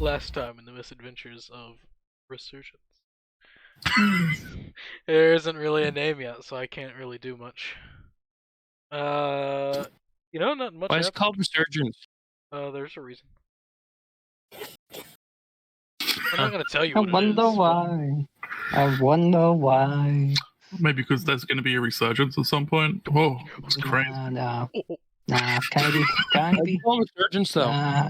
Last time in the misadventures of Resurgence. There isn't really a name yet, so I can't really do much. Not much Why is it happened. called Resurgence? There's a reason. I'm not gonna tell you I what it wonder is. why. I wonder why. Maybe because there's going to be a resurgence at some point. Oh, it's crazy. Nah, Oh, can it be? Can it Why is it be? called Resurgence though?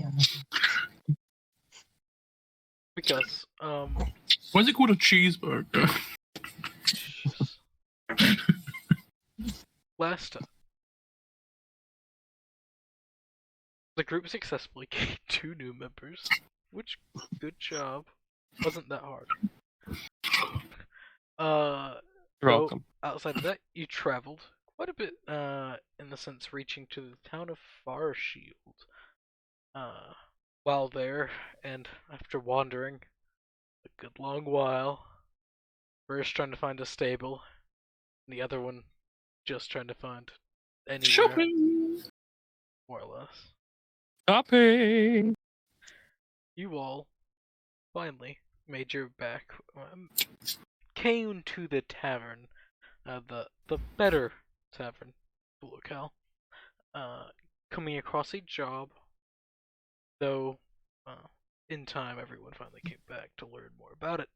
because Why is it called a cheeseburger? last time the group successfully gained 2 new members, which good job. Wasn't that hard. You're welcome. Outside of that, you traveled quite a bit, in the sense reaching to the town of Farshield. While there, and after wandering a good long while, first trying to find a stable, and the other one just trying to find anywhere, Shopping! more or less. Shopping! You all finally made your back, came to the tavern, the better tavern, the locale, coming across a job, though in time everyone finally came back to learn more about it.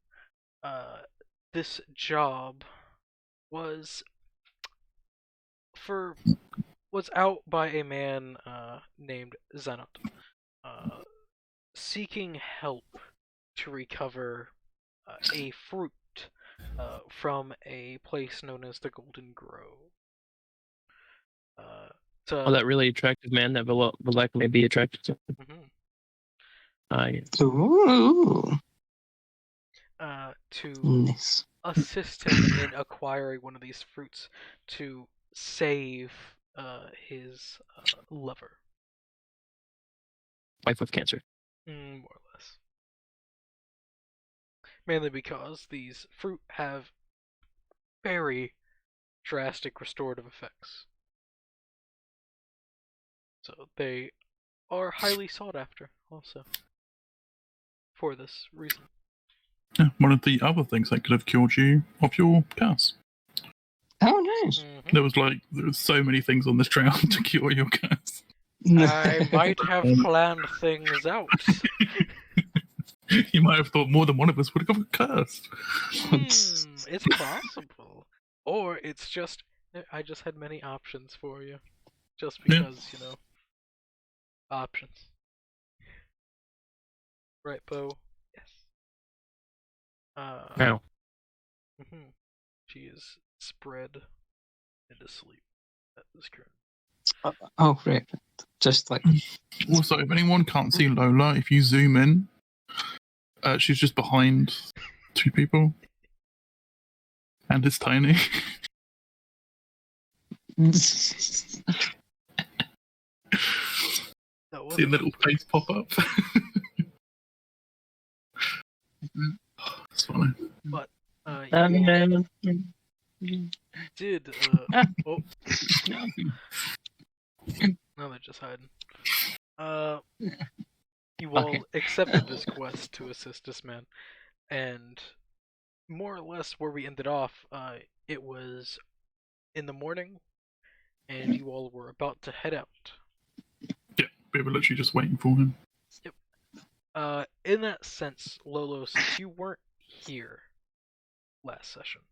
This job was out by a man named Zenot, seeking help to recover a fruit from a place known as the Golden Grove. That really attractive man that will likely be attracted to. Mm-hmm. Ooh. To Nice. assist him in acquiring one of these fruits to save his lover. Wife with cancer. More or less. Mainly because these fruit have very drastic restorative effects. So they are highly sought after also for this reason. Yeah, one of the other things that could have killed you of your curse. Oh, nice. Mm-hmm. There was so many things on this trail to cure your curse. I might have planned things out. You might have thought more than one of us would have got cursed. It's possible. Or it's just, I just had many options for you. Just because, options. Right, Bo? Yes. No. She is spread into sleep at this current. Oh, right. Just like. Also, if anyone can't see Lola, if you zoom in, she's just behind 2 people. And it's tiny. See a little face pop up. It's funny. But, did, oh. Now they're just hiding. You all accepted this quest to assist this man, and more or less where we ended off, it was in the morning, and you all were about to head out. Yeah, we were literally just waiting for him. Yep. In that sense, Lolo, since you weren't here last session,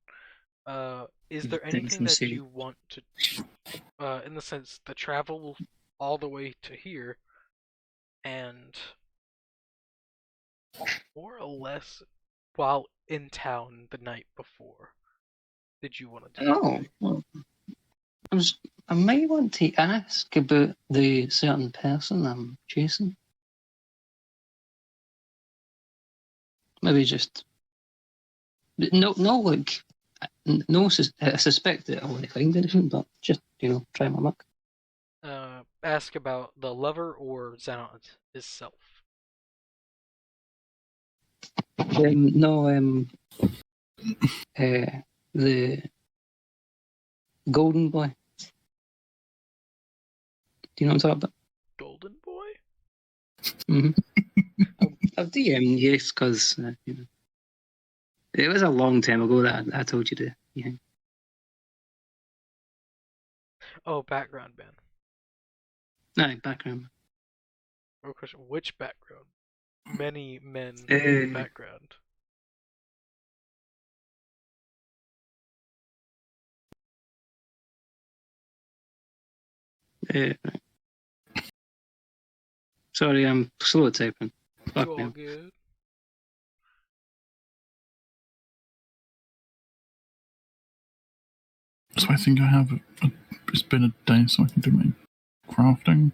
is there anything that you want to, in the sense, the travel all the way to here, and more or less while in town the night before, did you want to do? Oh, well, I might want to ask about the certain person I'm chasing. Maybe just no, like no. I suspect that I want to find anything, but just try my luck. Ask about the lover or Xenot itself. No, the golden boy. Do you know what I'm talking about? Golden boy? Mm-hmm. I've DM'd, yes, because you know, it was a long time ago that I told you to. Yeah. Oh, background band. No, background. Real question: which background? Many men Uh, background. right. Sorry, I'm slow at typing. Fuck You me. all good? So I think I have. It's been a day, so I can do my crafting.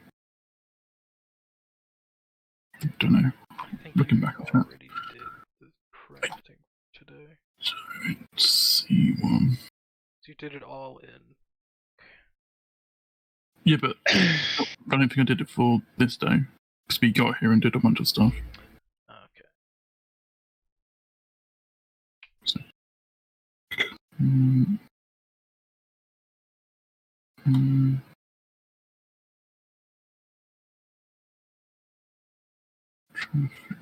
I don't know. I think Looking you back at that. already did the crafting today. So let's see one. So you did it all in. Yeah, but I don't think I did it for this day because we got here and did a bunch of stuff. Okay. So, mm, mm, trying to figure-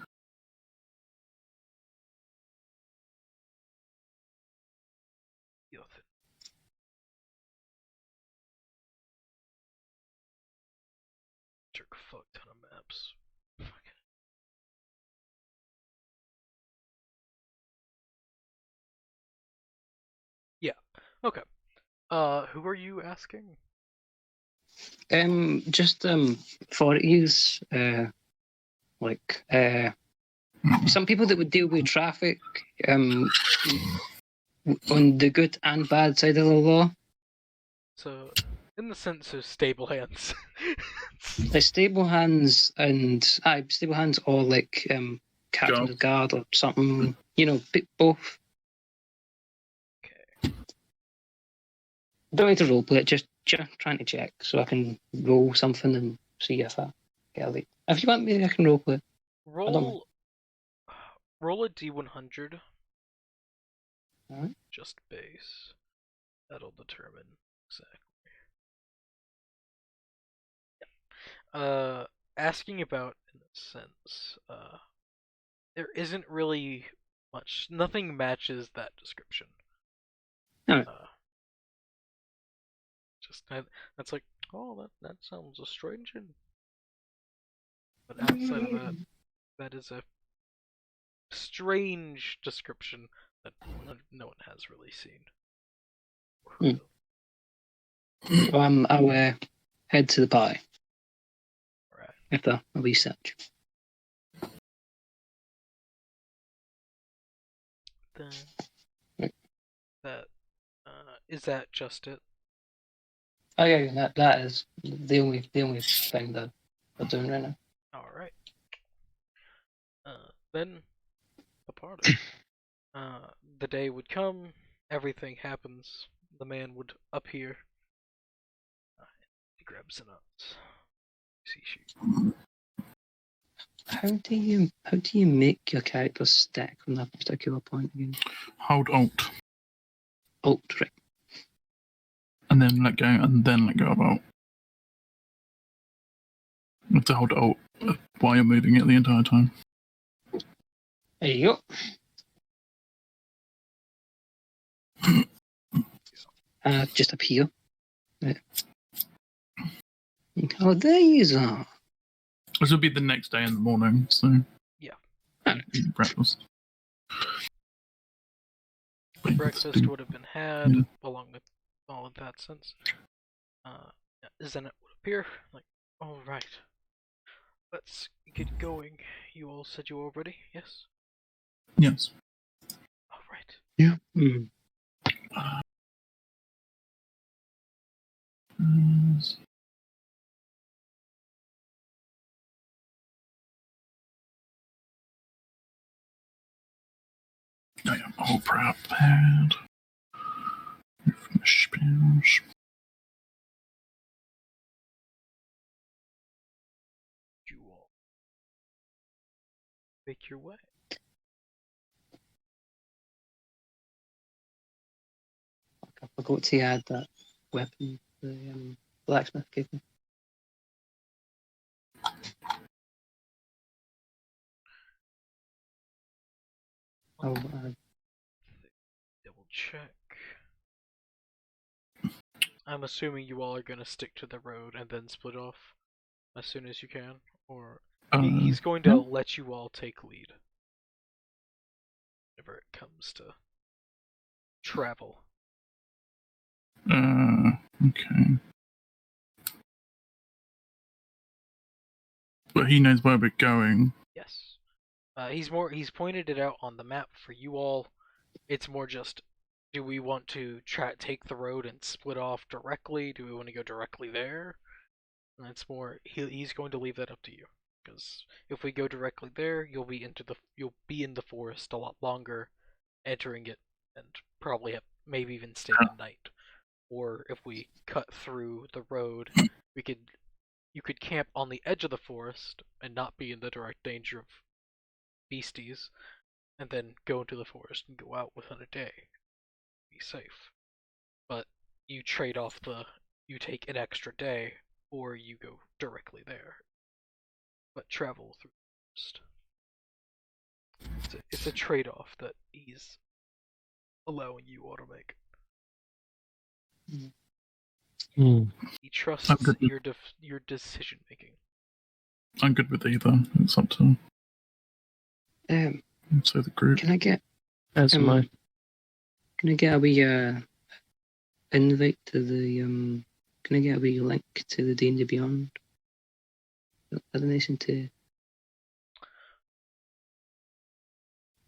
Nothing. Jerk a fuck ton of maps. Fuck. Yeah. Okay. Who are you asking? Just for use, like some people that would deal with traffic, on the good and bad side of the law. So, in the sense of stable hands. Like stable hands and stable hands or like captain Guard. of guard or something. You know, both. Okay. Don't need to roleplay it. Just trying to check so I can roll something and see if I get a lead. If you want me, I can roleplay it. Roll a d100. Alright. Just base. That'll determine exactly. Asking about in a sense, there isn't really much. Nothing matches that description. Alright. Just that's like, oh, that sounds a strange. But outside of that, that is a strange description that no one has really seen. So I'll head to the party Right. after a research. Then Right. that is that just it? Oh yeah, that is the only thing that we're doing right now. All right. Then the party. The day would come. Everything happens. The man would appear. He grabs the nuts. See shoot. How do you make your character stack from that particular point again? Hold Alt Alt, right. and then let go, and then let go of Alt. You have to hold Alt while you're moving it the entire time. There you go. Just appear. Right. Oh, there you are. This will be the next day in the morning, so Yeah. eat breakfast. Breakfast would have been had Yeah. along with all of that sense. Then it would appear like, all right, let's get going. You all said you were ready, yes? Yes. All right. Yeah. Mm. I am all prepared. With my spells. You all make your way. I forgot to add that weapon the blacksmith gave me. Oh, Double check. I'm assuming you all are gonna stick to the road and then split off as soon as you can, or he's going to yeah. let you all take lead whenever it comes to travel. Okay. But he knows where we're going. Yes. He's pointed it out on the map for you all. It's more just, do we want to take the road and split off directly? Do we want to go directly there? And it's more he's going to leave that up to you, because if we go directly there, you'll be in the forest a lot longer, entering it, and probably maybe even stay the night. Or if we cut through the road, you could camp on the edge of the forest and not be in the direct danger of beasties, and then go into the forest and go out within a day. Be safe. But you you take an extra day, or you go directly there. But travel through the forest. It's a trade-off that he's allowing you all to make. He trusts your decision making. I'm good with either. It's up to so the group. Can I get As am I. Can I get a wee invite to the Can I get a wee link to the D&D Beyond? A donation to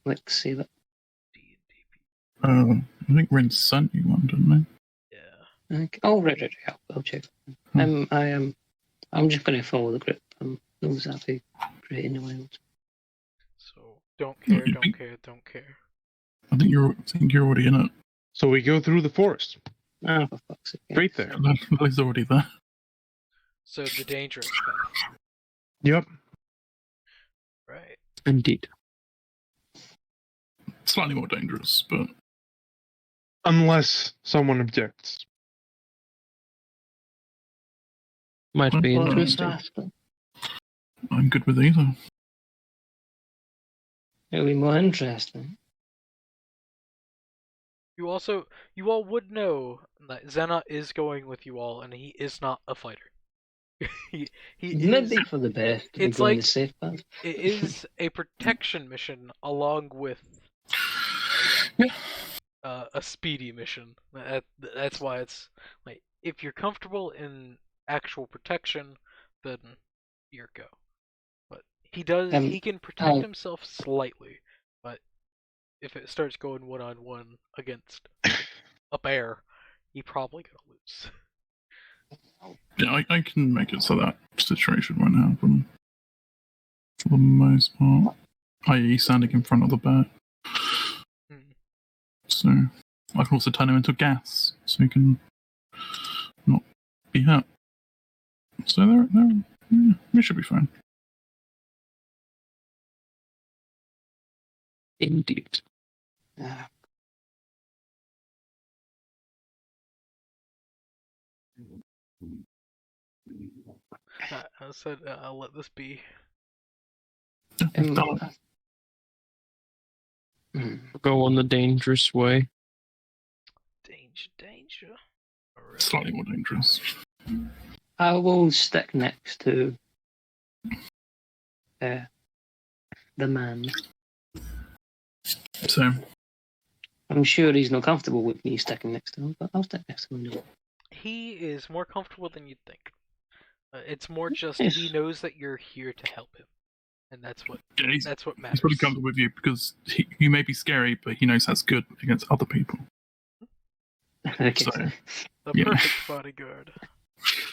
like save it. I think Rin sent you one, didn't Yeah. Okay. Oh, right. I'll check. I'm just going to follow the group. I'm not exactly great in the wild. So don't care. I think you're already in it. So we go through the forest. Ah, for fuck's sake. Straight there. Lily's already there. So the dangerous path. Yep. Right. Indeed. Slightly more dangerous, but Unless someone objects. Might be Well, interesting. I'm good with either. It'll be more interesting. You all would know that Zena is going with you all, and he is not a fighter. he Maybe is. for the best. It's going like the safe path. It is a protection mission along with a speedy mission. That's why it's like, if you're comfortable in actual protection, then you're go. But he can protect himself slightly, but if it starts going one-on-one against a bear, he probably gonna lose. Yeah, I can make it so that situation won't happen. For the most part. I.e. standing in front of the bear. So I can also turn him into gas, so he can not be hurt. So we should be fine. Indeed. I said I'll let this be. Go on the dangerous way. Danger. Right. Slightly more dangerous. I will stick next to the man. So I'm sure he's not comfortable with me sticking next to him, but I'll stick next to him. He is more comfortable than you'd think. It's more just Yes. he knows that you're here to help him, and that's what he's matters. pretty comfortable with you because he may be scary, but he knows that's good against other people. Okay. So, The perfect bodyguard.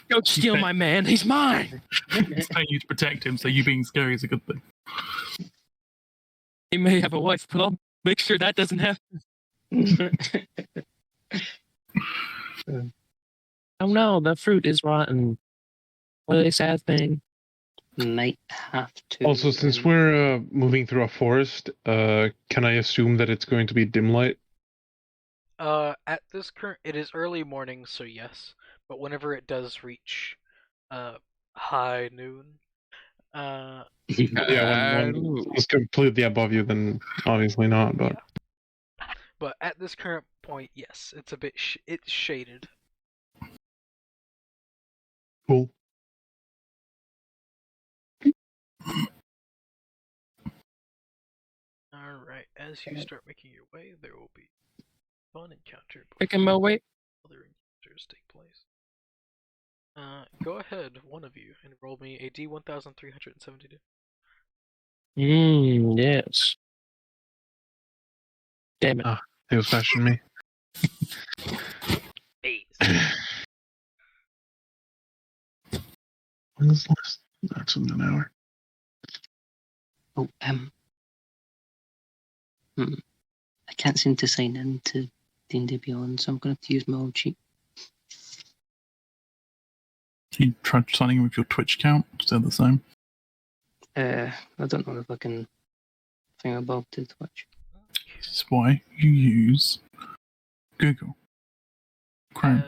Don't steal my man. He's mine. He's paying you to protect him, so you being scary is a good thing. He may have a wife, but I'll make sure that doesn't happen. Oh no, the fruit is rotten. What a sad thing. Might have to. Also, since we're moving through a forest, can I assume that it's going to be dim light? At this current, it is early morning, so yes. But whenever it does reach, high noon, Yeah, when one was completely above you, then obviously not. But but at this current point, yes, it's a bit it's shaded. cool. All right. As you start making your way, there will be fun encounter. Picking my weight. Other encounters take place. Go ahead, one of you, and roll me a D1372. Yes. Damn it. Ah, he was flashing me. When was the last? That's in an hour. Oh, I can't seem to sign in to D&D Beyond, so I'm going to have to use my old cheat. You tried signing in with your Twitch account? Still the same? I don't know if I can thing above to Twitch. This is why you use Google Chrome.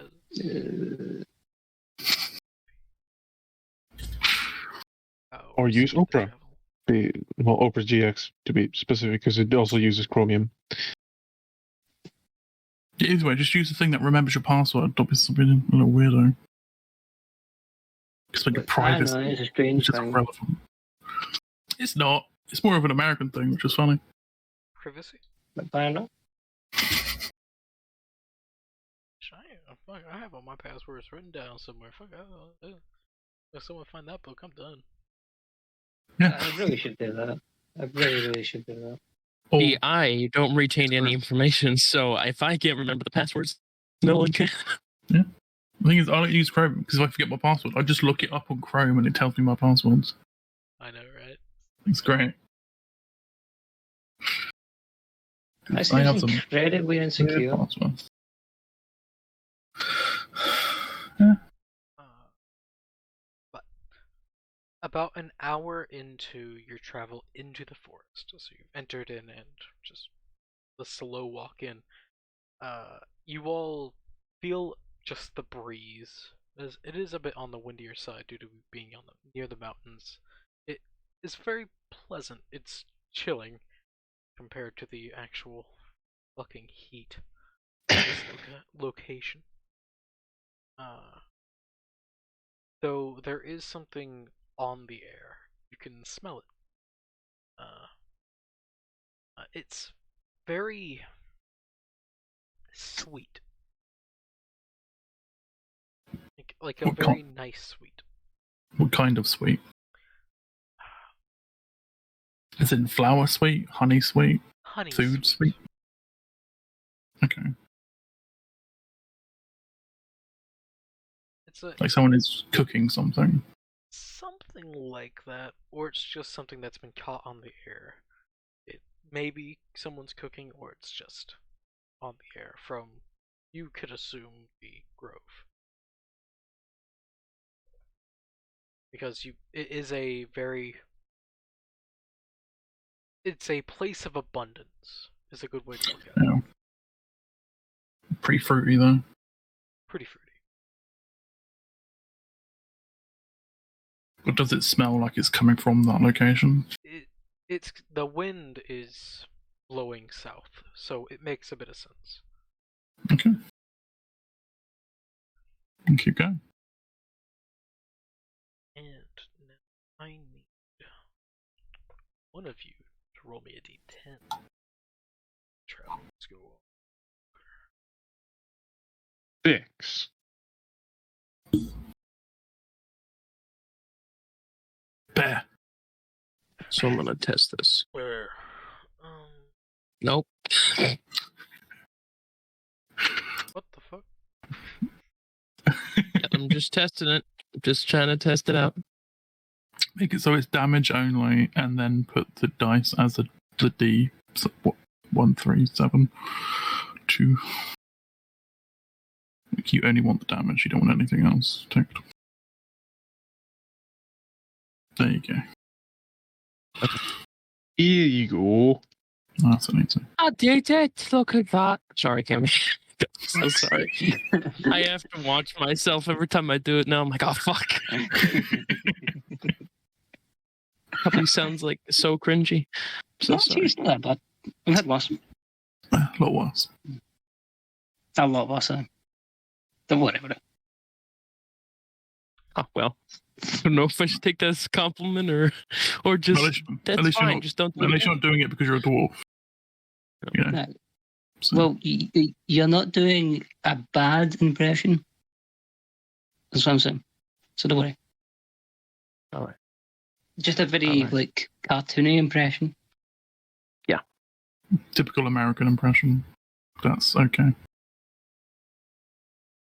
Or use Opera. Well, Opera's GX to be specific, because it also uses Chromium. Either way, just use the thing that remembers your password. Don't be something a little weirdo. Because like your privacy I know, it's a strange is thing. irrelevant. It's not. It's more of an American thing, which is funny. Privacy? But I don't know. Fuck, I have all my passwords written down somewhere. Fuck, if someone find that book, I'm done. Yeah. I really should do that. I really should do that. Or, See, I don't retain any information, so if I can't remember the passwords, no one can. the thing is, I don't use Chrome because if I forget my password, I just look it up on Chrome and it tells me my passwords. I know, right? It's great. That's I have some incredibly weird insecure. passwords. Yeah. But about an hour into your travel into the forest, so you've entered in and just the slow walk in, you all feel just the breeze. As it is a bit on the windier side due to being near the mountains. It is very pleasant. It's chilling compared to the actual fucking heat of this location. Though there is something on the air. You can smell it. It's very sweet. Like a What very nice sweet. What kind of sweet? Is it flower sweet, honey sweet, Honey food sweet? Okay. It's a Like someone is cooking something. something like that, or it's just something that's been caught on the air. It maybe someone's cooking, or it's just on the air from, you could assume, the grove. Because it is a very, it's a place of abundance, is a good way to look at it. Yeah. Pretty fruity though. Pretty fruity. But does it smell like it's coming from that location? It's the wind is blowing south, so it makes a bit of sense. Okay. And keep going. And now I need one of you to roll me a d10. Let's go. 6. Bear. So I'm gonna test this. Where? Nope. What the fuck? I'm just testing it. I'm just trying to test it out. Make it so it's damage only, and then put the dice as the D. So, 1, 3, 7, 2. You only want the damage. You don't want anything else ticked. There you go. Here you go. That's what I need to. I did it. Look at that. Sorry, Cammy. So sorry. I have to watch myself every time I do it now. I'm like, oh fuck. probably sounds like so cringy. So No, sorry. it's not that bad. I've had worse. A lot worse. A lot worse. Don't worry about it. Oh well. I don't know if I should take that as a compliment or just At least fine. Just don't do at it least you're again. not doing it because you're a dwarf. You know. No. So, Well, you're not doing a bad impression. That's what I'm saying. So don't worry. All right. Just a very Alright. cartoony impression. typical American impression. That's okay.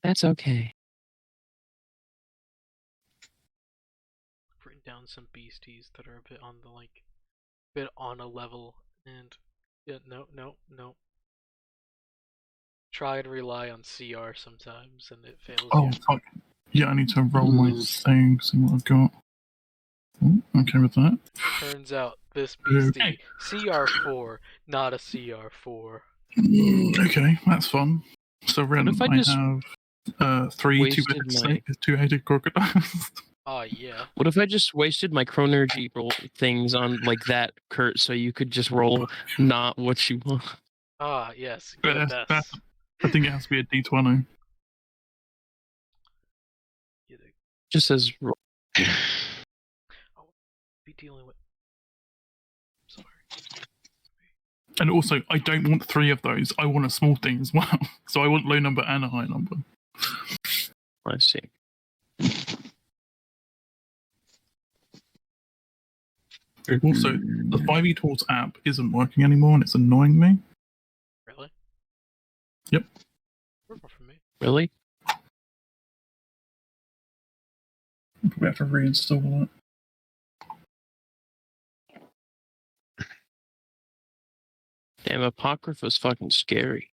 That's okay. I've written down some beasties that are a bit on the bit on a level, and yeah, no. Try and rely on CR sometimes, and it fails Oh, you. fuck. Yeah, I need to roll my thing, see what I've got. Oh, okay with that. Turns out this beastie, CR4, not a CR4. Okay, that's fun. So, Ren, What if I I just have 3 wasted my- two-headed crocodiles. Ah, yeah. What if I just wasted my chronergy roll things on like that, Kurt, so you could just roll not what you want? Ah, yes. But Goodness. I think it has to be a D20. You'd Just as roll. be dealing with. Sorry. And also, I don't want 3 of those. I want a small thing as well. So I want low number and a high number. I see. Also, the 5e Tools app isn't working anymore and it's annoying me. Really? Yep. Working for me. Really? Probably have to reinstall it. Damn, Apocrypha's fucking scary.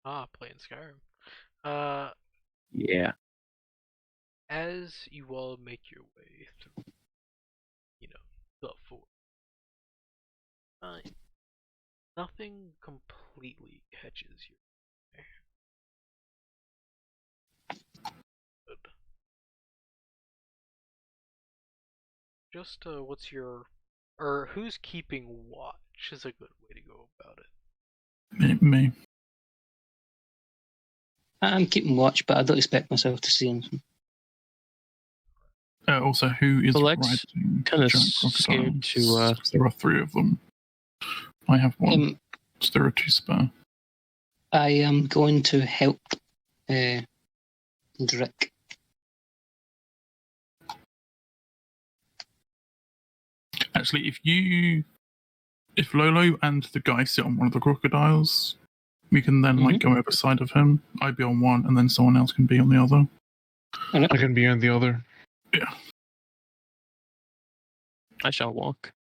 Ah, playing Skyrim. Yeah. As you all make your way through, the fort, nothing completely catches your eye. Good. Just, what's your, or who's keeping watch is a good way to go about it. Me. I'm keeping watch, but I don't expect myself to see anything. Also, who is Well, Lex, riding kinda giant scared crocodiles? to, There are 3 of them. I have 1. So there are 2 spare. I am going to help Drick. Actually, if Lolo and the guy sit on one of the crocodiles, we can then go over side of him. I'd be on one, and then someone else can be on the other. I can be on the other. Yeah. I shall walk.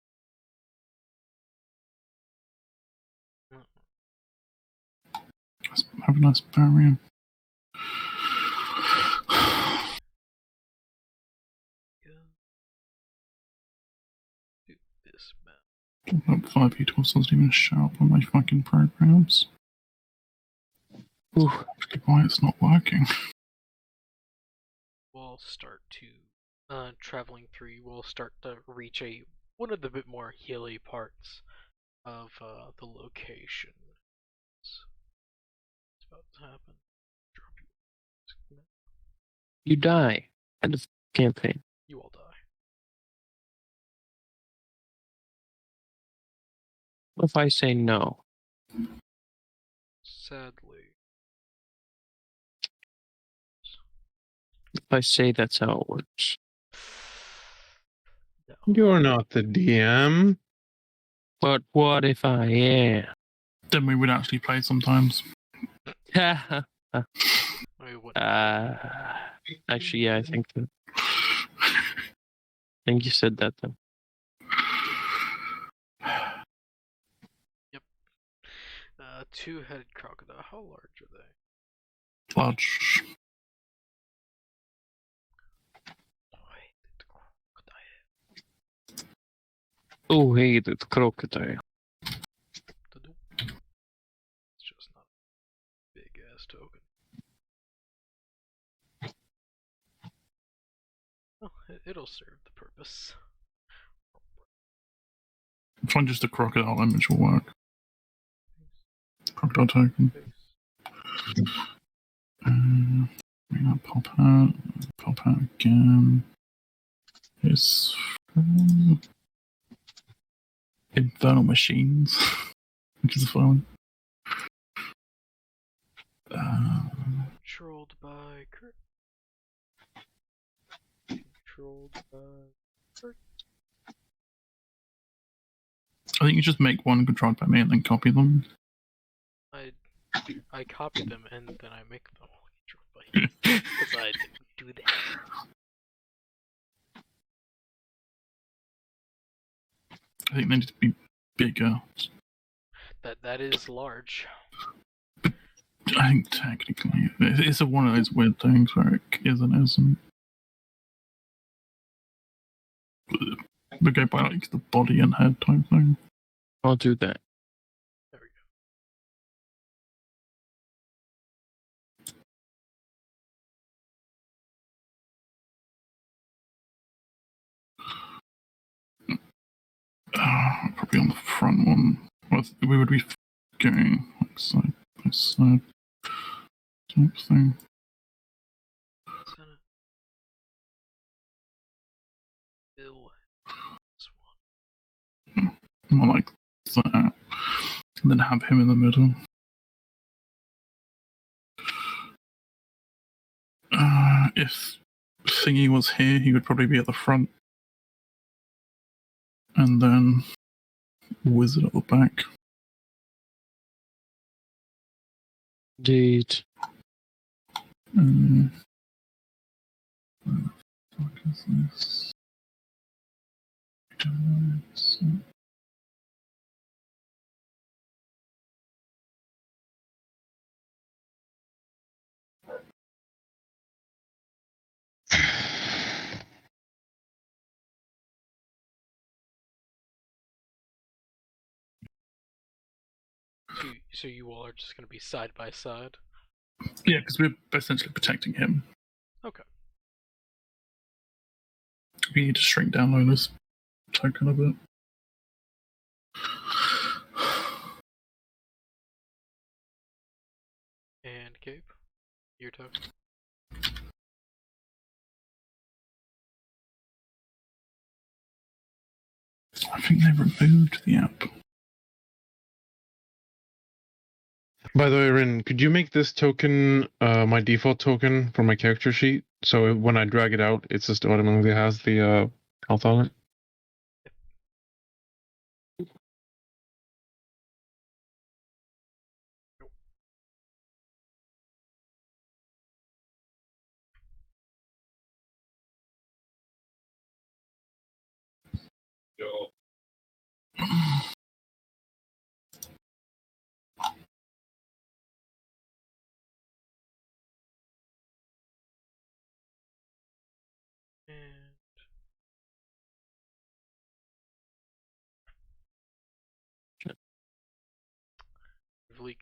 Have a nice barrier. Do this, man. 5e Tools doesn't even show up on my fucking programs. Ooh. Why it's not working? We'll start to traveling through. We'll start to reach one of the bit more hilly parts of the location. It's about to happen. Drop you. You die. End of campaign. You all die. What if I say no? Sadly. If I say that's how it works? No. You're not the DM. But what if I am? Then we would actually play sometimes. I wouldn't. Actually, yeah, I think you said that then. Yep. Two-headed crocodile. How large are they? Large. Oh, hey, the crocodile. It's just not a big ass token. Oh, it'll serve the purpose. Find just a crocodile image will work. Crocodile token. Pop out again. It's Infernal Machines, which is fun. Controlled by Kurt. Controlled by Kurt. I think you just make one controlled by me and then copy them. I copy them and then I make them all controlled by you. Because I didn't do that. I think they need to be bigger. That is large. I think technically it's one of those weird things where it is and isn't. We go by like the body and head type thing. I'll do that. There we Probably on the front one. We would be going like side by side type thing. More like that. And then have him in the middle. If Thingy was here, he would probably be at the front. And then Wizard at the back. Indeed. What the fuck is this? So you all are just going to be side by side? Yeah, because we're essentially protecting him. Okay. We need to shrink down Lola's token a bit. And Cape, your token. I think they removed the app. By the way, Rin, could you make this token my default token for my character sheet? So when I drag it out, it just automatically has the health on it?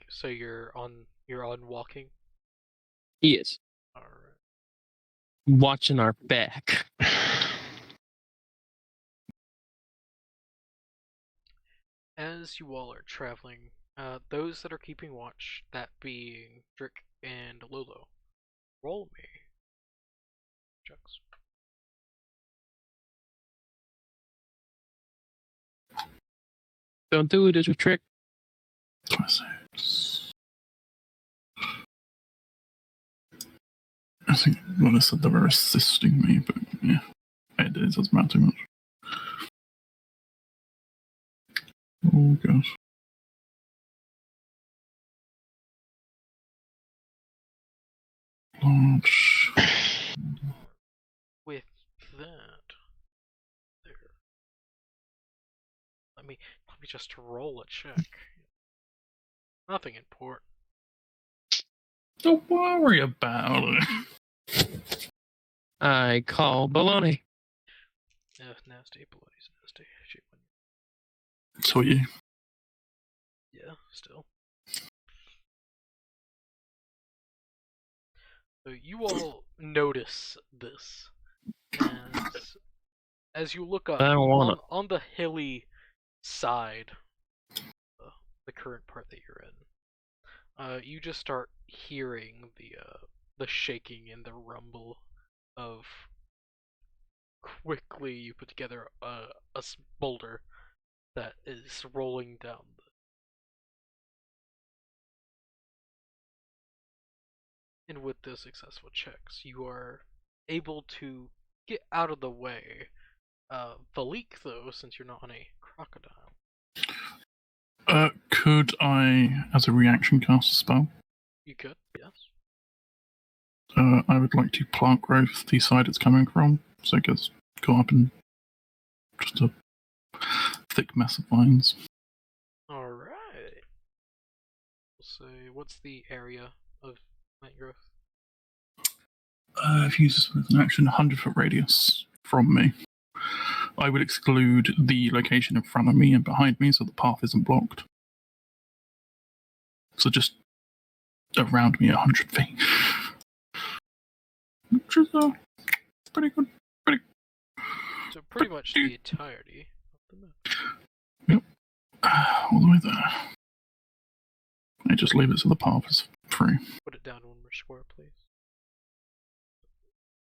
So you're on walking? He is. Alright. Watching our back. As you all are traveling, those that are keeping watch, that being Drick and Lolo, roll me checks. Don't do it as a trick. I think Lola said they were assisting me, but yeah, it doesn't matter too much. Oh gosh. Large. With that, there. Let me just roll a check. Nothing important. Don't worry about it. I call baloney. Nasty, bloody nasty. Shit. So you. Yeah, still. So you all notice this as you look up I don't wanna. on the hilly outside the current part that you're in, you just start hearing the shaking and the rumble of quickly you put together a boulder that is rolling down. And with those successful checks, you are able to get out of the way. Valik, though, since you're not on a crocodile. Could I, as a reaction, cast a spell? You could, yes. I would like to plant growth the side it's coming from, so it gets caught up in just a thick mess of vines. Alright. We'll say, what's the area of plant growth? If you use this with an action, 100-foot radius from me. I would exclude the location in front of me and behind me so the path isn't blocked. So just around me 100 feet. Which is pretty good. So pretty much the entirety of the map. Yep. All the way there. I just leave it so the path is free. Put it down 1 more square, please.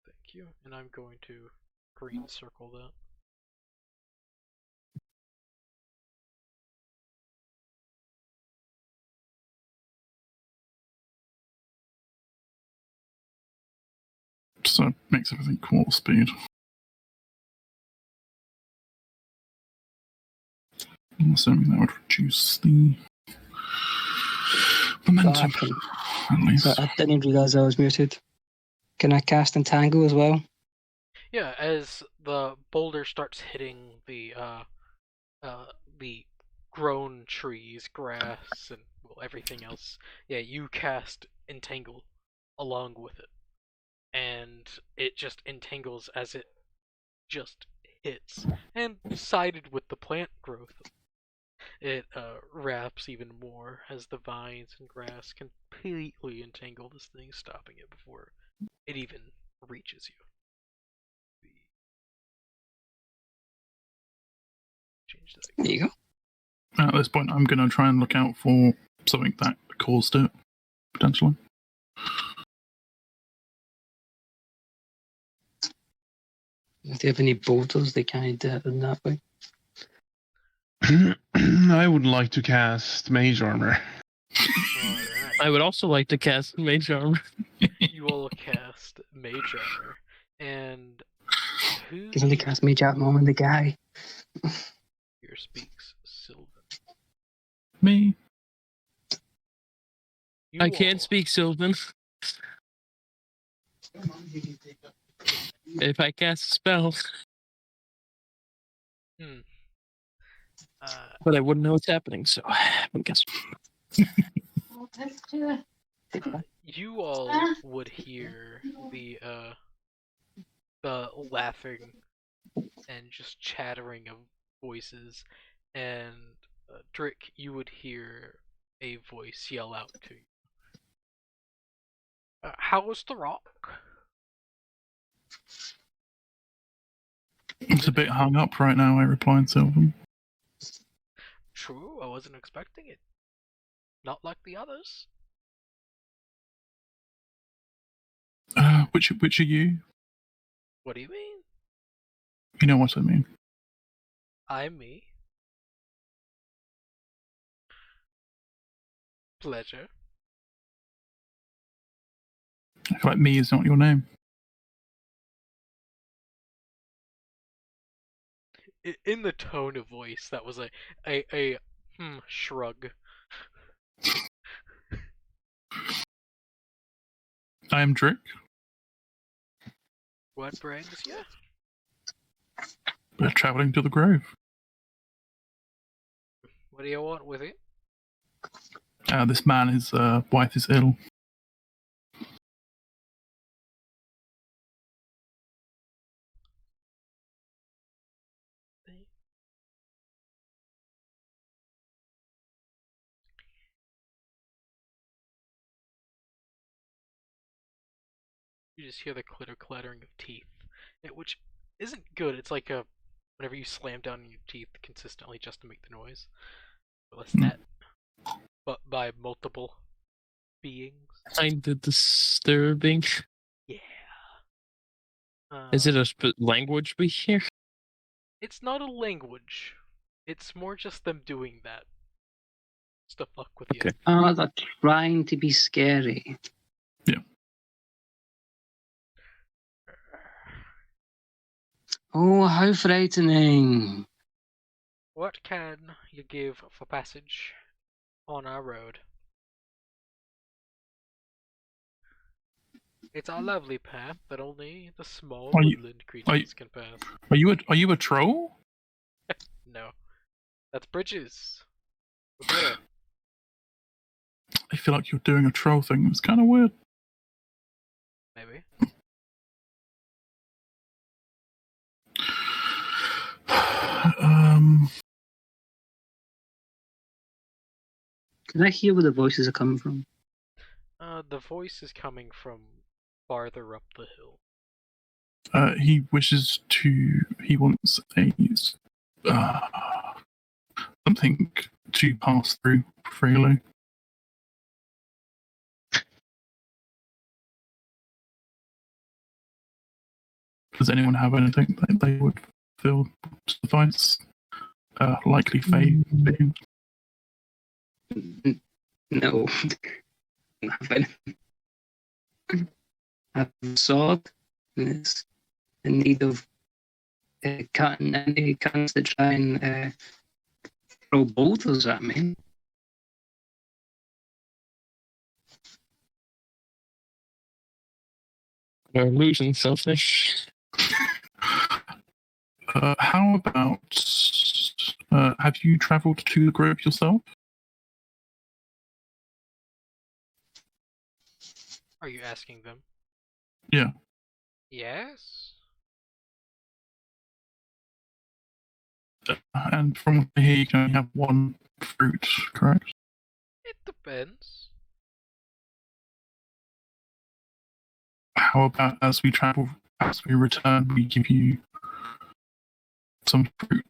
Thank you. And I'm going to green circle that. So it makes everything quarter speed. I'm assuming that would reduce the momentum, at least. So I didn't realise I was muted. Can I cast Entangle as well? Yeah, as the boulder starts hitting the grown trees, grass, and well, everything else, yeah, you cast Entangle along with it. And it just entangles as it just hits. And sided with the plant growth, it wraps even more as the vines and grass completely entangle this thing, stopping it before it even reaches you. Change that. There you go. At this point, I'm going to try and look out for something that caused it, potentially. If they have any boulders, they can't do it in that way. I would like to cast Mage Armor. Alright. I would also like to cast Mage Armor. You all cast Mage Armor. And who You can only cast Mage Armor on the guy. here speaks Sylvan? Me? You I can't all- speak Sylvan. If I cast a spell, but I wouldn't know what's happening, so I guess. You all would hear the laughing and just chattering of voices, and Drick, you would hear a voice yell out to you. How is the rock? It's a bit hung up right now, I replied, Sylvan. True, I wasn't expecting it. Not like the others. Which are you? What do you mean? You know what I mean. I'm me. Pleasure. I feel like me is not your name. In the tone of voice, that was a shrug. I am Drick. What brings you? We're travelling to the grove. What do you want with it? This man, his wife is ill. You just hear the clattering of teeth, which isn't good. It's like a whenever you slam down on your teeth consistently just to make the noise. What's that? But by multiple beings. Kinda disturbing. Yeah. Is it a language we hear? It's not a language. It's more just them doing that. Just to fuck with you. Okay. Oh, they're trying to be scary. Oh, how frightening. What can you give for passage on our road? It's a lovely path that only the small Are you- woodland creatures can pass. Are you a troll? No. That's bridges. We're better. I feel like you're doing a troll thing. It's kind of weird. Maybe. Can I hear where the voices are coming from? The voice is coming from farther up the hill. He wants something to pass through freely. Does anyone have anything that they would feel suffice? Likely fate being. No. I have a sword. And it's in need of cutting any cans that try and throw boulders at me. Or illusion something. How about have you travelled to the group yourself? Are you asking them? Yeah. Yes? And from what I hear, you can only have one fruit, correct? It depends. How about as we return, we give you some fruit?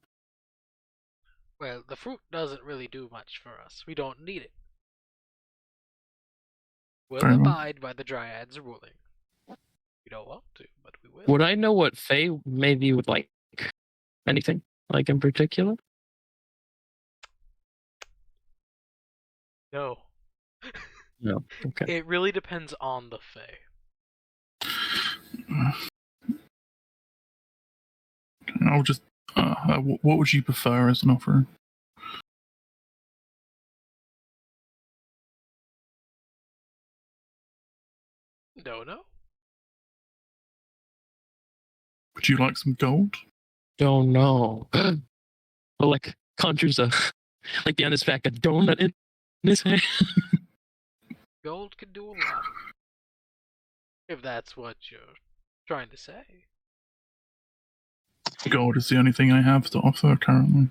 Well, the fruit doesn't really do much for us. We don't need it. We'll Very well. abide by the Dryad's ruling. We don't want to, but we will. Would I know what Faye maybe would like? Anything? Like in particular? No. No. Okay. It really depends on the Fae. I'll just. What would you prefer as an offer? Don't know. Would you like some gold? Don't know. But like conjures a like behind his back a donut in his hand. Gold could do a lot. If that's what you're trying to say. Gold is the only thing I have to offer currently.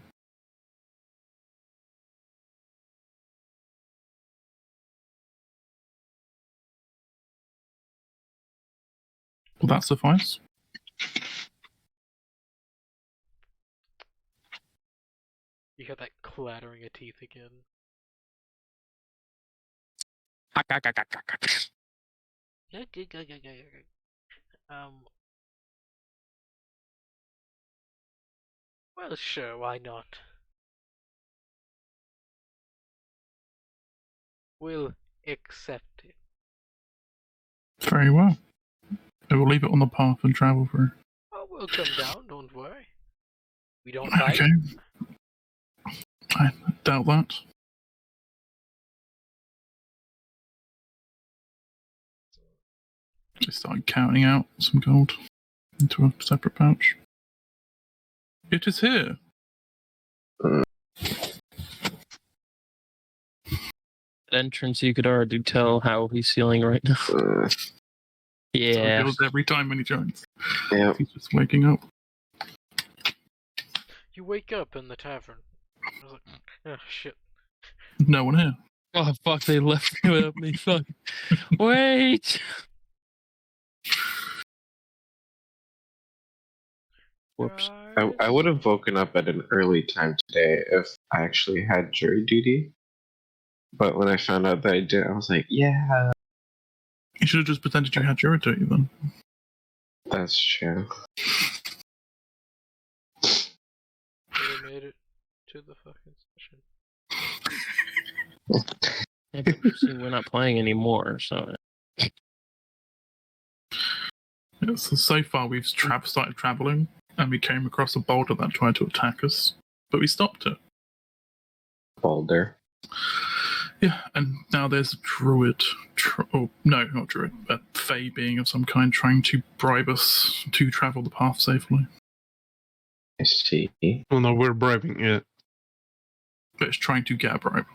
Will that suffice? You hear that clattering of teeth again. Well, sure, why not? We'll accept it. Very well. I will leave it on the path and travel through. Oh, we'll come down, don't worry. We don't bite. Okay. I doubt that. I started counting out some gold into a separate pouch. It is here. At entrance, you could already tell how he's feeling right now. So Yeah. it feels every time when he joins. Yeah. He's just waking up. You wake up in the tavern. I was like, oh shit. No one here. Oh fuck! They left me without me. Fuck. Wait. Whoops. I would have woken up at an early time today if I actually had jury duty. But when I found out that I did, I was like, yeah, You should have just pretended you had jury duty then. that's true. Never made it to the fucking session. Yeah, but you see, we're not playing anymore, so Yeah, so far we've started traveling, and we came across a boulder that tried to attack us, but we stopped it. Boulder. Yeah, and now there's a druid. Oh, no, not druid, a fey being of some kind trying to bribe us to travel the path safely. I see. Oh no, we're bribing it. But it's trying to get a bribe.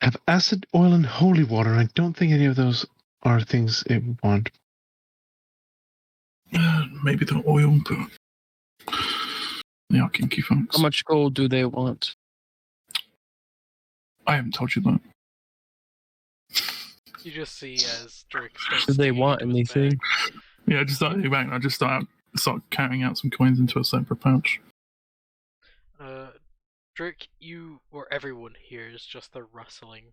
Have acid, oil, and holy water. I don't think any of those are things it would want. Maybe the oil, but they are kinky folks. how much gold do they want? I haven't told you that. You just see as Drake starts. Do they digging want into his anything? bag. Yeah, I just start carrying out some coins into a separate pouch. Drake, you or everyone hears just the rustling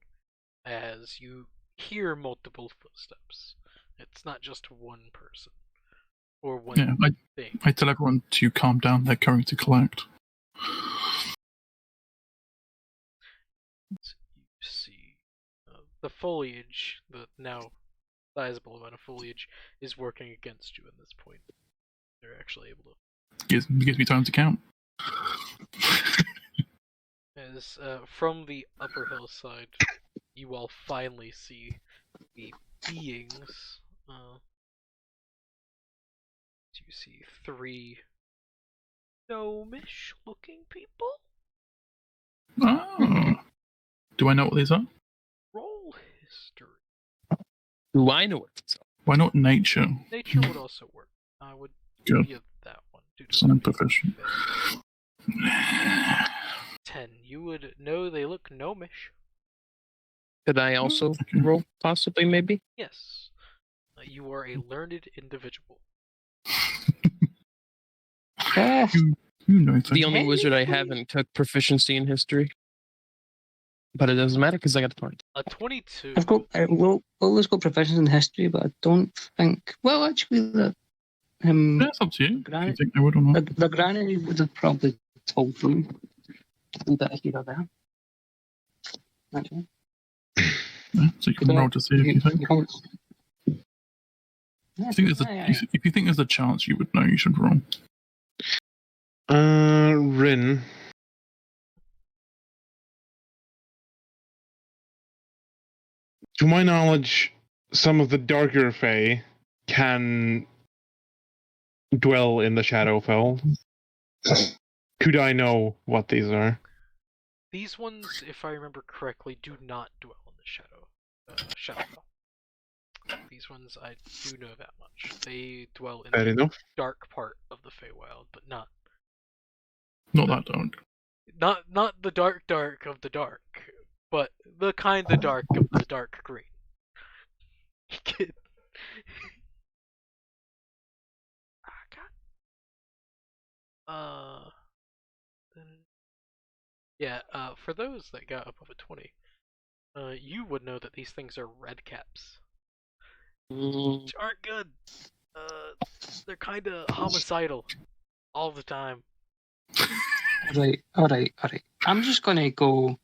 as you hear multiple footsteps. It's not just one person or one Yeah, thing. I tell everyone to calm down. They're going to collect. You see the foliage, the now sizable amount of foliage, is working against you at this point. They're actually able to. Gives me time to count. As from the upper hillside, you all finally see the beings. You see 3 gnomish looking people. Oh. Do I know what these are? Roll history. Do I know what it's Why not nature? Nature would also work. I would Good. give you that one. Due to I'm the proficient. 10. You would know they look gnomish. Could I also roll, possibly, maybe? Yes. You are a learned individual. You know things. The only wizard I haven't took proficiency in history. But it doesn't matter because I got the point. A 22. I've got always got proficiency in history, but I don't think. Well, actually, Yeah, it's up to you. If you think they would or not. the granny would have probably told them a bit of here or there. Actually, Yeah, so you can roll to see if you think. If you think there's a chance you would know, you should roll. Rin. To my knowledge, some of the darker Fae can dwell in the Shadowfell. Could I know what these are? These ones, if I remember correctly, do not dwell in the Shadowfell. These ones, I do know that much. They dwell in Fair the enough. dark part of the Feywild, but not Not that dark. not the dark of the dark, but the kind of dark of the dark green. Kid. For those that got above a 20, you would know that these things are red caps, which aren't good. They're kind of homicidal all the time. All right. I'm just gonna go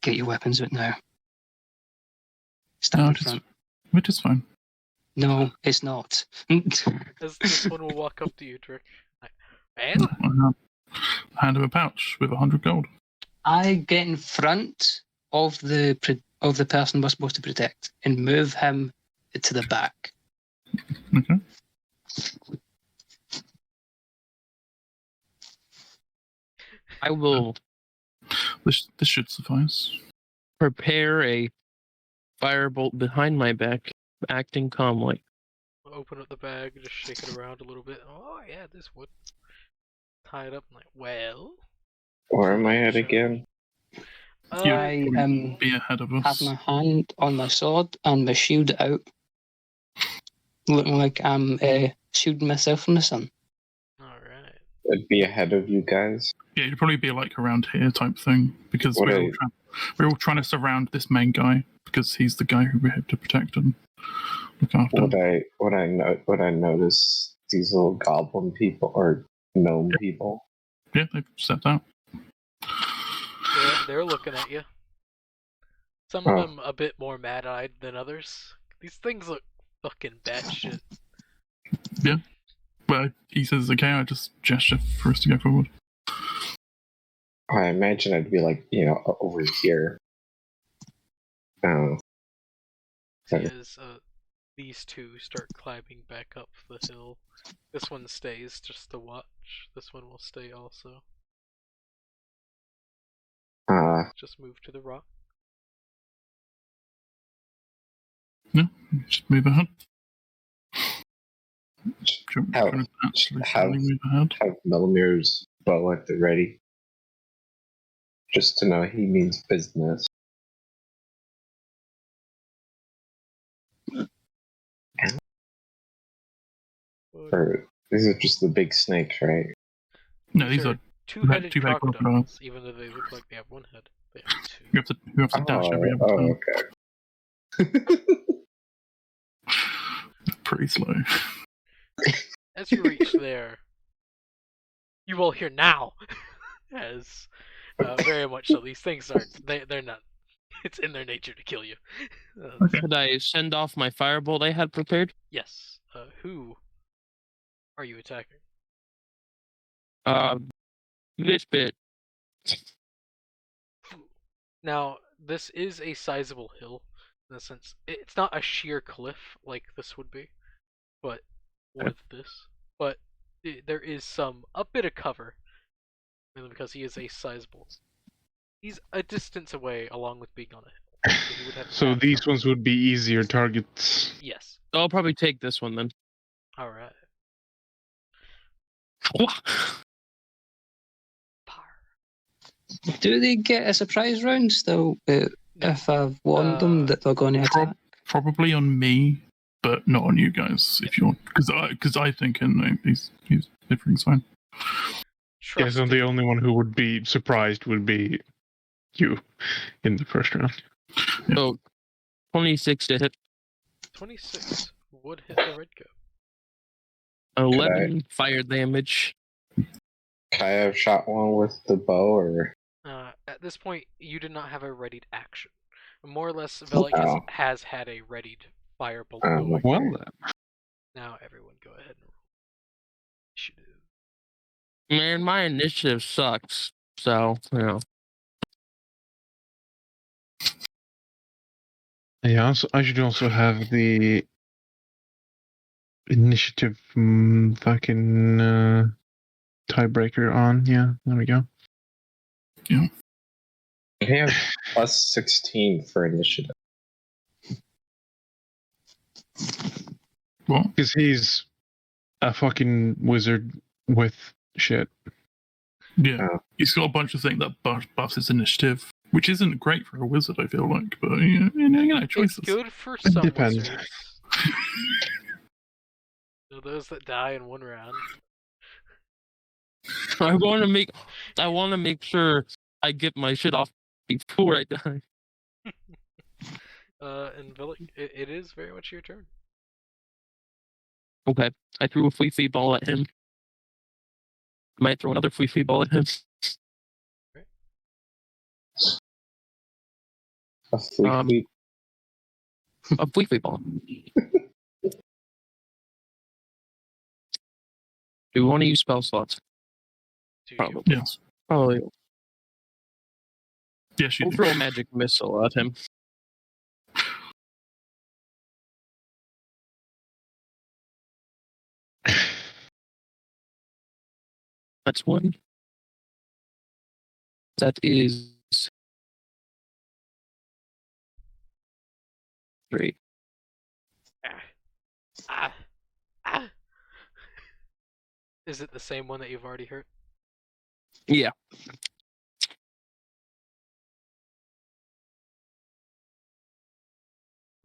get your weapons out now. Stand in front. Which is fine. No, it's not. As this one will walk up to you, Trick. And I hand him a pouch with 100 gold. I get in front of the person we're supposed to protect and move him to the back. Okay. I will This should suffice. prepare a firebolt behind my back, acting calmly. open up the bag, just shake it around a little bit. Oh yeah, this would tie it up. I'm like, well. Where am I at again? I Be ahead of have us. my hand on my sword and my shield out. looking like I'm shielding myself from the sun. Alright. I'd be ahead of you guys. Yeah, it'd probably be like around here type thing because What we're all trying to surround this main guy because he's the guy who we have to protect and look after. Would I notice these little goblin people or gnome people? Yeah, they've stepped out. They're looking at you. Some of them a bit more mad-eyed than others. These things look fucking batshit. Yeah. But he says, okay, I just gesture for us to go forward. I imagine I'd be like, over here. Oh. As these two start climbing back up the hill. This one stays just to watch. This one will stay also. Just move to the rock. No, just move ahead. Have Millimir's bow at the ready. Just to know he means business. Or these are just the big snakes, right? No, these are two-headed two-headed crocodiles, even though they look like they have one head. They have two. You have to dash every other time. Okay. Pretty slow. As you reach there, you will hear now, as very much so. These things aren't. They're not. It's in their nature to kill you. Could I send off my firebolt I had prepared? Yes. Who are you attacking? This bit. Now, this is a sizable hill, in the sense it's not a sheer cliff like this would be, but with this. But there is a bit of cover, mainly because he is a sizable. He's a distance away, along with being on a hill. So, he would have So these ones would be easier targets. Yes. I'll probably take this one then. All right. Do they get a surprise round still if I've warned them that they're going to attack? Probably on me, but not on you guys. If you want, because I think he's everything's fine. Yes, and the only one who would be surprised would be you in the first round. Yeah. So 26 to hit. 26 would hit the red coat. 11 fire damage. Can I have shot one with the bow, or? At this point, you did not have a readied action. More or less, Velik has had a readied firebolt going. Well then. Now everyone go ahead and roll initiative. Man, my initiative sucks. So, Yeah, I should also have the initiative fucking tiebreaker on. Yeah, there we go. Yeah. He has plus 16 for initiative. What? Because he's a fucking wizard with shit. Yeah. He's got a bunch of things that buffs his initiative, which isn't great for a wizard, I feel like, but choices. It's good for some depends. wizards. Those that die in one round. I want to make sure I get my shit off before I die. And Velik, it is very much your turn. Okay, I threw a flee ball at him. Might throw another flee ball at him. Right. A flee ball. Do we want to use spell slots? Probably. Yes. Probably. Yes, you We'll do. throw a magic missile at him. That's one. That is 3. Is it the same one that you've already hurt? Yeah.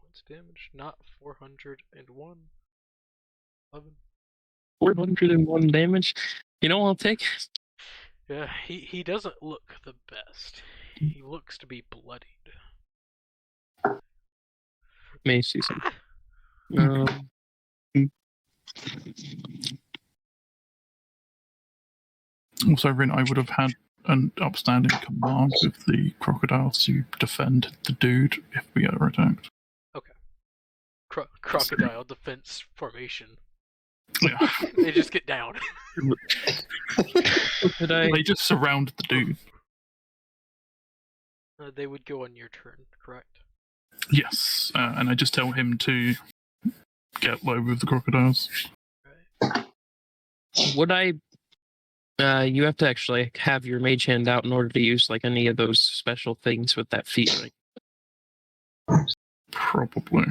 Points damage, not 401. 11. 401 damage. You know what I'll take? Yeah, he doesn't look the best. He looks to be bloodied. May see some. Okay. Also, Rin, I would have had an upstanding command with the crocodiles to defend the dude if we ever attacked. Okay. Crocodile defense formation. Yeah. They just get down. Could I? They just surround the dude. They would go on your turn, correct? Yes, and I just tell him to get low with the crocodiles. Right. Would I? You have to actually have your mage hand out in order to use like any of those special things with that feat, right? Probably.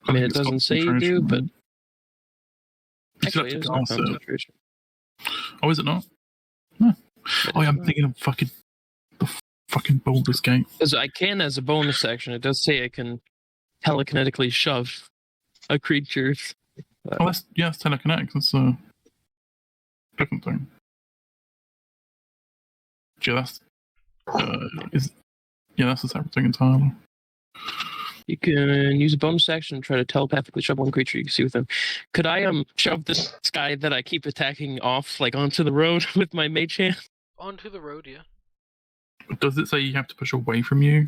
I mean, think it it's doesn't say you do, but concentration. actually, it is You on still have to cast it. concentration. Oh, is it not? No. Oh, yeah, I'm thinking of the fucking Baldur's Gate. Because I can, as a bonus action, it does say I can telekinetically shove a creature. Oh, that's telekinetic. That's a different thing. Yeah, that's that's a separate thing entirely. You can use a bonus action and try to telepathically shove one creature you can see with him. Could I shove this guy that I keep attacking off like onto the road with my mage hand? Onto the road, yeah. Does it say you have to push away from you?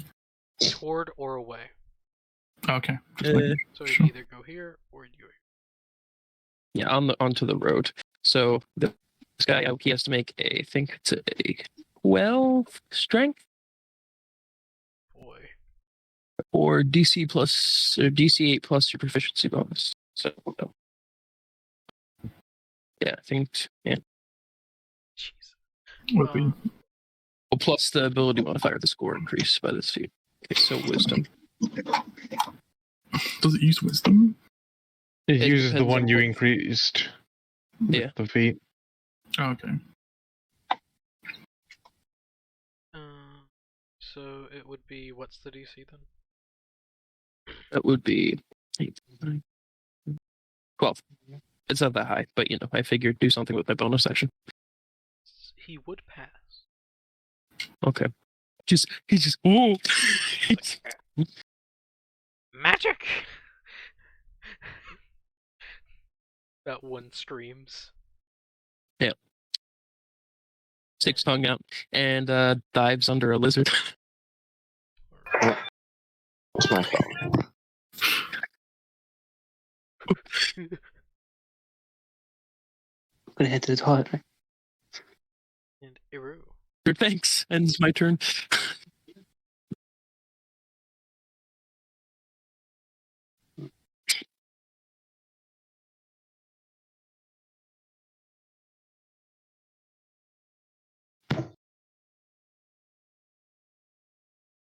Toward or away. Okay. Just making So you sure. either go here or you go here. Yeah, onto the road. So this guy, he has to make I think it's a 12 strength Boy. or DC plus or DC 8 plus your proficiency bonus. So no. Yeah, I think yeah. Jeez. Would be. Well, plus the ability modifier, the score increased by this feat. Okay, so wisdom. Does it use wisdom? It It uses the depends one on you what- increased. with Yeah. The feat. Oh, okay. So it would be, what's the DC then? That would be 8, 9, 12. It's not that high, but I figured do something with my bonus action. He would pass. Okay. He's just ooh. Magic! That one screams. Sticks tongue out and dives under a lizard. That's my fault. I'm gonna head to the toilet, right? And Eru. Thanks. Ends my turn.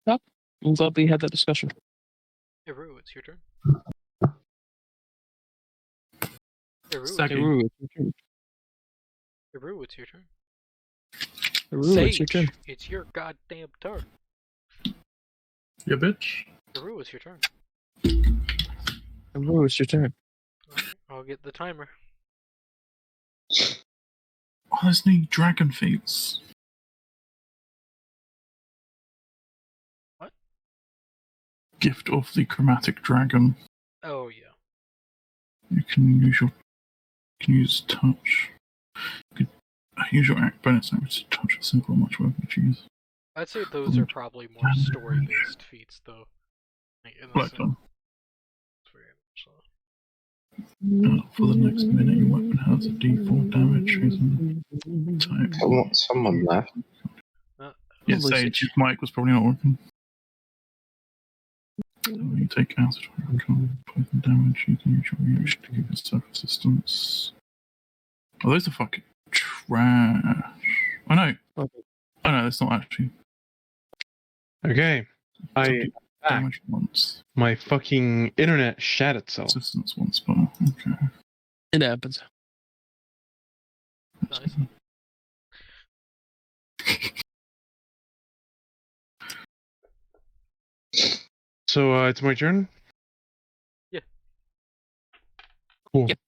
Well, I'm glad we had that discussion. Eru, it's your turn. Eru, Sagi. Eru, it's your turn. Eru, it's your turn. Eru, it's your turn. It's your goddamn turn. Yeah, bitch. Eru, it's your turn. Eru, it's your turn. Alright, I'll get the timer. Oh, there's new dragon feats. What? Gift of the chromatic dragon. Oh, yeah. You can use touch. You could use your act bonus action to touch a symbol or much weapon you choose. I'd say those are probably more story-based feats, though. Like, in the Black sense- done. so. For the next minute, your weapon has a D4 damage. Chosen type. Someone left. Yeah, Probably Sage, your mic was probably not working. You take acid or poison damage. You can use your reaction to give yourself resistance. Oh, those are fucking trash. I know. Okay. I know, that's not actually. Okay. I Some damage once. my fucking internet shat itself. Resistance once, but okay. It happens. Nice. So it's my turn. Yeah. Cool. Yep.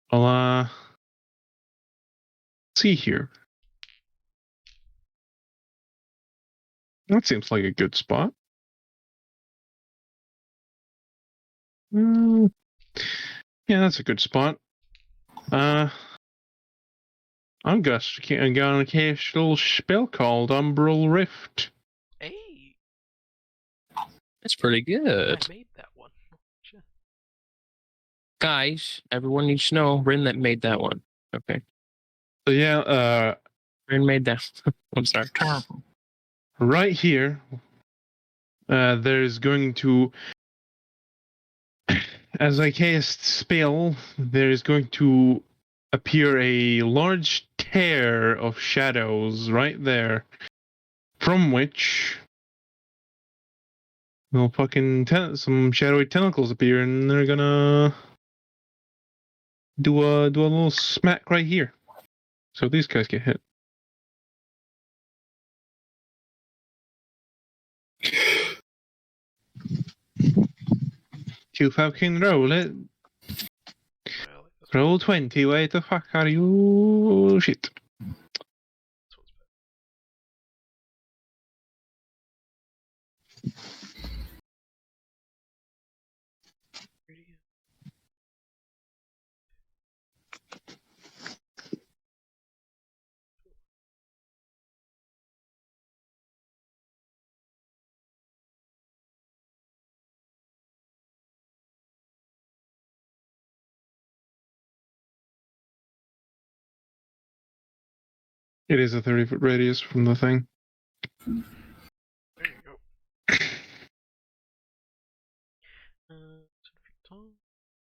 I'll see here. That seems like a good spot. Yeah, that's a good spot. I'm gonna cast a little spell called Umbral Rift. Hey, That's pretty good. I made that one. Shit. Guys, everyone needs to know Rin that made that one. Okay. So yeah, Rin made that. I'm sorry. Terrible. right here, there's going to, as I cast spell, there's going to appear a large tear of shadows right there, from which will fucking some shadowy tentacles appear, and they're gonna do a little smack right here. So these guys get hit. You fucking roll it. Well, that's Roll 20. Wait, the fuck are you? Shit. what's bad. Radiant. It is a 30-foot radius from the thing. There you go. 10 feet tall.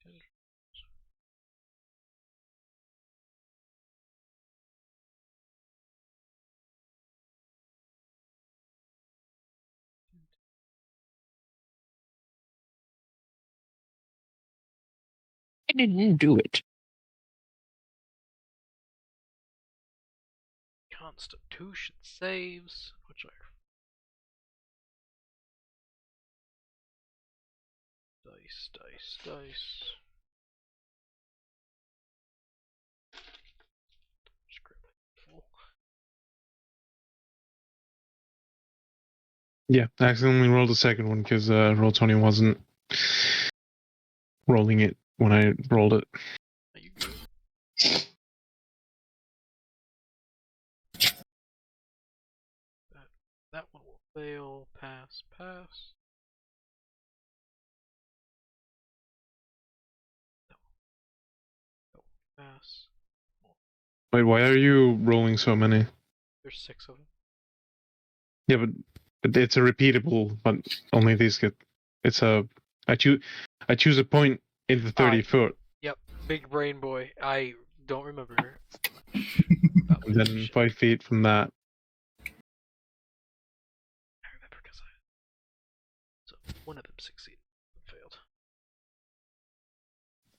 10. I didn't do it. Constitution saves, which are dice. Script full. Yeah, I accidentally rolled a second one because roll 20 wasn't rolling it when I rolled it. Are you good? That one will fail. Pass. That will pass. Wait, why are you rolling so many? There's 6 of them. Yeah, but it's a repeatable, but only these get. It's a. I choose a point in the 30 foot, Yep, big brain boy. I don't remember. and then 5 feet from that. I remember because so one of them succeeded and failed.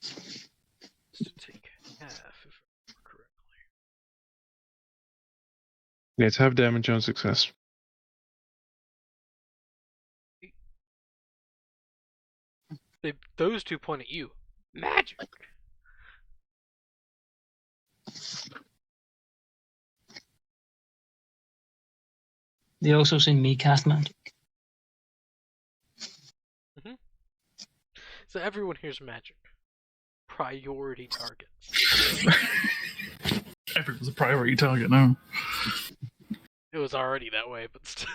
It's to take half, if I remember correctly. Yeah, it's half damage on success. Those 2 point at you. Magic. They also seen me cast magic. So everyone here's magic. Priority targets. Everyone's a priority target now. It was already that way, but still.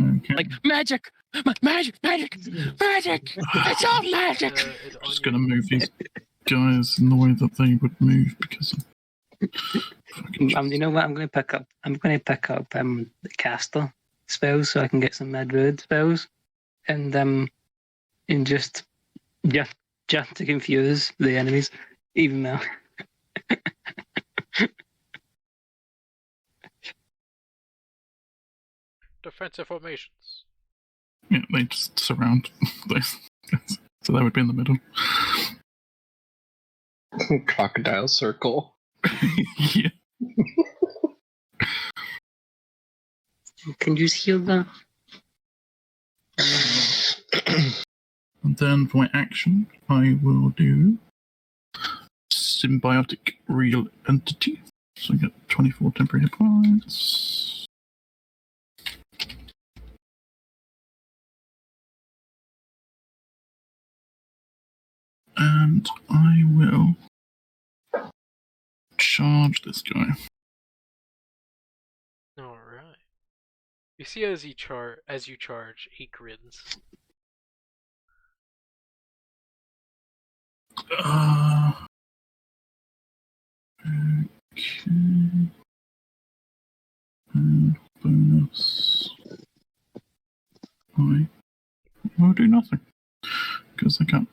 Okay. Like magic, magic. It's all magic. I'm just gonna move these guys in the way that they would move because of You know what? I'm going to pick up the caster spells so I can get some mid road spells, and just to confuse the enemies even more. Defensive formations. yeah, they just surround those. So that would be in the middle. Crocodile circle. Yeah. Can you heal that? And then for my action, I will do symbiotic real entity. So I get 24 temporary hit points. And I will charge this guy. All right. You see, as you charge, he grins. Okay. And bonus. I will do nothing because I can't.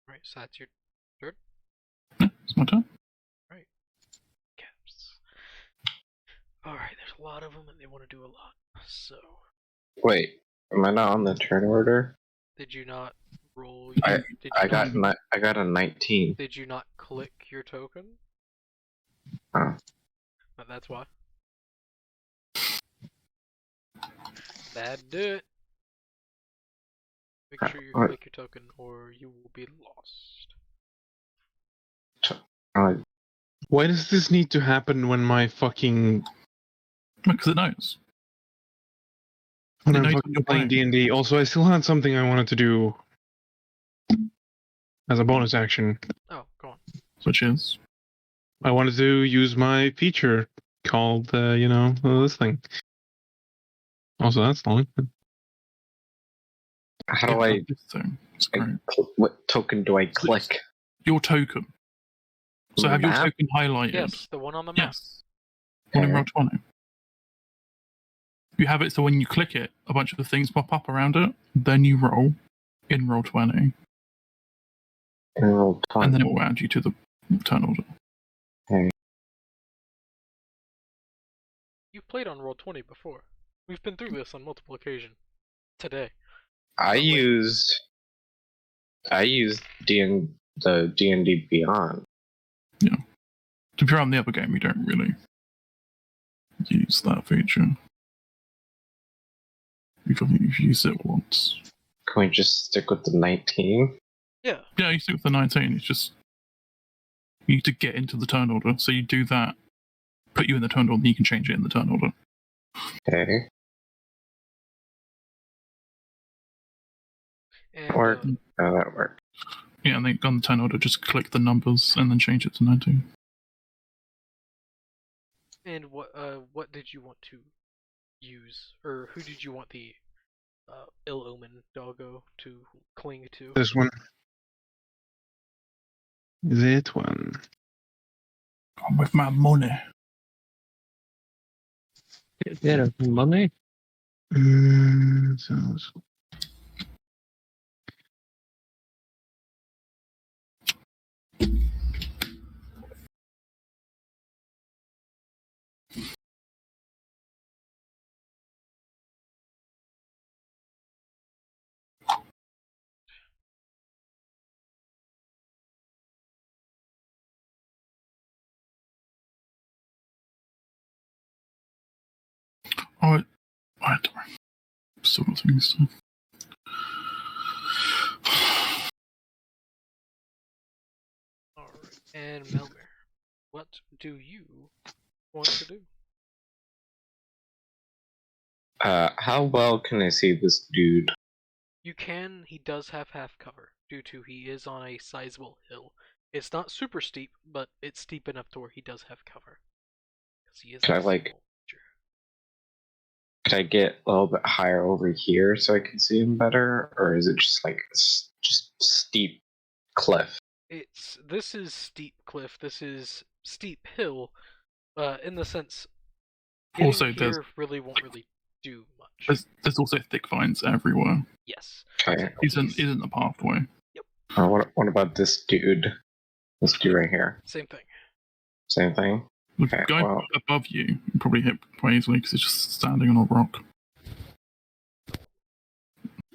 Right, so that's your turn. Yeah, it's my turn. Caps. All right, there's a lot of them, and they want to do a lot. So, Wait, am I not on the turn order? did you not roll? I- Did you I not, got a 19. Did you not click your token? Oh. But that's why. That'd do it. Make sure you What? click your token, or you will be lost. Why does this need to happen when my fucking Because it knows. when It I'm knows fucking what you're playing playing. D&D? Also, I still had something I wanted to do as a bonus action. Oh, go on. Which is. I wanted to use my feature called, this thing. Also, that's long. How do I? This thing. It's great. What token do I click? Your token. So have your Map? token highlighted. Yes, the one on the map. Yes. One in Okay. roll 20. You have it so when you click it, a bunch of the things pop up around it. Then you roll in roll 20, In roll 20. and then it will add you to the turn order. You've played on Roll20 before. We've been through this on multiple occasions. Today. I used the D&D Beyond. If you're on the other game, you don't really use that feature. You've used it once. Can we just stick with the 19? Yeah. Yeah, you stick with the 19. It's just you need to get into the turn order. So you do that, put you in the turn order, and you can change it in the turn order. Okay. And Work. Oh, that worked. Yeah, and then on the turn order, just click the numbers and then change it to 19. and what did you want to use, or who did you want the ill omen doggo to cling to? This one. That one. Come with my money. Get money. Sounds. I don't know. Still got things to. Alright, and Melmer, what do you want to do? How well can I see this dude? You can, he does have half cover, due to he is on a sizable hill. It's not super steep, but it's steep enough to where he does have cover. Because he is Can a I, like- small creature. Could I get a little bit higher over here so I can see him better, or is it just like just steep cliff? This is steep cliff, this is steep hill, in the sense getting Also, here really won't really do much. there's also thick vines everywhere. Yes. Okay. Isn't the pathway. What about this dude? This dude right here. Same thing. Same thing. The Okay, guy well. above you probably hit quite easily because it's just standing on a rock.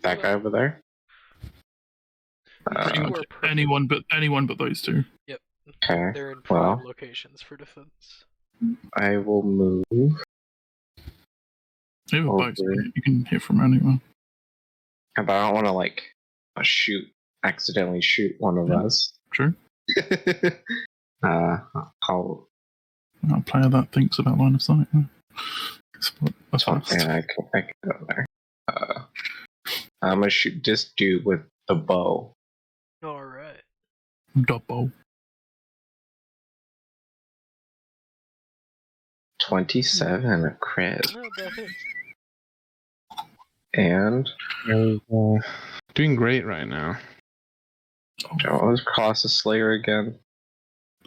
That guy over there. Pretty You much are perfect. anyone but those two. Yep. Okay. They're in prime Well, locations for defense. I will move They have a bow, so over. you can hit from anywhere. But I don't want to like accidentally shoot one of us. True. I'll. A player that thinks about line of sight. That's fast. Yeah, I can go there. I'm gonna shoot this dude with the bow. All right. Double. 27, a crit, No, that hits. and Doing great right now. what was Colossus Slayer again?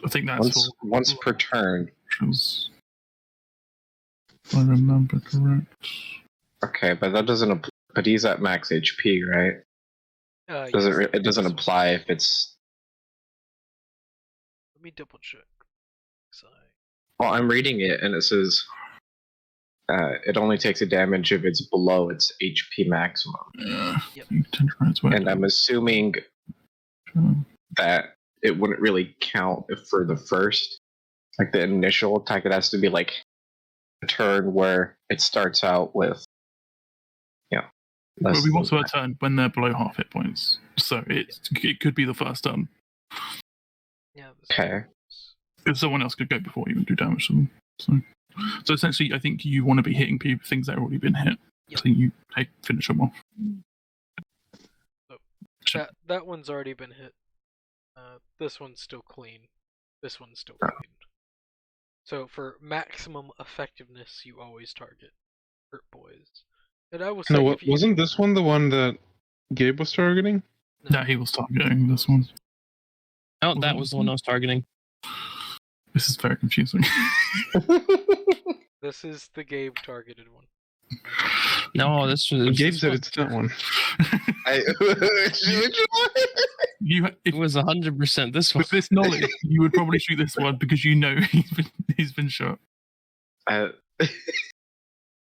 I think that's Once per turn. if I remember correct. Okay, but that doesn't. But he's at max HP, right? Yes, It doesn't this one. apply if it's. Let me double check. Well, I'm reading it, and it says it only takes a damage if it's below its HP maximum. Yeah. Yep. And I'm assuming that it wouldn't really count for the first, like the initial attack. It has to be like a turn where it starts out with, Well, we want to a turn when they're below half hit points, so it could be the first turn. Yeah. Okay. If someone else could go before you and do damage to them. So essentially, I think you want to be hitting things that have already been hit. Yep. So you finish them off. So that one's already been hit. This one's still clean. This one's still clean. So for maximum effectiveness, you always target hurt boys. And I will say, No, wasn't this one the one that Gabe was targeting? No, he was targeting this one. Oh, that was the one I was targeting. This is very confusing. This is the Gabe targeted one. No, this was Gabe said it's that one. It was 100% this one. With this knowledge, you would probably shoot this one because you know he's been shot.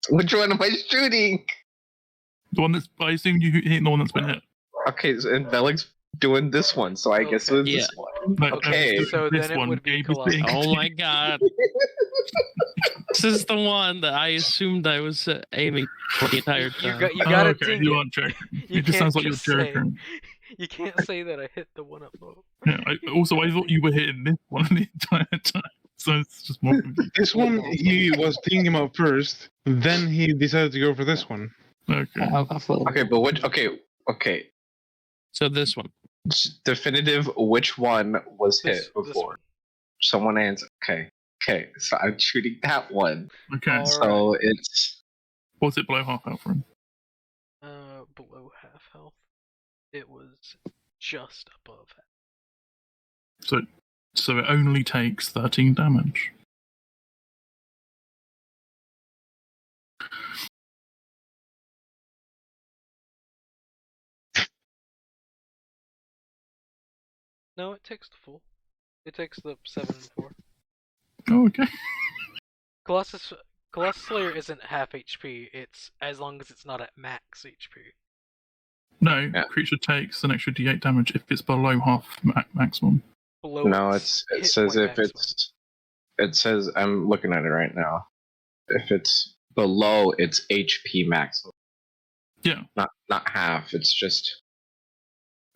Which one am I shooting? The one that's, I assume you hit the one that's been hit. Okay, so, and Velig's doing this one, so I guess it's this one. No, Okay, so this then it one, would be Gabe is Colossus. being- Oh my god. This is the one that I assumed I was aiming for the entire time. You gotta okay, ding you it. aren't joking. You It just can't sounds like you're just say- joking. You can't say that I hit the one up low. Yeah, I thought you were hitting this one the entire time. So it's just more confusing. This one, he was thinking about first, then he decided to go for this one. Okay. I follow. Okay, but which? Okay. So this one. Definitive. Which one was hit This before? one. Someone answer. Okay. So I'm shooting that one. Okay. All So it's Was it below half health for him? Below half health. It was just above half. So it only takes 13 damage. No, it takes the full. It takes the 7 and 4. Oh, okay. Colossus Slayer isn't half HP. It's as long as it's not at max HP. No, Yeah. creature takes an extra d8 damage if it's below half maximum. Below no. It hit says point if maximum. it says I'm looking at it right now. If it's below its HP maximum, Yeah. not half. It's just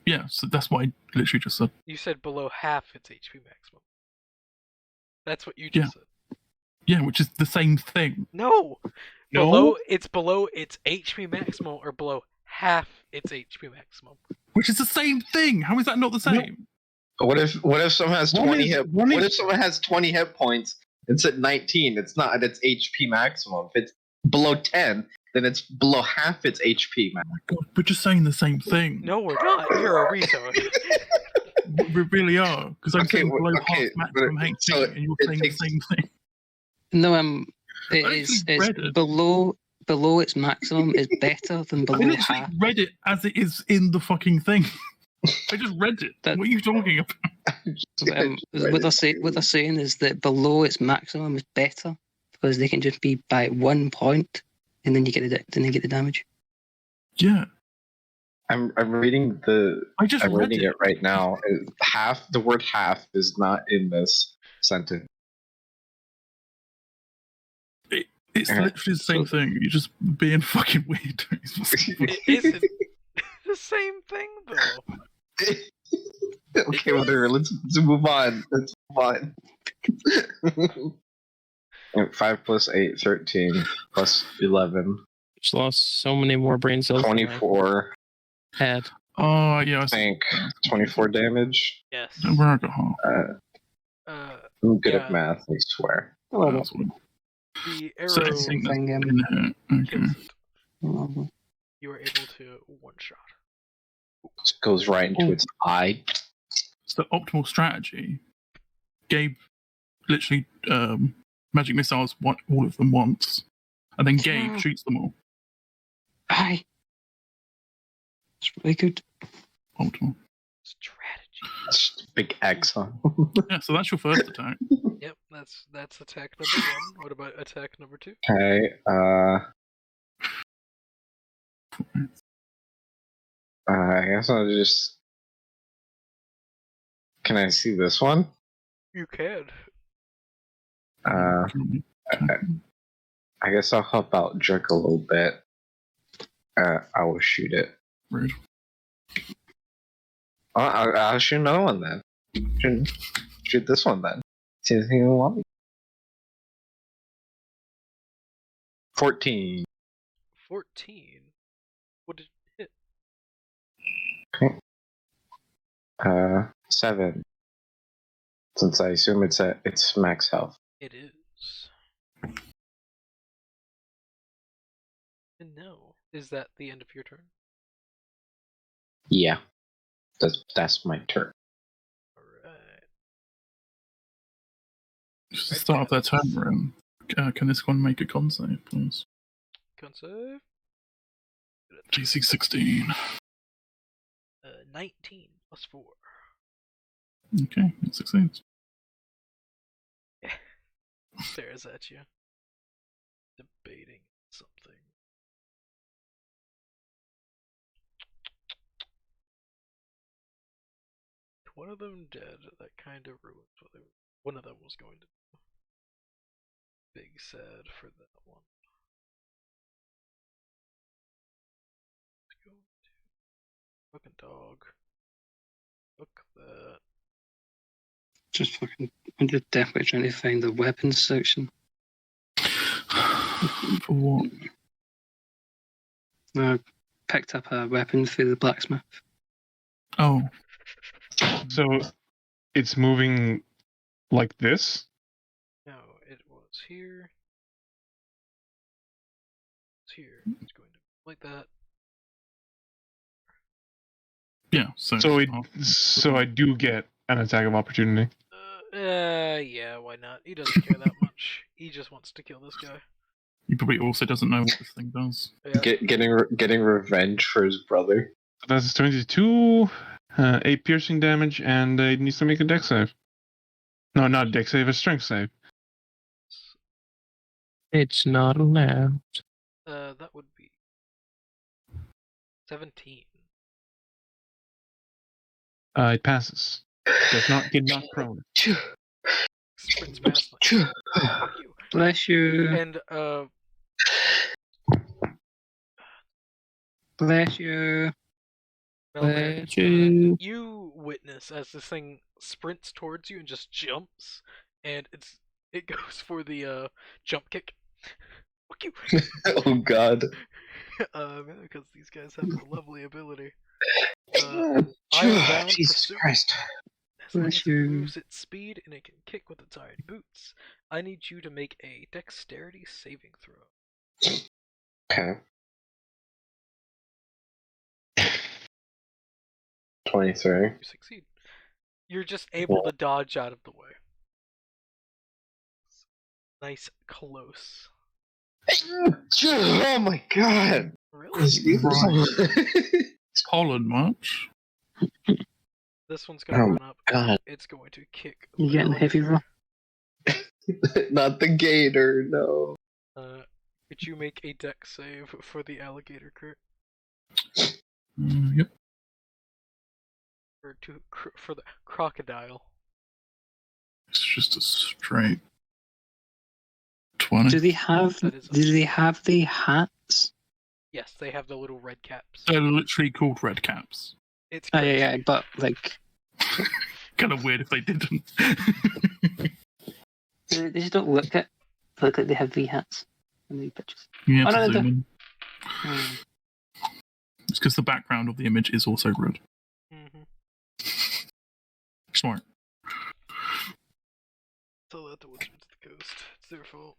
Yeah, so that's what I literally just said. You said below half its HP maximum. That's what you just said. Yeah, which is the same thing. No. No? It's below its HP maximum or below half its HP maximum. Which is the same thing. How is that not the same? what if someone has One 20 is- hit? one What is- if someone has 20 hit points? It's at 19. It's not at its HP maximum. If it's below 10, then it's below half its HP Oh my god, we're just saying the same thing. No, we're not. You're a retard. We really are. Because I'm Okay, saying below okay, half maximum but- HP, so and you're it saying takes- the same thing. No, I actually read it's it. below its maximum is better than I below literally half. read it as it is in the fucking thing. I just read it. That- What are you talking about? What they're saying is that below its maximum is better because they can just be by 1 point, and then you get the damage. Yeah. I'm reading the. I just I'm read reading it right now. Half the word "half" is not in this sentence. It's literally the same thing. You're just being fucking weird. It isn't the same thing though. Okay, whatever. Let's move on. Let's move on. 5 plus 8, 13 plus 11. Just lost so many more brain cells. than I 24. had. Oh, yeah, I I see. think 24 damage. Yes. Where I got half. I'm good Yeah. at math, I swear. Oh, That's what. The So I arrow think that's thing, in here. Okay. kills it. Mhm. You are able to one shot. It goes right into its eye. It's the optimal strategy. Gabe literally magic missiles all of them once, and then Gabe shoots them all. Aye. It's really good. Optimal. Strategy. Big X on. Yeah, so that's your first attack. Yep, that's attack number 1. What about attack number 2? Okay, I guess I'll just. Can I see this one? You can. I guess I'll help out Jerk a little bit. I will shoot it. Rude. I'll shoot another one then. Shoot this one then. See anything you want me? 14. 14. What did it hit? Okay. 7. Since I assume it's max health. It is. And no. Is that the end of your turn? Yeah. That's my turn. Alright. Just to start off their turn room, can this one make a con save, please? Con save. DC 16. 19 plus 4. Okay, it succeeds. Stares at you. Debating something. One of them dead. That kind of ruins what one of them was going to do. Big sad for that one. Let's go to fucking dog. Look that. Just fucking. I'm just definitely trying to find the weapons section. For what? I picked up a weapon for the blacksmith. Oh, So it's moving like this? No, it was here. It's here. It's going to like that. yeah. So I do get an attack of opportunity. Yeah, why not? He doesn't care that much. He just wants to kill this guy. He probably also doesn't know what this thing does. Yeah. Getting revenge for his brother. That's 22, 8 piercing damage, and it needs to make a dex save. No, not a dex save, a strength save. It's not allowed. That would be 17. It passes. Does not get knocked prone. Sprints past like, fuck you. Bless you. And Bless you. Melvin, Bless you. you witness as this thing sprints towards you and just jumps, and it goes for the jump kick. Fuck you. Oh god. Because these guys have a lovely ability. Ironbound Jesus pursuit. Christ. As long as Bless it you. moves its speed and it can kick with its iron boots, I need you to make a dexterity saving throw. Okay. 23. You succeed. You're just able to dodge out of the way. Nice close. Oh my god. Really? Pollen much? This one's gonna run up. God. It's going to kick. You getting heavy roll? Not the gator, no. Could you make a dex save for the alligator crit? Yep. For the crocodile. It's just a straight 20. Do they have? That is Do they have the hats? Yes, they have the little red caps. They're literally called red caps. It's Oh crazy. yeah, but like Kind of weird if they didn't. they just don't look like they have V hats in the pictures. You have Oh, to no, zoom in. Hmm. It's because the background of the image is also red. Mm-hmm. Smart. So let the Wizards of the Coast. It's their fault.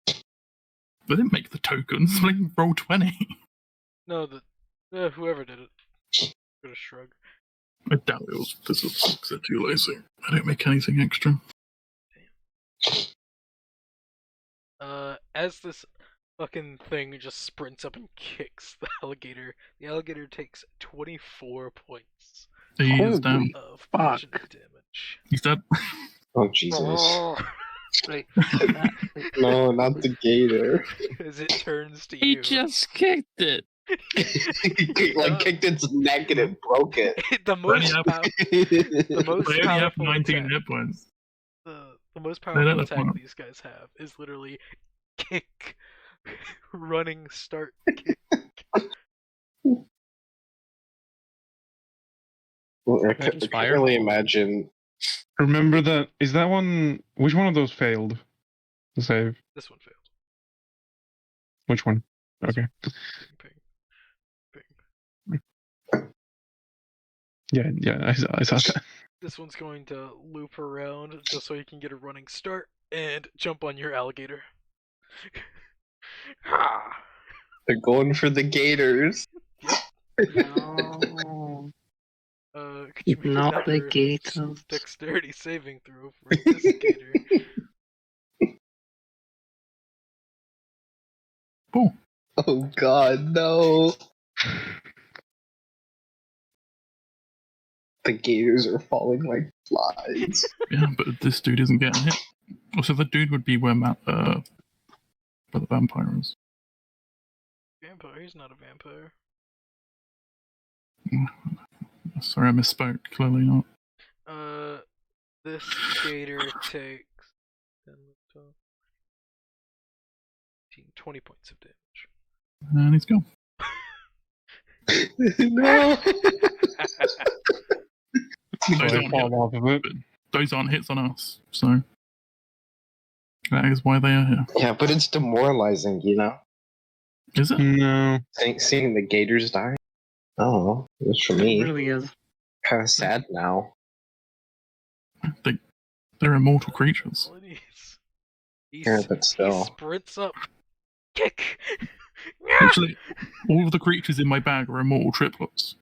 They didn't make the tokens. They roll 20. No, whoever did it. Gonna shrug. I doubt it was because of books are too lazy. I don't make anything extra. As this fucking thing just sprints up and kicks the alligator takes 24 points He is Holy down. of fuck. bludgeoning damage. He's dead. Oh Jesus! Right. That, No, not the gator. As it turns to He you. just kicked it. Like kicked its neck and it broke it. the most have- the most They only have powerful 19 attack, hit points. the most don't powerful have attack one. these guys have is literally kick, running, start, kick. Well, I Imagine can't fire. really imagine. Remember that? Is that one? Which one of those failed? The save. This one failed. Which one? Okay. Ping, ping, ping. Yeah. I saw that. This one's going to loop around just so you can get a running start and jump on your alligator. Ah! They're going for the gators. no. Could you make Not the another gators. dexterity saving throw for this gator? Oh, Oh God, no! The gators are falling like flies. yeah, but this dude isn't getting hit. Also, the dude would be where the vampire is. Vampire? He's not a vampire. Sorry, I misspoke. Clearly not. This gator takes 10, 12, 15, 20 points of damage. And he's gone. No! Those I aren't, fall off of it. those aren't hits on us, so that is why they are here. Yeah, but it's demoralizing, you know? Is it? No. Seeing the gators die? Oh, it was for It me. really is. Kind of sad now. They're immortal creatures. Yeah, but He still. sprints up. Kick! Actually, all of the creatures in my bag are immortal triplets.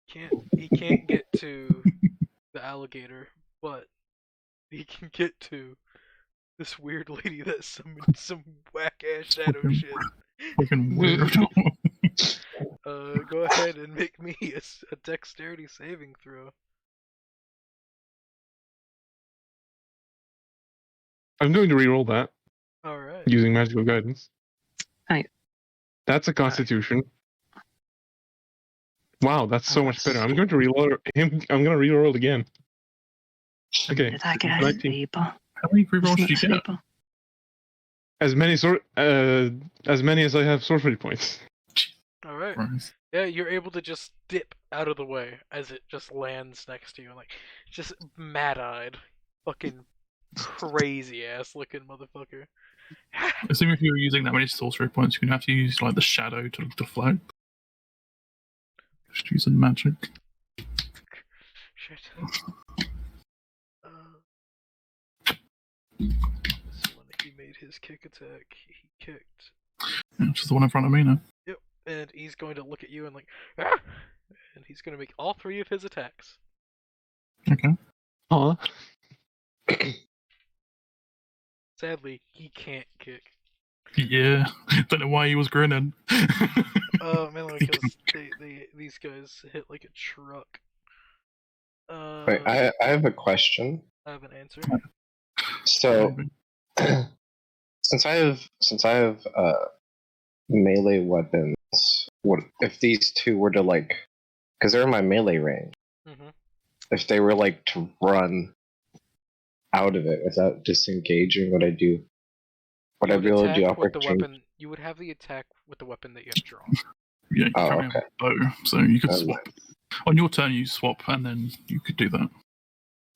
He can't get to the alligator, but he can get to this weird lady that summoned some whack ass shadow Fucking- shit. Fucking weird. Go ahead and make me a dexterity saving throw. I'm going to reroll that Alright. using magical guidance. Right. That's a Constitution. Wow, that's so much better. I'm going to reroll him. I'm going to reroll again. Okay. Did I get a 19. sniper? How many rerolls did you get? Sniper? As many as I have sorcery points. Alright. Right. Yeah, you're able to just dip out of the way as it just lands next to you, like just mad-eyed, fucking crazy ass looking motherfucker. Assuming if you were using that many sorcery points, you're gonna have to use like the shadow to deflect. Just using magic. Shit. This one, he made his kick attack. He kicked. Yeah, which is the one in front of me now. Yep. And he's going to look at you and like, ah! And he's going to make all three of his attacks. Okay. Huh? Sadly, he can't kick. Yeah. Don't know why he was grinning. Mainly because these guys hit like a truck. Wait, I have a question. I have an answer. So, since I have melee weapons what if these two were to like, because they're in my melee range. Mm-hmm. If they were like to run out of it without disengaging, would I do? Would I be able to do opportunity? You would have the attack with the weapon that you have drawn. Yeah, you Oh, currently okay. have a bow, so you could Oh, swap. On your turn, you swap, and then you could do that.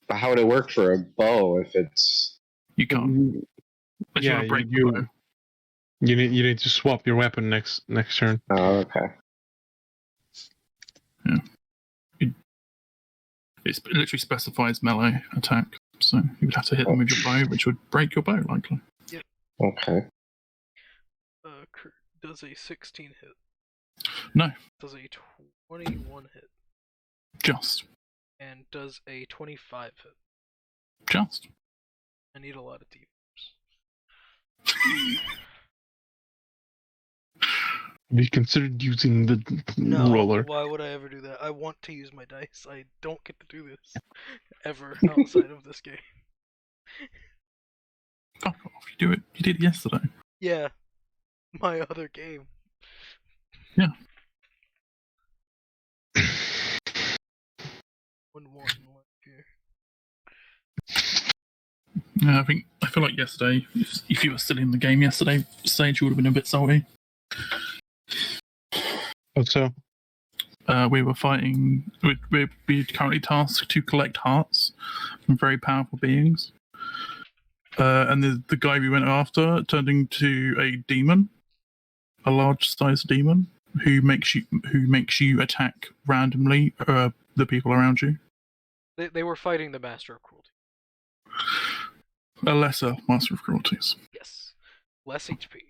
But how would it work for a bow if it's? You can't. But you Yeah, want to break the you bow. you need to swap your weapon next turn. Oh, okay. It literally specifies melee attack, so you would have to hit them with your bow, which would break your bow, likely. Okay. Does a 16 hit? No, Does a 21 hit? just. And does a 25 hit? Just. I need a lot of D4s. Have you considered using the No, roller? why would I ever do that? I want to use my dice. I don't get to do this ever outside of this game. Fuck off! You did it yesterday. Yeah, my other game. Yeah. Wouldn't want in life here. Yeah, I feel like yesterday, if you were still in the game yesterday, Sage, you would have been a bit salty. Oh, so We were fighting. We're currently tasked to collect hearts from very powerful beings. And the guy we went after turned into a demon, a large-sized demon who makes you attack randomly the people around you. They were fighting the Master of Cruelty. A lesser Master of Cruelties. Yes, less HP.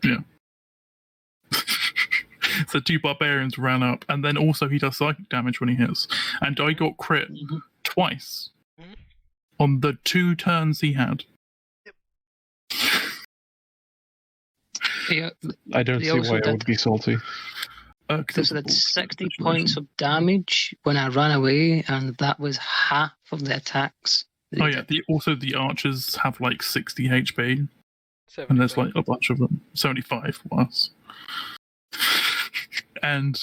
Yeah. So 2 barbarians ran up, and then also he does psychic damage when he hits. And I got crit twice on the 2 turns he had. Yeah, I don't They see also why I did- would be salty. this did 60 points of damage when I ran away, and that was half of the attacks. Oh yeah, the archers have like 60 HP, 75. and there's like a bunch of them. 75 plus. And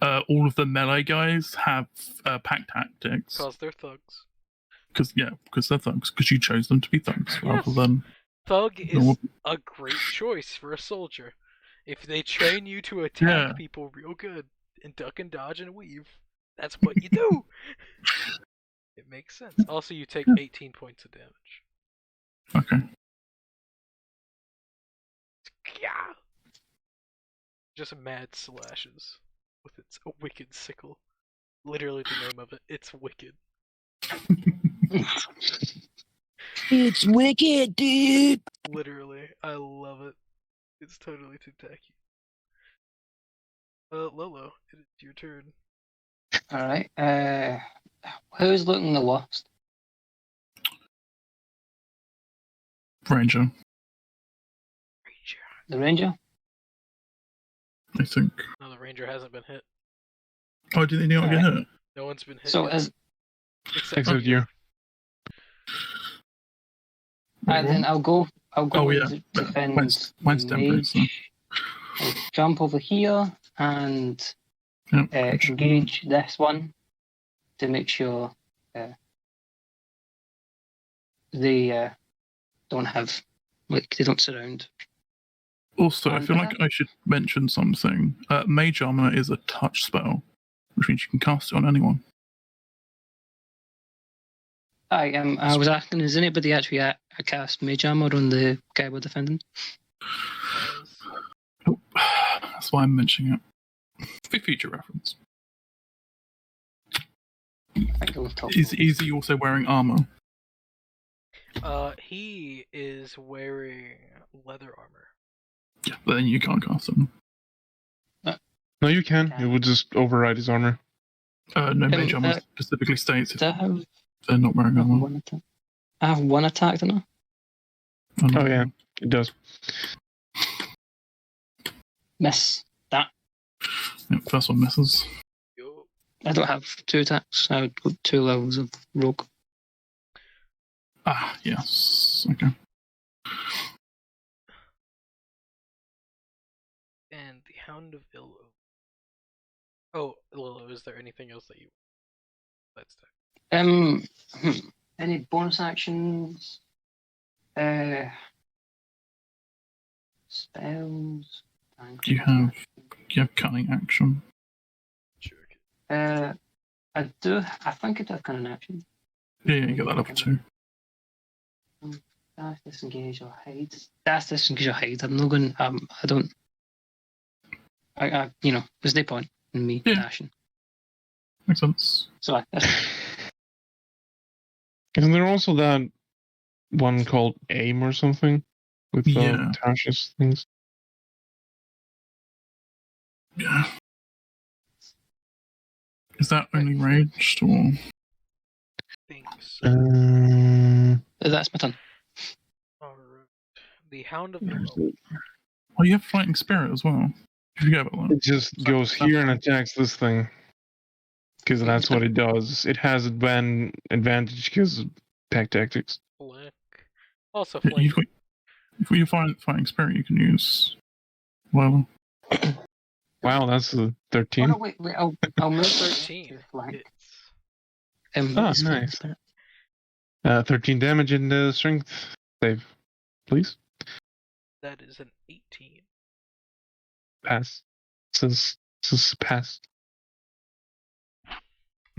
all of the melee guys have pack tactics. Because they're thugs. Because they're thugs. Because you chose them to be thugs rather than. Thug is a great choice for a soldier. If they train you to attack people real good and duck and dodge and weave, that's what you do. It makes sense. Also, you take 18 points of damage. Okay. Yeah. Just mad slashes with its wicked sickle. Literally the name of it. It's wicked. It's wicked, dude. Literally, I love it. It's totally too tacky. Lolo, it is your turn. Alright, who's looking the worst? Ranger, Ranger. The ranger? I think. No, the ranger hasn't been hit. Oh, did they not get hit? No one's been hit So yet. as Except you. then I'll go Oh, yeah. and defend Mine's the temporary, mage. so. I'll jump over here and Yep. engage this one to make sure they don't have, like, they don't surround. Also, I feel like I should mention something. Mage Armor is a touch spell, which means you can cast it on anyone. I was asking, is anybody actually cast Mage Armor on the guy we're defending? Oh, that's why I'm mentioning it. For future reference. I think we'll talk Is he also wearing armor? He is wearing leather armor. Yeah, but then you can't cast him. No, you can. It would just override his armor. No, Mage Armor specifically states if Do I have they're not wearing armor. one attack? I have one attack, don't I? Oh yeah, it does. Miss that. Yep, first one misses. Yo. I don't have 2 attacks. I would go 2 levels of rogue. Ah, yes. Okay. And and the Hound of Illo. Oh, Lilo, is there anything else that you? Let's do. Any bonus actions? Spells. You have cunning action. I do. I think I do have kind of an action. Yeah, you get that level 2. Dash, disengage, or hide. Dash, disengage, or hide. I'm not going. I don't. There's no point in me dashing. Makes sense. So Isn't there also that one called aim or something with Tasha's things? Yeah. Is that only ranged or? Think so. that's my turn. Alright. The Hound of Illo. Oh, you have fighting spirit as well. You forget about that. It just goes here and attacks this thing. Because that's what it does. It has advantage because of pack tactics. Flick. Also Yeah, flick. if you find fighting spirit, you can use. Well. Wow, that's a 13. Oh, no, wait. I'll move 13. Flank. Nice. 13 damage in the strength save, please. That is an 18. Pass. Says pass.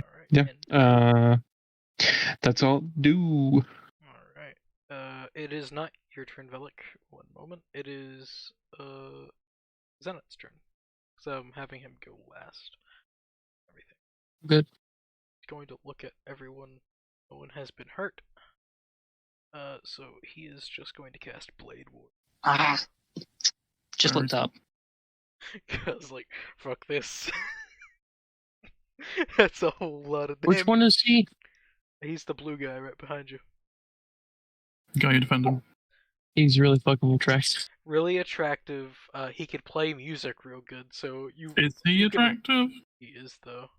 Alright. Yeah. That's all. Do. Alright. It is not your turn, Velik. One moment. It is Zenith's turn. So I'm having him go last. Everything. Good. He's going to look at everyone. No one has been hurt. So he is just going to cast Blade Ward. Just looked up. Cause fuck this. That's a whole lot of damage. Which one is he? He's the blue guy right behind you. Guy you defend him. He's really fucking attractive. Really attractive. He can play music real good. So you. Is he attractive? He is though.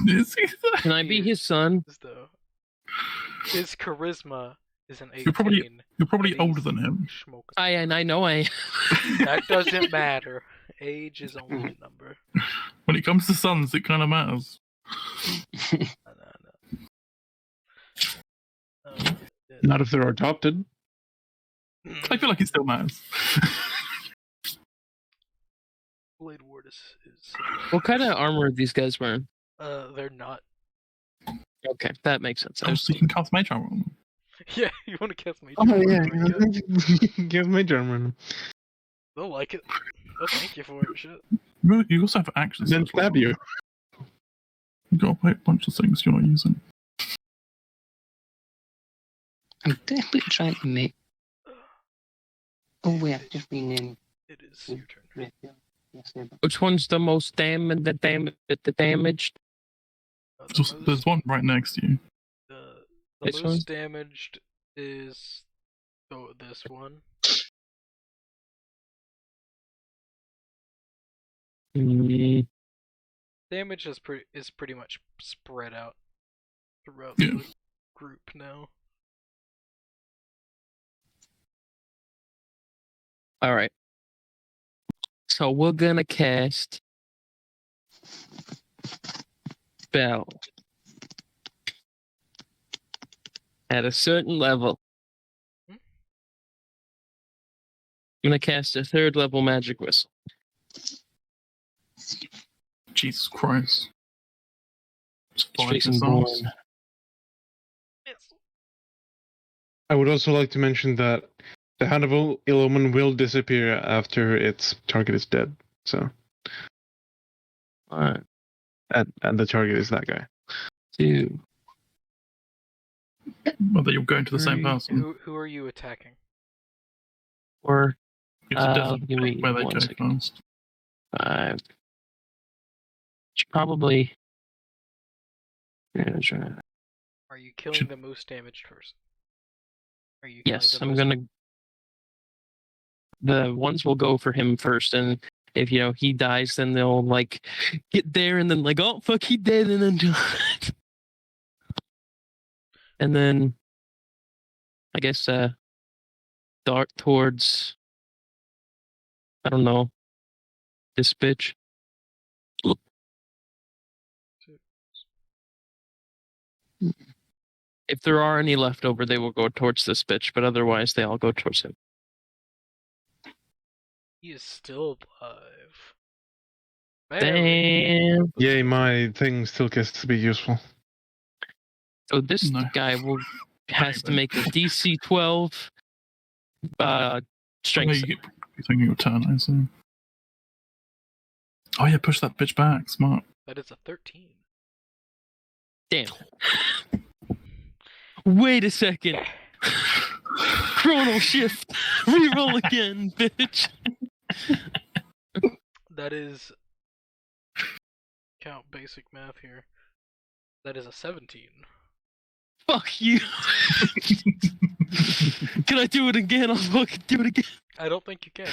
Is he though? Can I be his son? Is though. His charisma is an 18. You're probably older than him. I know I. That doesn't matter. Age is only a number. When it comes to sons, it kind of matters. No. Not if they're adopted. I feel like it still matters. Blade Ward is What kind of armor are these guys wearing? they're not. Okay, that makes sense. So you can cast mage armor on them. Yeah, you want to cast mage Oh armor? yeah, give mage armor. They'll like it. They'll thank you for it. Shit. You also have actions. Then stab you. You got a bunch of things you're not using. I'm definitely trying to make. Oh wait, I've just been in. It is your turn. Which one's the most damaged? The damaged? There's one right next to you. The most damaged is this one. Damage is pretty much spread out throughout the group now. All right. So we're gonna cast spell at a certain level. I'm gonna cast a 3rd level magic whistle. Jesus Christ. Jason Bourne. I would also like to mention that the Hound of Illumin will disappear after its target is dead. So. Alright. And the target is that guy. 2. Whether you're going to the same person. Who are you attacking? Or give me where they go first. 5. Probably. Are you killing the most damaged person? Are you? Yes, I'm gonna. The ones will go for him first, and if he dies, then they'll get there, and then oh fuck, he dead, and then and then I guess dart towards. I don't know. this bitch. If there are any left over, they will go towards this bitch, but otherwise they all go towards him. He is still alive. Barely. Damn. Yay, my thing still gets to be useful. So this No. guy has to make a DC 12 Oh, strength. you get thinking your turn, I assume. Oh yeah, push that bitch back. Smart. That is a 13. Damn. Wait a second. Chrono shift. Reroll again, bitch. That is. Count basic math here. That is a 17. Fuck you. Can I do it again? I'll fucking do it again. I don't think you can.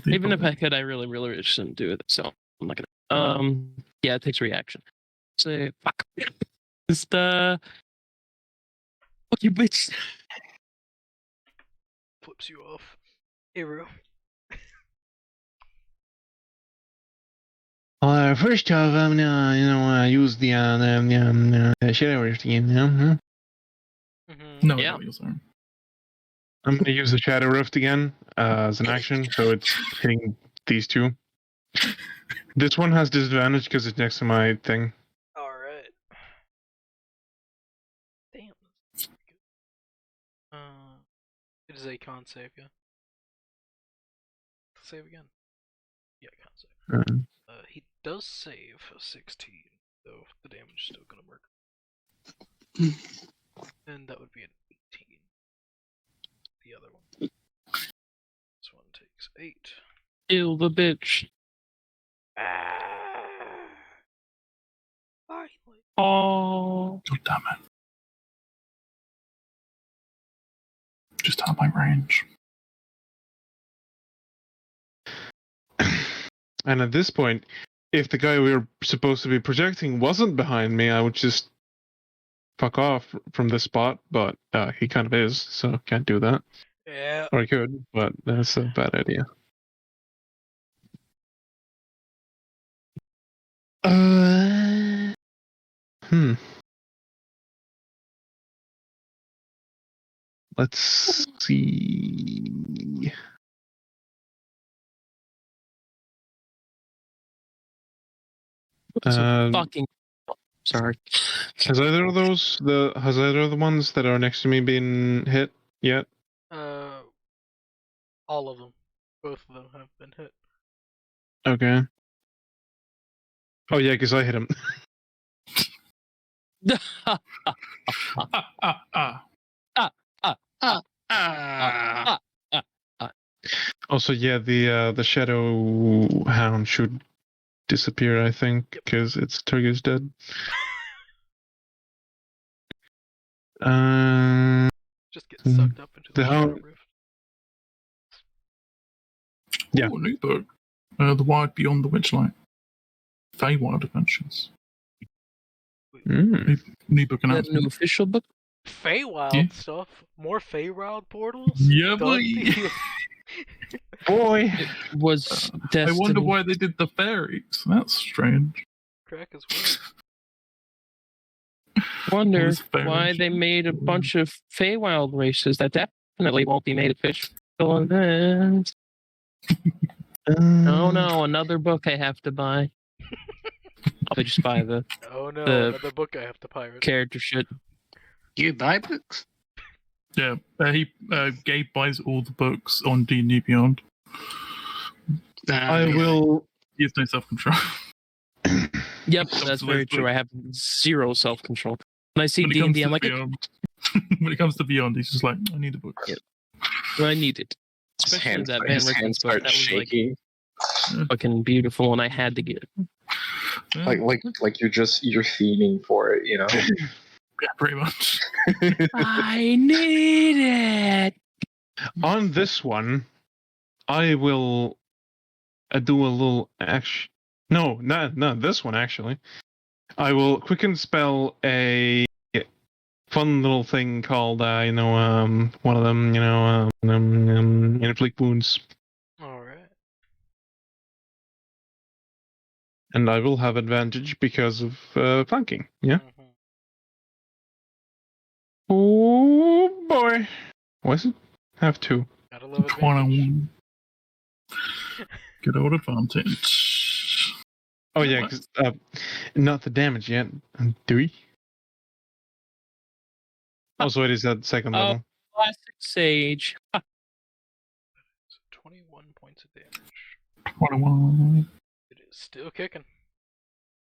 Even if I could, I really shouldn't do it. So I'm not gonna. Yeah, it takes reaction. Say fuck. Just fuck you, bitch. Flips you off. Eru. First off, I'm gonna use the shadow rift again. Mm-hmm. No, Yeah. I know you're saying. I'm gonna use the shadow rift again as an action, so it's hitting these two. This one has disadvantage because it's next to my thing. Alright. Damn. That's pretty good. It is a con save, yeah. Save again. Yeah, con save. He does save a 16, though the damage is still gonna work. And that would be an 18. The other one. This one takes 8. Kill the bitch. Finally. Oh. God damn it. Just out of my range. And at this point, if the guy we were supposed to be projecting wasn't behind me, I would just fuck off from this spot, but he kind of is, so can't do that. Yeah. Or I could, but that's a bad idea. Let's see. Fucking. Sorry. Has either of the ones that are next to me been hit yet? All of them. Both of them have been hit. Okay. Oh yeah, because I hit him. Also, yeah, the shadow hound should disappear, I think, because its target's dead. Just get sucked up into the The shadow hound- rift. Yeah. Oh, a new book. The Wild Beyond the Witchlight. Feywild Adventures. New book Is that a new announcement. official book? Feywild Yeah. stuff? More Feywild portals? Yeah, Done boy. deal. Boy. It was I Destiny. wonder why they did the fairies. That's strange. Crack as well. Wonder was very why they made a bunch of Feywild races that definitely won't be made official events. Oh no, another book I have to buy. I'll just buy the Oh no, The- another book I have to pirate. character shit. You buy books? Yeah, Gabe buys all the books on D&D Beyond. I will. He has no self-control. Yep, Comes that's to very those true. I books. have zero self-control. When I see When it comes D&D, to I'm like, Beyond, when it comes to Beyond, he's just like, I need a book. Yep. I need it. His Especially hands, that Van his hands Ricken's book. start That was shaking. like fucking beautiful, and I had to get it. Yeah, Like you're fiending for it, you know. yeah, pretty much. I need it. On this one, I will do a little action. No, not this one actually. I will quicken spell a fun little thing called, one of them, inflict wounds. Alright. And I will have advantage because of flanking. Yeah. Mhm. Oh boy. Was it? Have two. Gotta love advantage. 21. Good old advantage. Oh yeah, 'cause, not the damage yet. 3. Also, it is at second level. Classic Sage. 21 points of damage. 21. It is still kicking.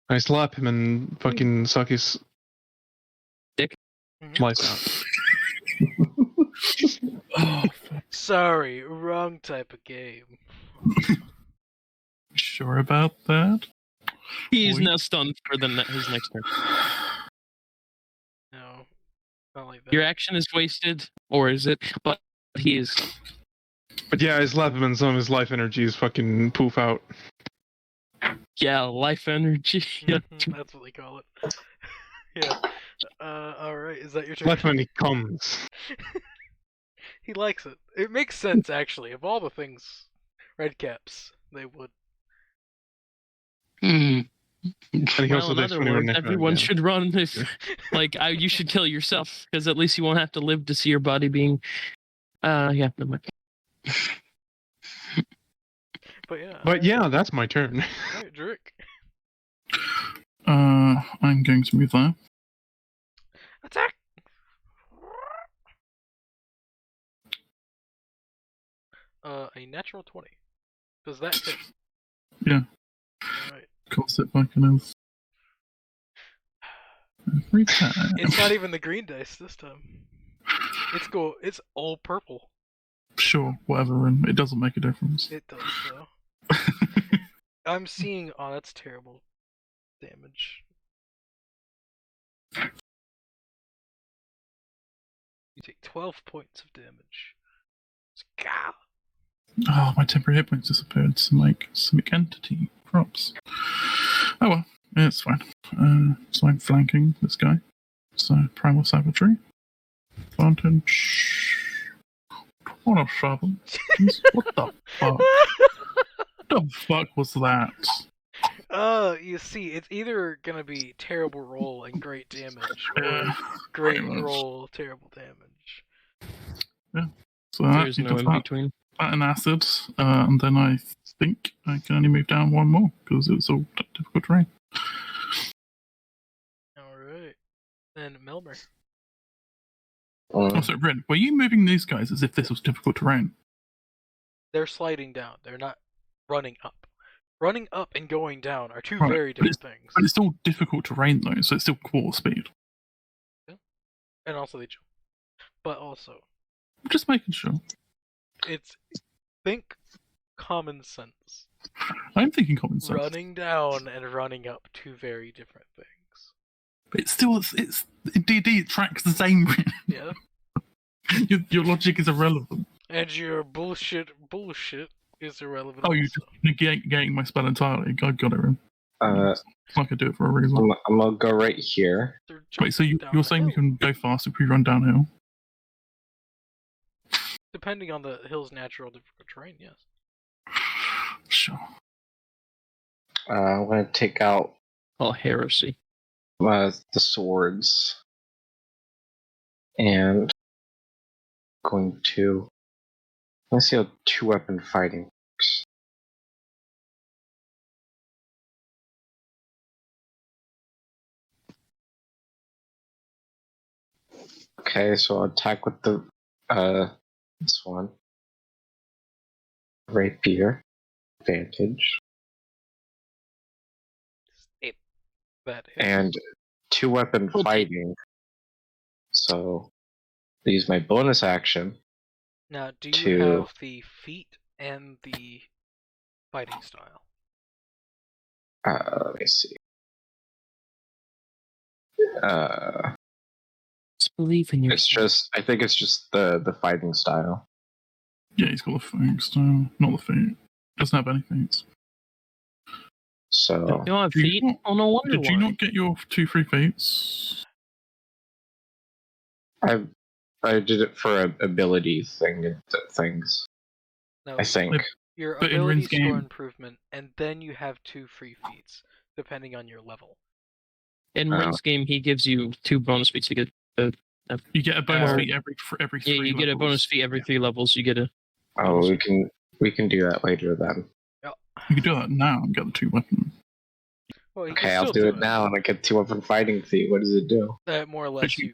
I slap him and fucking suck his Dick. lights out. Oh, Sorry, wrong type of game. sure about that? He's Boy. now stunned for his next turn. No, not like that. Your action is wasted, or is it? But he is. But yeah, I slap him and some of his life energy is fucking poof out. Yeah, life energy. Mhm, that's what they call it. Yeah. Alright, is that your turn? Life when he comes. He likes it. It makes sense, actually. Of all the things, red caps, they would. Hmm. And he Well, also in takes other 21 words, necro everyone again. should run. If, you should kill yourself because at least you won't have to live to see your body being. Yeah, never mind. But yeah. But yeah, that's my turn. Alright, Drick. I'm going to move there. Attack! A natural 20. Does that hit? Yeah. Alright. Cost it back in his every time. It's not even the green dice this time. It's all purple. Sure, whatever, and it doesn't make a difference. It does, though. I'm seeing. Oh, that's terrible damage. You take 12 points of damage. Scow. Oh, my temporary hit points disappeared. Simic entity props. Oh well, it's fine. So I'm flanking this guy. So primal savagery. Advantage. What a shovel. Jeez, what the fuck? What the fuck was that? You see, it's either gonna be terrible roll and great damage, or great pretty much. roll, terrible damage. So that, There's he no does in that, between. that and acid, and then I think I can only move down one more because it's all difficult terrain. Alright. Then Melmer. Also, Rin, were you moving these guys as if this was difficult terrain? They're sliding down. They're not running up. Running up and going down are two Right, very but different things. But it's still difficult terrain though, so it's still quarter speed. And also they jump. But also, Just making sure. it's think common sense. I'm thinking common sense. Running down and running up, two very different things. But it's still it's in D&D it tracks the same. Yeah. your logic is irrelevant. And your bullshit is irrelevant. Oh, you're also. just negating my spell entirely. I got it, Rin. Uh, It's like I do it for a reason. I'm gonna go right here. They're Wait, so jumping you're saying we downhill. can go fast if we run downhill? Depending on the hill's natural difficult terrain, yes. Sure. I'm gonna take out Oh, heresy. the swords, and going to let's see how 2-weapon fighting works. Okay, so I'll attack with the this one. Rapier. Advantage. That hits. And 2-weapon fighting. So I use my bonus action. Now, do you to- have the feat and the fighting style? Let me see. Just believe in yourself. It's just I think it's just the fighting style. Yeah, he's got the fighting style, not the feet. Doesn't have any feats. So You don't have Did you feet? not- Oh, no wonder Did why. you not get your 2 free feats? I did it for ability things. No, I think. Your But in ability Rin's score game- improvement, and then you have 2 free feats, depending on your level. In Rin's game, he gives you 2 bonus feats. You get You get a bonus Uh, feat every 3 yeah, you get a levels. bonus feat every 3 levels. You get a Oh, we can do that later then. You can do that now and get the 2 weapons. Well, you Okay, can I'll still do it now and I get 2-weapon fighting feat. What does it do? That more or less But you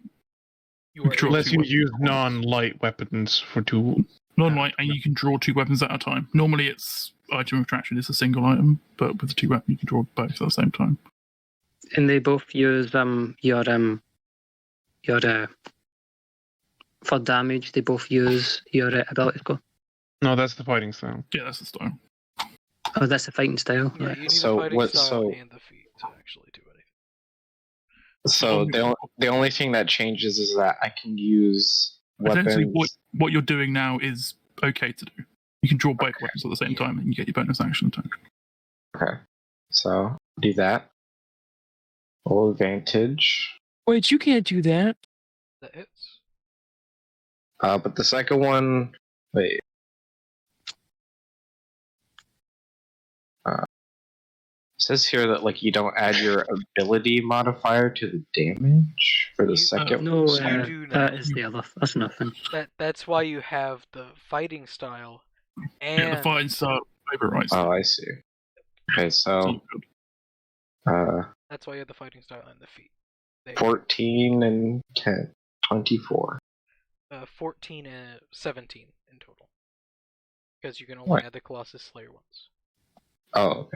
are control able Unless to- you weapons. use non-light weapons for 2. Non-light, and you can draw 2 weapons at a time. Normally, it's item of attraction. It's a single item, but with the 2 weapons, you can draw both at the same time. And they both use your for damage. They both use your ability score. No, that's the fighting style. Yeah, that's the style. Oh, that's the fighting style. Yeah, Right. you need So the fighting what- style so- and the feat to actually do anything. So the only thing that changes is that I can use Essentially, weapons. what you're doing now is okay to do. You can draw both weapons at the same time, and you get your bonus action attack. Okay, so do that. Full advantage. Wait, you can't do that. That hits. But the second one, wait. It says here that like you don't add your ability modifier to the damage for the You- second. No, You do that now. is the other. That's nothing. That's why you have the fighting style and Yeah, the fighting style overrides. Oh, I see. Okay, so that's why you have the fighting style and the feat. 14 and 10, 24. 14 and 17 in total. Because you can only What? add the Colossus Slayer ones. Oh, okay.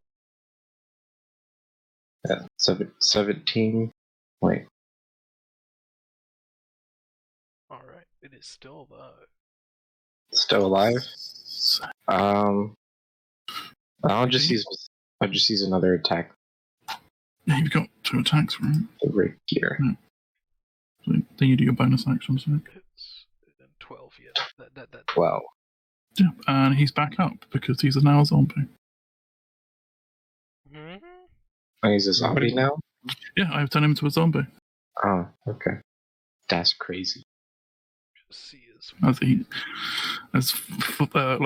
Yeah, 17. Wait, Alright, it is still alive. still alive? I'll just use another attack Yeah, you've got 2 attacks, right? right here. So then you do your bonus actions. Right? It's 12, yeah. That 12. Yeah, and he's back up because he's now a zombie. Mhm. Oh, he's a zombie now? Yeah, I've turned him into a zombie. Oh, okay. That's crazy. Just see his Like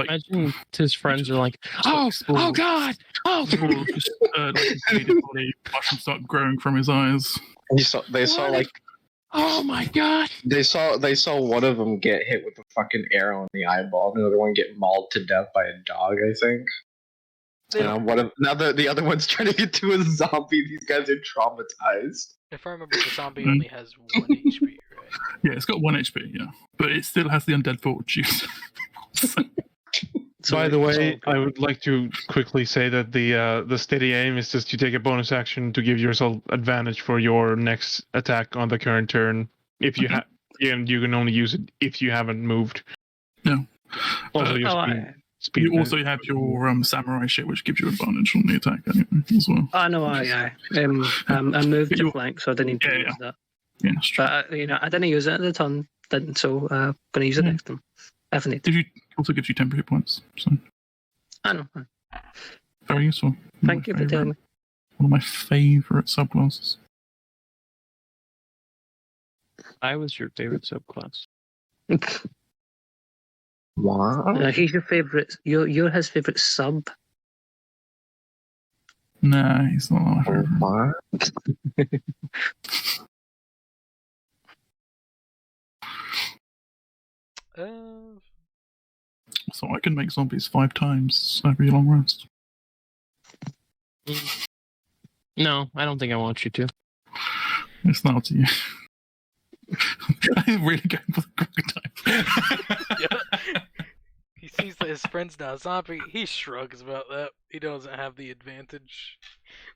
Imagine his friends are like, oh God, oh. just like his bleeding body, mushrooms start growing from his eyes. They saw What? like Oh my God. they saw one of them get hit with a fucking arrow in the eyeball, and the other one get mauled to death by a dog, I think. Now the other one's turning into a zombie. These guys are traumatized. If I remember, the zombie only has 1 HP, right? Yeah, it's got 1 HP, yeah. But it still has the undead fortitude. By the way, it's all I would like to quickly say that the steady aim is just you take a bonus action to give yourself advantage for your next attack on the current turn. If you have, and you can only use it if you haven't moved. No. Also, your Oh, speed. You also have your samurai shit, which gives you advantage on the attack anyway, as well. I know. I moved But to you- flank, so I didn't Yeah, use that. Yeah, that's true. But I didn't use it at the turn. Didn't, so gonna use it Yeah. next time. If I need. Also gives you temporary hit points, so I know. very useful. Thank you for telling me. One of my favourite subclasses. I was your favorite subclass. What? He's your favourite. You're his favourite sub. Nah, he's not my favourite. What? So I can make zombies 5 times every long rest. No, I don't think I want you to. It's not up to you. I'm really going for the crocodile. Yeah. He sees that his friend's now a zombie. He shrugs about that. He doesn't have the advantage.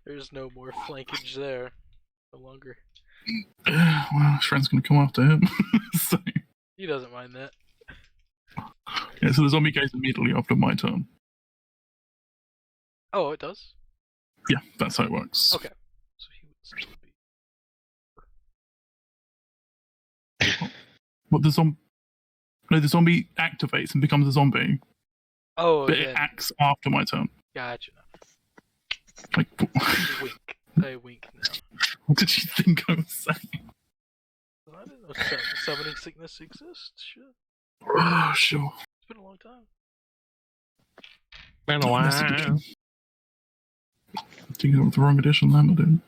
There's no more flankage there. No longer. Well, his friend's going to come after him. So, He doesn't mind that. yeah, so the zombie goes immediately after my turn. Oh, it does? Yeah, that's how it works. Okay. So he would still be. What the zombie? No, the zombie activates and becomes a zombie, Oh, but it then. acts after my turn. Gotcha. Like, Wink. I wink now. what did you think I was saying? I didn't know summoning sickness exists. Shit. Oh, sure. It's been a long time. Been a Unless you while. did you go with the wrong edition then, dude?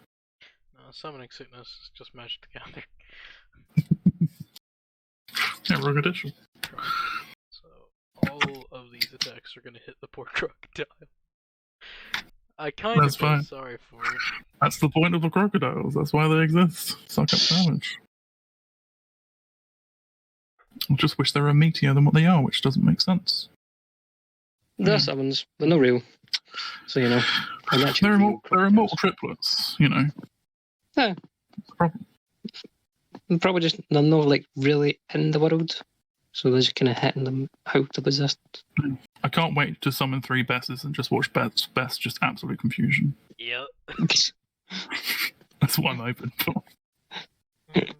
No, summoning sickness is just Magic the Gathering. Yeah, wrong edition. So all of these attacks are gonna hit the poor crocodile. I kind That's of feel fine. sorry for it. That's the point of the crocodiles. That's why they exist. Suck up damage. I just wish they were meatier than what they are, which doesn't make sense. They're summons, but not real. So, you know. They're immortal triplets, you know. Yeah. Problem. Probably just they're not like really in the world. So they're just kind of hitting them out of existence. I can't wait to summon 3 Besses and just watch Bess just absolute confusion. Yep. That's what I'm hoping for. Yeah,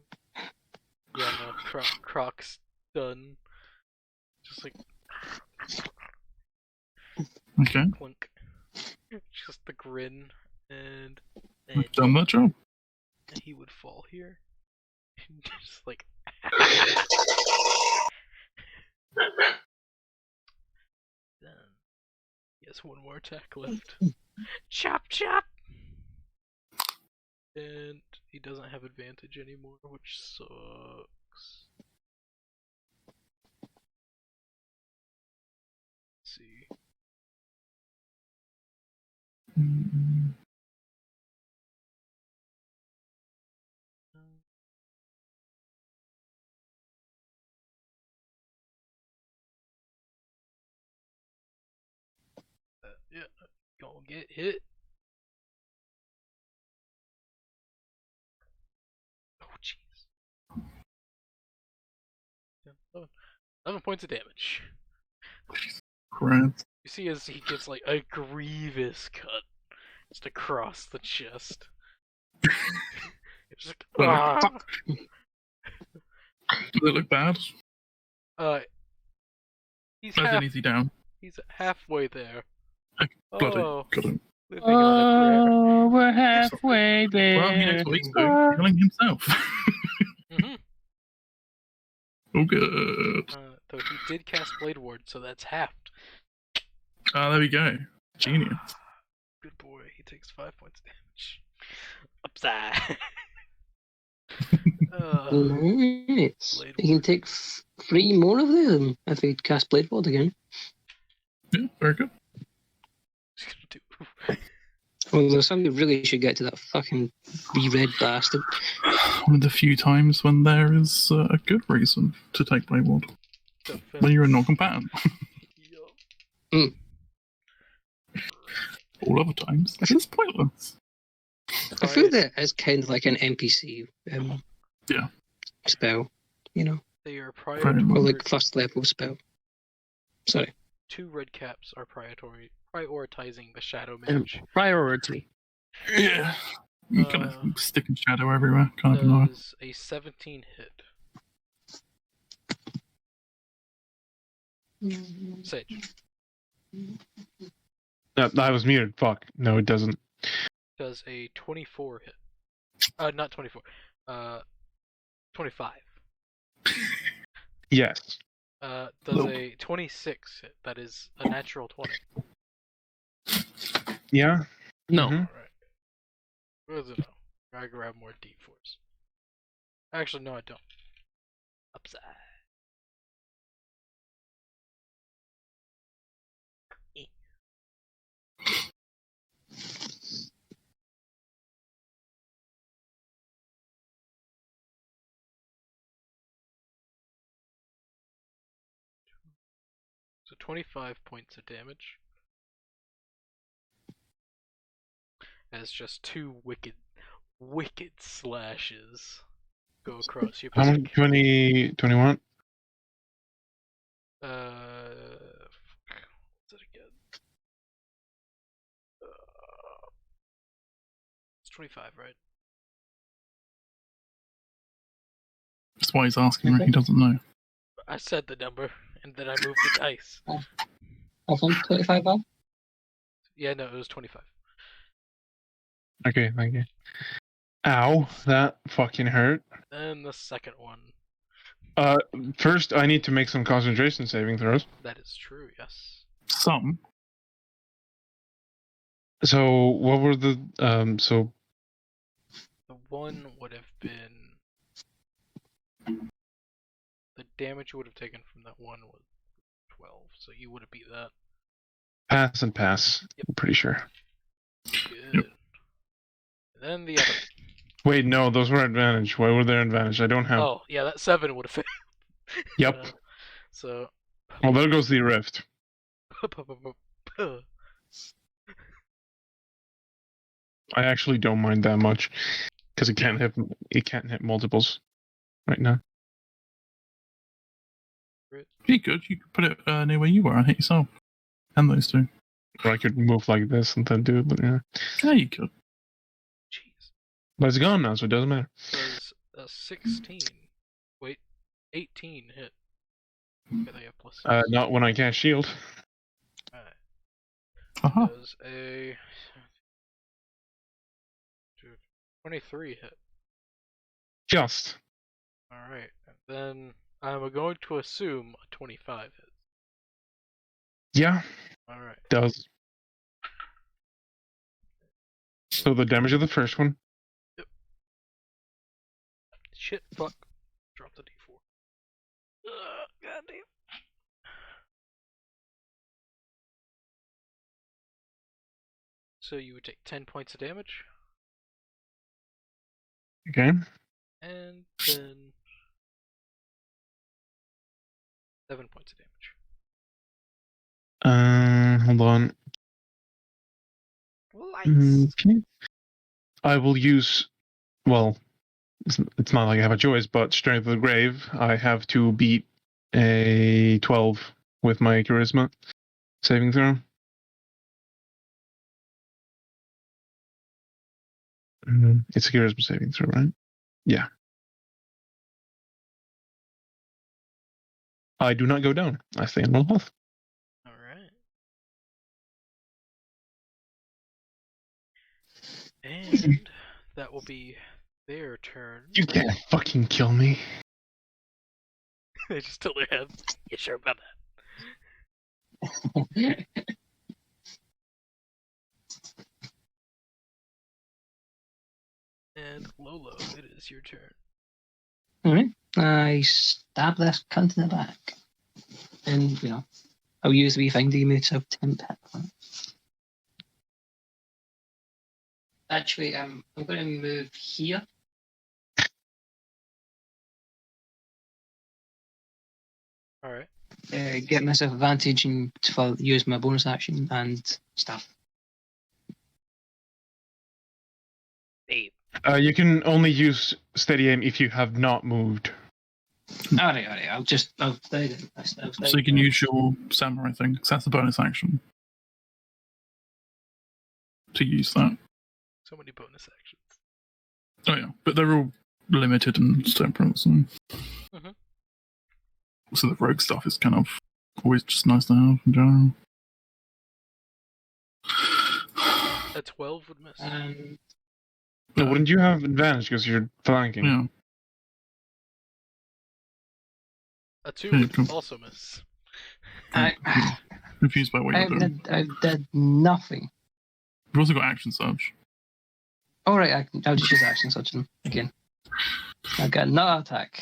no, Croc's done. Just like Okay. clunk. Just the grin, and I've done that job. he would fall here. Just like. Then he has one more attack left. Chop chop! And he doesn't have advantage anymore, which sucks. Let's see. Yeah, gonna get hit. Oh jeez. 11 points of damage. Crap. You see as he gets like a grievous cut just across the chest. It's like, ah! Does it look bad? He's Is he down? he's halfway there. Bloody. Oh, Got him. living on Oh, we're halfway there. Well, he knows what he's doing. He's killing himself. a prayer. All good. Though he did cast Blade Ward, so that's halved. Ah, there we go. Genius. Good boy. He takes 5 points damage. Upside. Nice. Blade You can Ward. take 3 more of them if you cast Blade Ward again. Yeah, very good. He's gonna do. Although somebody really should get to that fucking red bastard. One of the few times when there is a good reason to take Blade Ward. When you're a non-combatant. Yup. All other times, it's pointless. I feel that it's kind of like an NPC Yeah. spell, you know, They are or prioritizing. like first level spell. Sorry. 2 red caps are prioritizing the Shadow And Mage. priority. Yeah. You kind of stick in shadow everywhere. Kind of annoying. Does a 17 hit. Sage. No, I was muted. Fuck. No, it doesn't. Does a 24 hit. Not 24. 25. Yes. Does Nope. a 26 hit. That is a natural 20. Yeah. No. Mhm. Alright. What does it know? I grab more D4s. Actually, no, I don't. Upside. So 25 points of damage. As just 2 wicked slashes go across your How back. many? 21? What's it again? It's 25, right? That's why he's asking, right? He doesn't know. I said the number, and then I moved the dice. I think 25 Bob? Yeah, no, it was 25. Okay, thank you. Ow, that fucking hurt. Then the second one. First I need to make some concentration saving throws. That is true, yes. Some. So what were the so The one would have been the damage you would have taken from that one was 12, so you would have beat that. pass and pass? Yep. I'm pretty sure. Good. Yep. And then the other. Wait, no, those were advantage. Why were they advantage? I don't have. Oh, yeah, that 7 would have failed. Yep. So. Well, there goes the rift. I actually don't mind that much because it can't hit multiples right now. You could put it near where you were and hit yourself. And those two. Or I could move like this and then do it, but yeah. Yeah, you could. Jeez. But it's gone now, so it doesn't matter. Does a 16. Wait, 18 hit. Okay, they have plus 6. Not when I cast shield. Alright. Uh-huh. Does a 23 hit. Just. Alright, and then I'm going to assume a 25 hits. Yeah, Alright. does. So the damage of the first one. Shit, fuck. Drop the d4. Goddamn. So you would take 10 points of damage, Okay. and then 7 points of damage. Hold on. Lights! Okay. I will use. Well, it's not like I have a choice, but Strength of the Grave, I have to beat a 12 with my charisma saving throw. It's a charisma saving throw, right? Yeah. I do not go down. I stay on 1 health. Alright. And that will be their turn. You can't fucking kill me. They just tilt their head. You sure about that? And Lolo, it is your turn. Alright. I stab this cunt in the back. And, I'll use the wee thing to give myself 10 pet points. Actually, I'm going to move here. Alright. Get myself advantage and use my bonus action and stuff. 8. You can only use steady aim if you have not moved. Alright. I'll stay there. So you can use your samurai thing, because that's the bonus action. To use that. So many bonus actions. Oh yeah, but they're all limited and separate. So, so the rogue stuff is kind of always just nice to have in general. A 12 would miss. No, wouldn't you have advantage because you're flanking? Yeah. A 2 Yeah, would cool. also miss. Confused by what you're doing. I did nothing. You've also got action surge. Alright, I'll just use action surge again. I got no attack.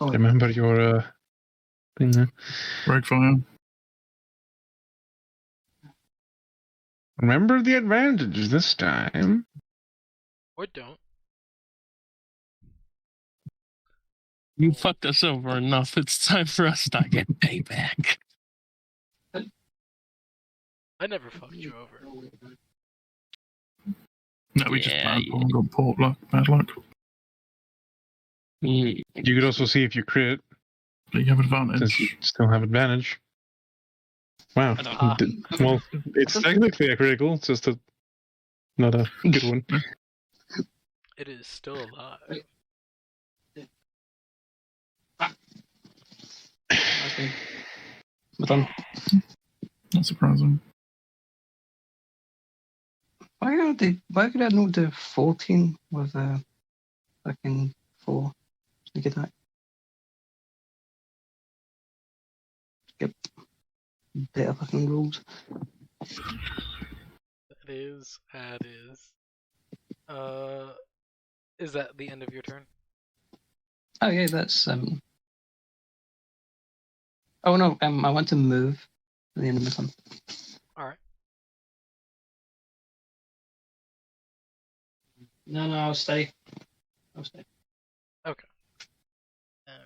Remember your thing there. Rogue fire. Remember the advantage this time. Or don't. You fucked us over enough. It's time for us to get payback. I never fucked you over. No, we just got poor luck, bad luck. You could also see if you crit, But you have advantage. since you still have advantage. Wow. Well, it's technically a critical, it's just not a good one. It is still alive. Okay. We're done. Not surprising. Why could I not do 14 with a fucking 4 sneak attack? Get better fucking rolls. is. Is that the end of your turn? Oh yeah, that's Oh no, I want to move at the end of my turn. Alright. No, I'll stay. Okay.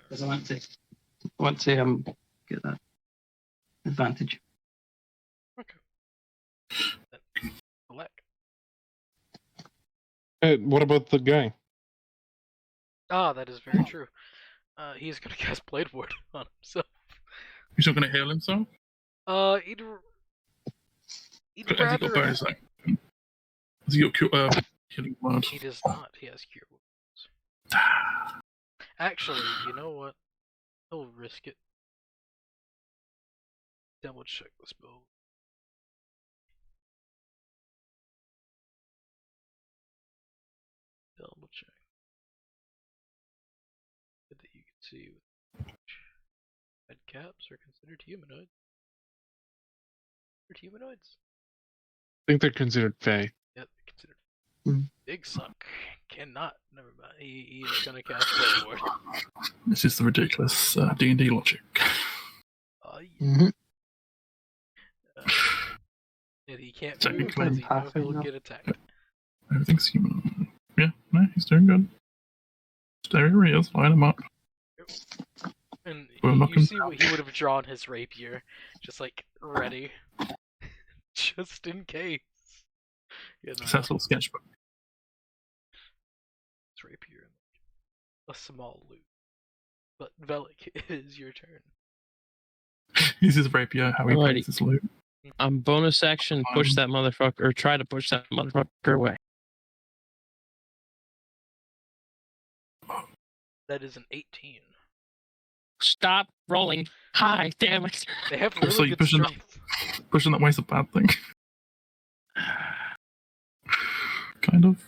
Because I want to get that advantage. Okay. Select. What about the guy? Ah, that is very true. He's gonna cast Blade Ward on himself. He's not going to heal himself? He'd Has he got rather. bonus action? Has he got killing word? He does not. He has Cure Wounds. Actually, you know what? He'll risk it. Double check the spell. Double check. Good that you can see. Red caps are considered humanoids. They're humanoids. I think they're considered Fey. Yeah, they're considered. Hmm. Big Suck cannot. Never mind. He is gonna cast Blade Ward. This is the ridiculous D&D logic. Yeah. Mm-hmm. And he can't Technically. move because he knows Half he'll enough. get attacked. Everything's human. Yeah, no, he's doing good. There he is, line him up. And We'll knock you him see what he would have drawn his rapier, just like ready, just in case. You know, Successful sketchbook. his rapier and like, a small loot. But Velik, it is your turn. He's his rapier, how he Alrighty. plays his loot. Bonus action, push that motherfucker, or try to push that motherfucker away. That is an 18. Stop rolling. Hi, damn it. They have Also, really you good pushing that- strength. Pushing that way's a bad thing. Kind of.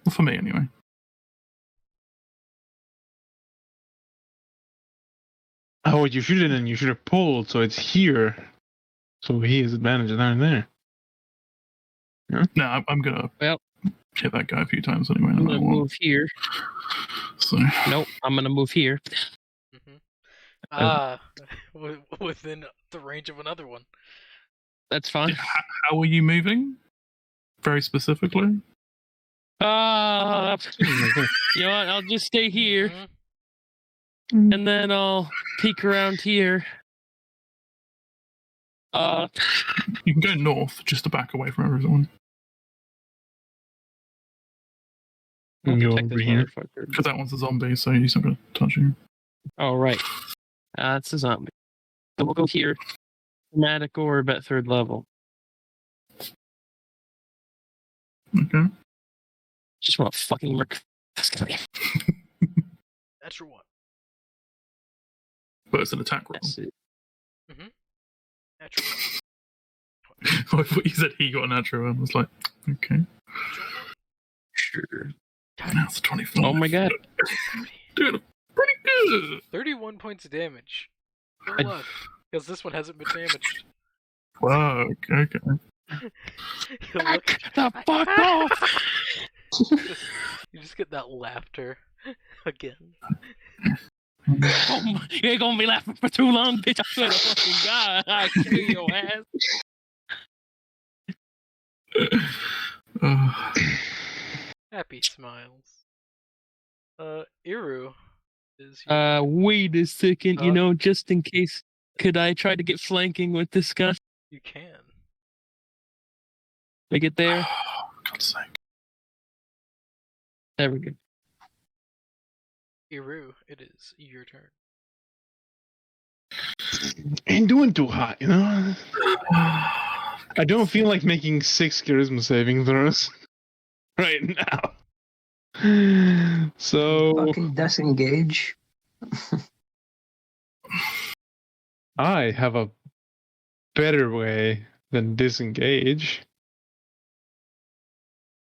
Well, for me, anyway. Oh, you should have and you should have pulled, so it's here. So he has advantage down there. No, I'm gonna Well, hit that guy a few times anyway. I'm No gonna matter what. move here. So Nope, I'm gonna move here. Within the range of another one. That's fine. how are you moving? Very specifically. You know what? I'll just stay here, Mhm. and then I'll peek around here. You can go north just to back away from everyone. I'll Go protect over this here. motherfucker. Because that one's a zombie, so he's not going to touch you. Oh, right. It's a zombie. So we'll go here. Dramatic orb at 3rd level. Okay. Just want to fucking murk this guy. Natural one. But it's an attack roll. That's it. Natural one. I thought you said he got a natural one. I was like, okay. Sure. That's a 24. Oh my god. Dude, pretty good. 31 points of damage. I- Good luck, because this one hasn't been damaged. Fuck, okay. You look- The fuck off! you just get that laughter again. Oh my, you ain't gonna be laughing for too long, bitch. I swear to fucking God, I'll kill your ass. Happy smiles. Iru is. Wait a second, Huh? just in case, could I try to get flanking with this guy? You can. Make it there? For God's sake. There we go. Iru, it is your turn. Ain't doing too hot, you know? I don't feel like making 6 charisma saving throws right now. So Fucking disengage. I have a better way than disengage.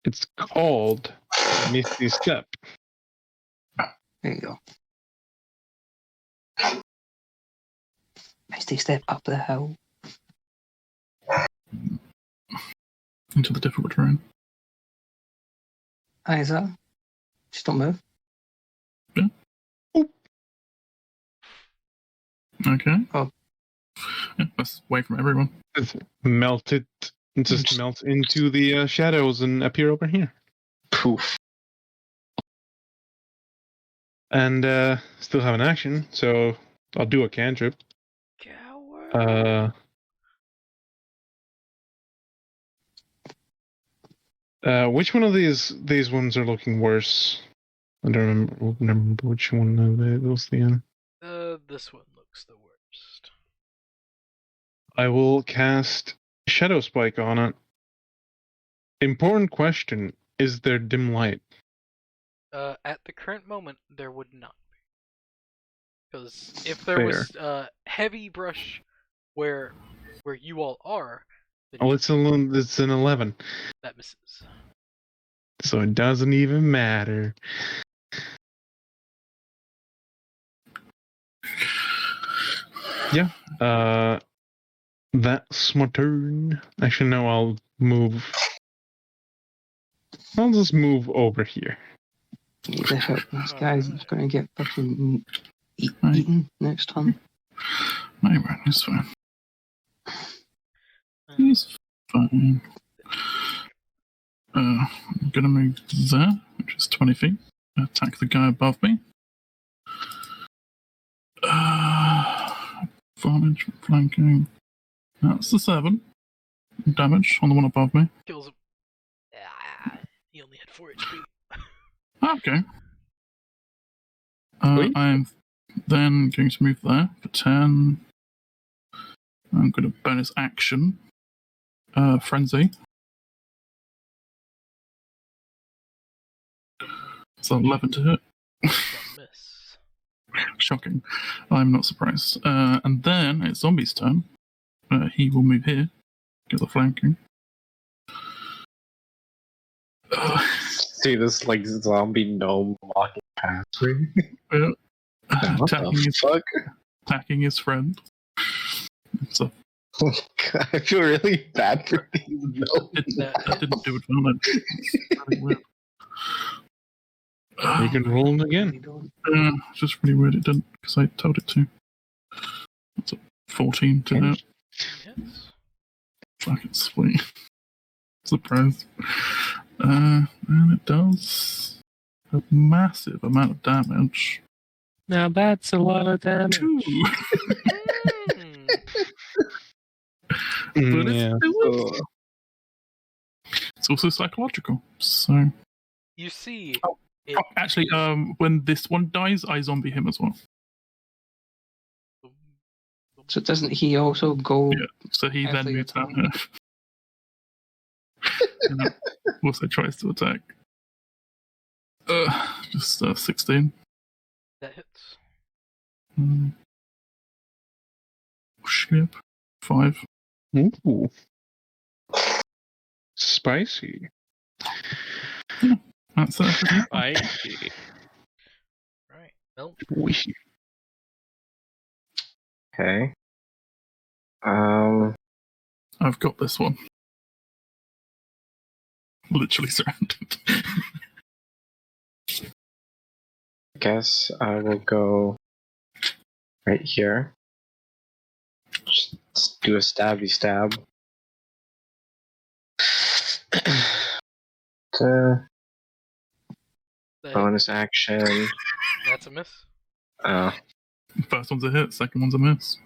It's called Misty Step. There you go. Misty step up the hill. into the difficult terrain. Isa, just don't move. Okay. Oh. Yeah, that's away from everyone. Just melt into the shadows and appear over here. Poof. And still have an action, so I'll do a cantrip. Coward. Which one of these ones are looking worse? I don't remember which one of those the. This one looks the worst. I will cast Shadow Spike on it. Important question: is there dim light? At the current moment, there would not be. Because if there was heavy brush where you all are, then it's an 11. That misses. So it doesn't even matter. Yeah. That's my turn. Actually, no, I'll move. I'll just move over here. Need to help this guy's going to get fucking eaten next time. No, man, it's fine. It's fine. I'm gonna move there, which is 20 feet. Attack the guy above me. Advantage flanking. That's the 7 damage on the one above me. Kills him. He only had 4 HP. Okay. I'm then going to move there for 10. I'm going to bonus action. Frenzy. So 11 to hit. Miss. Shocking. I'm not surprised. And then it's Zombie's turn. He will move here. Get the flanking. See this like zombie gnome walking past me. Attacking his friend. So, I feel really bad for these gnomes. That didn't do advantage. It's really weird. You can roll them again. It's just really weird it didn't, because I told it to. That's a 14 to hit. Yes. Fucking sweet. Surprise. And it does a massive amount of damage. Now that's a lot of damage. 2. But it's also psychological. So You see. actually, when this one dies, I zombie him as well. So doesn't he also go? Yeah. So he then moves down here. And also tries to attack. Just 16. That hits. Ship 5. Ooh. Spicy. Yeah, that's it. Spicy. Right. Well. Okay. I've got this one. Literally surrounded. I guess I will go right here. Just do a stabby stab. Bonus action. That's a miss. First one's a hit, second one's a miss.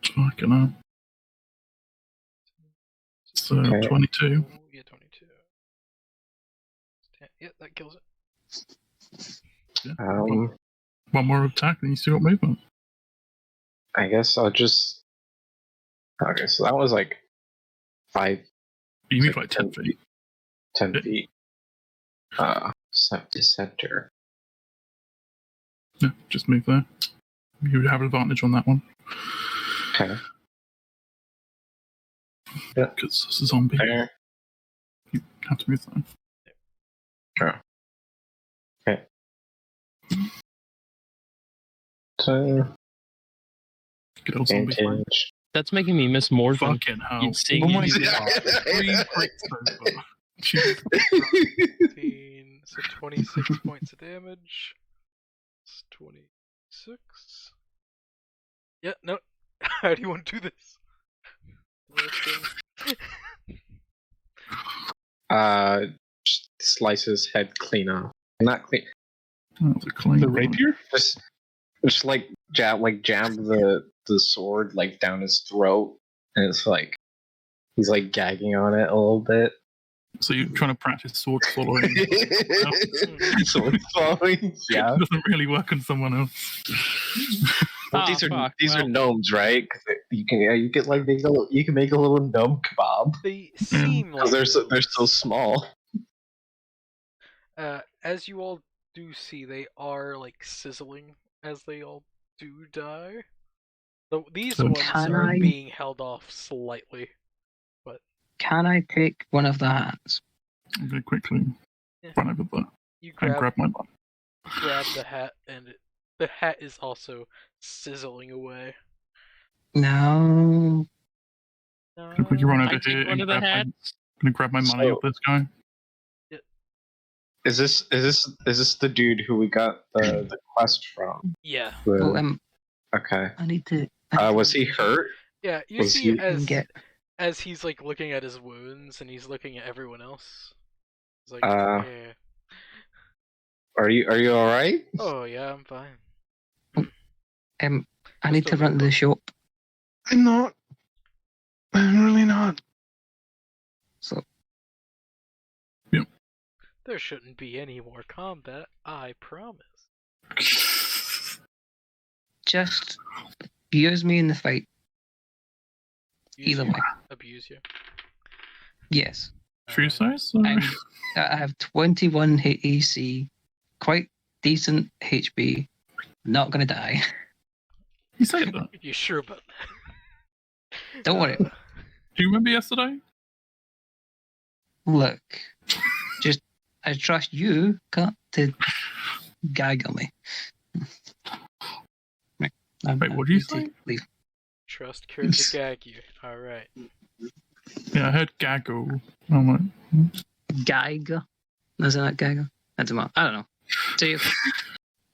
Fucking hell. So, okay. 22. Yeah, 22. Yeah, that kills it. Yeah, one more attack, and you still got movement. I guess I'll just. Okay, so that was like 5. You moved like 10 feet. 10 feet. Set to center. Yeah, just move there. You would have advantage on that one. Okay. Yeah. Because it's a zombie. There. You have to move there. Sure. Okay. So. Good old zombie fight. That's making me miss more than Fucking hell. you seeing Oh you my do God. that. 3 crits over. Jesus. 15, so 26 points of damage. It's 26. Yeah, no. How do you want to do this? Just slice his head clean off. Not clean. That was a clean The one. rapier? Just like jab the sword like down his throat, and it's like he's like gagging on it a little bit. So you're trying to practice sword swallowing. Sword swallowing, yeah. It doesn't really work on someone else. Well, Oh, these are fuck. these are Well, gnomes, right? 'Cause you can like make you can make a little gnome kebab They seem like because they're so gnomes. small. As you all do see, they are like sizzling as they all do die. Though these So ones can are I- being held off slightly. Can I take one of the hats? I'm going to quickly Yeah. run over there You and grab grab my button. the hat, and the hat is also sizzling away. No. Can I quickly run Uh, over I here take one and of the grab my, hats. gonna grab my money So- off this guy? Is this the dude who we got the quest from? Yeah, Well, Okay. I need to. Was he hurt? yeah. You Was see, he- as he's like looking at his wounds, and he's looking at everyone else. He's like, Uh, yeah. Are you all right? Oh yeah, I'm fine. I need to run to the shop. I'm not. I'm really not. So There shouldn't be any more combat, I promise. just use me in the fight. Use Either you, way. abuse you. Yes. True Alright. size? Or... I have 21 AC, quite decent HP. Not gonna die. You say that. You sure about that? Don't worry. Uh, Do you remember yesterday? Look, just I trust you not to gaggle me. Right. Wait, what did you say? Leave. Trust Kurt to gag you. Alright. Yeah, I heard gaggle. I'm like, Gag? Is that gaggle? That's about. I don't know. See you.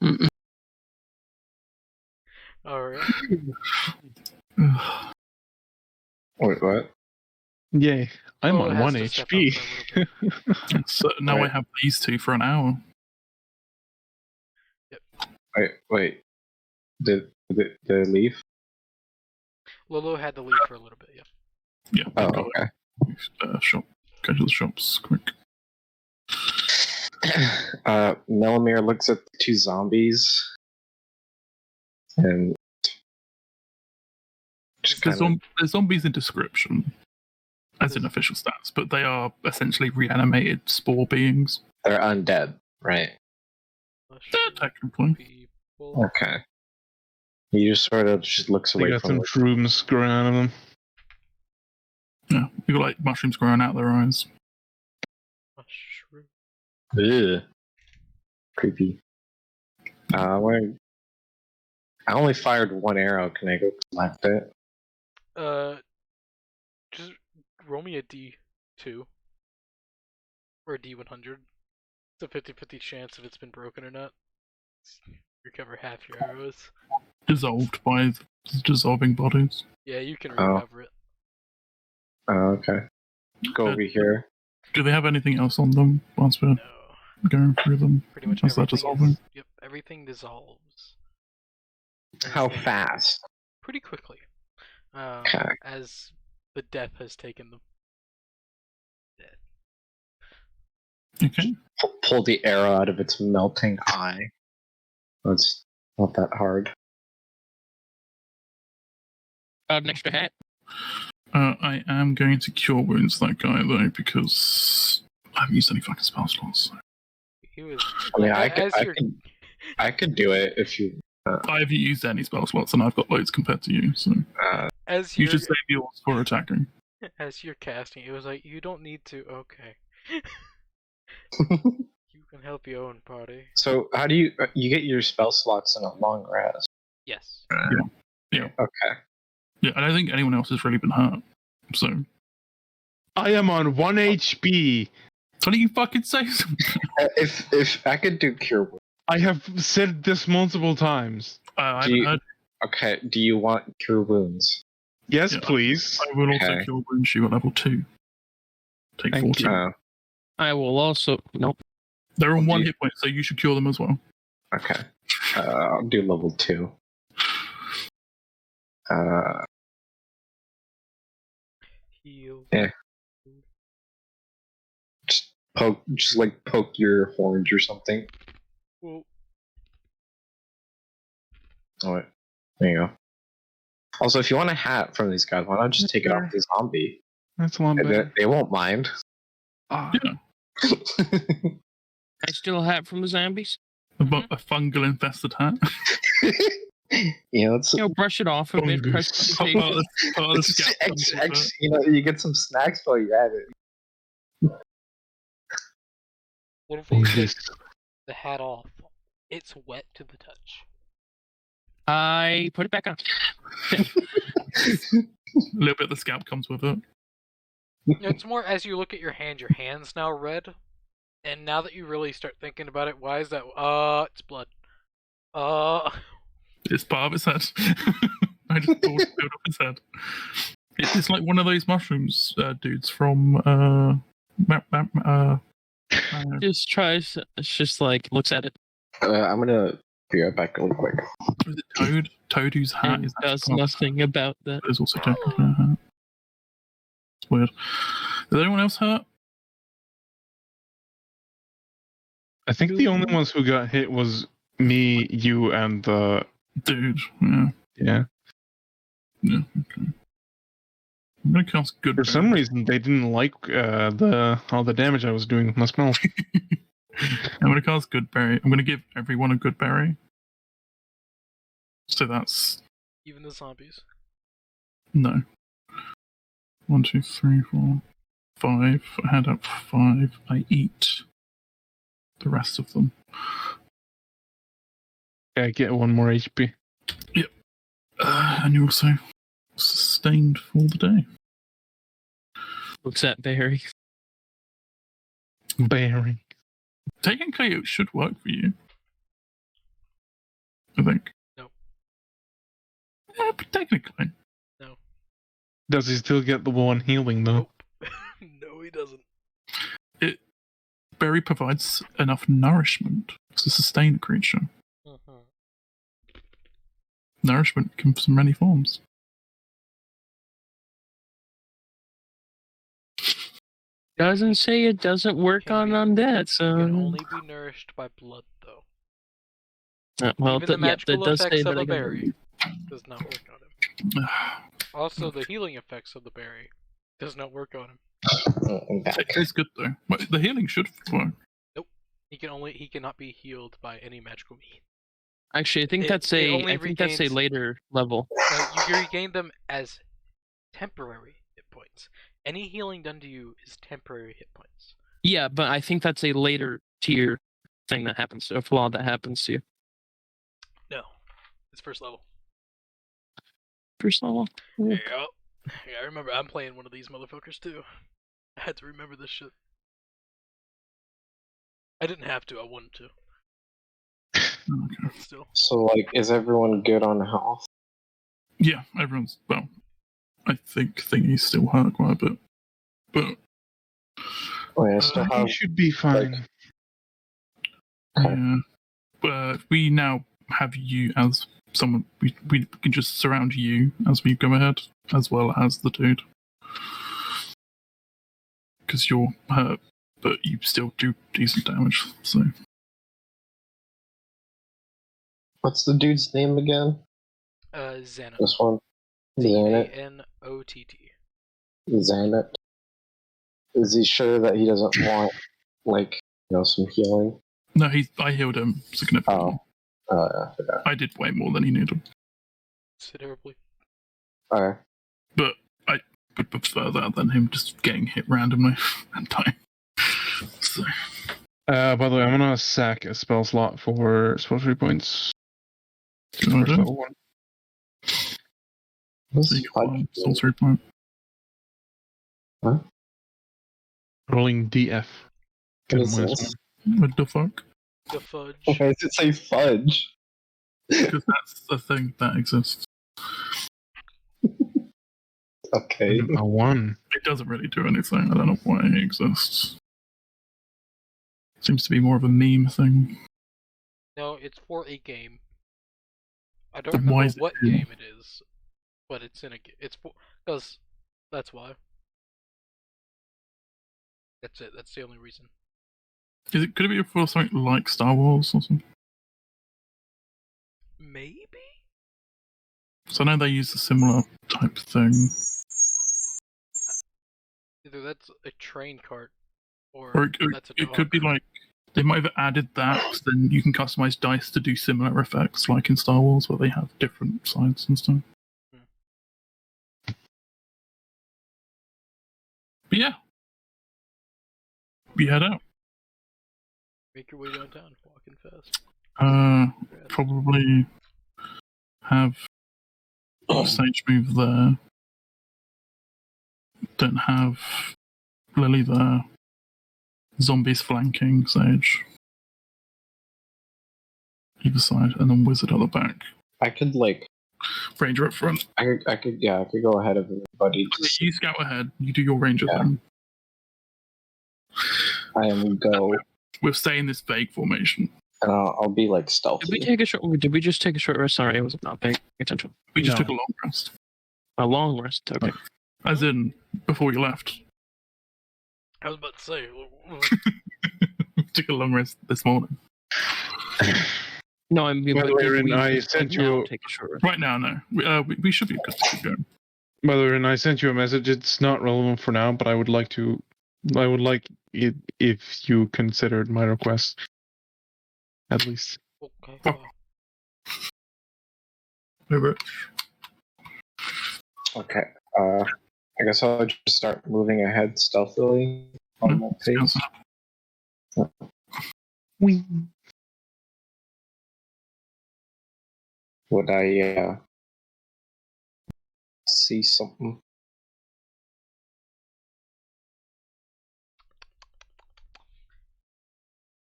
Mm-mm. Alright. ugh. Wait, what? Yay. I'm Lolo on has 1 to step up HP. for a little bit. So now I Right. have these two for an hour. Wait. Did they leave? Lolo had to leave for a little bit, yeah. Yeah. Oh, I've got okay. shop. Go to the shops quick. Melamir looks at the two zombies and just There's, kind of there's zombies in description, as in official stats, but they are essentially reanimated spore beings. they're undead, right? Technically. People. Okay. He just sort of just looks They away got from some it. shrooms growing out of them. Yeah, you got like mushrooms growing out their eyes. Mushroom. Ugh. Creepy. I only fired one arrow. Can I go collect it? Just roll me a D2. Or a D100. It's a 50-50 chance if it's been broken or not. Recover half your arrows. Dissolved by the dissolving bodies. Yeah, you can Oh. recover it. Oh, okay. Go over here. Do they have anything else on them once we're No. going through them? Pretty much Is that everything dissolving? is, yep, everything dissolves. How fast? Pretty quickly. Okay. As the death has taken them. Okay. Pull the arrow out of its melting eye. That's not that hard. An extra hat. I am going to cure wounds that guy though, because I haven't used any fucking spell slots. So. He was. I mean, as you're- I could do it if you. I haven't used any spell slots, and I've got loads compared to you. So as you you're should save yours for attacking. as you're casting, it was like you don't need to. Okay. You can help your own party. So how do you get your spell slots in a long rest? Yes. Yeah. Okay. Yeah, I don't think anyone else has really been hurt. So. I am on 1 HP. What do you fucking say? If I could do cure wounds. I have said this multiple times. I haven't heard. Okay, do you want cure wounds? Yes, Yeah. please. I will also Okay. cure wounds you at level 2. Take Thank 40. you. I will also. Nope. They're on Do 1 you- hit point, so you should cure them as well. Okay. I'll do level 2. Heal. Yeah. Just poke your horns or something. Well, Oh, wait. There you go. Also, if you want a hat from these guys, why not just take it off the zombie? That's a lot better. They won't mind. Ah. Yeah. I steal a hat from the zombies. A fungal infested hat. It's Brush it off a bit. Press the part of the it's scout comes with it. you get some snacks while you're at it. what if we take Jesus. the hat off? It's wet to the touch. I put it back on. A little bit of the scalp comes with it. It's more as you look at your hand. Your hand's now red, and now that you really start thinking about it, why is that? It's blood. It's part of its head. I just pulled it off his head. It's like one of those mushrooms dudes from Just tries. It's just like looks at it I'm gonna be right back really quick. was it Toad? Toad whose hat and is does actually part of his nothing about that. hat. There's also technically a hat. It's weird. Is anyone else hurt? I think the only ones who got hit was me, you, and the Dude, yeah. yeah. Yeah, okay. I'm gonna cast good. For some reason, they didn't like all the damage I was doing with my spell. I'm gonna cast good berry. I'm gonna give everyone a good berry. So that's Even the zombies. no. 1, 2, 3, 4, 5. I had up 5. I eat the rest of them. I get 1 more HP. And you also sustained for the day. Looks at Barry. Bearing. Technically, it should work for you. I think. No. Yeah, but technically. Does he still get the 1 healing though? Nope. No, he doesn't. Berry provides enough nourishment to sustain a creature. Mm-hmm. Nourishment comes in many forms. Doesn't say it doesn't work on undead, so. Can only be nourished by blood, though. Well, Even the that magical does say effects that of I a can. berry does not work on him. Also, the healing effects of the berry does not work on him. I'm back. It's good though. But the healing should work. He cannot be healed by any magical means. Actually, I think It- that's it a. only I think that's a regains- later level. You regain them as temporary hit points. Any healing done to you is temporary hit points. Yeah, but I think that's a later tier thing that happens. A flaw that happens to you. No, it's first level. First level. Yeah, I remember. I'm playing one of these motherfuckers too. I had to remember this shit. I didn't have to. I wanted to. Okay. But still. So, is everyone good on health? Yeah, everyone's well. I think Thingy's still hurt quite a bit, but Oh, yeah, I still have. He should be fine. yeah. We now have you as someone. We can just surround you as we go ahead, as well as the dude, because you're hurt, but you still do decent damage. So What's the dude's name again? Xana. This one? Xanet? Zanott. Xanet? Is he sure that he doesn't want, some healing? no, I healed him significantly. Oh, yeah, I forgot. I did way more than he needed, Considerably. Alright. but I would prefer that than him just getting hit randomly and dying. So. By the way, I'm gonna sack a spell slot for spell 3 points. You wanna First do? level 1. So you got one sorcery point. Huh? Rolling DF. What is this? What the fuck? The fudge. Why does it say fudge? Because that's the thing that exists. Okay. A 1. It doesn't really do anything. I don't know why it exists. Seems to be more of a meme thing. No, it's for a game. I don't Then why remember is it what here? game it is, but it's in a. It's for because that's why. That's it. That's the only reason. Could it be for something like Star Wars or something? Maybe. So I know they use a similar type thing. Either that's a train cart, or Or that's a it dog. could be like they might have added that, so then you can customize dice to do similar effects, like in Star Wars, where they have different sides and stuff. But yeah, we head out. Make your way downtown, walking fast. Probably have Sage move there. Don't have Lily there. Zombies flanking Sage. Either side, and then Wizard at the back. I could Ranger up front. I could go ahead of everybody. You scout ahead. You do your Ranger thing. I am go. We'll stay in this vague formation. And I'll be like stealthy. Did we take a short? Did we just take a short rest? Sorry, I was not paying attention. We just took a long rest. A long rest. Okay. As in, before you left. I was about to say. We took a long rest this morning. No, I mean, By the way, Rin, I sent you. Take a short rest. Right now, no. We should be good to keep going. By the way, Rin, I sent you a message. It's not relevant for now, but I would like it if you considered my request. At least. Okay. Over. Okay. I guess I'll just start moving ahead stealthily on my pace. Wee. Would I see something?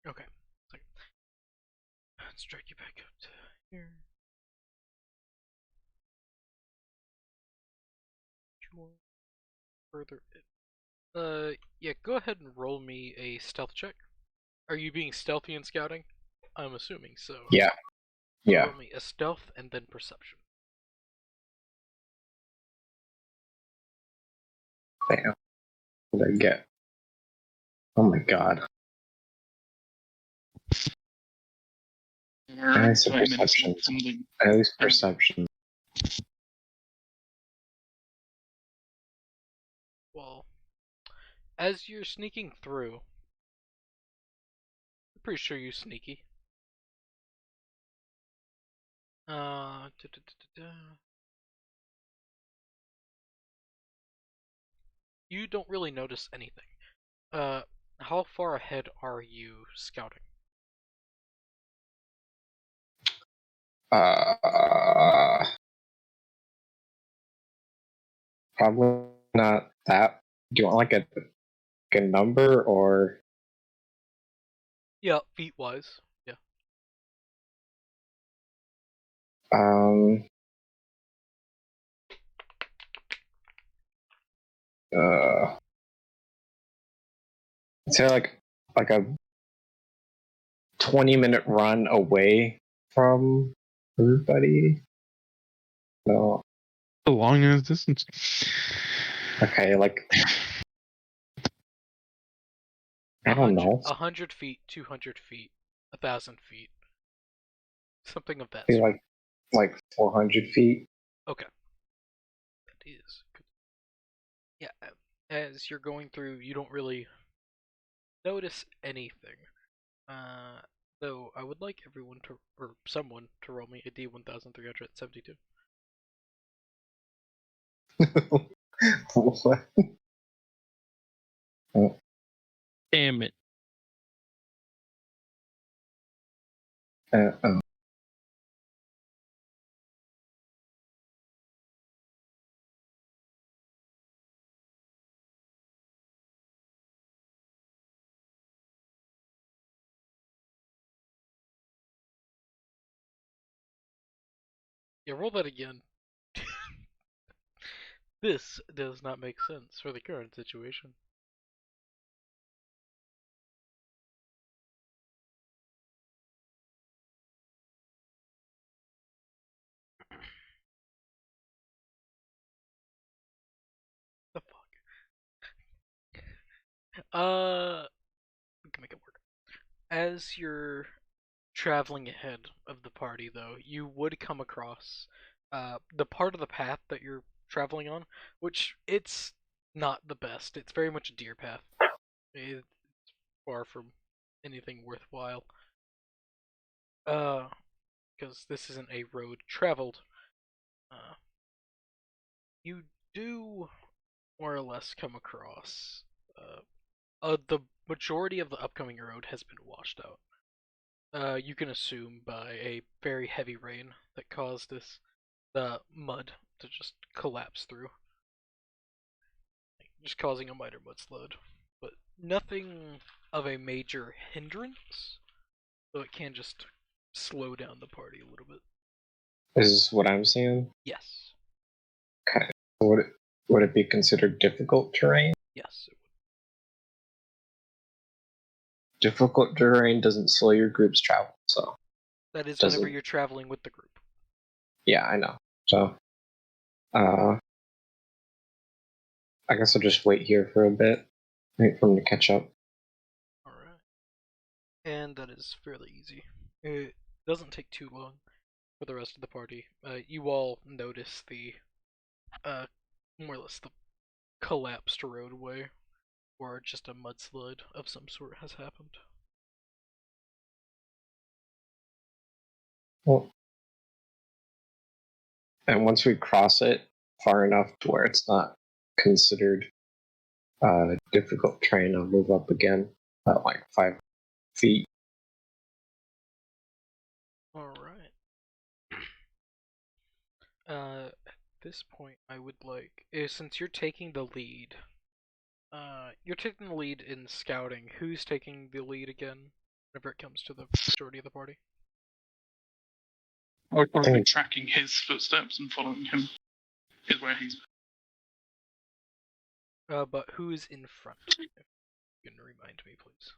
Okay. Let's drag you back up to here. Further in. Yeah, go ahead and roll me a stealth check. Are you being stealthy in scouting? I'm assuming so. Yeah. Yeah. Roll me a stealth and then perception. Damn. What did I get? Oh my god. Nice perception. At least perception. Well, as you're sneaking through, I'm pretty sure you're sneaky. You don't really notice anything. How far ahead are you scouting? Probably not that. Do you want like a number or? Yeah, feet wise. Yeah. I'd say like a 20-minute run away from everybody. No. A long ass distance. Okay, like I don't know. 100 feet, 200 feet, 1,000 feet. Something of that Be sort. like 400 feet. Okay. That is good. Yeah, as you're going through, you don't really notice anything. Though I would like everyone to, or someone to roll me a D1372. What? Damn it. Oh. Yeah, roll that again. This does not make sense for the current situation. The fuck? We can make it work. As you're traveling ahead of the party, though, you would come across the part of the path that you're traveling on, which it's not the best. It's very much a deer path. It's far from anything worthwhile. Because this isn't a road traveled. You do more or less come across the majority of the upcoming road has been washed out. You can assume by a very heavy rain that caused the mud to just collapse through, just causing a minor mudslide, but nothing of a major hindrance, so it can just slow down the party a little bit. Is what I'm seeing? Yes. Okay. Would it be considered difficult terrain? Yes, it would. Difficult terrain doesn't slow your group's travel, so. That is whenever you're traveling with the group. Yeah, I know. So, I guess I'll just wait here for a bit, wait for him to catch up. Alright. And that is fairly easy. It doesn't take too long for the rest of the party. You all notice the, more or less the collapsed roadway, or just a mudslide of some sort has happened. Well, and once we cross it far enough to where it's not considered difficult terrain, I'll move up again about like 5 feet. Alright. At this point, I would like, since you're taking the lead, in scouting. Who's taking the lead again whenever it comes to the majority of the party? I would probably be tracking his footsteps and following him. Is where he's. But who's in front? If you can remind me, please.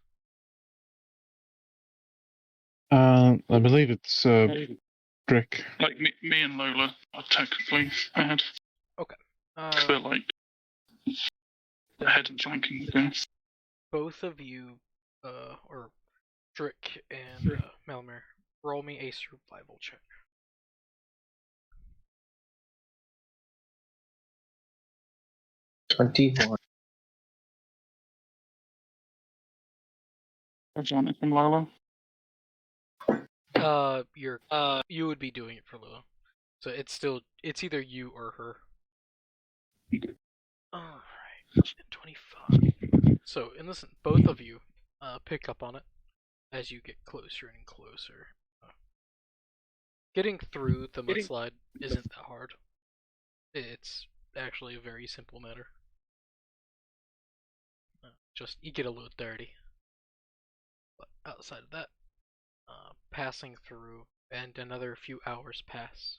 I believe it's Drick. Like me and Lola are technically ahead. Okay. They're like ahead and flanking the guys. Both of you, or Drick and Melmer, roll me a survival check. $21. What's on it from Lola? You would be doing it for Lula. So it's either you or her. Alright, 25. So, in this, both of you pick up on it as you get closer and closer. Getting through the mudslide isn't that hard. It's actually a very simple matter. Just, you get a little dirty. But outside of that, passing through, and another few hours pass.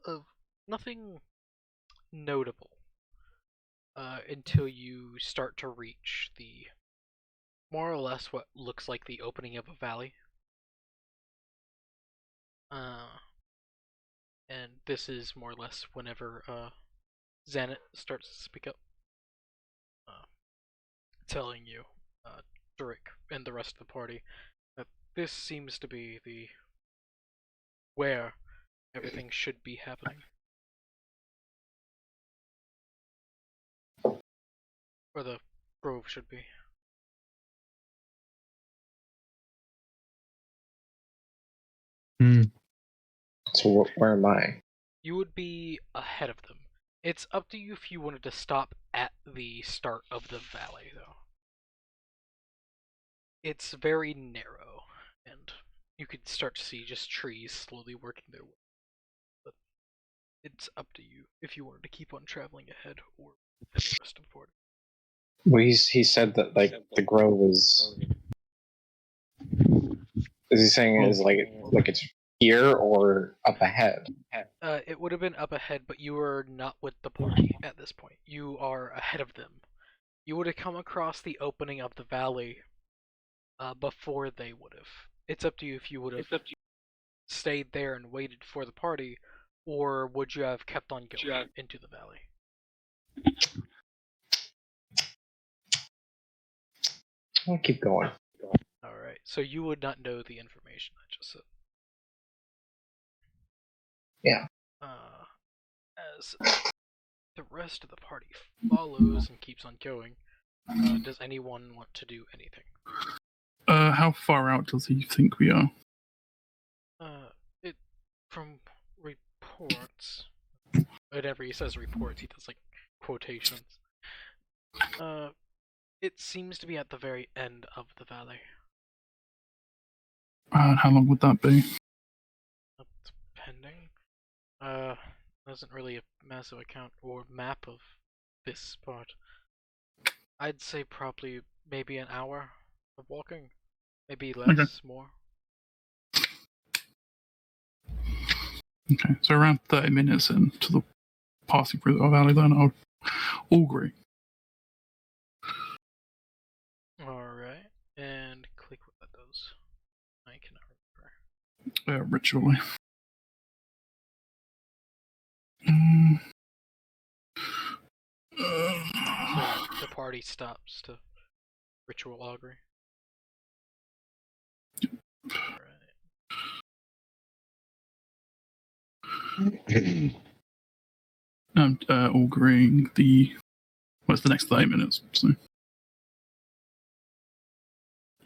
Of nothing notable. Until you start to reach the more or less what looks like the opening of a valley. And this is more or less whenever Xanet starts to speak up, telling you, Drake and the rest of the party, that this seems to be the where everything should be happening. Or the grove should be. So where am I? You would be ahead of them. It's up to you if you wanted to stop at the start of the valley, though. It's very narrow, and you could start to see just trees slowly working their way. But it's up to you if you wanted to keep on traveling ahead or at the rest of the party. Well, he said that like the grove is. Is he saying is like it's here or up ahead? It would have been up ahead, but you were not with the party at this point. You are ahead of them. You would have come across the opening of the valley before they would have. It's up to you if you would have stayed there and waited for the party, or would you have kept on going into the valley? I'll keep going. Alright, so you would not know the information I just said. Yeah. As the rest of the party follows and keeps on going, does anyone want to do anything? How far out does he think we are? From reports, whenever he says reports, he does like quotations. It seems to be at the very end of the valley. How long would that be? Depending. Isn't really a massive account or map of this spot. I'd say probably maybe an hour of walking, maybe less, more. Okay, so around 30 minutes into the passing through the valley, then I'll all agree. Alright, and click what that does. I cannot remember. Ritually. So the party stops to ritual augury. Alright. And auguring the... What's the next 30 minutes? So,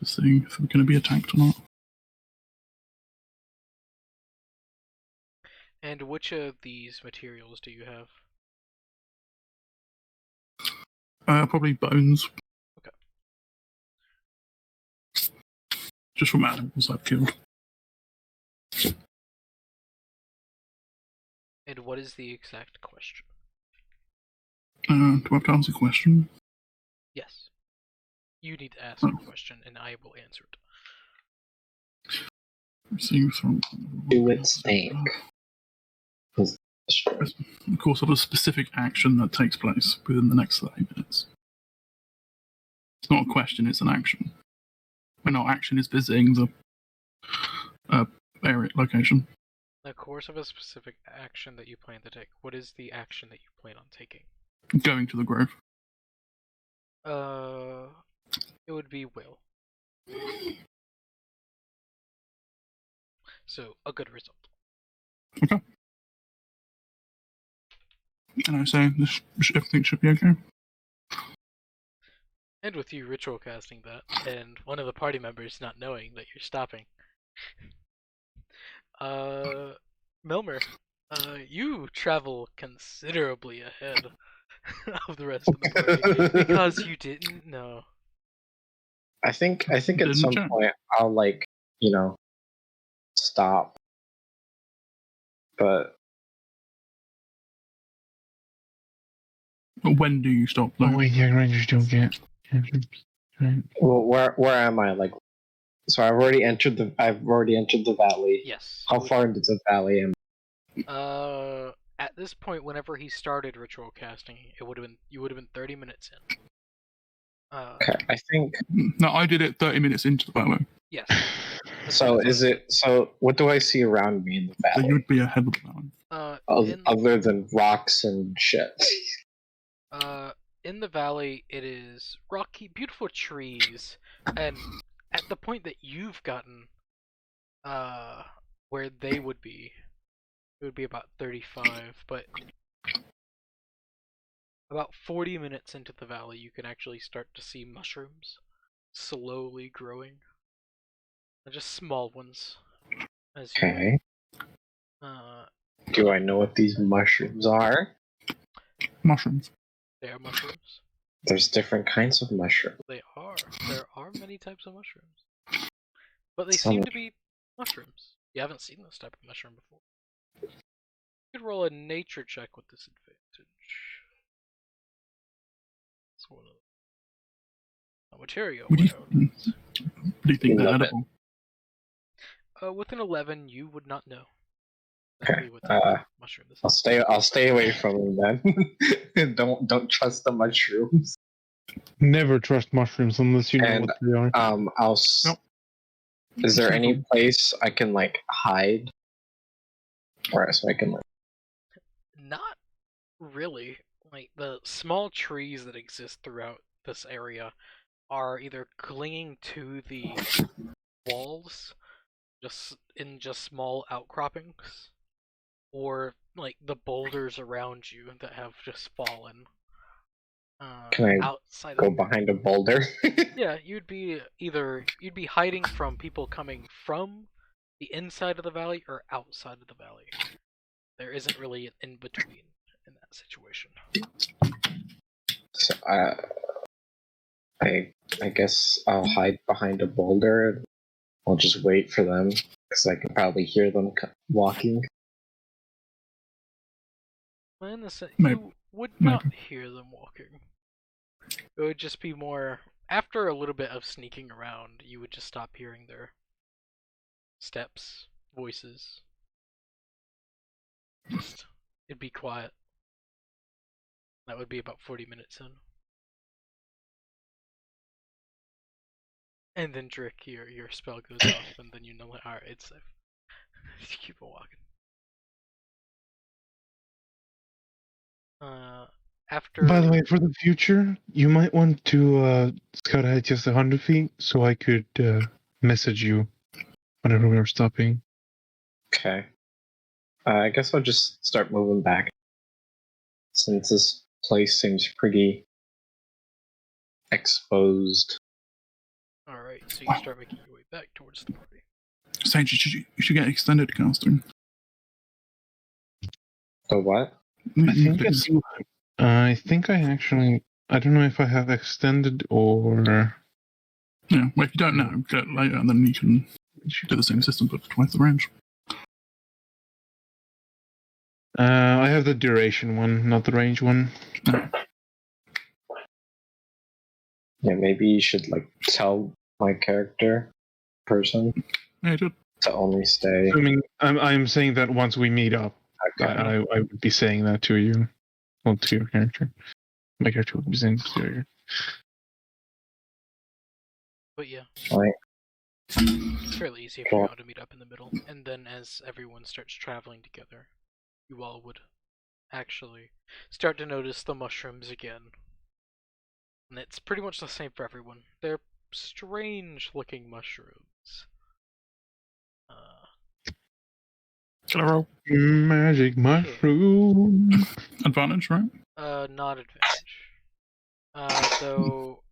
just seeing if we're going to be attacked or not. And which of these materials do you have? Probably bones. Okay. Just from animals I've killed. And what is the exact question? Do I have to answer a question? Yes. You need to ask a question, and I will answer it. Seeing from... Do it stink. Of course, of a specific action that takes place within the next 30 minutes. It's not a question, it's an action. When our action is visiting the area location. The course of a specific action that you plan to take. What is the action that you plan on taking? Going to the grove. It would be will. So, a good result. Okay. And I say everything should be okay. And with you ritual casting that, and one of the party members not knowing that you're stopping. Milmer, you travel considerably ahead of the rest of the party because you didn't know. I think at some point I'll stop. But when do you stop? Though? Oh wait, yeah, Rangers don't get. Well, where am I? So I've already entered the valley. Yes. How far into the valley am I? At this point, whenever he started ritual casting, you would have been 30 minutes in. Okay, I think. No, I did it 30 minutes into the valley. Yes. So what do I see around me in the valley? So you'd be ahead of the valley. Other than rocks and shit. In the valley, it is rocky, beautiful trees, and at the point that you've gotten, where they would be, it would be about 35, but about 40 minutes into the valley, you can actually start to see mushrooms slowly growing. They're just small ones. Okay. Do I know what these mushrooms are? Mushrooms. They are mushrooms. There's different kinds of mushrooms. They are. There are many types of mushrooms. But they seem to be mushrooms. You haven't seen this type of mushroom before. You could roll a nature check with disadvantage. It's one of a material. What do you think they're edible? With an 11, you would not know Okay. exactly what type of mushroom this is. I'll stay away from them then. don't trust the mushrooms. Never trust mushrooms unless you know And what they are. Nope. Is there No any problem. place I can like hide, or so I can like? Not really. Like, the small trees that exist throughout this area are either clinging to the walls, just small outcroppings, or like the boulders around you that have just fallen. Can I Outside go of behind a boulder? Yeah, you'd be hiding from people coming from the inside of the valley or outside of the valley. There isn't really an in between in that situation. So, I guess I'll hide behind a boulder. I'll just wait for them because I can probably hear them walking. Well, in the sense, Maybe. you would not hear them walking. It would just be more after a little bit of sneaking around. You would just stop hearing their steps, voices. Just it'd be quiet. That would be about 40 minutes in. And then Drick, your spell goes off, and then you know, like, alright, it's safe. Just keep on walking. After. By the way, for the future, you might want to scout ahead just 100 feet so I could message you whenever we are stopping. Okay. I guess I'll just start moving back since this place seems pretty exposed. Alright, so you start making your way back towards the party. Sage, you should get extended casting. The what? I think I actually. I don't know if I have extended or. Yeah, well, if you don't know, get it later, and then you can do the same system, but twice the range. I have the duration one, not the range one. Yeah, maybe you should like tell my character person Yeah, you did. to only stay. I'm saying that once we meet up, Okay. I would be saying that to you, well, to your character. My character would be saying this to you. But yeah, Right. it's fairly easy if you know how to meet up in the middle. And then as everyone starts traveling together, you all would actually start to notice the mushrooms again. And it's pretty much the same for everyone. They're strange looking mushrooms. Can I roll? Magic mushroom. Advantage, right? Not advantage. Though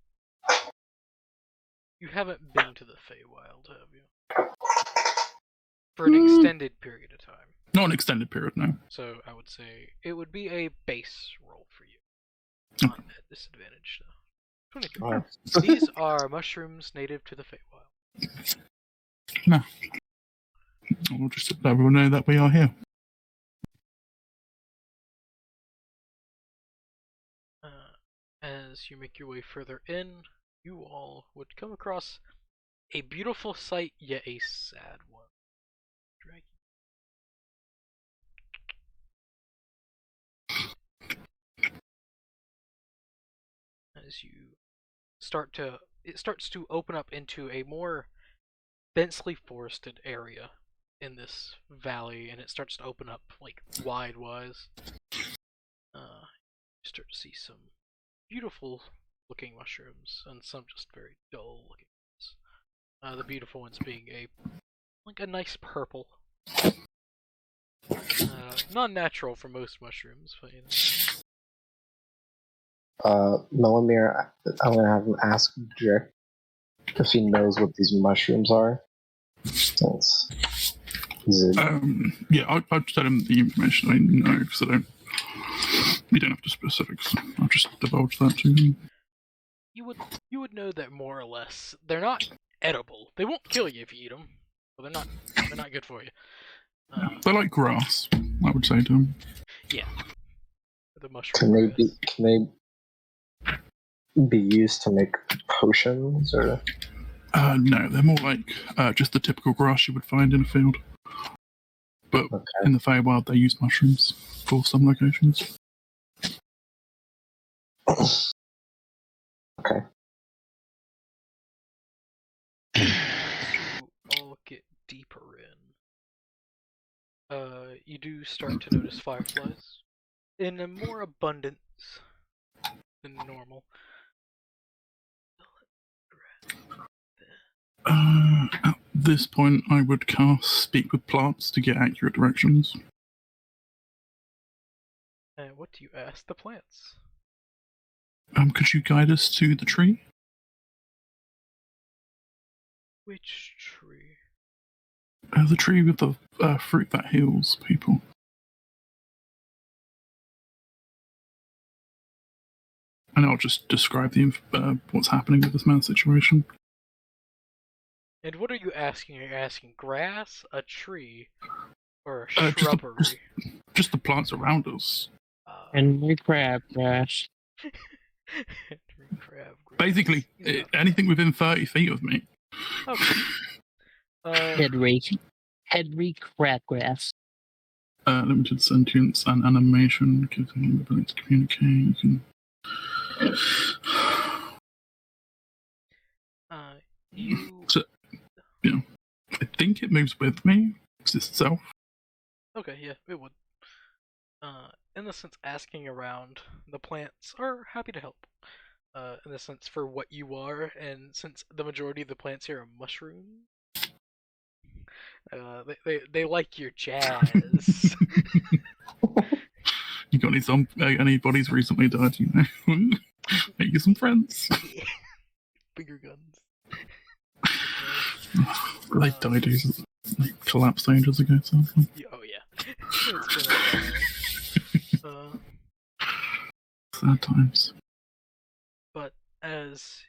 you haven't been to the Feywild, have you? For an extended period of time. Not an extended period, no. So I would say it would be a base roll for you. Okay. Not at disadvantage, though. 22. Oh. These are mushrooms native to the Feywild. No. We'll just let everyone know that we are here. As you make your way further in, you all would come across a beautiful sight, yet a sad one. As you it starts to open up into a more densely forested area in this valley, and it starts to open up like wide-wise. You start to see some beautiful looking mushrooms and some just very dull looking ones. The beautiful ones being a nice purple. Not natural for most mushrooms, but you know. Melamir, I'm gonna have him ask Drick if he knows what these mushrooms are. Since Yeah, I'll just tell him the information I know, because you don't have the specifics. I'll just divulge that to him. You would know that more or less. They're not edible. They won't kill you if you eat them. Well, they're not good for you. They're like grass, I would say to him. Yeah. The mushroom. Can they be used to make potions or? No, they're more like just the typical grass you would find in a field. But in the Feywild, they use mushrooms for some locations. Okay. To all get deeper in, you do start to notice fireflies in a more abundance than normal. At this point, I would cast Speak with Plants to get accurate directions. And what do you ask the plants? Could you guide us to the tree? Which tree? The tree with the fruit that heals people. And I'll just describe the what's happening with this man's situation. And what are you asking? Are you asking grass, a tree, or a shrubbery? Just the plants around us. Henry Crabgrass. Henry Crabgrass. Basically, anything within 30 feet of me. Okay. Henry Crabgrass. Limited sentience and animation gives him the ability to communicate. You can. So, I think it moves with me. It's itself. Okay, yeah, it would. In the sense, asking around, the plants are happy to help. In the sense, for what you are, and since the majority of the plants here are mushrooms, they like your jazz. You got anybody's recently died, you know? Make you some friends. Yeah. Bigger guns. They died like collapsed ages ago, something. Oh yeah. It's been a while. Sad times. But as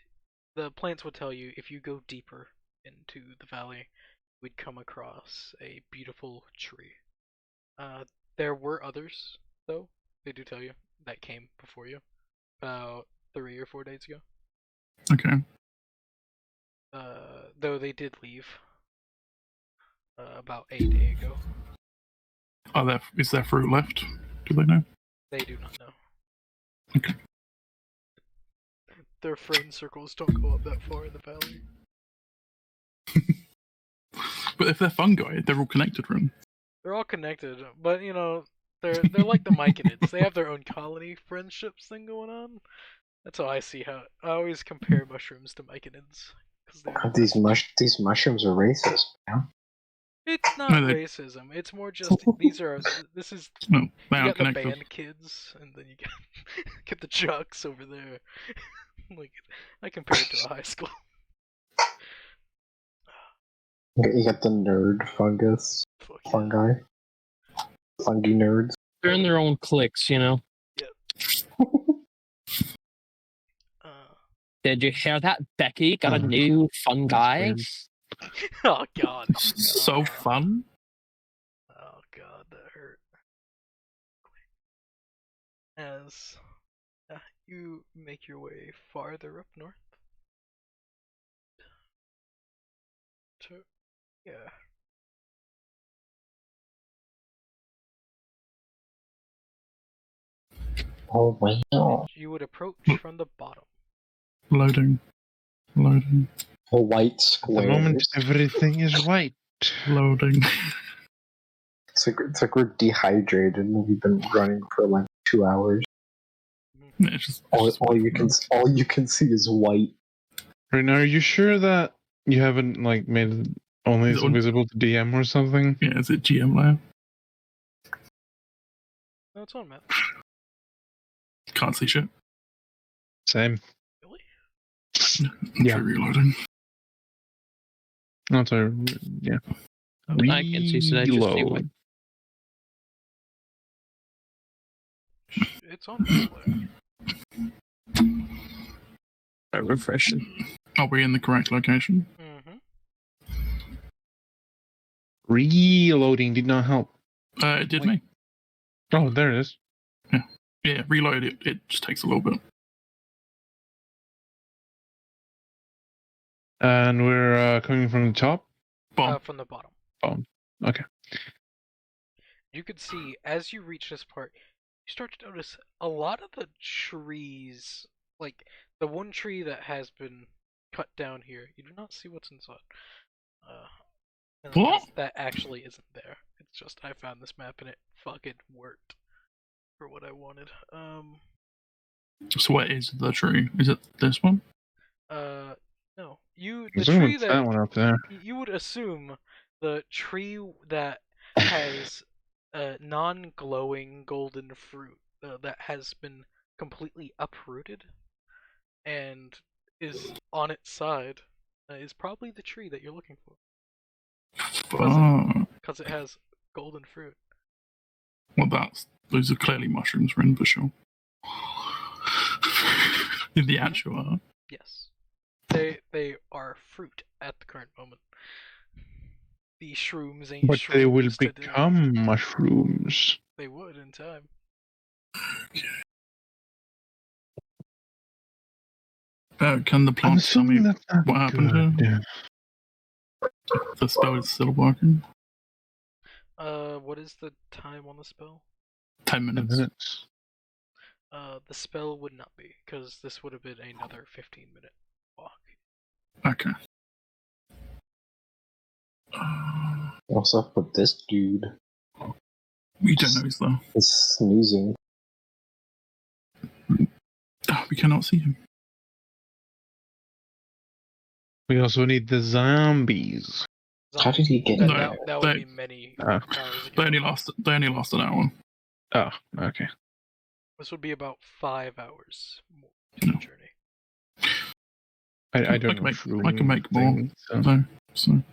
the plants would tell you, if you go deeper into the valley, we'd come across a beautiful tree. There were others, though, they do tell you, that came before you, about 3 or 4 days ago. Okay. Though they did leave about a day ago. Is there fruit left? Do they know? They do not know. Okay. Their friend circles don't go up that far in the valley. But if they're fungi, they're all connected, right? They're all connected, but you know, they're like the Myconids. They have their own colony friendships thing going on. That's how I see how I always compare mushrooms to Myconids. These mushrooms are racist, man. It's not racism. It's more just this is no, they you are got connected. The band kids, and then you get the jocks over there. Like I compare it to a high school. You got the nerd fungus, fungi nerds. They're in their own cliques, you know. Yep. Did you hear that? Becky got a new fun guy. Oh god. So fun. Oh god, that hurt. As you make your way farther up north. Yeah. Oh wow. You would approach from the bottom. Loading. A white square. At the moment, everything is white. Loading. It's like we're dehydrated and we've been running for like 2 hours. It's all you can see is white. Right now, are you sure that you haven't like made it only visible to DM or something? Yeah, is it GM layer? No, it's on map. Can't see shit. Same. Really? Yeah. Reloading. Not so. Yeah. I can see, so I just see what. It's on map layer. Refreshing. Are we in the correct location? Mm-hmm. Reloading did not help. It did me. Oh, there it is. Yeah, reload it. It just takes a little bit. And we're coming from the top? From the bottom. Bottom. Okay. You could see as you reach this part, you start to notice a lot of the trees, like the one tree that has been cut down here. You do not see what's inside. And What? that actually isn't there. It's just I found this map and it fucking worked for what I wanted. So what is the tree? Is it this one? No. The There's tree that that one up there. you would assume the tree that has non-glowing golden fruit that has been completely uprooted and is on its side is probably the tree that you're looking for because it has golden fruit. Well, those are clearly mushrooms, Ren, for sure. In the actual art. Yes. They are fruit at the current moment. The shrooms ain't But shrooms they will today. become mushrooms. They would in time. Can the plants tell me that's not what happened to good. them? The spell is still working. What is the time on the spell? 10 10 minutes. minutes. The spell would not be, because this would have been another 15-minute walk. Okay. What's up with this dude? We don't know he's there. He's snoozing. We cannot see him. We also need the zombies. How did he get in No, there? That would be many hours They ago. only last an hour. Oh, okay. This would be about 5 hours more to the journey. I don't know. I can make more. So.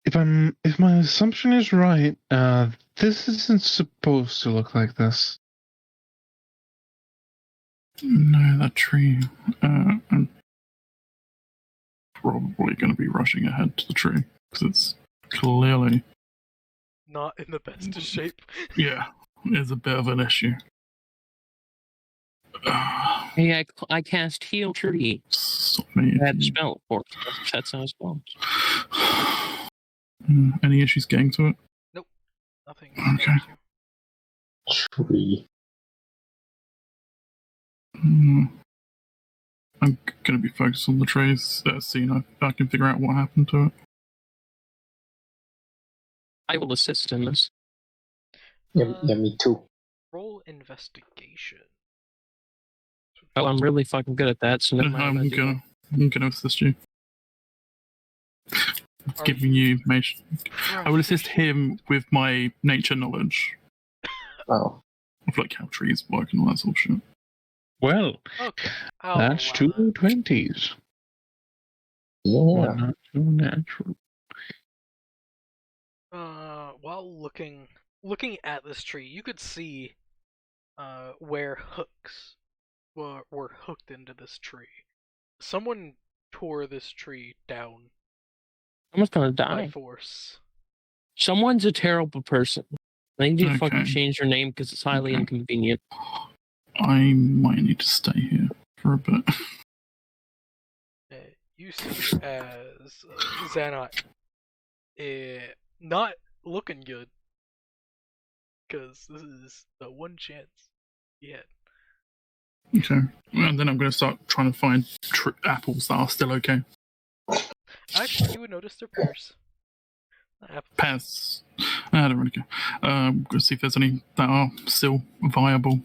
If my assumption is right, this isn't supposed to look like this. No, that tree. I'm probably going to be rushing ahead to the tree because it's clearly Not in the best of shape. Yeah, it's a bit of an issue. Hey, I cast heal tree. That spell for that's on spell. Any issues getting to it? Nope. Nothing. Okay. Tree. I'm going to be focused on the trees, seeing if I can figure out what happened to it. I will assist in this. Yeah, me too. Roll investigation. Oh, I'm really fucking good at that, so never mind. I'm gonna assist you. It's giving you information. I will assist him with my nature knowledge. Oh. Of like how trees work and all that sort of shit. Well, okay. that's 2 20s. Yeah. Well, not so natural. While looking at this tree, you could see where hooks were hooked into this tree. Someone tore this tree down Someone's gonna by die. force. Someone's a terrible person. They need to Okay. fucking change their name because it's highly inconvenient. I might need to stay here for a bit. You see as Xanot not looking good, because this is the one chance he had. Okay. And then I'm going to start trying to find apples that are still okay. Actually, you would notice they're pears. Pears. I don't really care. I'm going to see if there's any that are still viable.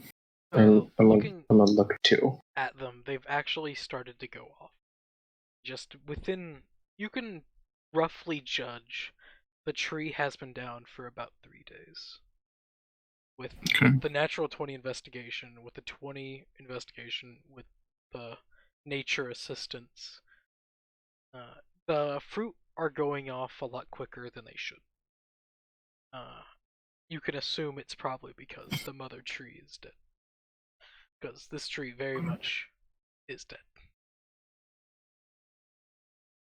I'm gonna look too. At them, they've actually started to go off. Just within, you can roughly judge the tree has been down for about 3 days. With the natural 20 investigation, with the 20 investigation, with the nature assistance, the fruit are going off a lot quicker than they should. You can assume it's probably because the mother tree is dead. Because this tree very much is dead.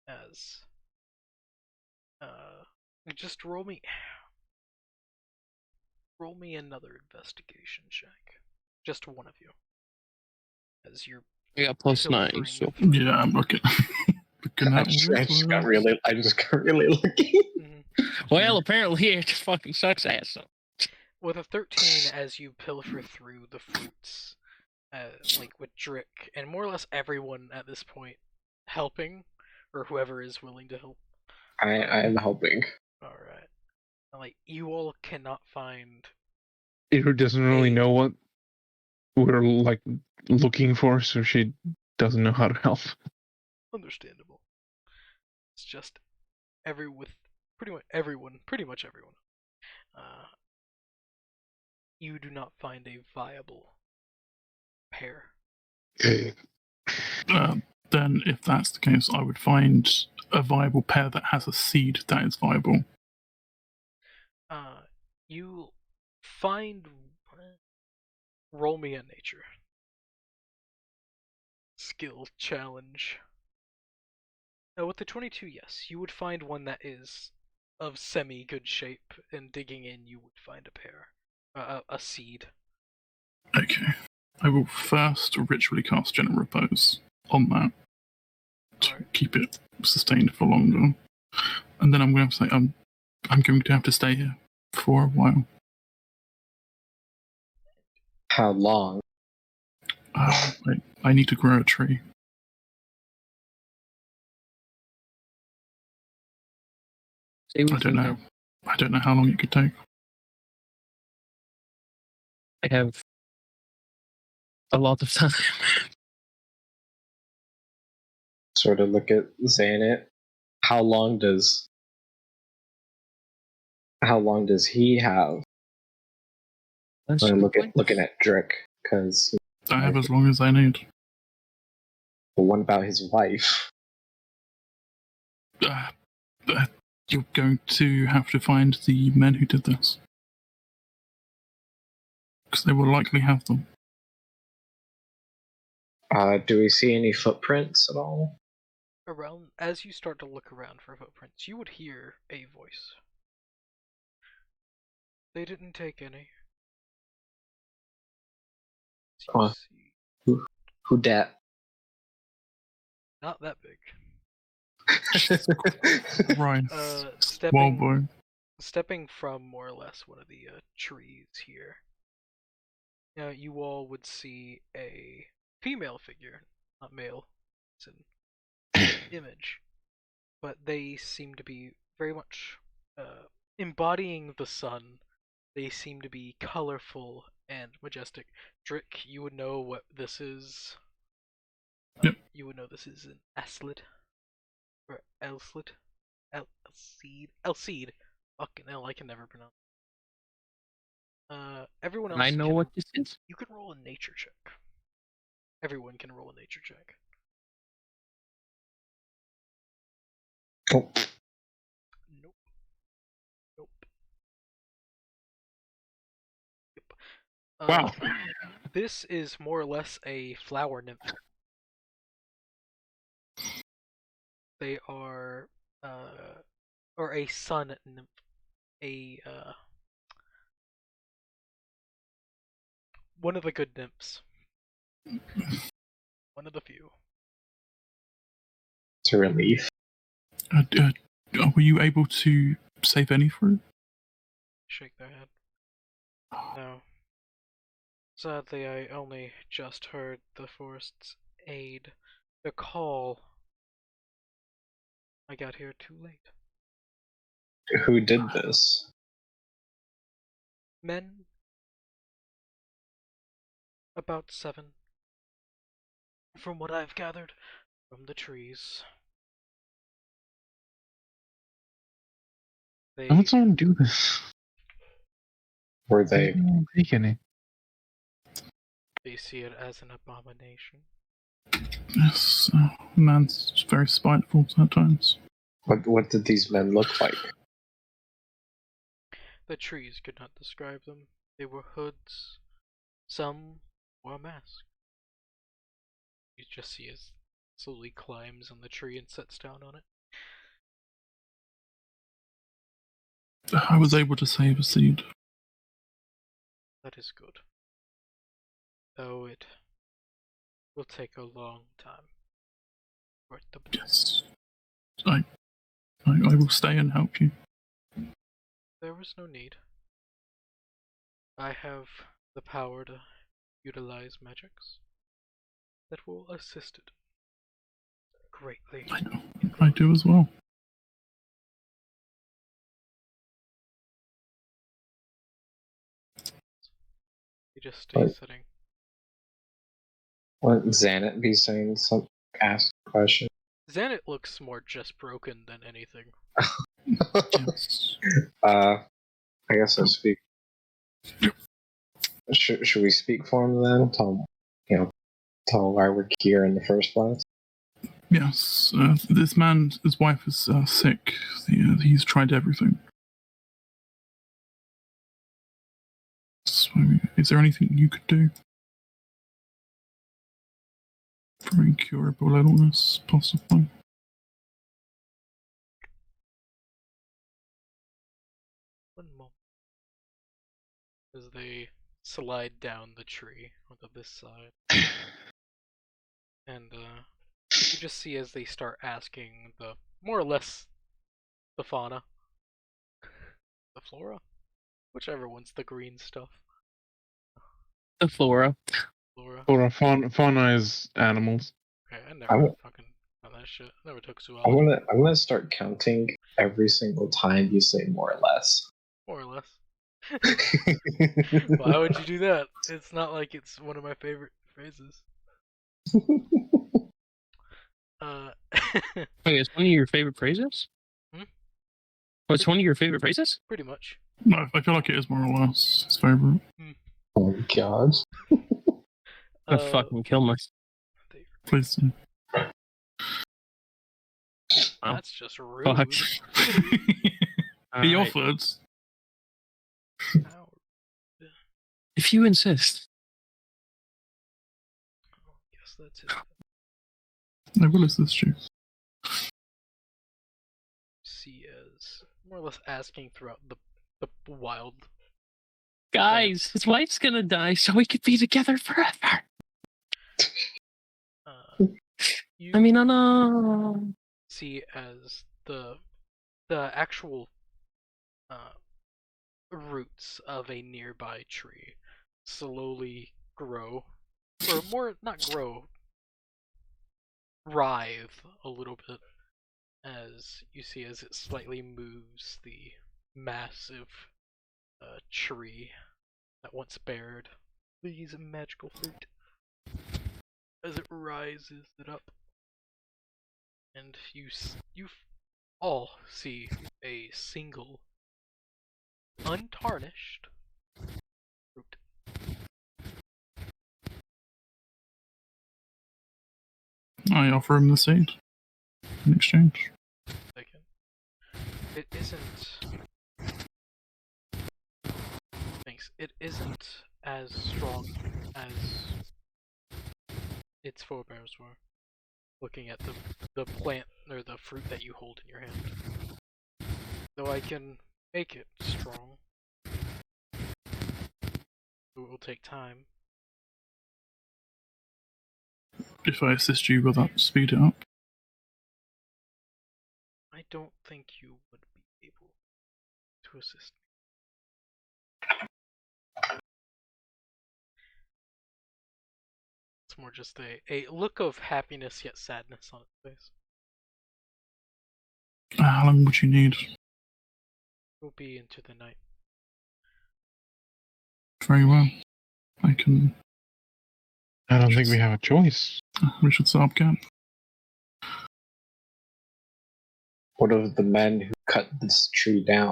As just roll me another investigation check. Just one of you. As you're I got plus 9, pilfering so through. Yeah, I'm looking. looking I at just got really lucky. well, apparently it fucking sucks ass. So. With a 13, as you pilfer through the fruits, like with Drick, and more or less everyone at this point helping, or whoever is willing to help. I am helping. Alright. Like, you all cannot find... Iru doesn't really know what we're like looking for, so she doesn't know how to help. Understandable. It's just pretty much everyone. You do not find a viable pair. Then, if that's the case, I would find a viable pair that has a seed that is viable. You find... Roll me a nature. Skill challenge. With the 22, yes, you would find one that is of semi-good shape, and digging in you would find a pair. A seed. Okay. I will first ritually cast Gentle Repose on that to keep it sustained for longer. And then I'm going to say I'm going to have to stay here for a while. How long? I need to grow a tree. I don't know. I don't know how long it could take. I have a lot of time. Sort of look at Xanet. How long does he have? I'm looking at Drick, because I have as long as I need. But what about his wife? You're going to have to find the men who did this. Because they will likely have them. Do we see any footprints at all? Around, as you start to look around for footprints, you would hear a voice. They didn't take any. Who dat? Not that big. Ryan. Stepping from more or less one of the trees here. Now you all would see a female figure, not male. It's an image, but they seem to be very much embodying the sun. They seem to be colorful and majestic. Drick, you would know what this is. Yep. You would know this is an Aslid. Or Elslid. Elseed. Fucking hell, I can never pronounce. Everyone else. I know what this is. You can roll a nature check. Everyone can roll a nature check. Oh. Nope. Yep. Wow. This is more or less a flower nymph. They are, or a sun nymph. One of the good nymphs. One of the few. It's a relief. Were you able to save any fruit? Shake their head. No. Sadly, I only just heard the forest's aid. The call. I got here too late. Who did this? Men. About 7. From what I've gathered from the trees. How would someone do this? Were they? Take any. They see it as an abomination. Yes, man's very spiteful at times. What did these men look like? The trees could not describe them. They were hoods. Some wore masks. You just see as slowly climbs on the tree and sits down on it. I was able to save a seed. That is good. though it will take a long time for it to bloom. Yes. I will stay and help you. There was no need. I have the power to utilize magics that will assist it greatly. I know. I do as well. You just stay sitting. Wouldn't Xanet be saying some ask a question? Xanet looks more just broken than anything. Yes. I guess I'll speak. Should we speak for him then? Tell him why we're here in the first place. Yes. This man, his wife is sick. He's tried everything. So, is there anything you could do for incurable illness, possibly? One moment. As they slide down the tree onto this side. And you just see as they start asking the more or less the fauna. The flora? Whichever one's the green stuff. The flora. Flora. Or fauna is animals. Okay, I never fucking done that shit. I never took zoology. I'm gonna start counting every single time you say more or less. More or less. Why would you do that? It's not like it's one of my favorite phrases. Wait, it's one of your favorite phrases? What's one of your favorite phrases? Pretty much. No, I feel like it is more or less his favorite. Oh my god. I fucking kill myself. Please do. That's just rude. Fuck. He Alright. offered. If you insist. Guess that's it. I will assist you. See as more or less asking throughout the wild. Guys, his wife's gonna die so we could be together forever. I mean, I know. See as the actual roots of a nearby tree slowly grow, or more, not grow, writhe a little bit as you see as it slightly moves the massive tree that once bared these magical fruit as it rises it up, and you all see a single untarnished fruit. I offer him the seed in exchange. Second, it isn't. Thanks. It isn't as strong as its forebears were. Looking at the plant or the fruit that you hold in your hand, though I can make it strong, it will take time. If I assist you, will that speed it up? I don't think you would be able to assist me. It's more just a look of happiness yet sadness on its face. How long would you need? It will be into the night. Very well. I don't think we have a choice. We should set up camp. What of the men who cut this tree down?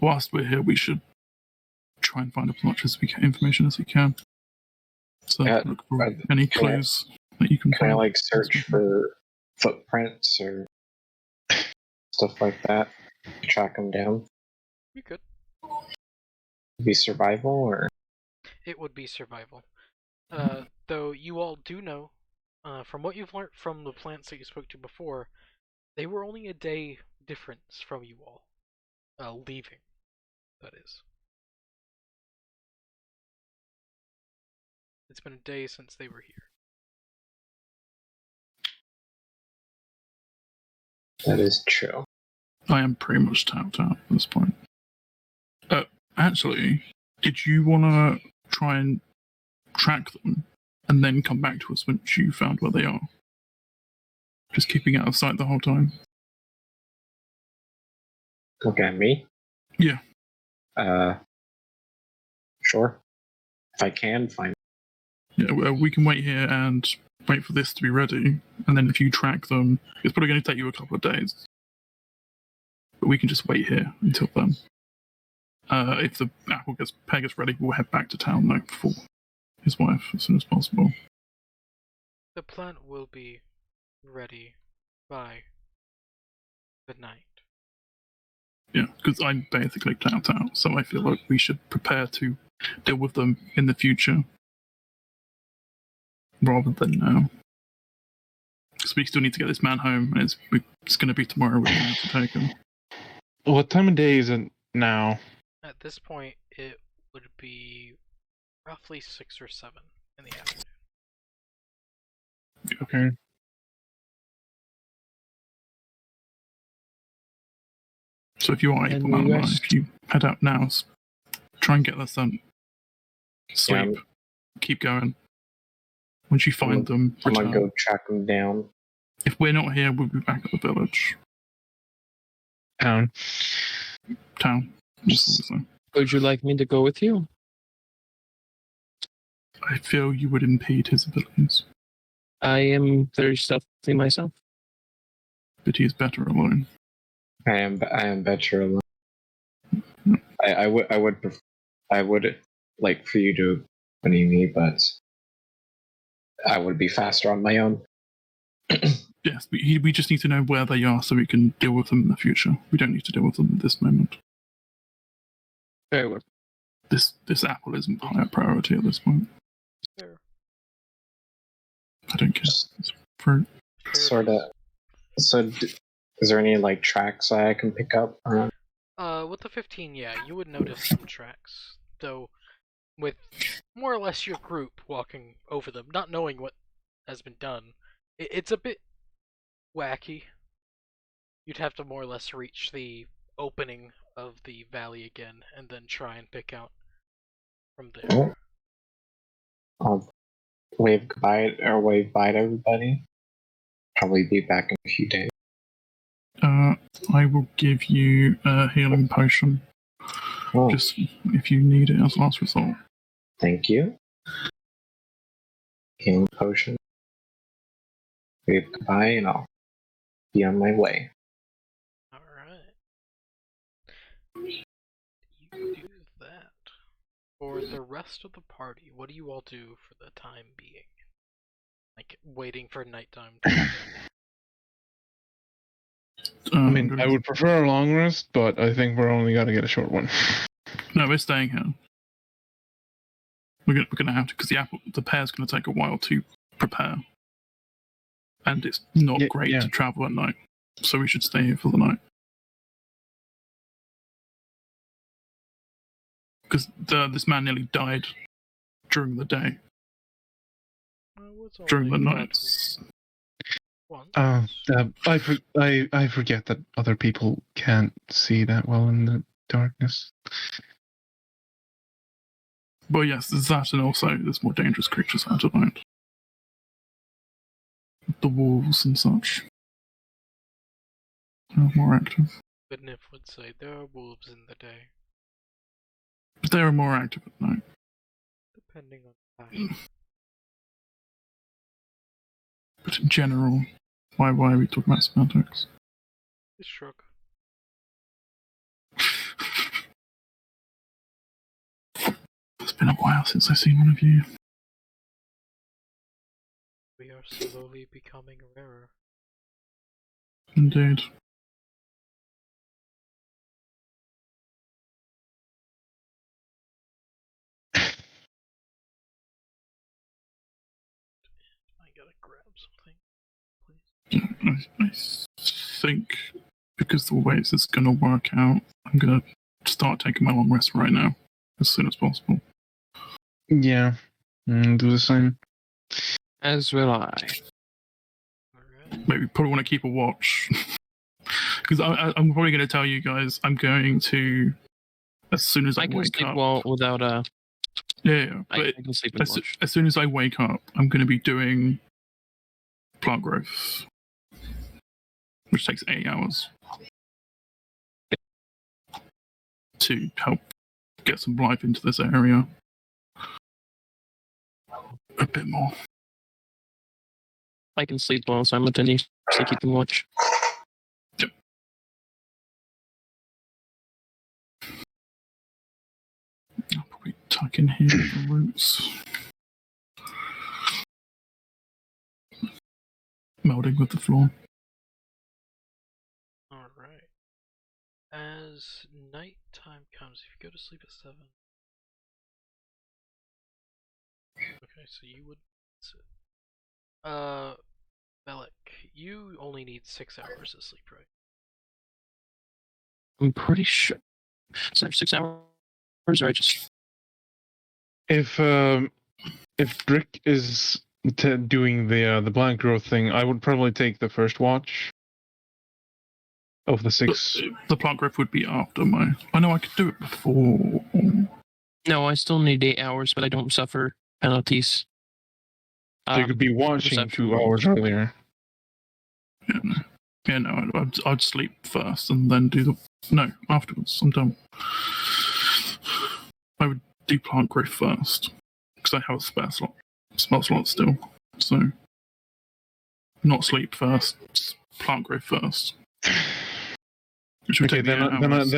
Whilst we're here, we should try and find as much information as we can. So look for any clues that you can find. Can I like search for footprints or stuff like that? Track them down? You could. Be survival or? It would be survival. Though you all do know, from what you've learned from the plants that you spoke to before, they were only a day difference from you all. Leaving, that is. it's been a day since they were here. That is true. I am pretty much tapped out at this point. Actually, did you want to try and track them and then come back to us once you found where they are? Just keeping out of sight the whole time. Look at me. Yeah. Sure. If I can find. Yeah, well, we can wait here and wait for this to be ready, and then if you track them, it's probably going to take you a couple of days. But we can just wait here until then. If the Peg gets ready, we'll head back to town though for his wife as soon as possible. The plant will be ready by the night. Yeah, because I'm basically tapped out, so I feel like we should prepare to deal with them in the future rather than now. Because we still need to get this man home, and it's going to be tomorrow we're going to have to take him. What time of day is it now? At this point, it would be roughly 6 or 7 in the afternoon. Okay. So if you are able, if you head out now, try and get this done. Sleep. Yeah. Keep going. Once you find them, return. I'm gonna go track them down. If we're not here, we'll be back at the village. Town. Would you like me to go with you? I feel you would impede his abilities. I am very stealthy myself. But he is better alone. I am better alone. I would like for you to accompany me, but I would be faster on my own. Yes, we just need to know where they are so we can deal with them in the future. We don't need to deal with them at this moment. Very well. This apple isn't higher priority at this point. Fair. I don't care. It's fruit. Sort of. So, is there any like tracks I can pick up around? With the 15, yeah, you would notice some tracks, though with more or less your group walking over them, not knowing what has been done. It's a bit wacky. You'd have to more or less reach the opening of the valley again, and then try and pick out from there. I'll wave goodbye or wave bye to everybody. Probably be back in a few days. I will give you a healing potion. Oh. Just if you need it as last resort. Thank you. Healing potion. Wave goodbye and I'll be on my way. Alright. You do that. For the rest of the party, what do you all do for the time being? Like, waiting for nighttime to happen. I mean, I would prefer a long rest, but I think we're only going to get a short one. No, we're staying here. We're gonna have to, because the pear's going to take a while to prepare. And it's not great to travel at night. So we should stay here for the night. Because this man nearly died during the day. During the night. I forget that other people can't see that well in the darkness. Well, yes, there's that, and also there's more dangerous creatures out at night. The wolves and such are more active. But Nif would say there are wolves in the day. But they are more active at night. Depending on time. But in general, why are we talking about semantics? Just shrug. It's been a while since I've seen one of you. We are slowly becoming rarer. Indeed. I gotta grab something, please. I think because the way this is gonna work out, I'm gonna start taking my long rest right now, as soon as possible. Yeah. Do the same. As will I. Alright. Maybe probably want to keep a watch. Because I'm probably going to tell you guys I'm going to, as soon as I can wake sleep up. well without Yeah, but I can sleep with watch. as soon as I wake up, I'm going to be doing plant growth, which takes 8 hours to help get some life into this area a bit more. I can sleep well simultaneously keeping watch. Yep. I'll probably tuck in here the roots. Melding with the floor. Alright. As nighttime comes, if you go to sleep at 7. Okay, so you would sit. Bellic, you only need 6 hours of sleep, right? I'm pretty sure. Is that 6 hours, or I just... If Drick is doing the plant growth thing, I would probably take the first watch of the 6. The plant growth would be after my. I know I could do it before. No, I still need 8 hours, but I don't suffer penalties. So you could be watching perception. 2 hours earlier. Yeah, no, I'd sleep first and then do the. No, afterwards. I'm done. I would do plant growth first because I have a spell slot still. So, not sleep first, plant growth first. Which would Okay, take me 8 hours.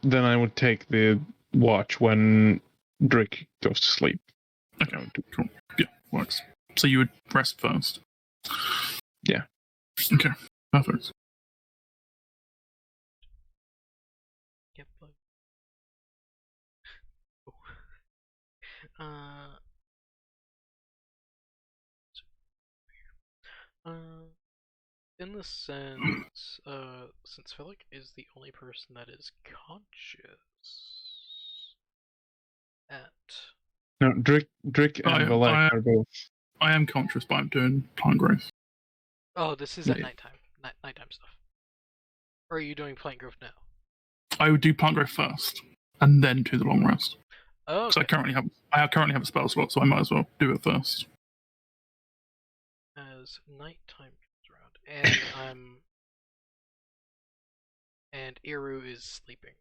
then I would take the watch when Drick goes to sleep. Okay, cool. Yeah, works. So you would rest first. Yeah. Okay, perfect. Yep. Uh. In the sense, since Philic is the only person that is conscious at. No, Drick and Valek are both. I am conscious, but I'm doing plant growth. Oh, this is at nighttime. Nighttime stuff. Or are you doing plant growth now? I would do plant growth first, and then do the long rest. Oh, okay. So I currently have a spell slot, so I might as well do it first. As nighttime comes around, and Iru is sleeping.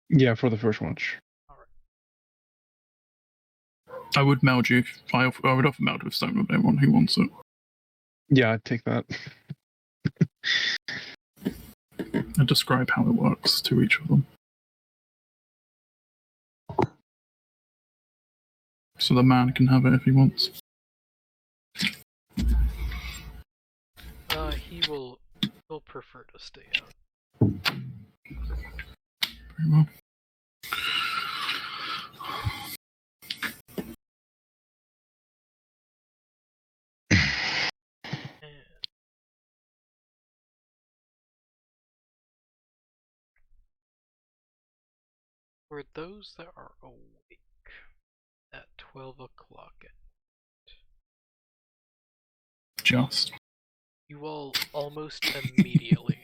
Yeah, for the first watch. Alright. I would meld you. I would offer meld with stone with anyone who wants it. Yeah, I'd take that. And describe how it works to each of them. So the man can have it if he wants. He'll prefer to stay out. Very well. For those that are awake at 12 o'clock, Just. you all almost immediately.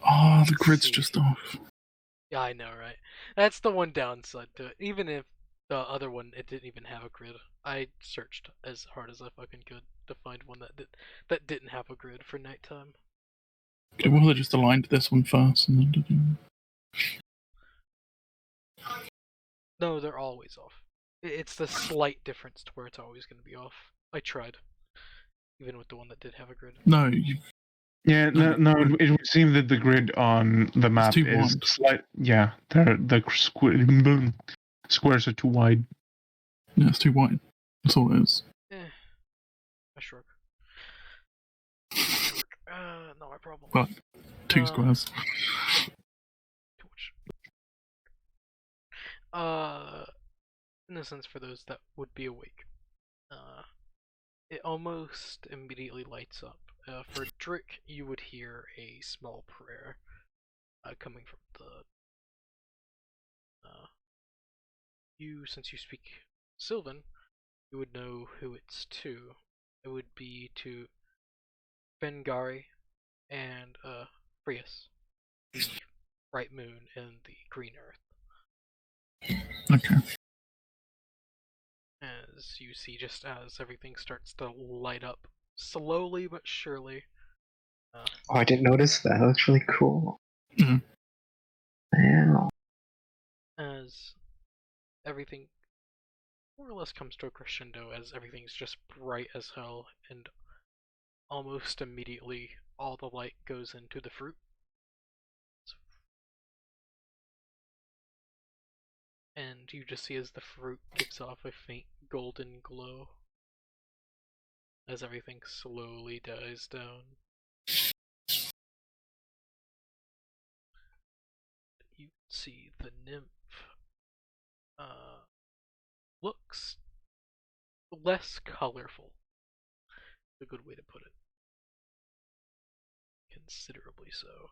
Oh, the grid's just off. Yeah, I know, right? That's the one downside to it. Even if the other one, it didn't even have a grid. I searched as hard as I fucking could to find one that didn't have a grid for nighttime. Okay, well, they just aligned this one first and then did. No, they're always off. It's the slight difference to where it's always going to be off. I tried, even with the one that did have a grid. No, Yeah, no, it would seem that the grid on the map is wide. slight. Yeah, the squares are too wide. Yeah, it's too wide. That's all it is. I shrug. Not my problem. But 2 squares. Too much. In a sense, for those that would be awake, it almost immediately lights up. For Drick, you would hear a small prayer coming from the. Since you speak Sylvan, you would know who it's to. It would be to Fengari and Frias, the bright moon and the green earth. Okay. As you see, just as everything starts to light up, slowly but surely. Oh, I didn't notice that. That looks really cool. Mhm. Wow. As everything more or less comes to a crescendo, as everything's just bright as hell, and almost immediately all the light goes into the fruit. And you just see as the fruit gives off a faint golden glow as everything slowly dies down. You see the nymph looks less colorful. A good way to put it. Considerably so.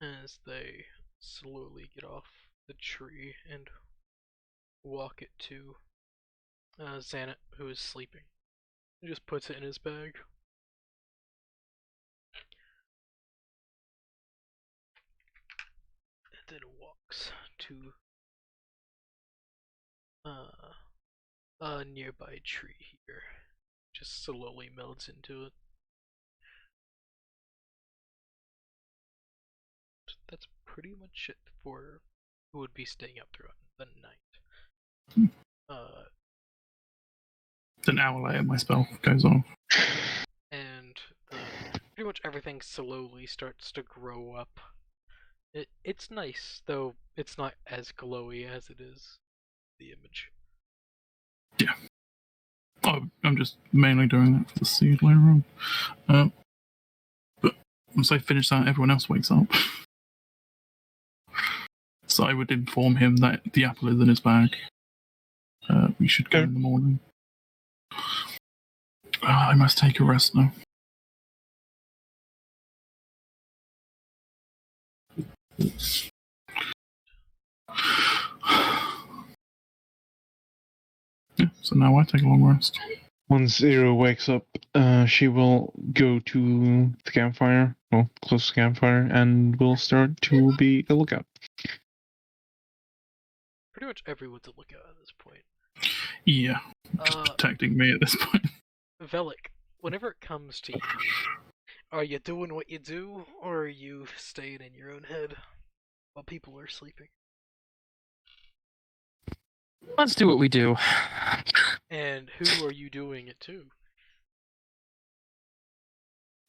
As they slowly get off the tree and walk it to Xanet, who is sleeping. He just puts it in his bag. And then walks to a nearby tree here. Just slowly melts into it. That's pretty much it for who would be staying up throughout the night. An hour later, my spell goes off. And pretty much everything slowly starts to grow up. It's nice, though it's not as glowy as it is the image. Yeah. Oh, I'm just mainly doing that for the seed later on. But once I finish that, everyone else wakes up. So I would inform him that the apple is in his bag. We should go in the morning. I must take a rest now. Yeah, so now I take a long rest. Once Zero wakes up, she will go to the campfire, well, close to the campfire, and will start to be a lookout. Pretty much everyone's a lookout at this point. Yeah, just protecting me at this point. Velik, whenever it comes to you, are you doing what you do, or are you staying in your own head while people are sleeping? Let's do what we do. And who are you doing it to?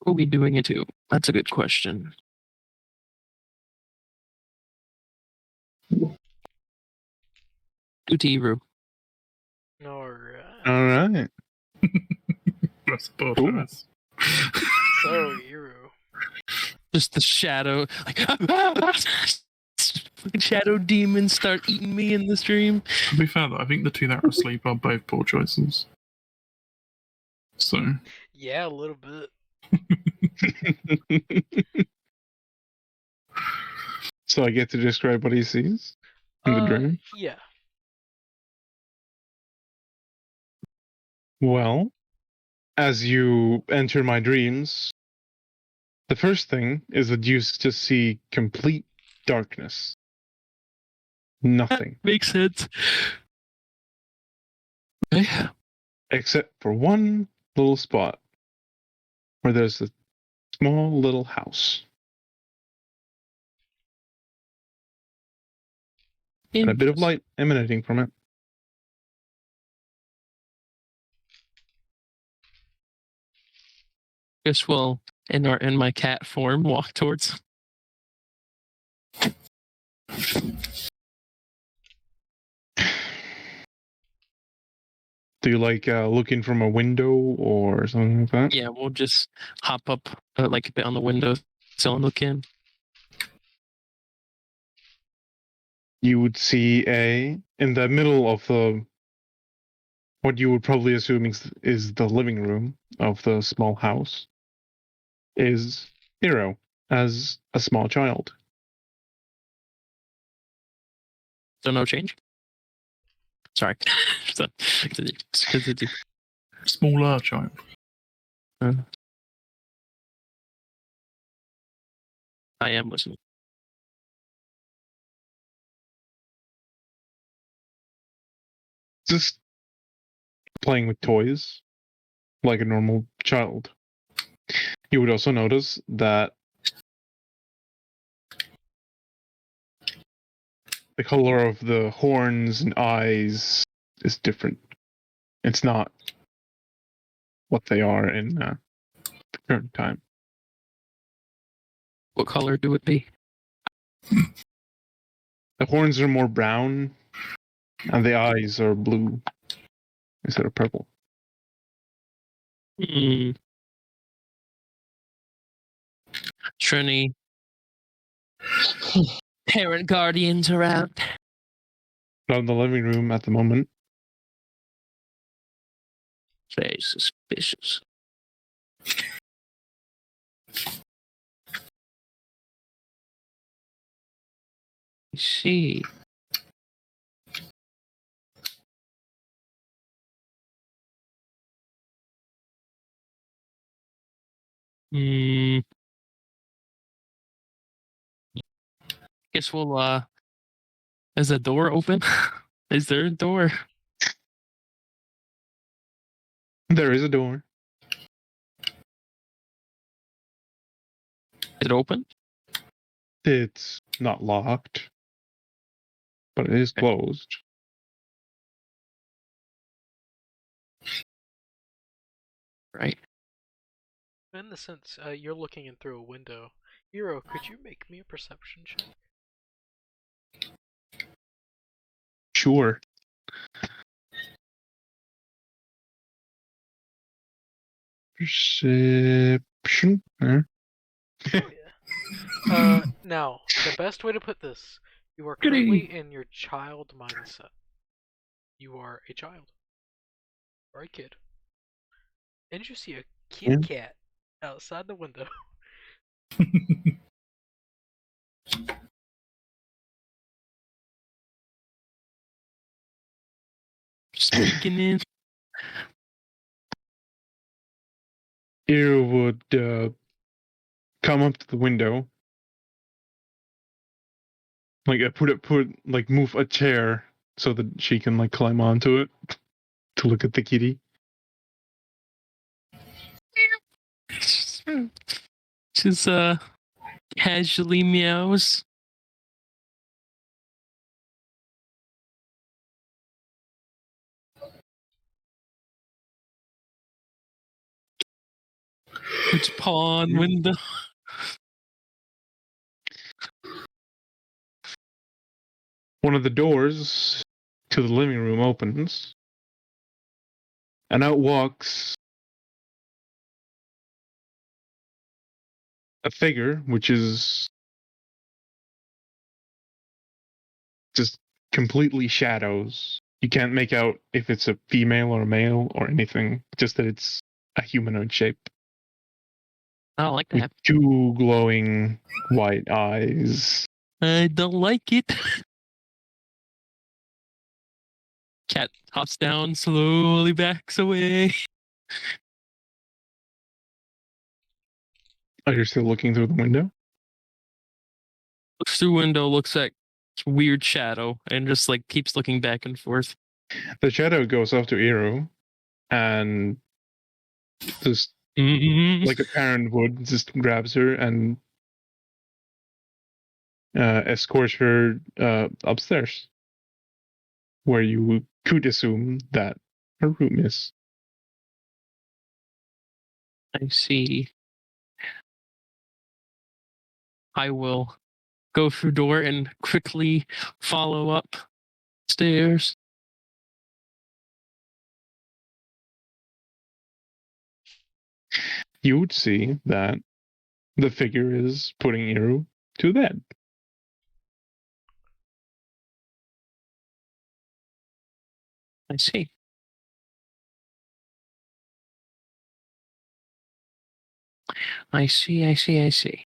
Who are we doing it to? That's a good question. To Tiru. Alright. Alright. That's bullshit. So, Iru. Just the shadow, like fucking shadow demons start eating me in the stream. To be fair, though, I think the two that are asleep are both poor choices. So. Yeah, a little bit. So I get to describe what he sees in the dream? Yeah. Well, as you enter my dreams, the first thing is that you just see complete darkness. Nothing. Makes sense. Okay. Except for one little spot where there's a small little house. And a bit of light emanating from it. Guess we'll, in my cat form, walk towards. Do you like looking from a window or something like that? Yeah, we'll just hop up like a bit on the window so and look in. You would see in the middle of the what you would probably assume is the living room of the small house, is Hero as a small child. So no change? Sorry. So, continue. Smaller child. I am listening. Just playing with toys like a normal child. You would also notice that the color of the horns and eyes is different. It's not what they are in the current time. What color do it be? The horns are more brown, and the eyes are blue instead of purple. Trini. Parent guardians around. Not in the living room at the moment. Very suspicious. I see. Guess we'll is the door open? Is there a door? There is a door. Is it open? It's not locked, but it is closed. Right. In the sense, you're looking in through a window. Hero, could you make me a perception check? Sure. Perception? Oh yeah. Now, the best way to put this, you are currently in your child mindset. You are a child. Or a kid. And you see a kitty cat outside the window. Sneaking in. Ear would come up to the window, like move a chair so that she can like climb onto it to look at the kitty. Just casually meows. Puts paw on window. One of the doors to the living room opens, and out walks a figure, which is just completely shadows. You can't make out if it's a female or a male or anything, just that it's a humanoid shape. I don't like With that. 2 glowing white eyes. I don't like it. Cat hops down, slowly backs away. Oh, you're still looking through the window? Looks through window, looks at weird shadow, and just like keeps looking back and forth. The shadow goes up to Iru and just like a parent would, just grabs her and escorts her upstairs, where you could assume that her room is. I see. I will go through door and quickly follow up stairs. You would see that the figure is putting Iru to bed. I see. I see.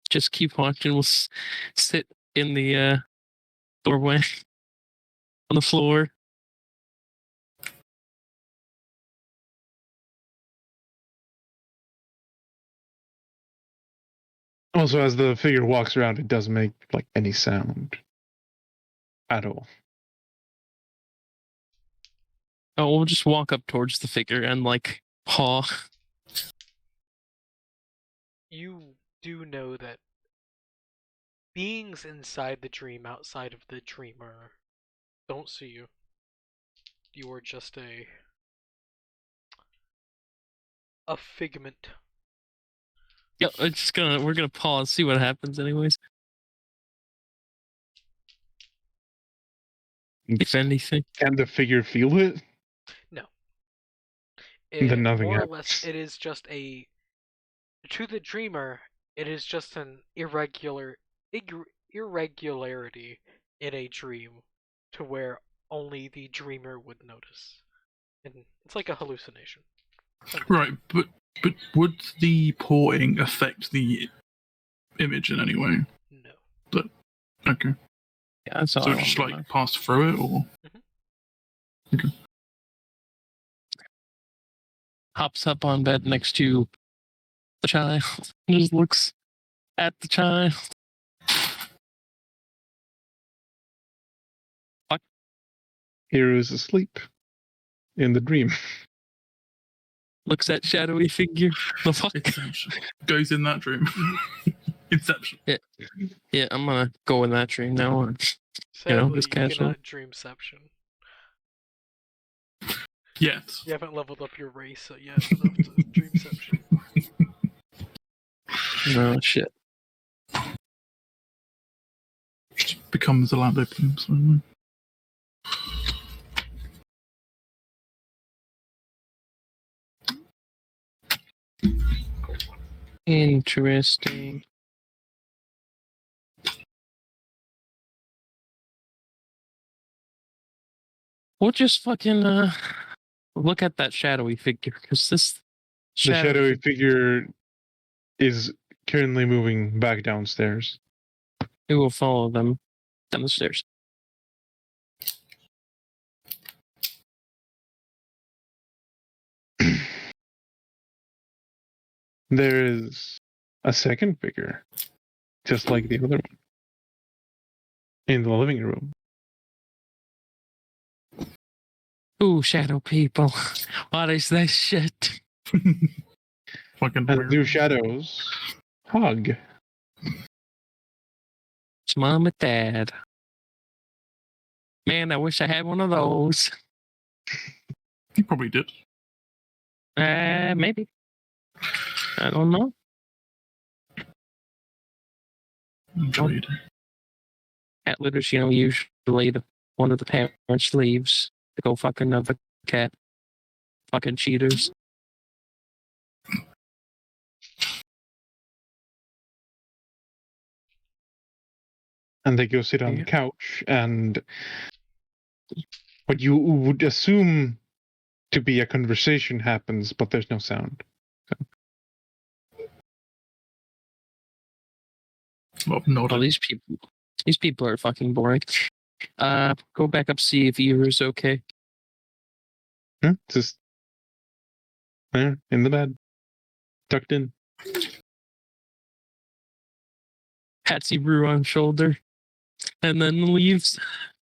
Just keep watching. We'll sit in the doorway on the floor. Also, as the figure walks around, it doesn't make like any sound at all. Oh, we'll just walk up towards the figure and like paw. You do know that beings inside the dream, outside of the dreamer, don't see you. You are just a figment. Yeah, we're gonna pause, see what happens anyways. If anything. Can the figure feel it? No. Then nothing more or happens. less, it is just to the dreamer, it is just an irregularity in a dream to where only the dreamer would notice. And it's like a hallucination. Right, but would the porting affect the image in any way? No. But okay. Yeah, that's all So I just want to like know. pass through it, or okay. Hops up on bed next to the child. Just looks at the child. Hero is asleep in the dream. Looks at shadowy figure. The fuck? Inception goes in that dream. Inception. Yeah, I'm gonna go in that dream now. Sadly, just you casual. cannot dreamception. Yes. You haven't leveled up your race yet enough to dreamception. No shit. Just becomes a lamp opening slowly. Interesting. We'll just fucking look at that shadowy figure, because this The shadowy figure is currently moving back downstairs. We will follow them down the stairs. There is a second figure, just like the other one, in the living room. Ooh, shadow people. What is this shit? Fucking And weird. two shadows hug. It's mom and dad. Man, I wish I had one of those. You probably did. Maybe. I don't know. Enjoyed. Cat litters, usually one of the parents leaves to go fuck another cat. Fucking cheaters. And they go sit on the couch, and what you would assume to be a conversation happens, but there's no sound. Well, not Oh, these people are fucking boring. Go back up, see if Eva's okay. Just there in the bed, tucked in. Patsy Brew on shoulder, and then leaves.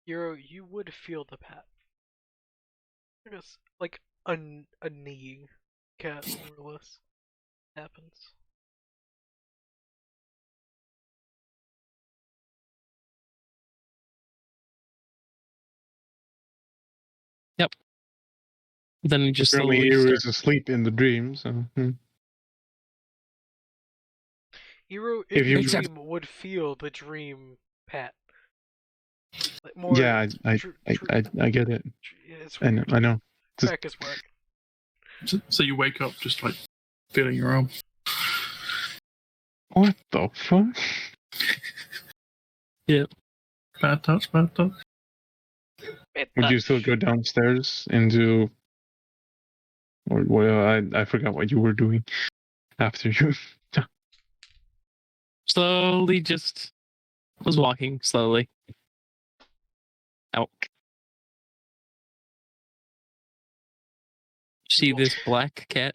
Hero, you would feel the pat. I guess, like a kneeing cat, more or less, happens. Yep. Then he just Currently, slowly Hero starts. is asleep in the dream, so. Hero in If the you- dream would feel the dream pat. Like more. Yeah, I get it. It's I weird. know. Just- Crack is whack. So you wake up just like feeling your arm. What the fuck? Bad touch, bad touch. Would you still go downstairs into Or well, I forgot what you were doing after you. Slowly, just was walking slowly. Out. See this black cat?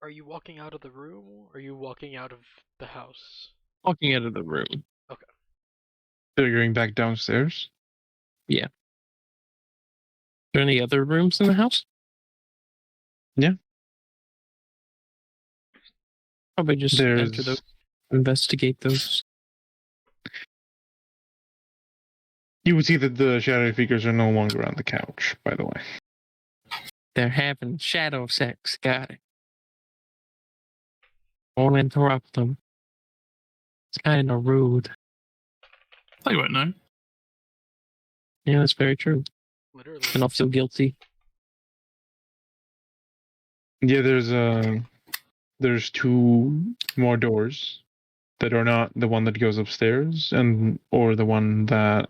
Are you walking out of the room, or are you walking out of the house? Walking out of the room. Okay. So you're going back downstairs? Yeah. Are there any other rooms in the house? Yeah. Probably just enter those, investigate those. You would see that the shadowy figures are no longer on the couch, by the way. They're having shadow sex. Got it. Won't interrupt them. It's kind of rude. They won't know. Yeah, that's very true. Literally. And I'll feel guilty. Yeah, there's two more doors that are not the one that goes upstairs or the one that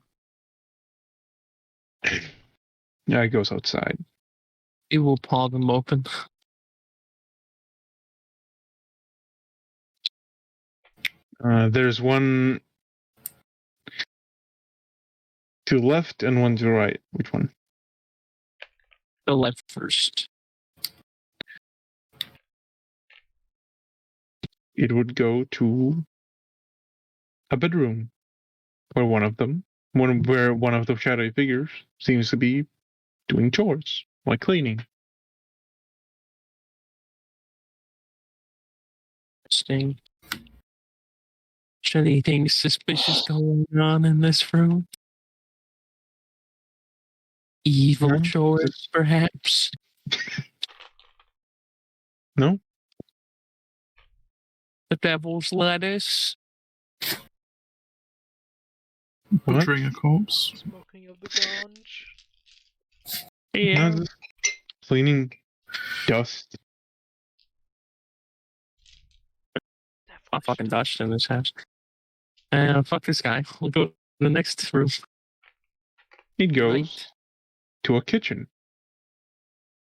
goes outside. It will paw them open. There's one to the left and one to the right. Which one? The left first. It would go to a bedroom where one of the shadowy figures seems to be doing chores, like cleaning. Interesting. Is there anything suspicious going on in this room? Evil No. chores, perhaps? No? The devil's lettuce? Butchering a corpse. Smoking of the ganj. Yeah. No, just cleaning dust. I'll fucking dodged in this house. Fuck this guy. We'll go to the next room. It goes Right. to a kitchen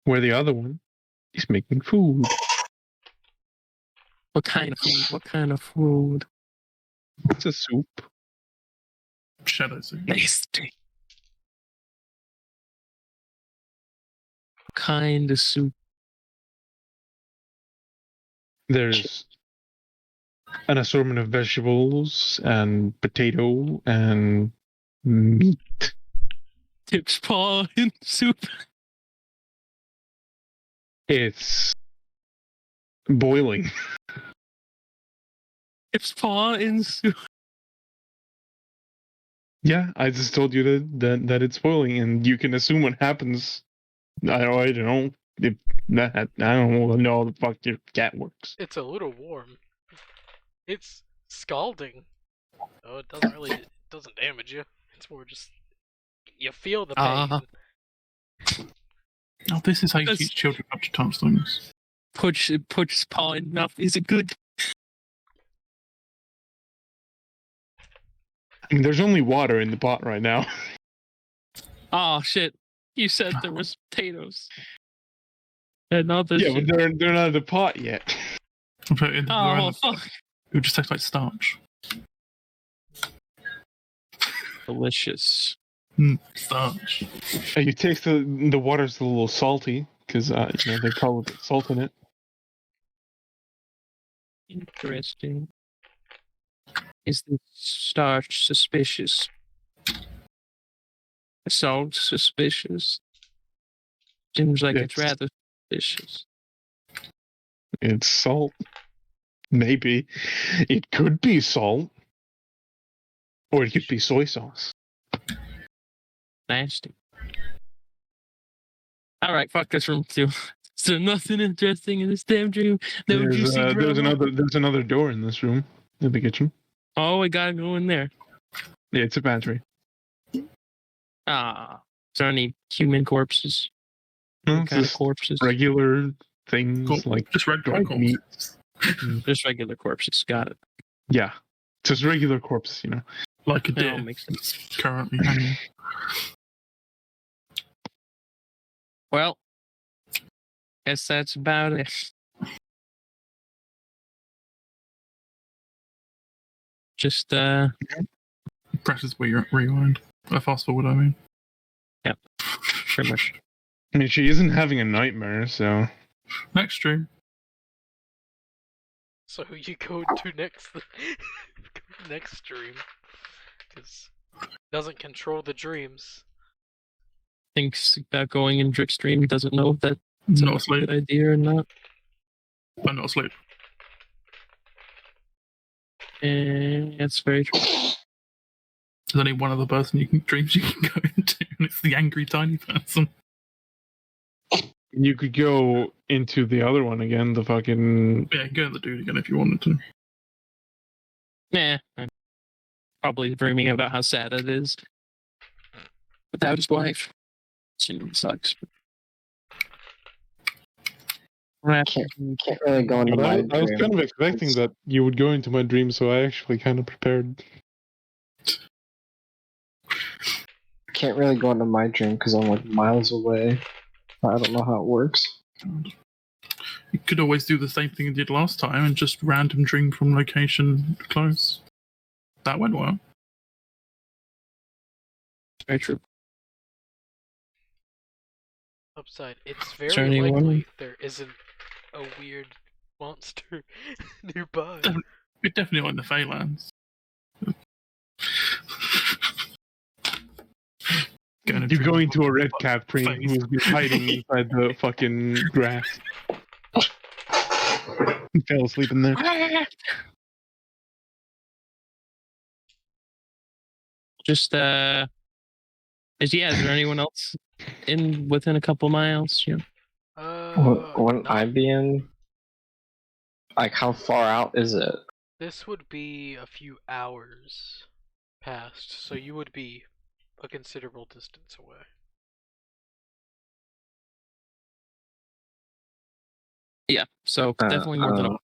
where the other one is making food. What kind of food? What kind of food? It's a soup. Shadow soup. Nasty. What kind of soup? There's an assortment of vegetables and potato and meat. Tip's paw in soup. It's boiling. Tip's paw in soup. Yeah, I just told you that it's boiling, and you can assume what happens. I don't know if that. I don't know how the fuck your cat works. It's a little warm. It's scalding. Oh, it doesn't damage you. It's more just you feel the pain. Oh, this is how you That's- teach children not to touch things. Push his paw in mouth. Is it good? I mean, there's only water in the pot right now. Oh shit! You said there was potatoes. And not this. Yeah, shit. but they're not in the pot yet. Put it in the, they're in Oh the- fuck! it would just taste like starch. Delicious. Starch. You taste the water's a little salty because they probably put salt in it. Interesting. Is the starch suspicious? Salt suspicious? Seems like it's Yes. rather suspicious. It's salt. Maybe it could be salt, or it could be soy sauce. Nasty. Alright, fuck this room too. Is there nothing interesting in this damn room? No juicy drama? There's another door in this room in the kitchen. Oh, we gotta go in there. Yeah, it's a pantry. Ah. Is there any human corpses? No, What it's kind of just corpses? regular things Cool. like Just regular dried corpse. meat. Just regular corpses. Got it. Yeah, Just regular corpses, you know. Like a It all deer makes sense. currently hanging. Well, guess that's about it. Just Presses rewind. Fast forward, I mean. yeah, pretty much. I mean, she isn't having a nightmare, so. Next stream. So you go to next stream, because doesn't control the dreams. Thinks about going in Drick stream, doesn't know if that's Not a asleep. good idea or not. I'm not asleep. And that's very true. There's only one other person dreams you can go into, and it's the angry tiny person. You could go into the other one again, the fucking. Yeah, you can go in the dude again if you wanted to. Nah, probably dreaming about how sad it is without his wife. She sucks. Can't really go into But my I was dream. kind of expecting that you would go into my dream, so I actually kind of prepared. Can't really go into my dream because I'm like miles away. I don't know how it works. You could always do the same thing you did last time and just random dream from location close. That went well. Very true. Upside, it's there very anyone- likely there isn't a weird monster nearby. You're definitely on the Phalanx. You go into a red cap train who's been hiding inside the fucking grass. He fell asleep in there. Just is there anyone else within a couple miles? Yeah. Wouldn't I Not- be in? Like, how far out is it? This would be a few hours past, so you would be a considerable distance away. Yeah. So definitely more than a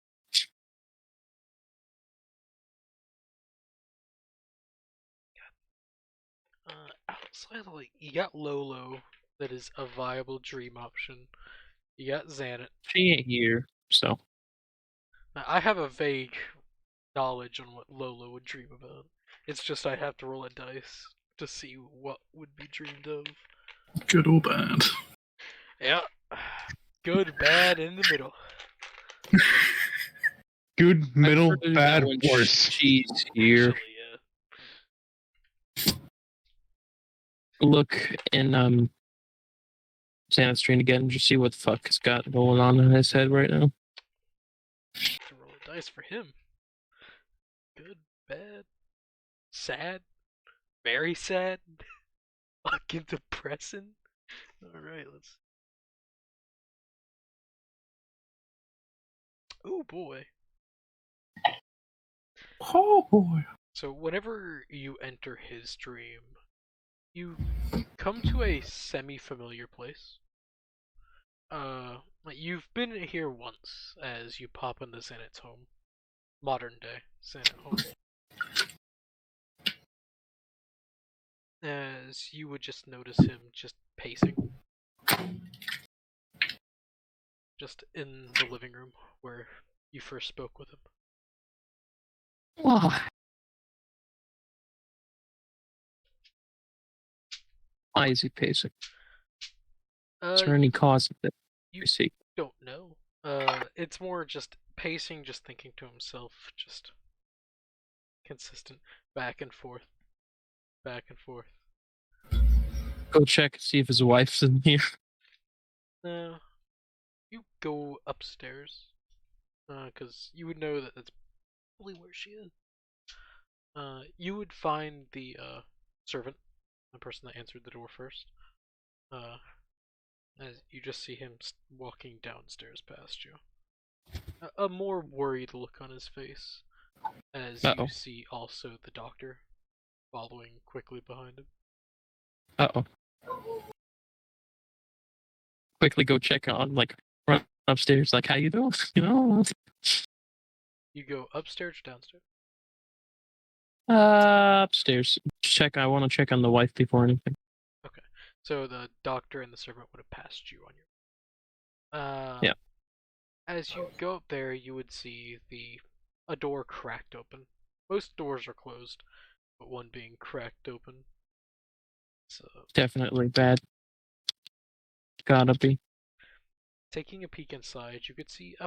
Outside of, like, you got Lolo, that is a viable dream option. You got Xanet. she ain't here, so Now, I have a vague knowledge on what Lolo would dream about. It's just I have to roll a dice to see what would be dreamed of. Good or bad. Yeah. Good, bad, in the middle. Good, middle, I've heard bad, that when worse. she's here. Actually, yeah. Look in Santa's train again and just see what the fuck has got going on in his head right now. To roll a dice for him. Good, bad, sad, very sad, fucking depressing. Alright, let's. Oh boy. Oh boy. So, whenever you enter his dream, you come to a semi familiar place. You've been here once as you pop into Xanet's home. Modern day Xanet home. As you would just notice him just pacing. Just in the living room where you first spoke with him. Why is he pacing? Is there Uh, any cause of it? you You see. don't know. It's more just pacing, just thinking to himself, just consistent, back and forth, back and forth. Go check and see if his wife's in here. You go upstairs, because you would know that that's probably where she is. You would find the servant, the person that answered the door first. As you just see him walking downstairs past you. A more worried look on his face, as you see also the doctor following quickly behind him. Uh-oh. Quickly go check on, run upstairs, how you doing? You know? You go upstairs or downstairs? Upstairs. I want to check on the wife before anything. Okay. So the doctor and the servant would have passed you on your. Yeah. As you go up there, you would see a door cracked open. Most doors are closed, but one being cracked open. So definitely bad. Gotta be. Taking a peek inside, you could see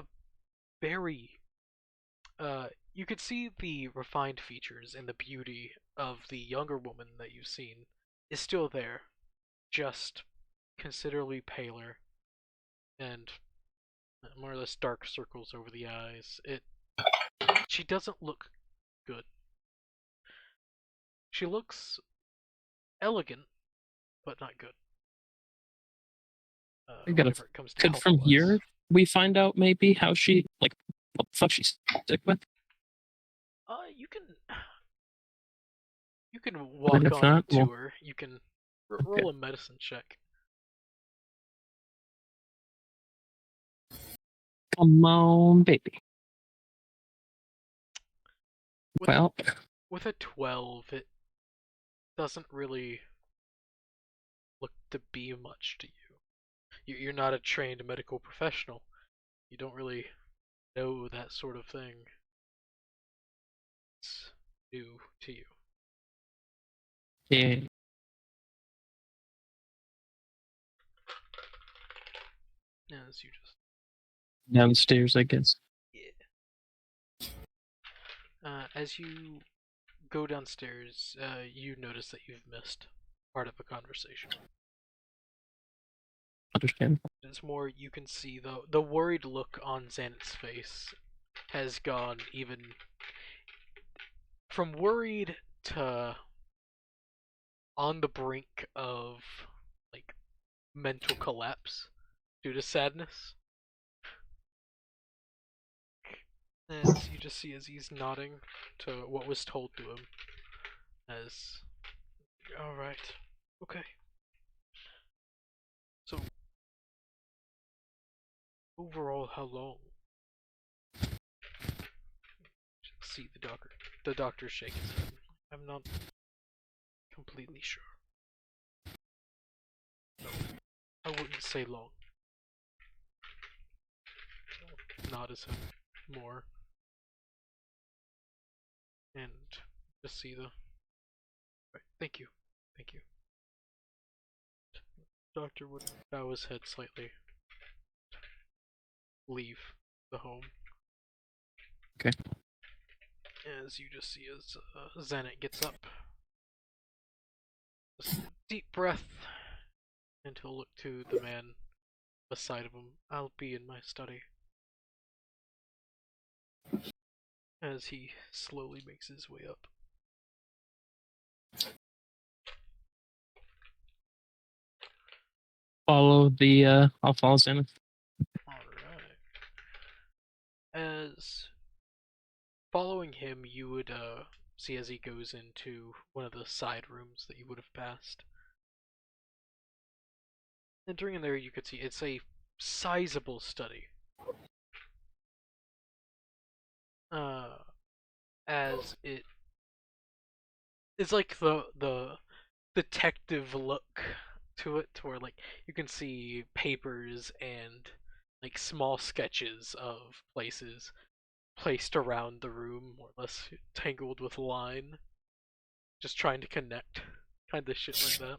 you could see the refined features and the beauty of the younger woman that you've seen is still there, just considerably paler and more or less dark circles over the eyes. She doesn't look good. She looks elegant, but not good. Whenever it comes to Could from here we find out maybe how she what the fuck she's sick with? You can walk if on not, to well, her. You can roll a medicine check. Come on, baby. With a 12, it doesn't really look to be much to you. You're not a trained medical professional. You don't really know that sort of thing. It's new to you. Yeah. As you just Downstairs, I guess. as you go downstairs, you notice that you've missed part of a conversation. Understand. It's more you can see the worried look on Xanet's face has gone even from worried to on the brink of like mental collapse due to sadness. As you just see as he's nodding to what was told to him as alright, okay. So overall how long? See the doctor shake his head. I'm not completely sure. No, I wouldn't say long. Nod his head more. And just see the... Right, thank you. Thank you. The doctor would bow his head slightly. Leave the home. Okay. As you just see as Xanet gets up. Just a deep breath. And he'll look to the man beside of him. I'll be in my study. As he slowly makes his way up. I'll follow Xanath. Alright. As following him, you would see as he goes into one of the side rooms that you would have passed. Entering in there, you could see it's a sizable study. As it's like the detective look to it, to where like you can see papers and like small sketches of places placed around the room, more or less tangled with line, just trying to connect, kind of shit like that.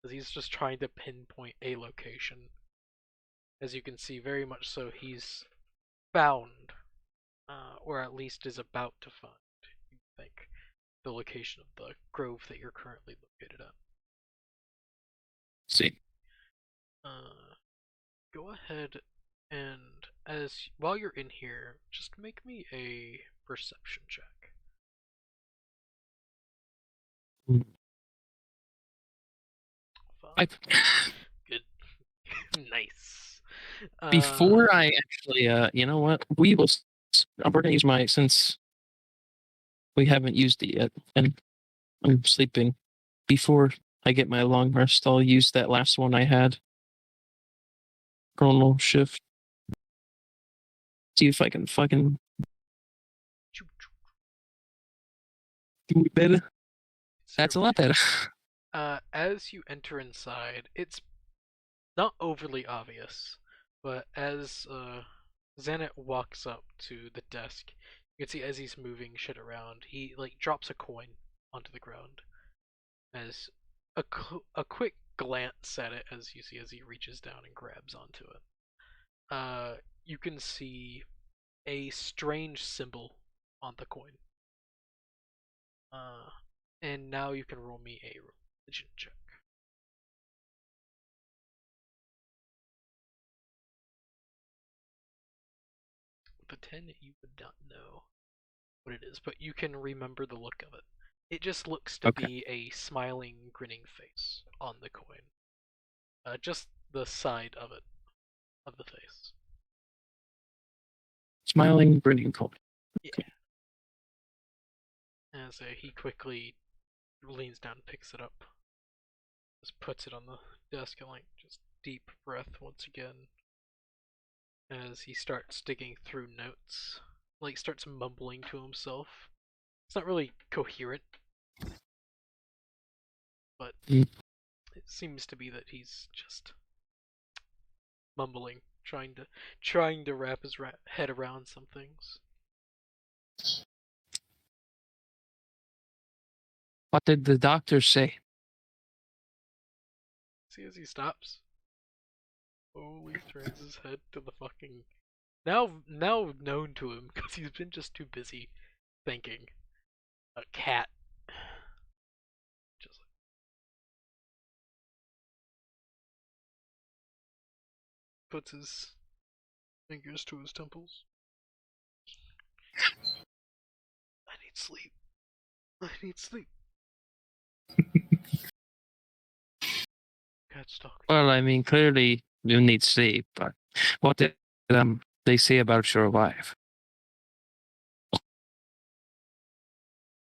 As he's just trying to pinpoint a location. As you can see, very much so, he's found, or at least is about to find, you think, the location of the grove that you're currently located at. See. Go ahead and while you're in here, just make me a perception check. Good. Nice. Before I actually, you know what? I'm gonna use since we haven't used it yet, and I'm sleeping. Before I get my long rest, I'll use that last one I had. Chronal shift. See if I can fucking Better. So That's a lot better. as you enter inside, it's not overly obvious, but as Xanet walks up to the desk, you can see as he's moving shit around, he like drops a coin onto the ground. As a quick glance at it, as you see as he reaches down and grabs onto it, you can see a strange symbol on the coin. And now you can roll me a religion check. With a 10, you would not know what it is, but you can remember the look of it. It just looks to be a smiling, grinning face on the coin. Just the side of it, of the face. Smiling, grinning coin. Yeah. As he quickly leans down and picks it up. Just puts it on the desk and like just deep breath once again. As he starts digging through notes. Like starts mumbling to himself. It's not really coherent. But it seems to be that he's just mumbling, trying to wrap his head around some things. What did the doctor say? See as he stops. Slowly turns his head to the fucking now known to him because he's been just too busy thinking. A cat. Just puts his fingers to his temples. I need sleep. I need sleep. Cat's talking. Well, I mean, clearly you need sleep, but what did they say about your wife?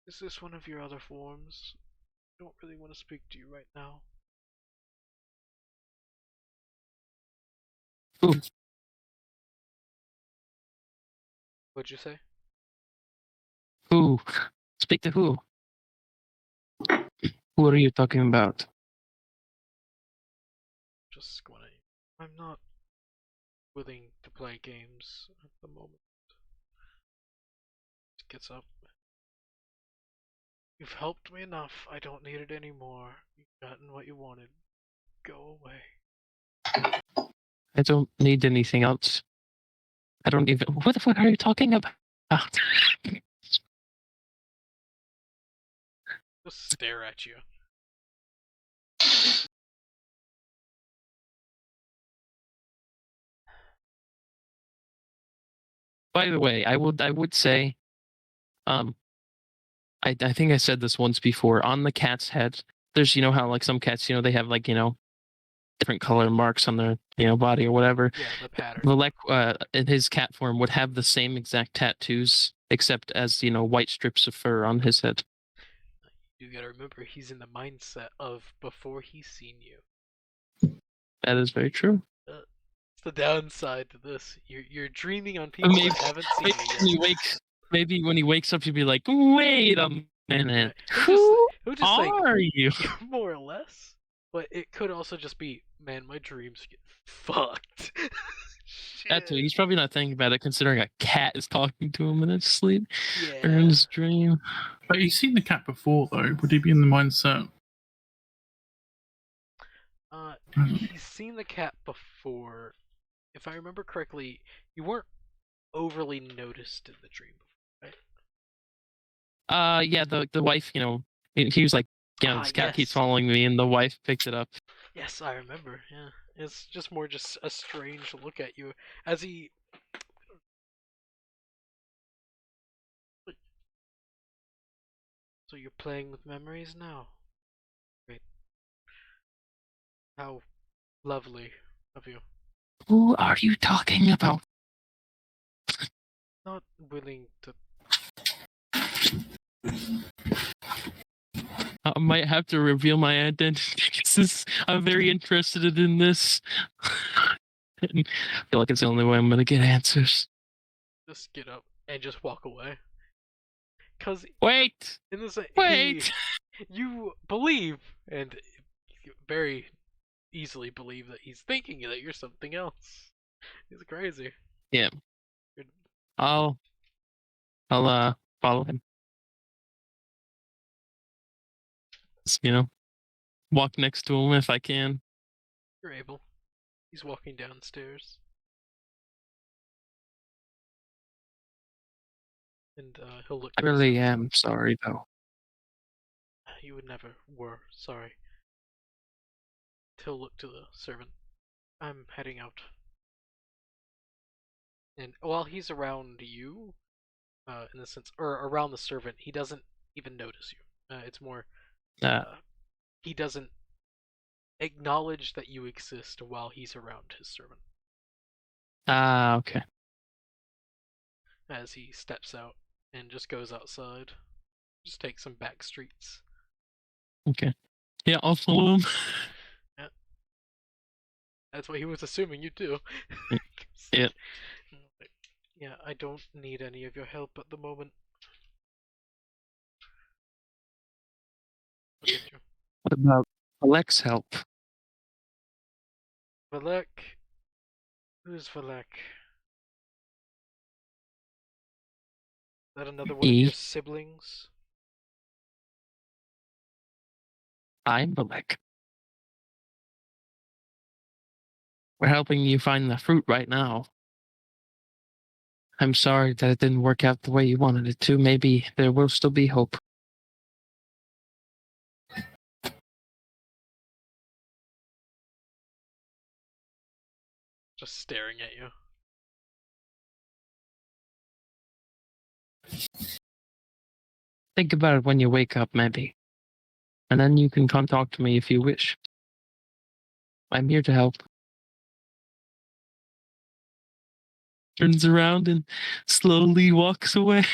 Is this one of your other forms? I don't really want to speak to you right now. Who? What'd you say? Who? Speak to who? Who are you talking about? Just squinting. I'm not willing to play games at the moment. He gets up. You've helped me enough. I don't need it anymore. You've gotten what you wanted. Go away. I don't need anything else. I don't even. What the fuck are you talking about? Just stare at you. By the way, I would say, I think I said this once before. On the cat's head, there's how like some cats they have like different color marks on their body or whatever. Yeah, the pattern. Valek, in his cat form, would have the same exact tattoos, except as white strips of fur on his head. You gotta remember, he's in the mindset of before he's seen you. That is very true. It's the downside to this. You're dreaming on people that haven't seen you yet. Maybe when he wakes up, he'll be like, "Wait a minute, he'll just are you?" More or less. But it could also just be, man, my dreams get fucked. That's what he's probably not thinking about it, considering a cat is talking to him in his sleep Yeah. or in his dream. But he's seen the cat before, though. Would he be in the mindset? He's seen the cat before. If I remember correctly, you weren't overly noticed in the dream before, right? Yeah, the wife, he was like, this cat keeps following me, and the wife picked it up. Yes, I remember, yeah. It's just more just a strange look at you as he... So you're playing with memories now? Great. How lovely of you. Who are you talking about? Not willing to... I might have to reveal my identity because I'm very interested in this. I feel like it's the only way I'm going to get answers. Just get up and just walk away. because Wait! in this, Wait! you believe, and you very easily believe that he's thinking that you're something else. He's crazy. Yeah. You're, I'll follow him. Just, walk next to him if I can. you're able. He's walking downstairs. And he'll look. I really am sorry, though. You would never were sorry. He'll look to the servant. I'm heading out. And while he's around you, in the sense, or around the servant, he doesn't even notice you. It's more, he doesn't acknowledge that you exist while he's around his servant. Okay. As he steps out and just goes outside, just takes some back streets. Okay. Yeah, I'll follow him. Yeah. That's what he was assuming you'd do. Yeah. Yeah, I don't need any of your help at the moment. Look at you. What about Alex's help? Valek? Who's Valek? Is that another one of your siblings? I'm Alec. We're helping you find the fruit right now. I'm sorry that it didn't work out the way you wanted it to. Maybe there will still be hope. Just staring at you. Think about it when you wake up, maybe. And then you can come talk to me if you wish. I'm here to help. Turns around and slowly walks away.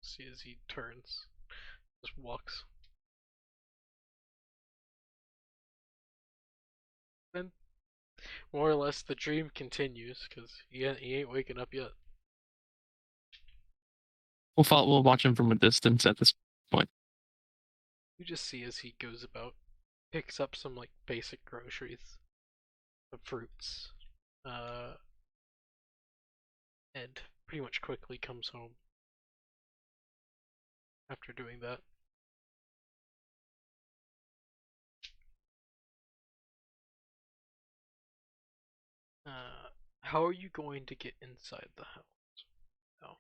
See as he turns. Just walks. Then, more or less, the dream continues, because he ain't waking up yet. We'll watch him from a distance at this point. You just see as he goes about, picks up some, like, basic groceries, some fruits, and pretty much quickly comes home after doing that. How are you going to get inside the house? No.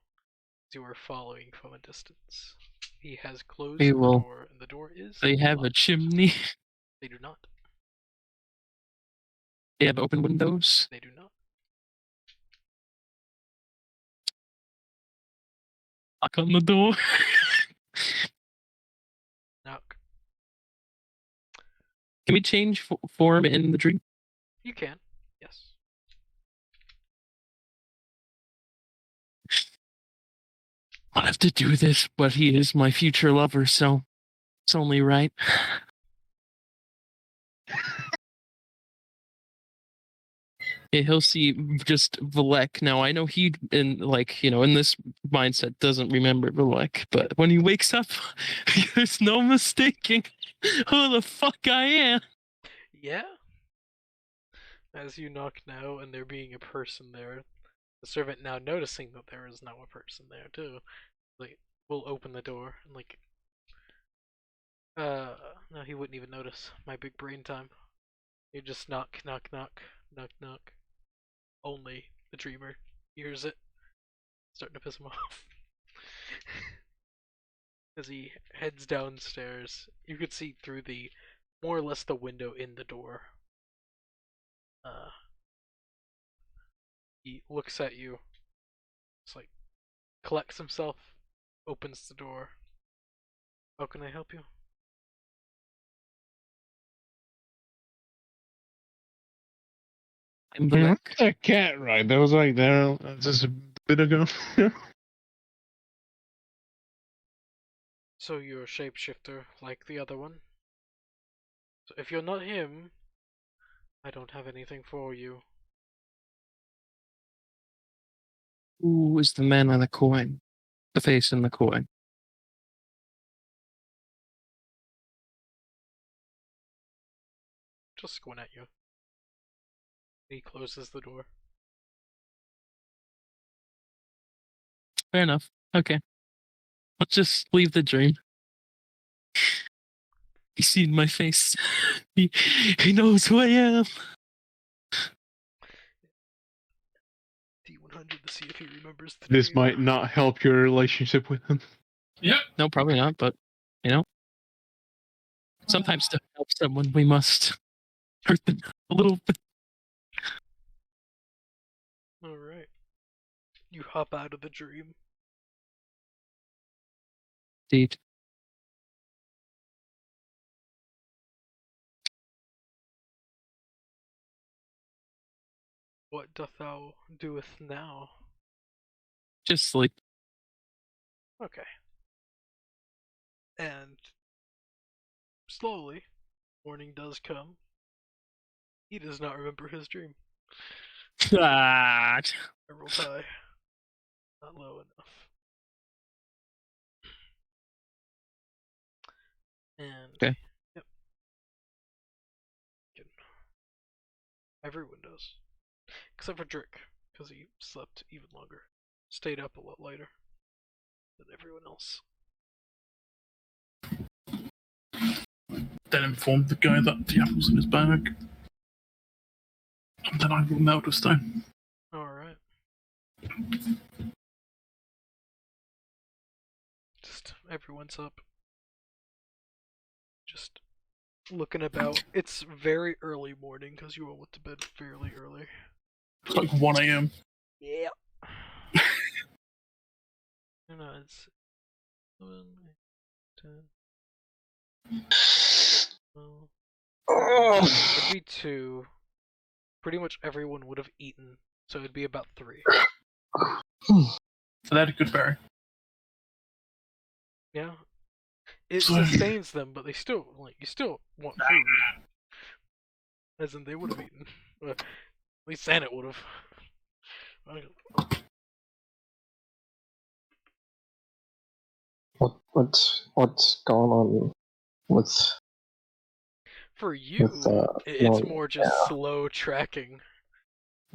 You are following from a distance. He has closed the door, and the door is They have locked. a chimney. They do not. They have open windows. They do not. Knock on the door. Knock. Can we change form in the dream? You can. Yes. I'll have to do this, but he is my future lover, so it's only right. Yeah, he'll see just Valek. Now, I know he, in this mindset, doesn't remember Valek, but when he wakes up, there's no mistaking who the fuck I am. Yeah. As you knock now, and there being a person there, the servant now noticing that there is now a person there too, like, will open the door and no, he wouldn't even notice. My big brain time. You just knock, knock, knock, knock, knock. Only the dreamer hears it. Starting to piss him off. As he heads downstairs, you could see through the, more or less the window in the door. He looks at you, just like, collects himself, opens the door. How can I help you? I'm Valek. That cat right. That was like there just a bit ago. So you're a shapeshifter like the other one? So if you're not him, I don't have anything for you. Who is the man on the coin? The face in the coin. Just squint at you. He closes the door. Fair enough. Okay. Let's just leave the dream. He's seen my face. he knows who I am. D100 to see if he remembers the This dream. might not help your relationship with him. Yep. No, probably not, but, you know. Sometimes to help someone, we must hurt them a little bit. Alright. You hop out of the dream. Indeed. What doth thou doeth now? Just sleep. Okay. And slowly, morning does come. He does not remember his dream. Ah. I rolled high. Not low enough. And Okay. yep. Good. Everyone does. Except for Drick, because he slept even longer. Stayed up a lot later than everyone else. Then informed the guy that the apple's in his bag. And then I will melt a stone. Alright. Just everyone's up. Just looking about. It's very early morning because you all went to bed fairly early. It's like 1 a.m. Yeah. No, it's 7, 8, 10. Well, it'd be 2. Pretty much everyone would have eaten, so it'd be about 3. So they had a good berry. Yeah. It So- sustains them, but they still, you still want food. As in, they would have eaten. At least Santa would have. What's going on with For you, it's no, more just slow tracking.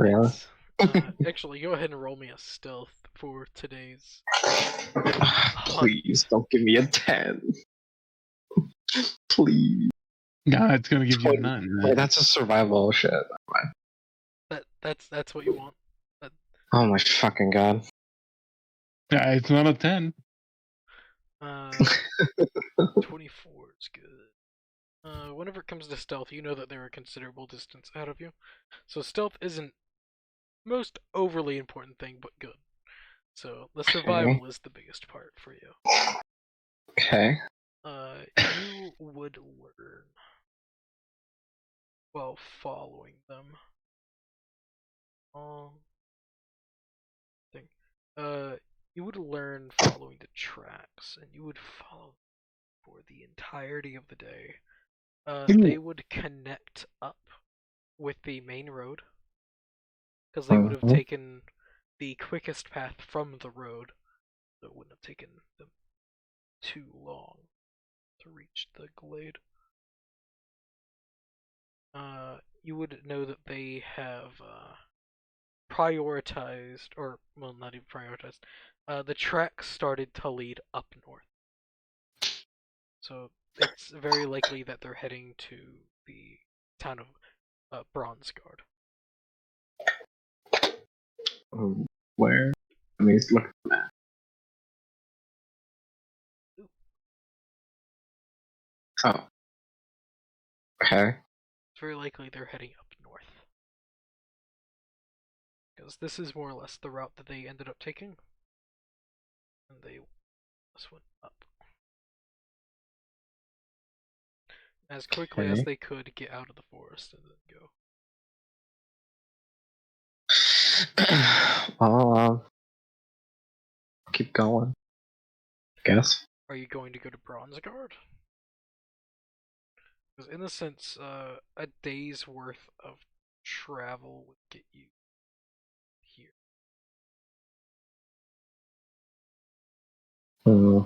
yeah? Actually, go ahead and roll me a stealth for today's. Please don't give me a 10. Please. Nah, it's gonna give you a 9. Wait, Right? that's a survival shit. That's what you want. Oh my fucking god. Yeah, it's not a 10. 24 is good. Whenever it comes to stealth, you know that they're a considerable distance out of you. So stealth isn't most overly important thing, but good. So the survival is the biggest part for you. Okay. You would learn while following them. You would learn following the tracks, and you would follow for the entirety of the day. They would connect up with the main road, because they would have taken the quickest path from the road, so it wouldn't have taken them too long to reach the glade. You would know that they have prioritized, or, well, not even prioritized, the track started to lead up north. So it's very likely that they're heading to the town of Bronze Guard. Where? Let me look at the map. Oh. Okay. It's very likely they're heading up north. Because this is more or less the route that they ended up taking. And they just went up. As quickly as they could get out of the forest and then go. Well, keep going. I guess. Are you going to go to Bronze Guard? Because in a sense, a day's worth of travel would get you here. Hmm.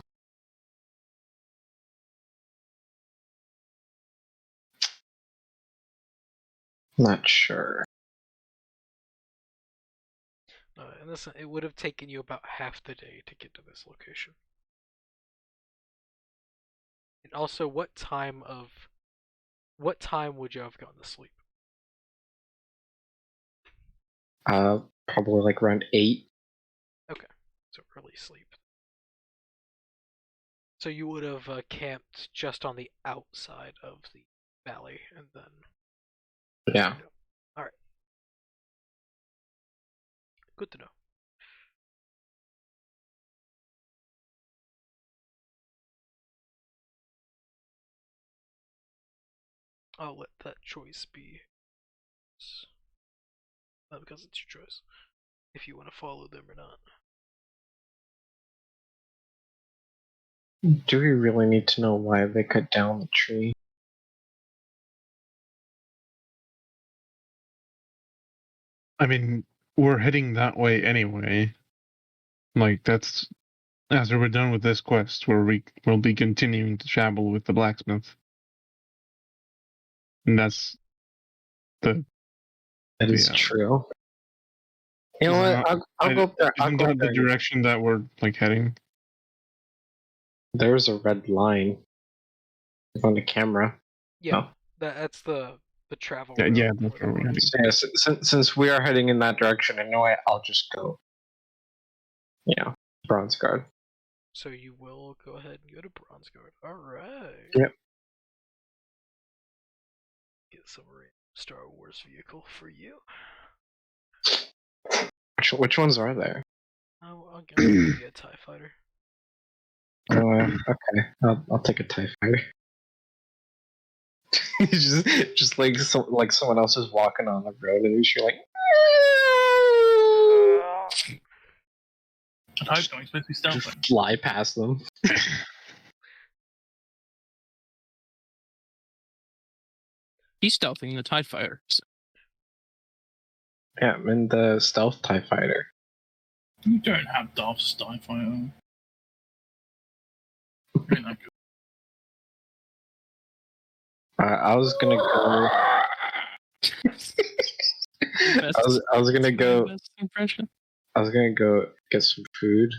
Not sure. And listen, it would have taken you about half the day to get to this location. And also, what time would you have gone to sleep? Probably like around 8. Okay, so early sleep. So you would have camped just on the outside of the valley, and then. Yeah. All right. Good to know. I'll let that choice be. Because it's your choice. If you want to follow them or not. Do we really need to know why they cut down the tree? I mean, we're heading that way anyway. Like, that's after we're done with this quest, we'll be continuing to travel with the blacksmith, and that's the. That is true. You know what? I'll go up there. Isn't that the direction that we're like heading? There's a red line on the camera. Yeah, Oh. that's the travel Yeah, route. yeah, that's where we're heading. So, yeah, since we are heading in that direction, anyway, I'll just go. Yeah, Bronze Guard. So you will go ahead and go to Bronze Guard. Alright. Yep. Get some Star Wars vehicle for you. Which ones are there? I'll give you a TIE Fighter. Okay. I'll take a TIE Fighter. just like someone else is walking on the road and you're like. I hope not. It's supposed to be stealth. Just fly past them. He's stealthing the TIE Fighter. So. Yeah, I'm in the stealth TIE Fighter. You don't have Darth's TIE Fighter. Ain't that good? I was gonna go. I was gonna go. Impression. I was gonna go get some food.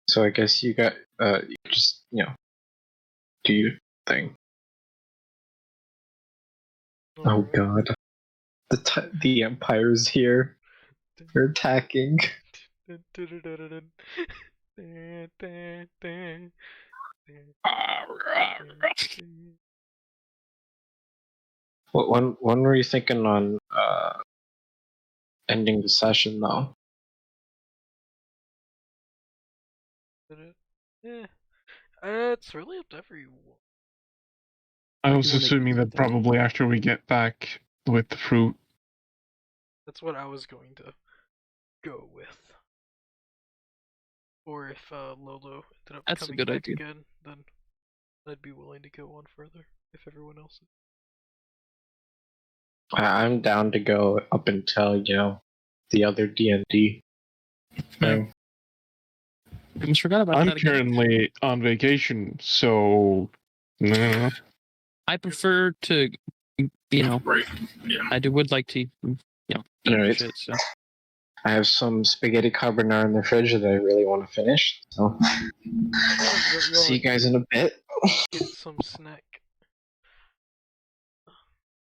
So I guess you got you just do your thing. Oh god, the Empire's here. They're attacking. When were you thinking on ending the session though? Yeah. It's really up to everyone. I was assuming that probably after we get back with the fruit. That's what I was going to go with. Or if Lolo ended up That's a coming good back idea. again, then I'd be willing to go on further. If everyone else is. I'm down to go up until the other D&D thing. I almost forgot about I'm that again. currently on vacation, so I prefer to, Right. Yeah. I would like to, eat Alright. shit. So I have some spaghetti carbonara in the fridge that I really want to finish. So see you guys in a bit. Get some snack.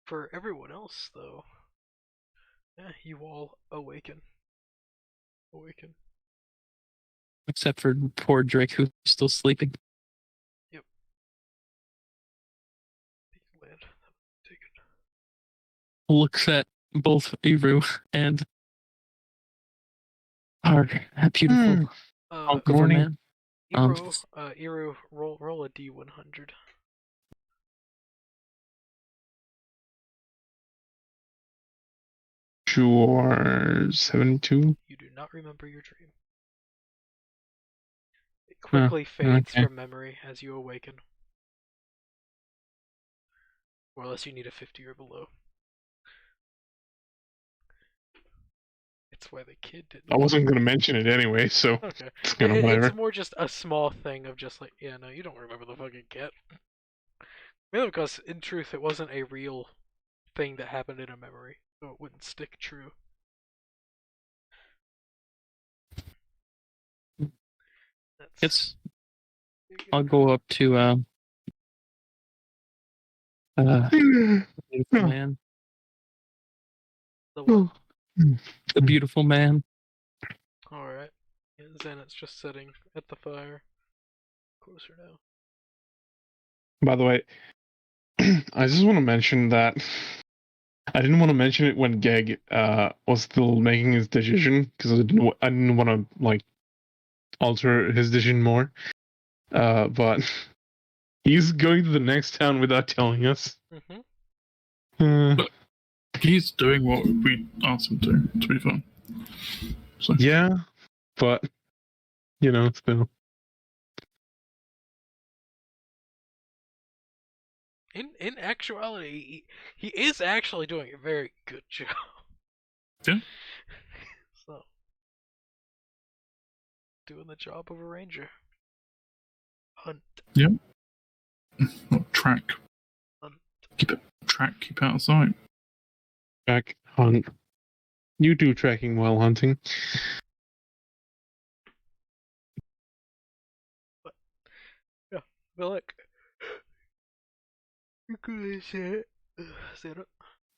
For everyone else, though, you all awaken. except for poor Drake, who's still sleeping. Yep. Land taken. Looks at both Iru and our beautiful hunk of a morning. man. Iru, roll a D100. Sure, 72. You do not remember your dream. It quickly fades from memory as you awaken. Or unless you need a 50 or below. that's why the kid didn't. I wasn't going to mention it anyway, so Okay. it's kind of whatever. It's more just a small thing of just like, yeah, no, you don't remember the fucking cat. Mainly because, in truth, it wasn't a real thing that happened in a memory, so it wouldn't stick true. I'll go up to beautiful man. The what? The beautiful man. Alright. Yeah, Xanet's just sitting at the fire. Closer now. By the way, I just want to mention that I didn't want to mention it when Geg was still making his decision because I didn't want to like alter his decision more. But he's going to the next town without telling us. He's doing what we asked him to be fun. So. Yeah, but still. In actuality, he is actually doing a very good job. Yeah. So, doing the job of a ranger. Hunt. Yeah. Track. Hunt. Keep out of sight. Track, hunt. You do tracking while hunting. But, yeah, but look. You could say it.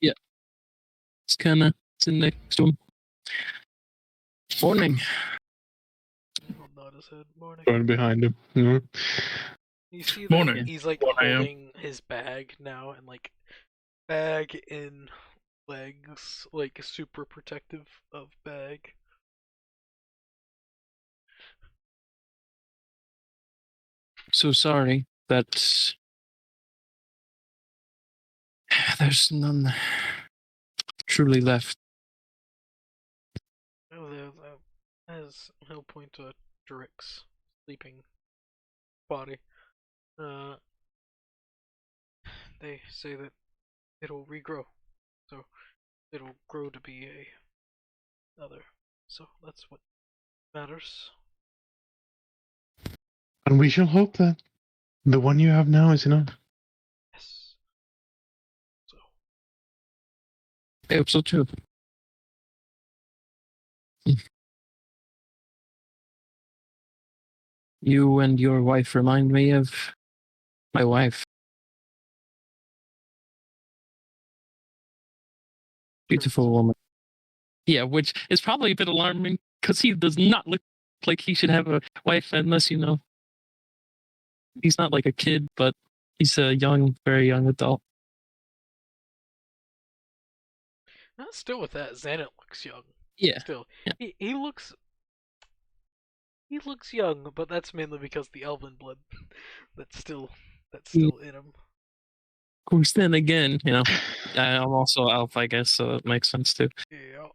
Yeah. It's the next one. Morning. I'll nod his head. Morning. Going behind him. Mm-hmm. You see that Morning. he's like 1 a.m. holding his bag now, and like bag in legs, like super protective of bag. So sorry that there's none truly left. Oh, as he'll point to Drick's sleeping body. They say that it'll regrow, so it'll grow to be another. So that's what matters. And we shall hope that the one you have now is enough. Yes. So. I hope so too. You and your wife remind me of my wife. Beautiful woman. Yeah, which is probably a bit alarming because he does not look like he should have a wife unless he's not like a kid, but he's a very young adult. Still with that, Xanet looks young. Yeah. Still, yeah. He looks young, but that's mainly because the elven blood that's still in him. Of course, then again, I'm also elf, I guess, so it makes sense too. Yeah.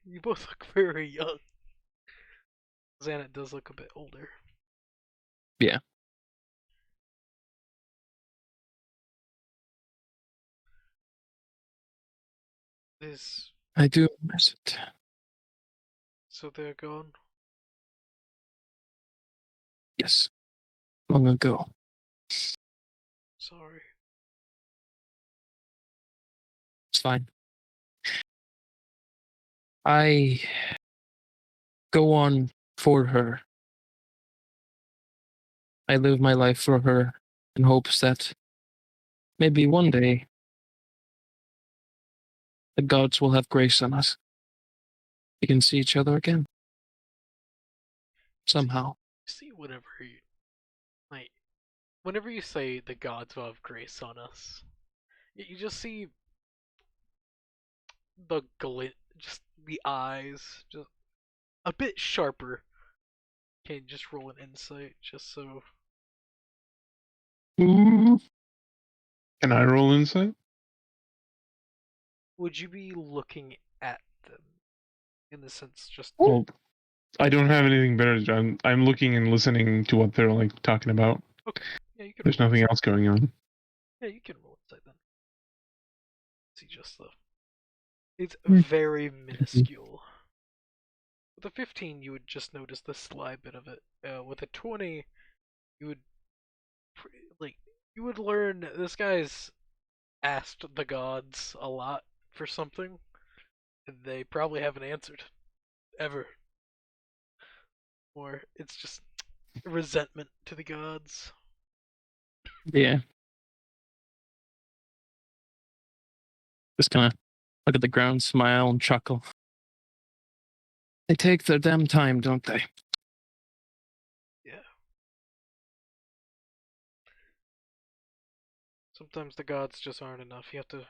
You both look very young. Xanet does look a bit older. Yeah. I do miss it. So they're gone? Yes. Long ago. Sorry. It's fine. I go on for her. I live my life for her in hopes that maybe one day the gods will have grace on us. We can see each other again. Somehow. See, whenever you say the gods will have grace on us, you just see the glint, just the eyes, just a bit sharper. Can you just roll an insight, just so? Can I roll insight? Would you be looking at them? In the sense, just. Well, I don't have anything better to do. I'm looking and listening to what they're like talking about. Okay. Yeah, you can. There's nothing else going on. Yeah, you can roll insight then. See just the It's very minuscule. With a 15, you would just notice the sly bit of it. With a 20, you would you would learn this guy's asked the gods a lot for something, and they probably haven't answered ever. Or it's just resentment to the gods. Yeah. Just kind of look at the ground, smile, and chuckle. They take their damn time, don't they? Yeah. Sometimes the gods just aren't enough. You have to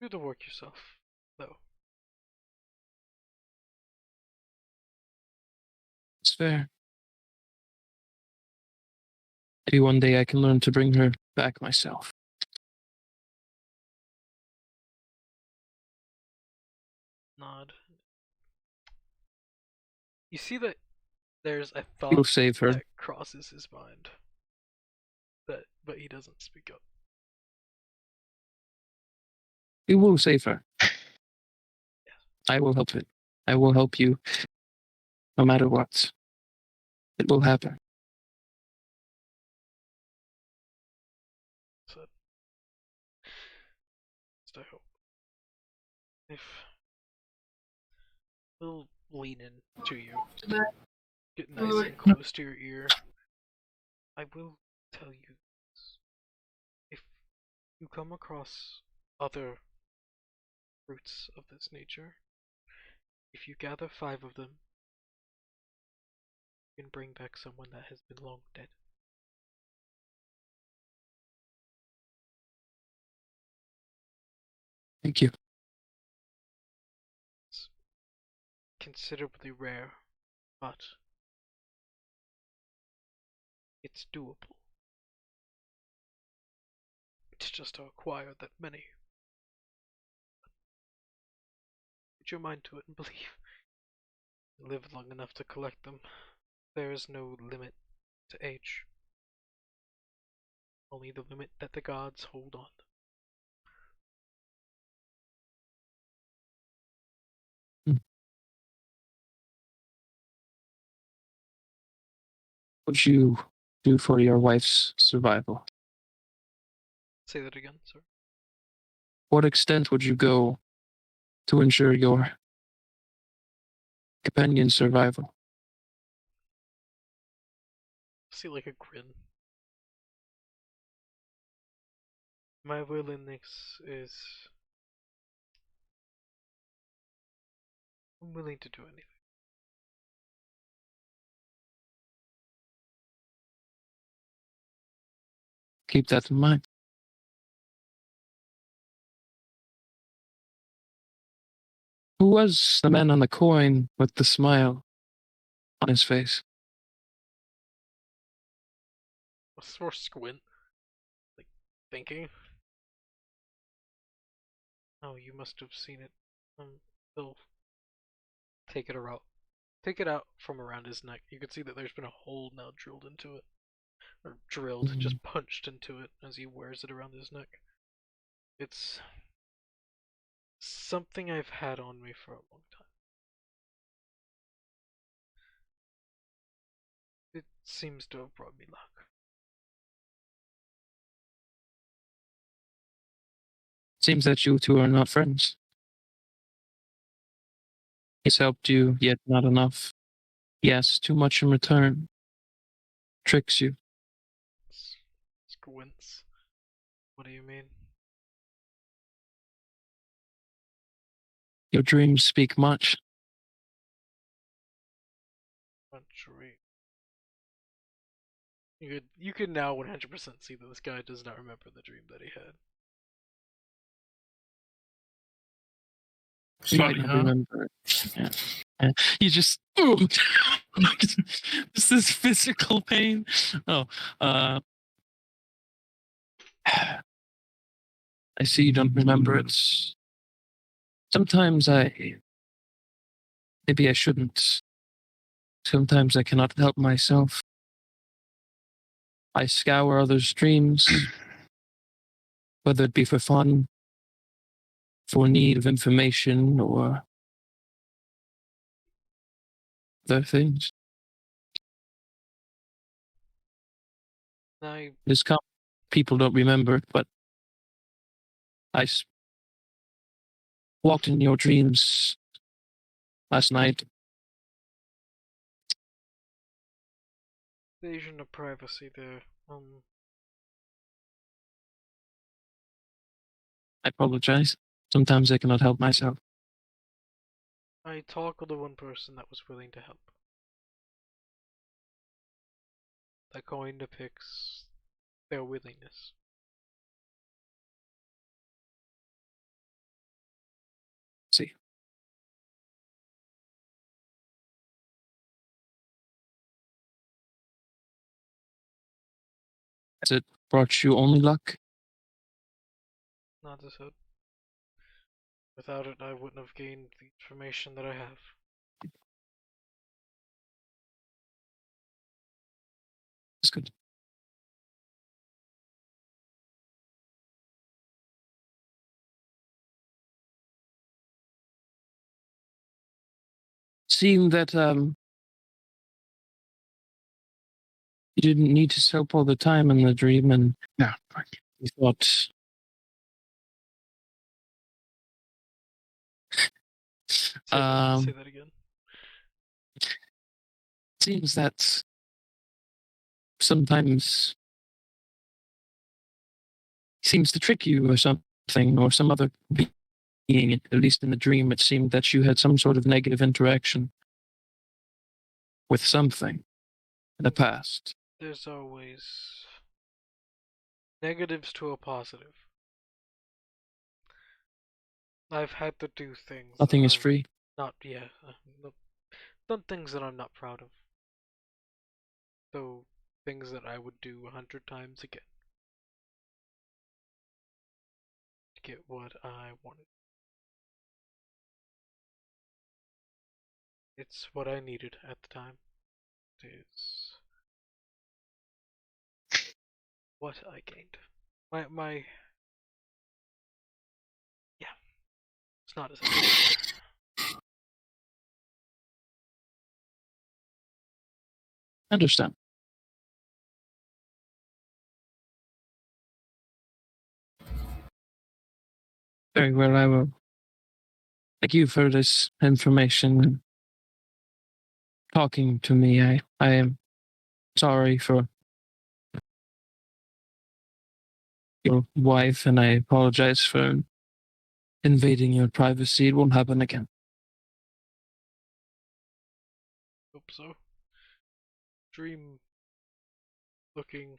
do the work yourself, though. It's fair. Maybe one day I can learn to bring her back myself. Nod. You see that there's a You'll thought save her. that crosses his mind, but he doesn't speak up. You will save her. Yes. I will help it. I will help you, no matter what. It will happen. So, I hope. If we'll lean in to you, get nice and close to your ear, I will tell you this. If you come across other fruits of this nature, if you gather 5 of them, you can bring back someone that has been long dead. Thank you. It's considerably rare, but it's doable. It's just to acquire that many. Put your mind to it and believe. Live long enough to collect them. There is no limit to age. Only the limit that the gods hold on. What would you do for your wife's survival? Say that again, sir. What extent would you go to ensure your companion's survival? See like a grin. My willingness is I'm willing to do anything. Keep that in mind. Who was the man on the coin with the smile on his face? What's more squint? Like thinking? Oh, you must have seen it. He'll take it out. Take it out from around his neck. You can see that there's been a hole now drilled into it. Or drilled, just punched into it as he wears it around his neck. It's something I've had on me for a long time. It seems to have brought me luck. Seems that you two are not friends. He's helped you, yet not enough. He asks too much in return. Tricks you. Squints. What do you mean? Your dreams speak much. Dream. You could now 100% see that this guy does not remember the dream that he had. You might not remember it. Yeah. You just this is physical pain. Oh, I see you don't remember it. Sometimes maybe I shouldn't. Sometimes I cannot help myself. I scour others' dreams, whether it be for fun for need of information or other things. This people don't remember, but I walked in your dreams last night. Invasion of privacy there. I apologize. Sometimes I cannot help myself. I talked with the one person that was willing to help. That coin depicts their willingness. See. Has it brought you only luck? Not as it. Without it, I wouldn't have gained the information that I have. That's good. Seemed that you didn't need to soap all the time in the dream, and No, fuck. you thought Say that again. seems that sometimes seems to trick you or something, or some other being, at least in the dream. It seemed that you had some sort of negative interaction with something in the past. There's always negatives to a positive. I've had to do things. Nothing is free. Done things that I'm not proud of. So, things that I would do 100 times again. To get what I wanted. It's what I needed at the time. It is what I gained. My yeah. It's not as I understand. Very well, I will thank you for this information and talking to me. I am sorry for your wife, and I apologize for invading your privacy. It won't happen again. Hope so. Dream looking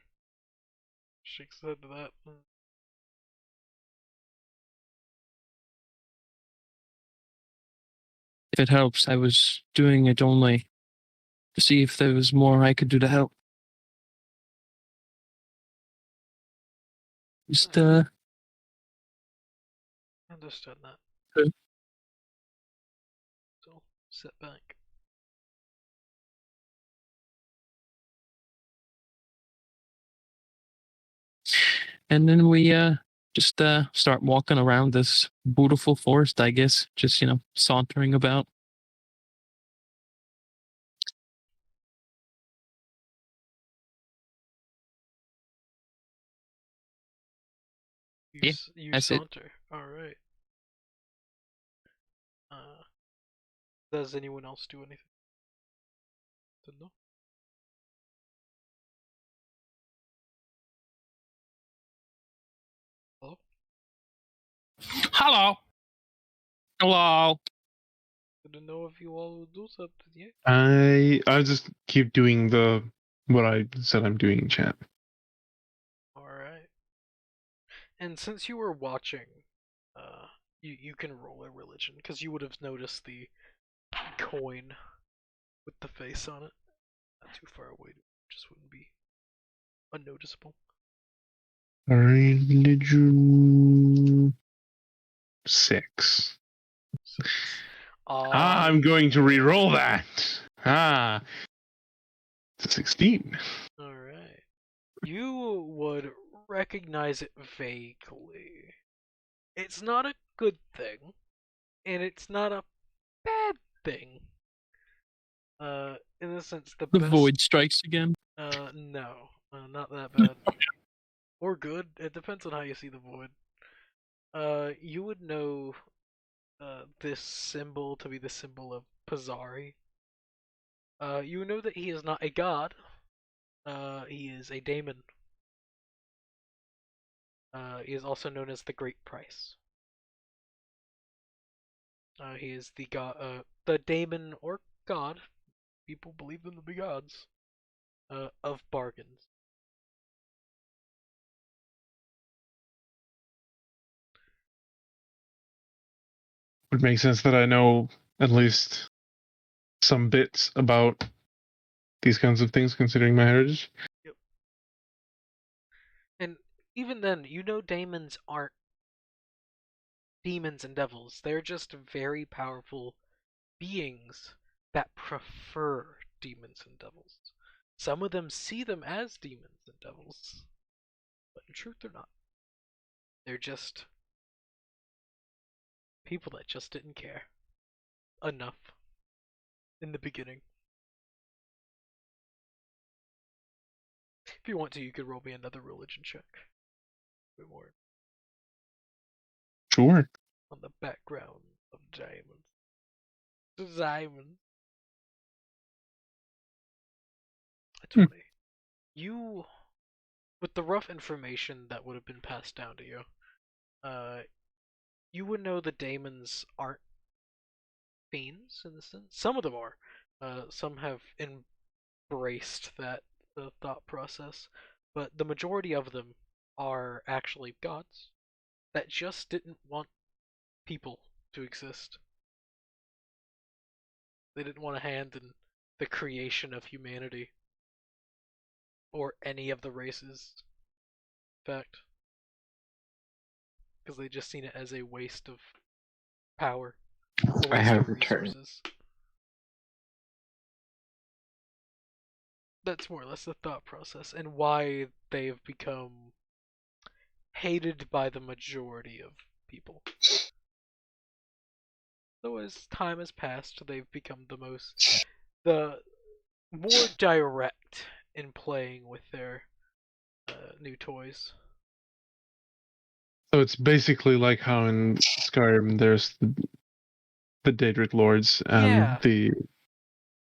shakes head to that. If it helps, I was doing it only to see if there was more I could do to help. Just, Understand that. Good. So, sit back. And then we just start walking around this beautiful forest, I guess. Just, sauntering about. You that's saunter. Alright. Does anyone else do anything? No? Hello? Hello. Hello. Didn't know if you all would do something yet. I just keep doing what I said I'm doing in chat. Alright. And since you were watching, you can roll a religion, because you would have noticed the coin with the face on it. Not too far away, just wouldn't be unnoticeable. Religion 6. I'm going to re-roll that. 16. Alright. You would recognize it vaguely. It's not a good thing, and it's not a bad thing. In a sense, the The best. void strikes again. No, not that bad. Or good. It depends on how you see the void. You would know this symbol to be the symbol of Pazari. You know that he is not a god. He is a daemon. He is also known as the Great Price. He is the god, the daemon or god. People believe them to be gods. Of bargains. Would make sense that I know at least some bits about these kinds of things, considering my heritage. Yep. And even then, you know daemons aren't demons and devils. They're just very powerful beings that prefer demons and devils. Some of them see them as demons and devils, but in truth they're not. They're just people that just didn't care enough in the beginning. If you want to, you could roll me another religion check. A bit more Sure. on the background of diamonds. Diamond. A 20. You, with the rough information that would have been passed down to you, you would know the daemons aren't fiends in the sense. Some of them are. Some have embraced that thought process, but the majority of them are actually gods that just didn't want people to exist. They didn't want a hand in the creation of humanity or any of the races. In fact, because they just seen it as a waste of power, a I waste have of returned. resources. That's more or less the thought process and why they have become hated by the majority of people. So as time has passed, they've become the more direct in playing with their new toys. So it's basically like how in Skyrim there's the Daedric Lords and Yeah. the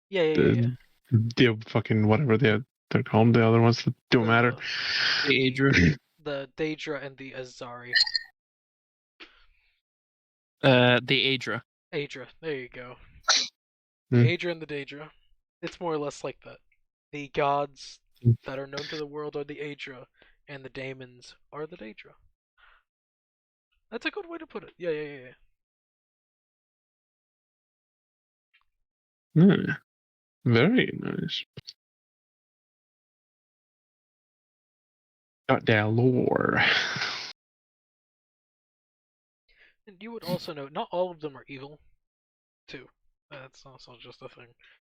Yeah. the fucking whatever they're called, the other ones that don't matter. The Aedra. The Daedra and the Azari. The Aedra. Aedra, there you go. Hmm. The Aedra and the Daedra. It's more or less like that. The gods that are known to the world are the Aedra, and the daemons are the Daedra. That's a good way to put it. Yeah. Very nice. Got that lore. And you would also know not all of them are evil, too. That's also just a thing.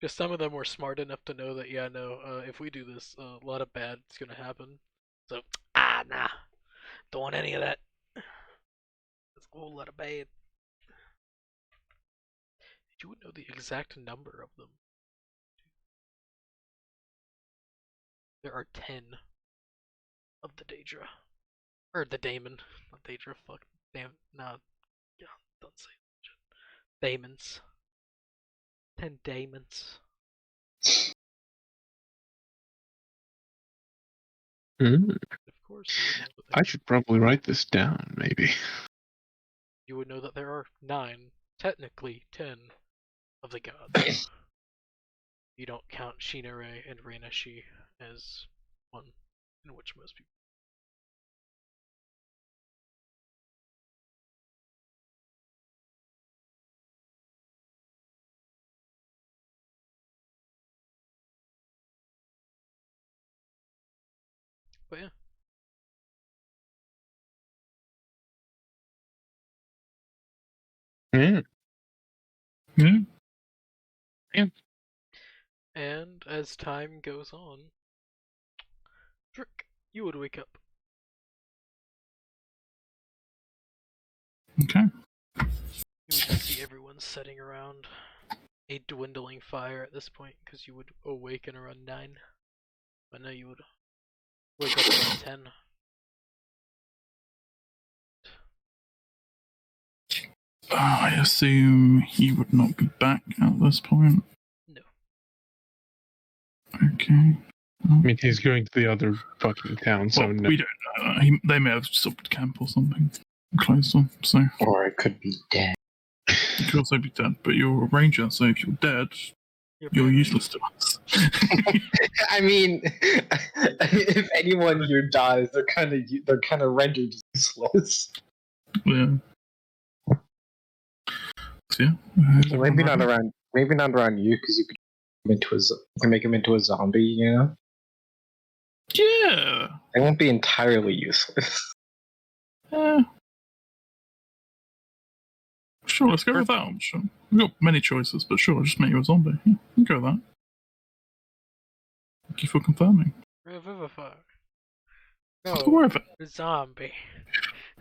Just some of them were smart enough to know that, yeah, no, if we do this, a lot of bad is gonna happen. So, nah, don't want any of that. There's a whole lot of bad. You would know the exact number of them. There are 10 of the Daedra. Or the Daemon. Not Daedra, fuck. Damn, no. Yeah, don't say that. Daemons. 10 daemons. Mm. Of course, you would know that I should probably write this down, maybe. you would know that there are 9, technically 10, of the gods. You don't count Shinare and Reinashi as one, in which most people. But yeah. Yeah. Yeah. And as time goes on, Drick, you would wake up. Okay. You would just see everyone sitting around a dwindling fire at this point, because you would awaken around 9. But no, you would wake up around 10. I assume he would not be back at this point. No. Okay. I mean, he's going to the other fucking town, so Well, no. we don't know. They may have stopped camp or something. Closed them, so. Or it could be dead. You could also be dead, but you're a ranger, so if you're dead, you're useless to us. I mean, if anyone here dies, they're kind of rendered useless. Yeah. So, yeah. So maybe not around you, because you can make him into a zombie. You know, Yeah. they won't be entirely useless. Sure, let's go with that option. We've got many choices, but sure, just make you a zombie. Yeah, we can go with that. Thank you for confirming. Revivify. Let's No, go with it. zombie.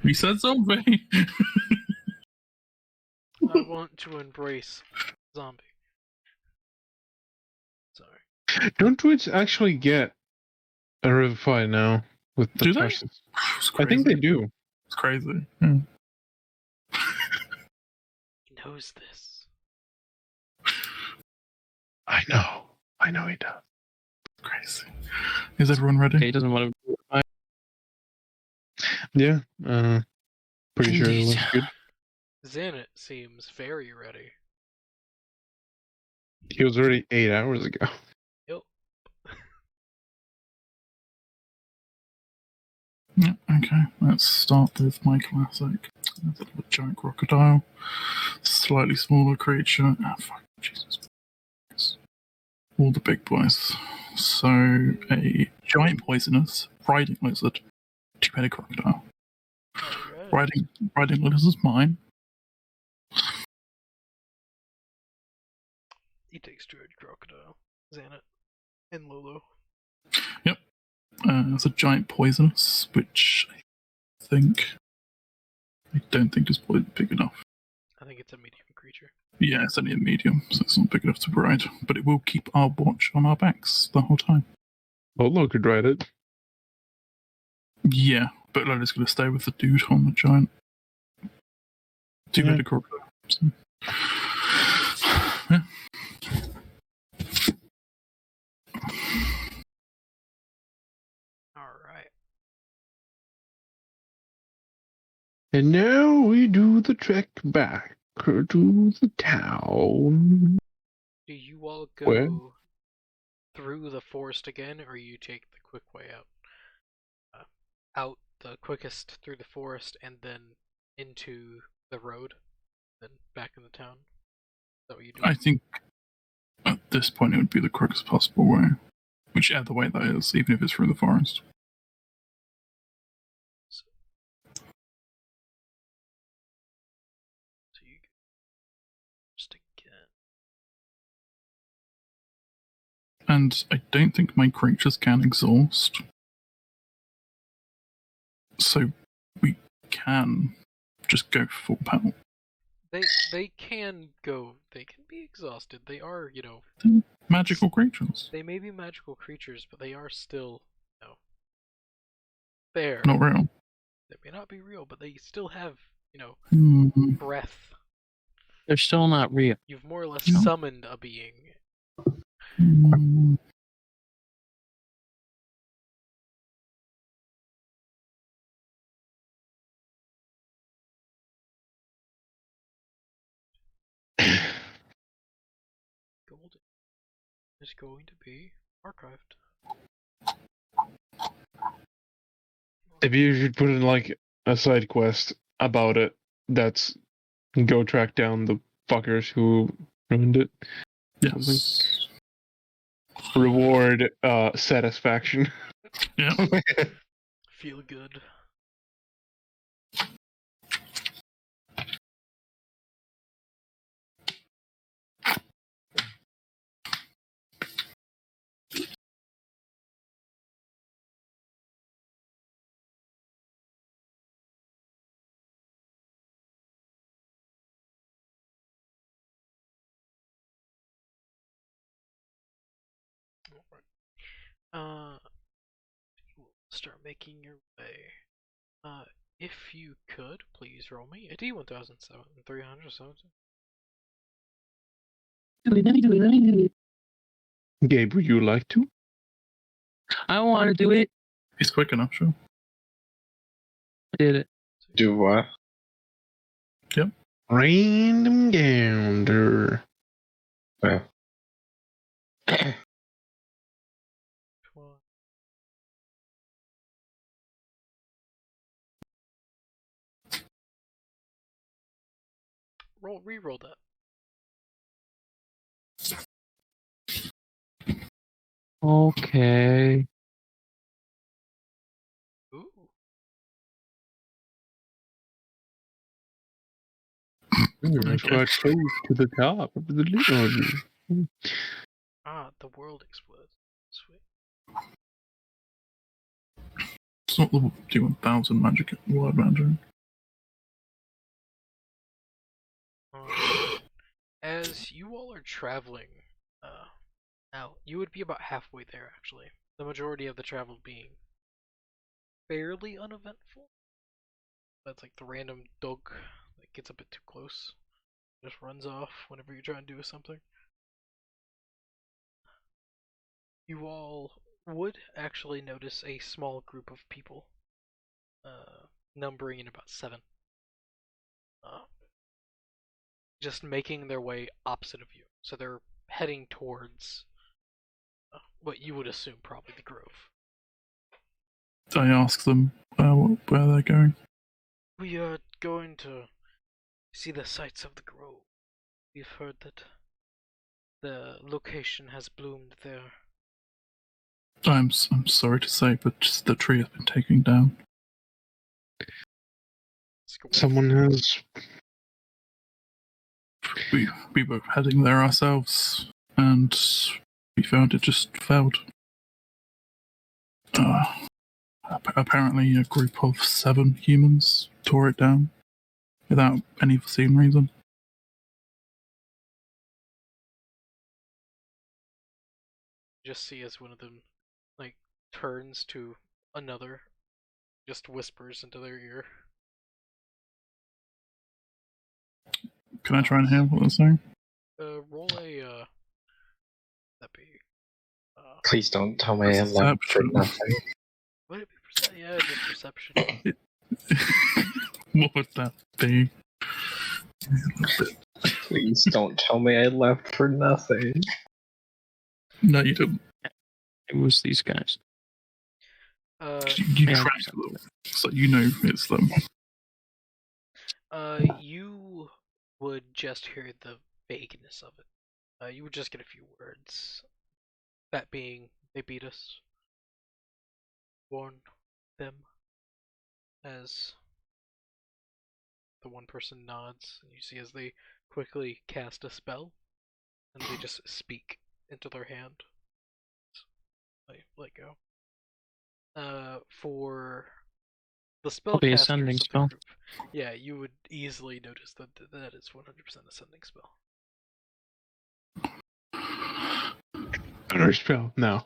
We said zombie. I want to embrace zombie. Sorry. Don't druids actually get a revivify now with the Do they? persons? It's I think crazy. they do. It's crazy. Yeah. He knows this. I know he does. Crazy. Is everyone ready? Okay, he doesn't want to. Yeah, pretty sure it looks good. Xanet seems very ready. He was already 8 hours ago. Yep. Yeah, okay. Let's start with my classic. A giant crocodile. Slightly smaller creature. Ah, fuck. Jesus. All the big boys. So, a giant poisonous riding lizard. Two-headed crocodile. Alright. Riding lizard is mine. He takes Druid Crocodile. Xanet. And Lolo. Yep. It's a giant poisonous, which I don't think is big enough. I think it's a medium creature. Yeah, it's only a medium, so it's not big enough to ride. But it will keep our watch on our backs the whole time. Lolo could ride it. Yeah, but Lola's going to stay with the dude on the giant two-headed crocodile. So. Yeah. Alright. And now we do the trek back to the town. Do you all go Where? through the forest again, or you take the quick way out? Out the quickest through the forest and then into the road, then back in the town? Is that what you do? I think at this point it would be the quickest possible way. Whichever way that is, even if it's through the forest. So you go just again. And I don't think my creatures can exhaust. So we can just go full power. They can be exhausted. They are, Magical creatures. they may be magical creatures, but they are still, there. Not real. They may not be real, but they still have, Hmm. breath. They're still not real. You've more or less No. summoned a being. Hmm. Golden is going to be archived. If you should put in like a side quest about it, that's go track down the fuckers who ruined it. Yes. Reward satisfaction. Yeah. Feel good. Alright. You will start making your way. If you could, please roll me a D1007 370. Gabe, would you like to? I want to do it. He's quick enough, sure. I did it. Do what? Random gander. Well. Reroll that. Okay. Ooh. That's quite close to the top of the list. The world explodes. Sweet. It's not the D1000 magic word Mandarin. As you all are traveling, now you would be about halfway there actually. The majority of the travel being fairly uneventful. That's like the random dog that gets a bit too close, just runs off whenever you're trying to do something. You all would actually notice a small group of people, numbering in about 7, just making their way opposite of you. So they're heading towards what you would assume probably the grove. I ask them where they're going. We are going to see the sights of the grove. We've heard that the location has bloomed there. I'm sorry to say, but just the tree has been taken down. Someone has. We were heading there ourselves, and we found it just failed. Apparently, a group of 7 humans tore it down without any foreseen reason. Just see as one of them turns to another, just whispers into their ear. Can I try and hear what they're saying? Roll a that be Please don't tell me I left for nothing. Would it be yeah, just perception. What would that be? Please don't tell me I left for nothing. No, you didn't. It was these guys. You tracked them, so you know it's them. You would just hear the vagueness of it. You would just get a few words. That being, they beat us. Warn them. As the one person nods, and you see as they quickly cast a spell, and they just speak into their hand. Let go. For the spellcasters ascending of the spell. group, yeah, you would easily notice that that is 100% ascending spell. Another spell? No.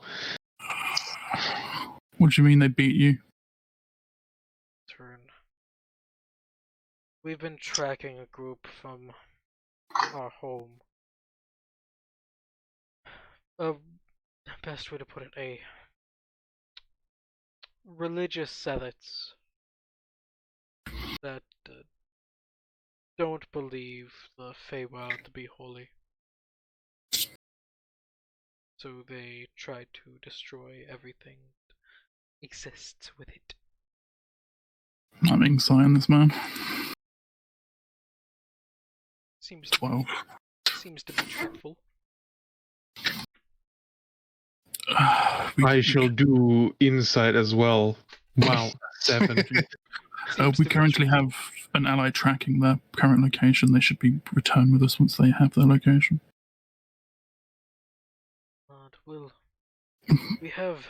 What do you mean they beat you? Turn. We've been tracking a group from our home. Best way to put it, a religious zealots that don't believe the Feywild to be holy. So they try to destroy everything that exists with it. I'm being sign this man. Seems 12. Seems to be truthful. I shall do insight as well. Wow, 7. We currently have an ally tracking their current location. They should be returned with us once they have their location. We have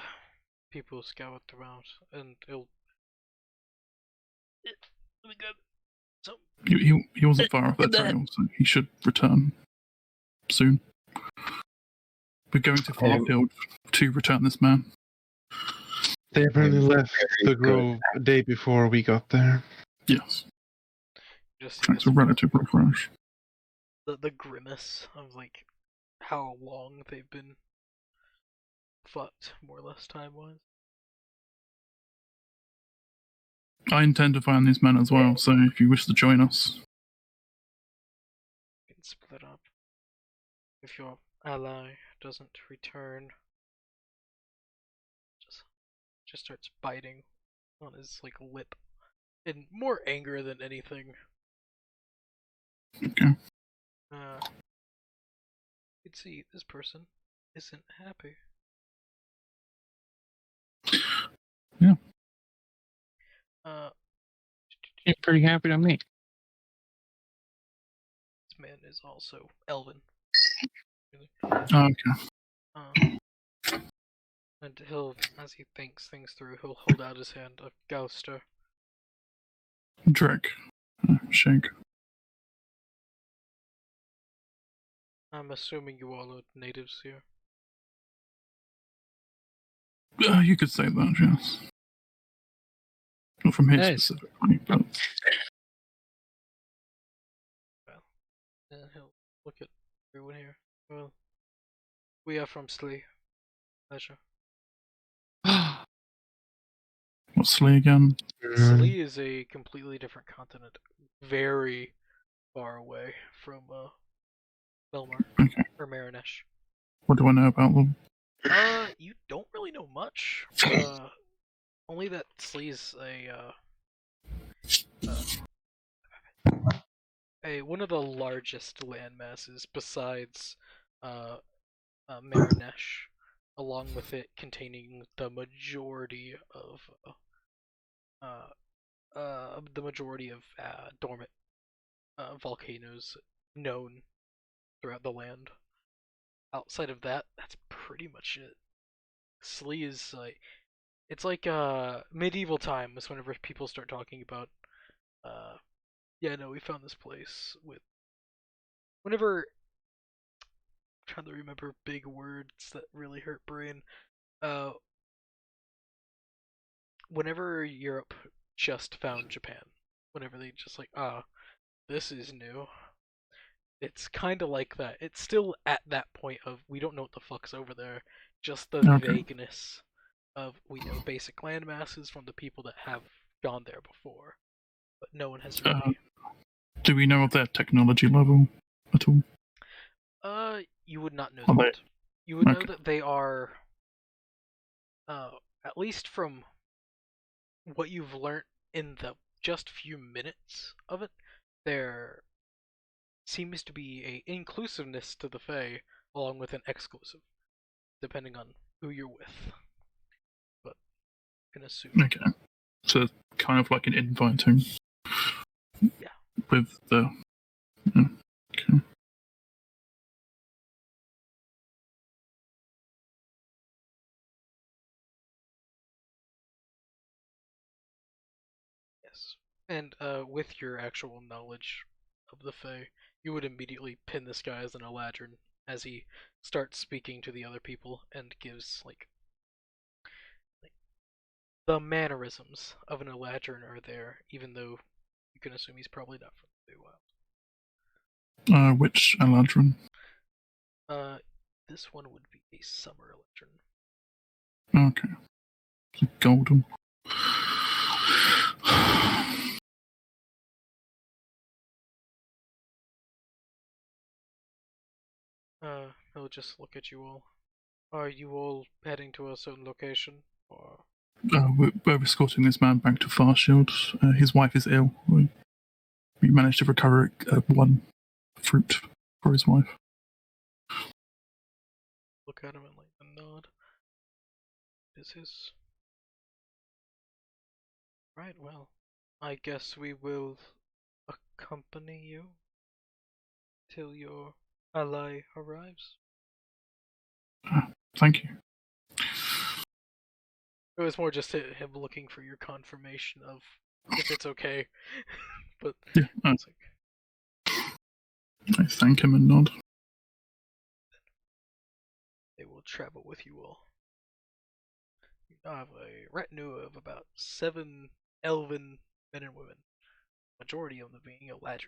people scoured around, and it'll. So He wasn't far off that trail, so he should return soon. We're going to Farfield to return this man. They apparently left the grove good. a day before we got there. Yes. Just It's a relatively fresh. the grimace of like how long they've been fucked, more or less time wise. I intend to find these men as well, so if you wish to join us. We can split up. If your ally doesn't return, just starts biting on his like lip in more anger than anything. Okay. You can see this person isn't happy. Yeah. He's pretty happy to me. This man is also Elven. Oh, okay. And he'll, as he thinks things through, he'll hold out his hand, a gouster. Drake. Shake. I'm assuming you all are natives here. You could say that, yes. Not from here Nice. specifically, but... Well, and he'll look at everyone here. Well, we are from Slee. Pleasure. What's Slee again? Slee is a completely different continent, very far away from Belmar or Marinesh. What do I know about them? You don't really know much. Only that Slee's one of the largest land masses besides Marinesh, along with it containing the majority of dormant volcanoes known throughout the land. Outside of that, that's pretty much it. Slee is like, it's like medieval times whenever people start talking about yeah, no, we found this place with whenever I'm trying to remember big words that really hurt brain. Whenever Europe just found Japan, whenever they just like, this is new. It's kind of like that. It's still at that point of we don't know what the fuck's over there. Just the vagueness of we know basic land masses from the people that have gone there before, but no one has really. Do we know of their technology level at all? You would not know that. You would know that they are, at least from what you've learnt in the just few minutes of it, there seems to be a inclusiveness to the Fae along with an exclusive, depending on who you're with. But I can assume. Okay. So kind of like an inviting. Yeah. With the... Okay. Yes. And with your actual knowledge of the Fae, you would immediately pin this guy as an Eladrin as he starts speaking to the other people and gives like the mannerisms of an Eladrin are there, even though you can assume he's probably not from the Feywild. Which Eladrin? This one would be a Summer Eladrin. Okay. Golden. He'll just look at you all. Are you all heading to a certain location, or? We're escorting this man back to Farshield. His wife is ill. We managed to recover one fruit for his wife. Look at him and like a nod. This is right. Well, I guess we will accompany you till your ally arrives. Thank you. It was more just him looking for your confirmation of if it's okay. But yeah, it's like... I thank him and nod. They will travel with you all. You now have a retinue of about 7 elven men and women, majority of them being Eladrin.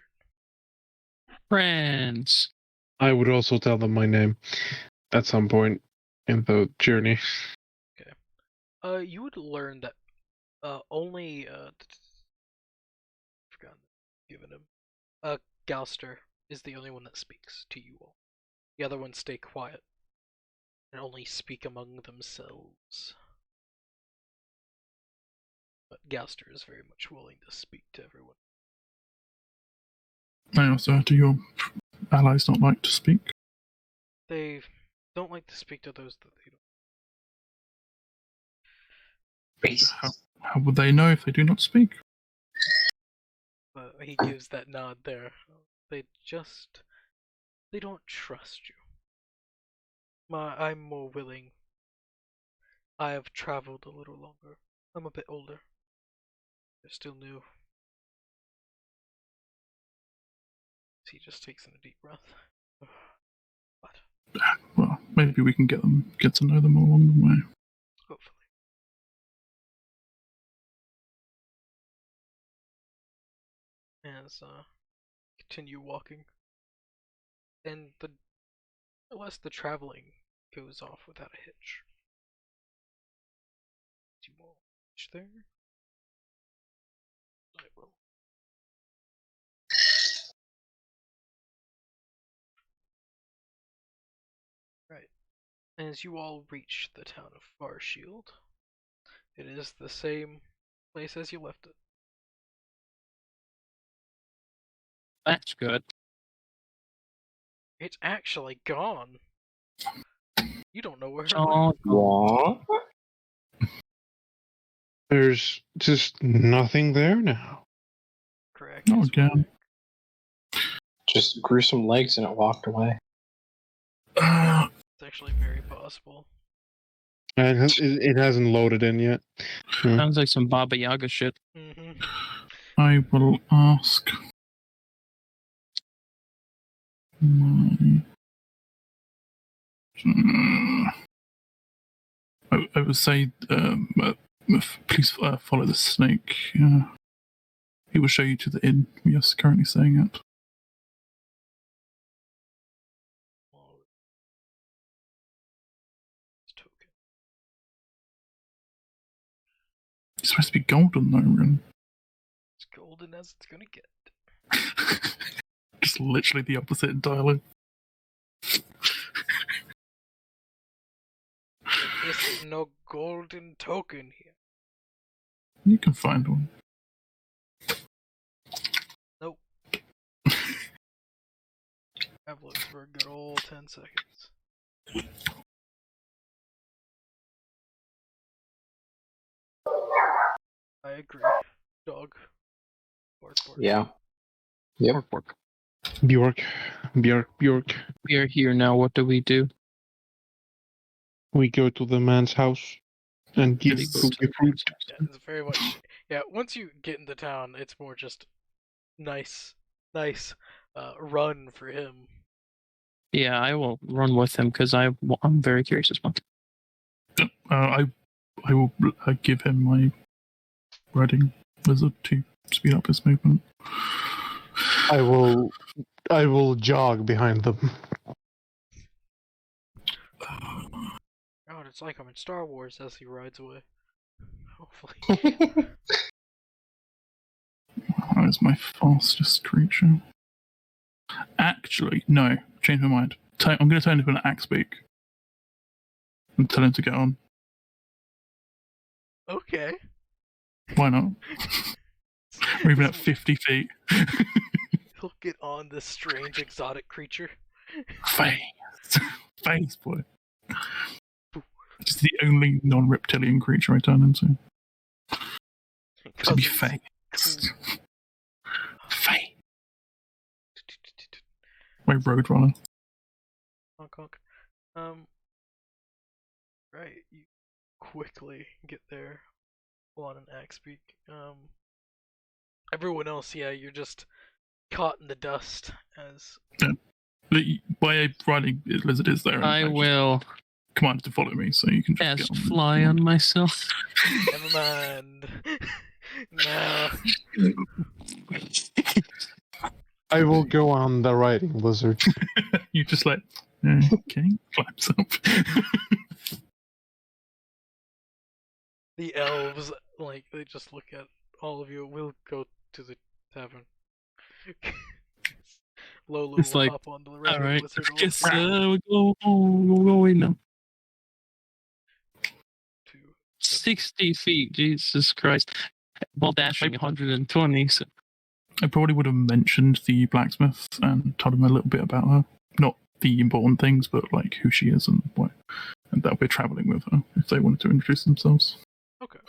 Friends. I would also tell them my name at some point in the journey. You would learn that only forgotten given him. Gouster is the only one that speaks to you all. The other ones stay quiet and only speak among themselves. But Gouster is very much willing to speak to everyone. Now, sir, do your allies not like to speak? They don't like to speak to those that they don't. How would they know if they do not speak? But he gives that nod there. They don't trust you. I'm more willing. I have traveled a little longer. I'm a bit older. They're still new. He just takes in a deep breath. But Well, maybe we can get to know them along the way. hopefully. As continue walking. And unless the traveling goes off without a hitch. Do you want hitch there? I will. Right. As you all reach the town of Farshield, it is the same place as you left it. That's good. It's actually gone. You don't know where it Oh, went. What? There's just nothing there now. Correct. Not it's again. Just grew some legs and it walked away. It's actually very possible. And it hasn't loaded in yet. sounds like some Baba Yaga shit. Mm-hmm. I will ask my... I would say, please follow the snake. He will show you to the inn we are currently staying at. Token. It's supposed to be golden, though, Rin. As golden as it's gonna get. Just literally the opposite entirely. There is no golden token here. You can find one. Nope. I've looked for a good old 10 seconds. I agree. Dog. Bark, bark. Yeah. Yep. Work, work. Bjork. We are here now. What do we do? We go to the man's house and give Yes. fruit. Yeah, it's very much. Yeah, once you get into town, it's more just nice run for him. Yeah, I will run with him because I'm very curious as well. I will give him my reading wizard to speed up his movement. I will jog behind them. God, it's like I'm in Star Wars as he rides away. Hopefully. That is my fastest creature. Actually, no. Change my mind. I'm going to turn into an axe beak and tell him to get on. Okay. Why not? Moving at 50 feet. He'll get on this strange exotic creature. Face. Face, boy. It's the only non-reptilian creature I turn into. To be face. Face. My roadrunner. Honk honk. Right, you quickly get there on an axe beak. Everyone else, yeah, you're just caught in the dust as By riding lizard is there. I will commanded to follow me, so you can just Cast get on. fly on myself. Never mind. No. I will go on the riding lizard. You just like, okay, climbs up. The elves, like, they just look at all of you. We'll go to the tavern. Lolo It's will like, hop on the all riding right, lizard. I guess we'll go home. We'll go away now. To 60 feet, Jesus Christ. While dashing 120, so I probably would have mentioned the blacksmith and told him a little bit about her. Not the important things, but like who she is and why, and that we're traveling with her if they wanted to introduce themselves. Okay.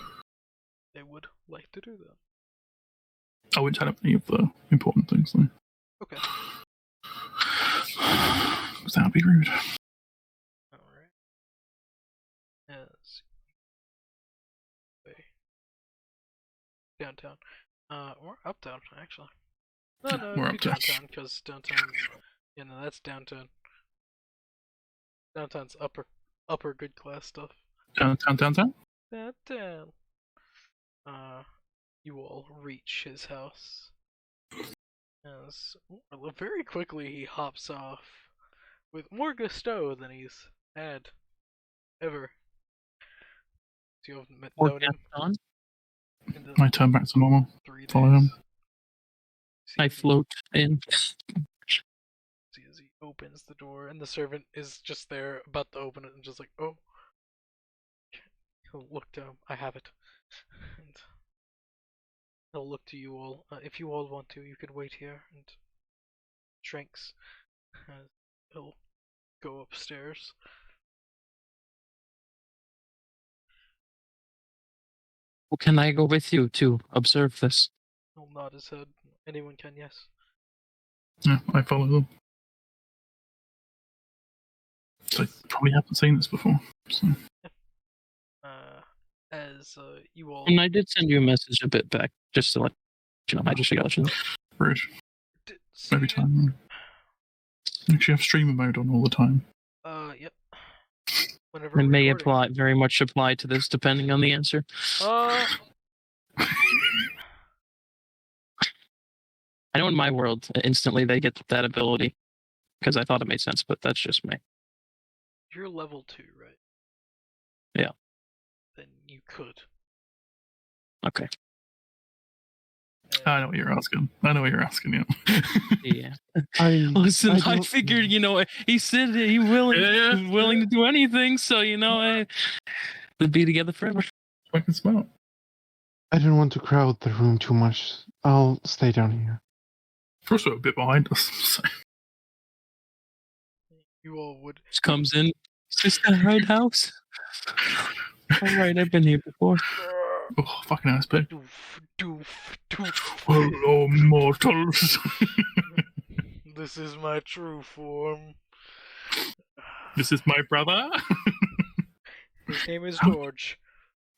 They would like to do that. I wouldn't tell him any of the important things though. Okay. Because that would be rude. Alright. Yes. Downtown. Or uptown, actually. No, We're it'd be uptown. downtown, because downtown... Yeah, no, that's downtown. Downtown's upper good class stuff. Downtown. Downtown. You all reach his house. As very quickly he hops off with more gusto than he's had ever. So you haven't known him on. in the I turn back to normal. 3 Follow days. him. See I as he- float in. See as he opens the door, and the servant is just there, about to open it, and just like, oh. He'll look down. I have it. And he'll look to you all. If you all want to, you can wait here. And shrinks. He'll go upstairs. Well, can I go with you to observe this? He'll nod his head. Anyone can, yes. Yeah, I follow them. So probably haven't seen this before. So. As you all And I did send you a message a bit back, just to let you know. I just got you. Rude. did Every see- time. Actually have streamer mode on all the time. Yep. Whenever It may recording. very much apply to this, depending on the answer. Uh, I know in my world, instantly they get that ability because I thought it made sense, but that's just me. you're level 2, right? Yeah. Then you could. Okay. I know what you're asking. Yeah. Yeah. I Listen, I don't- figured, he said he was willing to do anything, so we'd be together forever. Fucking smart. I didn't want to crowd the room too much. I'll stay down here. We're also a bit behind us. So. You all would. Just comes in. Is this the right house? All right, I've been here before. Oh, fucking ass big. Doof, doof. Hello, mortals. This is my true form. This is my brother. His name is George.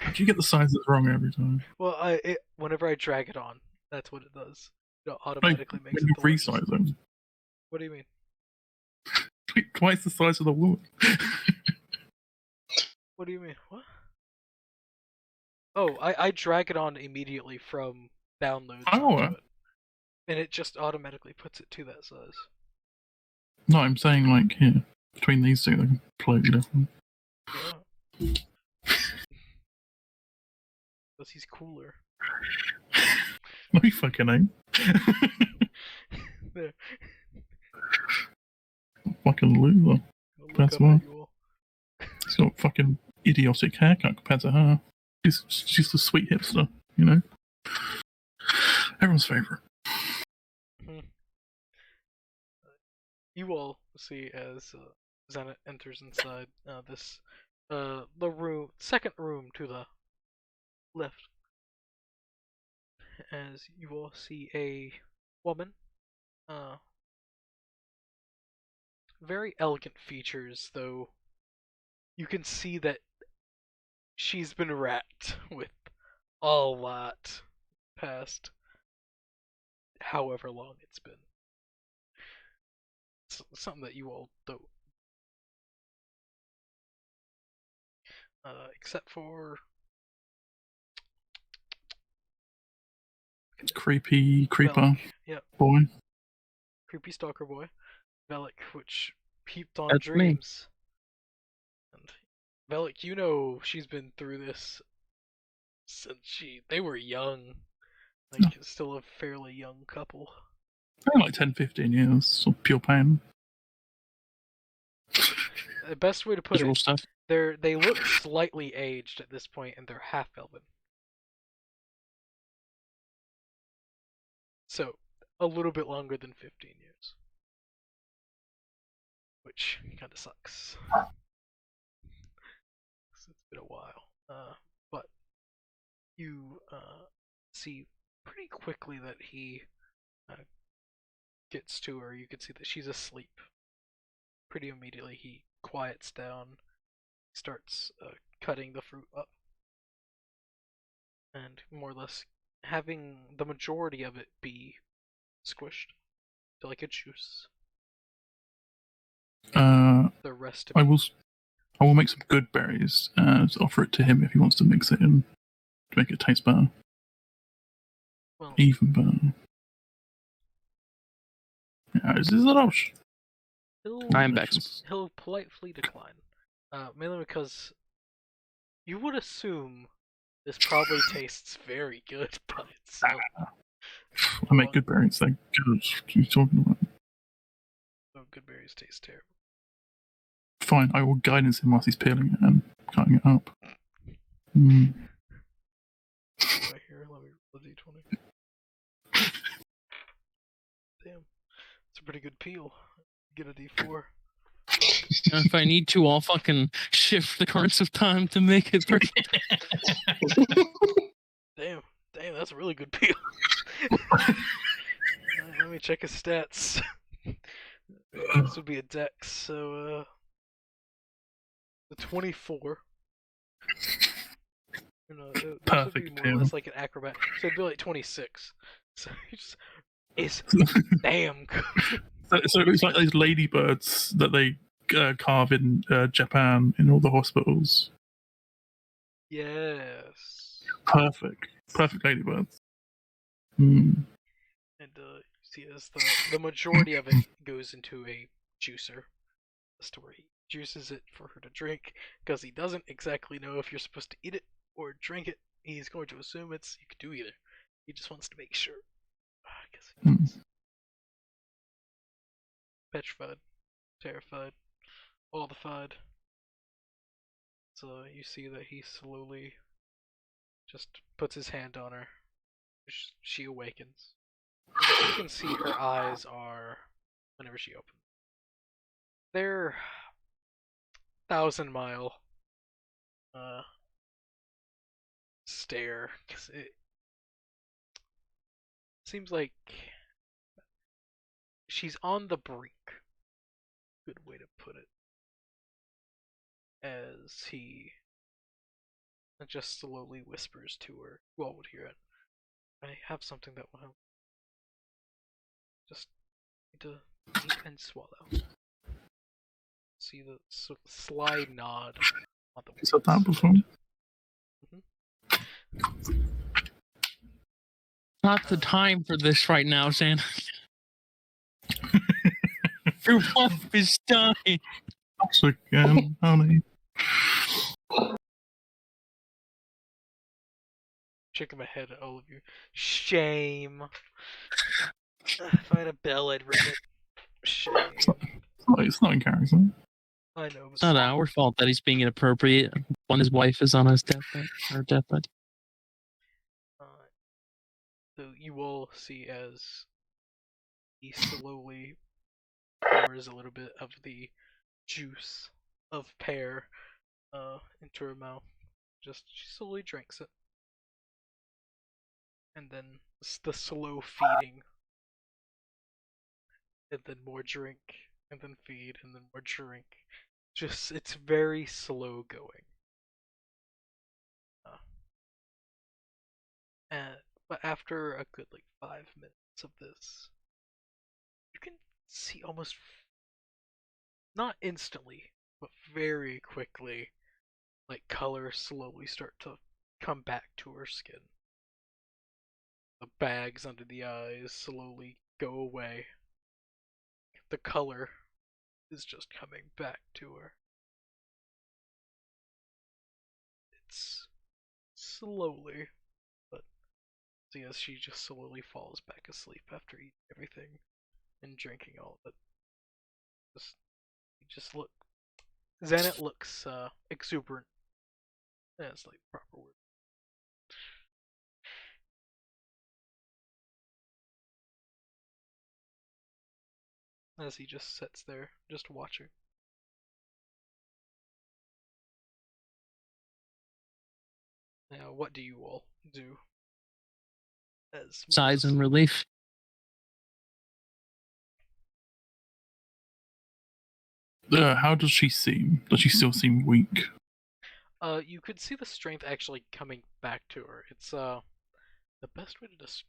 Do you get the sizes wrong every time? Well, whenever I drag it on, that's what it does. It Like, automatically makes when it you the largest. resize them, What do you mean? like twice the size of the woman. What do you mean? What? Oh, I drag it on immediately from downloads onto it. And it just automatically puts it to that size. No, I'm saying like here between these two, they're completely different. Yeah. Because he's cooler. No, you fucking ain't. There. Fucking loser. Look That's up why. at you all. He's got a fucking idiotic haircut compared to her. She's the sweet hipster, you know? Everyone's favourite. You all see as Xana enters inside the room, second room to the left. As you all see a woman, very elegant features, though you can see that she's been racked with a lot past however long it's been. It's something that you all don't except for Creepy creeper Velik. Yep, boy. creepy stalker boy, Velik, which peeped on That's me. dreams. And Velik, you know she's been through this since they were young, like still a fairly young couple. Like 10, 15 years of pure pain. The best way to put Visual it, stuff. they look slightly aged at this point, and they're half elven. So a little bit longer than 15 years, which kind of sucks. It's been a while, but you see pretty quickly that he gets to her. You can see that she's asleep. Pretty immediately, he quiets down, starts cutting the fruit up, and more or less having the majority of it be squished to like a juice. The rest of I will make some good berries and offer it to him if he wants to mix it in to make it taste better. well, Even better. Yeah, is this an option? I'm back. He'll politely decline, mainly because you would assume this probably tastes very good by itself. I make good berries. They're good. What are you talking about? So good berries taste terrible. Fine, I will guidance him whilst he's peeling it and cutting it up. Mm. Right here, let me roll the d20. Damn, it's a pretty good peel. Get a d4. If I need to, I'll fucking shift the course of time to make it perfect. Damn, that's a really good peel. Let me check his stats. This would be a dex, so the 24. This would be more or less like an acrobat. So it'd be like 26. So he just is damn good. So it looks like those ladybirds that they carve in Japan in all the hospitals. Yes. Perfect ladybirds. Mm. And you see as the majority of it goes into a juicer, as to where he juices it for her to drink, because he doesn't exactly know if you're supposed to eat it or drink it. He's going to assume you could do either. He just wants to make sure. I guess he does. Petrified, terrified, all the fied. So you see that he slowly just puts his hand on her. She awakens. You can see her eyes are, whenever she opens, they're 1,000-mile stare. 'Cause it seems like she's on the brink. Good way to put it. As he just slowly whispers to her. You all would hear it. I have something that will help. Just need to eat and swallow. See the sly nod on the Is that before? Not the time for this right now, Santa. Your wife is dying. Once again, honey. Shaking my head at all of you. Shame. If I had a bell, I'd ring it. Shame. It's not in character. I know. It's not our fault that he's being inappropriate when his wife is on his deathbed. Or deathbed. So you all see as he slowly pours a little bit of the juice of pear into her mouth. She slowly drinks it. And then the slow feeding. And then more drink. And then feed. And then more drink. It's very slow going. But after a good 5 minutes of this, you can see almost, not instantly, but very quickly, like color slowly start to come back to her skin. The bags under the eyes slowly go away. The color is just coming back to her. It's slowly, but see as she just slowly falls back asleep after eating everything and drinking all of it. Just look. Xanet looks exuberant. That's like the proper word. As he just sits there, just watching. Now, what do you all do? As Sighs in relief. How does she seem? Does she still seem weak? You could see the strength actually coming back to her. It's the best way to describe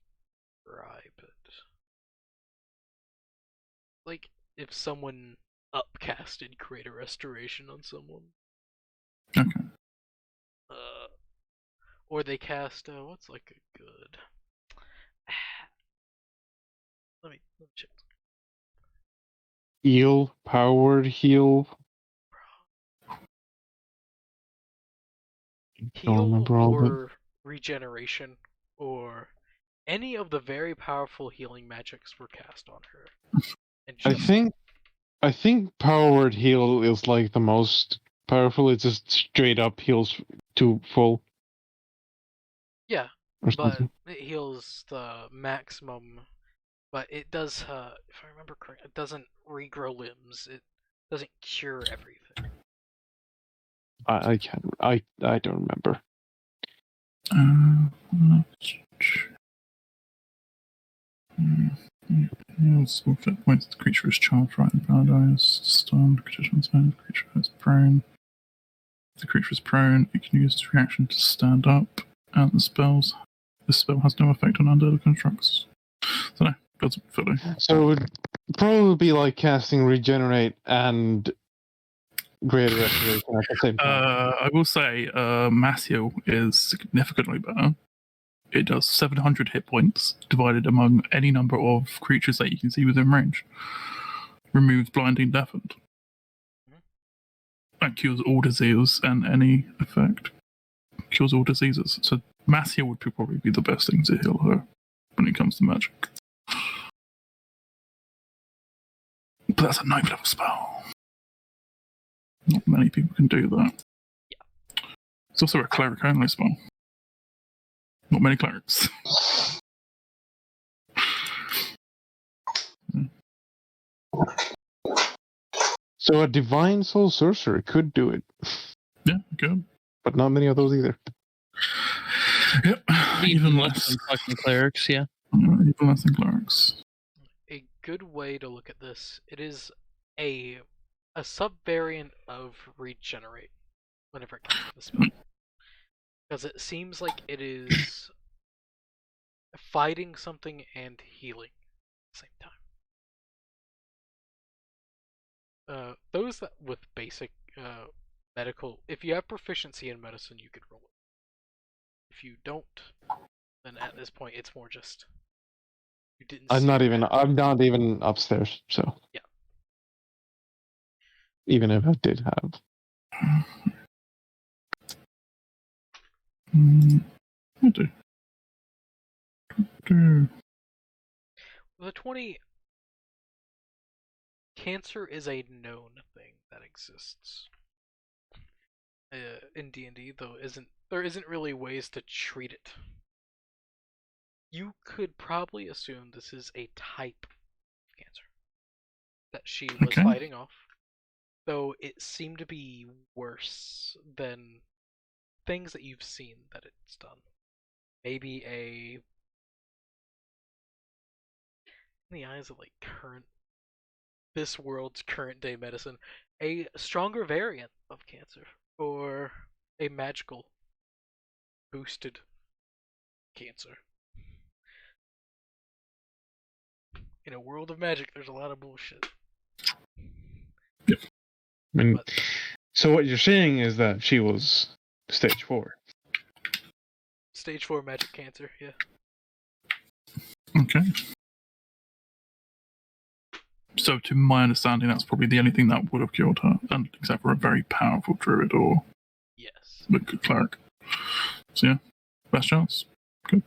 it. Like if someone upcasted Greater Restoration on someone. Okay. Or they cast what's like a good. Let me check. Heal, powered heal. Heal or regeneration or any of the very powerful healing magics were cast on her. And just... I think powered heal is like the most powerful. It just straight up heals to full. Yeah, but it heals the maximum. But it does, if I remember correctly, it doesn't regrow limbs. It doesn't cure everything. I can't. I don't remember. Small flip points. The creature is charged, right in paradise. Stunned. Conditions hand. The creature is prone. If the creature is prone, it can use its reaction to stand up. And the spell has no effect on undead constructs. So no, doesn't fully. So it would probably be like casting regenerate and greater restoration at the same time. I will say, mass heal is significantly better. It does 700 hit points divided among any number of creatures that you can see within range. Removes blinding deafened. And cures all disease and any effect. Cures all diseases. So mass heal would probably be the best thing to heal her when it comes to magic. But that's a 9th level spell. Not many people can do that. Yeah. It's also a cleric only spell. Not many clerics. So a divine soul sorcerer could do it. Yeah, good. But not many of those either. Yep, even less. Fucking clerics, yeah. Even less than clerics. A good way to look at this, it is a sub-variant of regenerate whenever it comes to the spell. Because it seems like it is fighting something and healing at the same time. Those that with basic medical, if you have proficiency in medicine, you could roll it. If you don't, then at this point it's more just you didn't. I'm not even upstairs, so yeah. Even if I did have. I do. The 20. Cancer is a known thing that exists in D&D, though there isn't really ways to treat it. You could probably assume this is a type of cancer that she was fighting off, though it seemed to be worse than things that you've seen that it's done. Maybe in the eyes of like this world's current day medicine, a stronger variant of cancer, or a magical boosted cancer. In a world of magic, there's a lot of bullshit. Yep. I mean, So what you're saying is that she was stage 4. Stage 4 magic cancer, yeah. Okay. So, to my understanding, that's probably the only thing that would have killed her, and except for a very powerful druid or Yes. a good cleric. So, yeah, best chance. Good.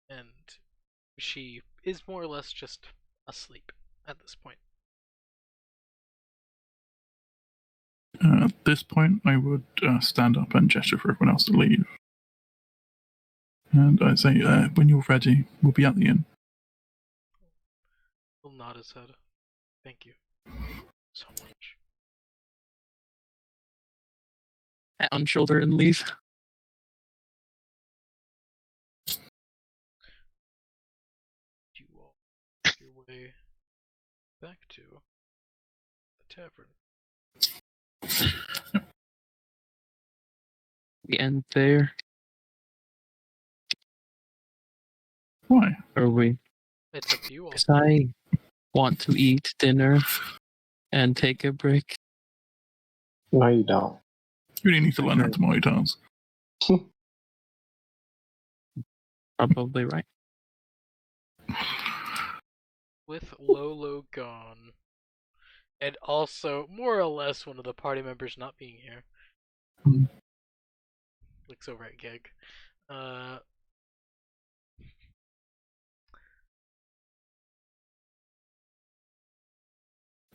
And she is more or less just asleep at this point. At this point, I would stand up and gesture for everyone else to leave. And I say, when you're ready, we'll be at the inn. Will nod his head. Thank you so much. Pat on shoulder and leave. You all make your way back to the tavern. We end there. Why? Or we? It's up to you all. Because I want to eat dinner and take a break. No, you don't. You really need to learn how to multitask. Probably right. With Lolo gone, and also more or less one of the party members not being here. Looks over at Geg.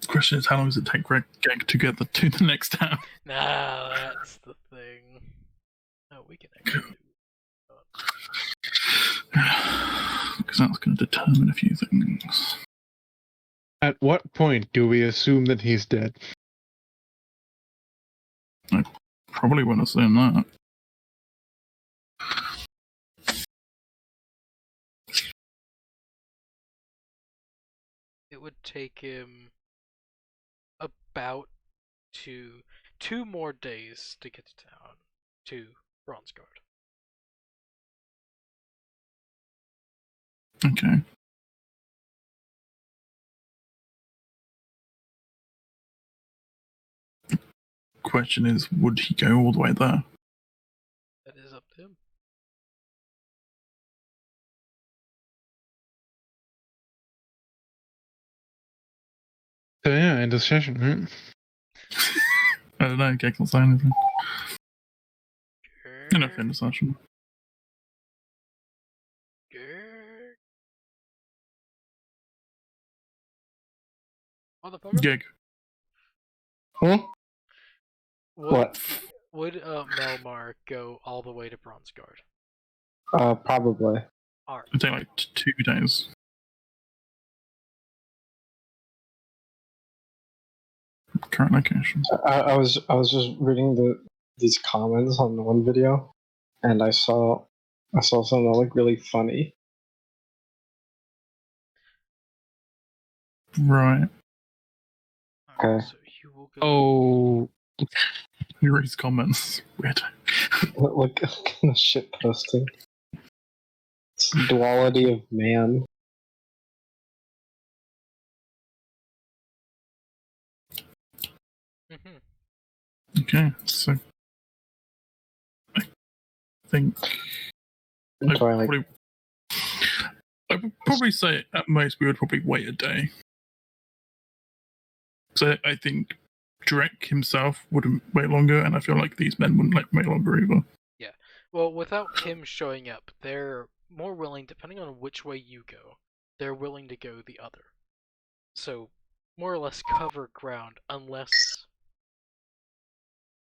The question is, how long does it take Geg to get to the next town? Nah, that's the thing. Oh, we can actually do Because that's going to determine a few things. At what point do we assume that he's dead? I probably wouldn't assume that. It would take him about two more days to get to town, to Bronzeguard. Okay. Question is, would he go all the way there? That is up to him. So yeah, end of session, right? I don't know, Geg's not saying anything. Grr, Enough end of session. grr. Motherfucker. Geg. Hmm? Would, What? Would Melmar go all the way to Bronzeguard? Probably. Alright. It'd take like 2 days. Current location. I was just reading these comments on the one video, and I saw something that looked really funny. Right. Alright, Okay. so you will go. Oh, You read his comments. Weird. What kind of shit posting? It's the duality of man. Okay, so I think I would probably say at most we would probably wait a day. So I think Drek himself wouldn't wait longer, and I feel like these men wouldn't wait longer either. Yeah. Well, without him showing up, they're more willing, depending on which way you go, they're willing to go the other. So, more or less cover ground, unless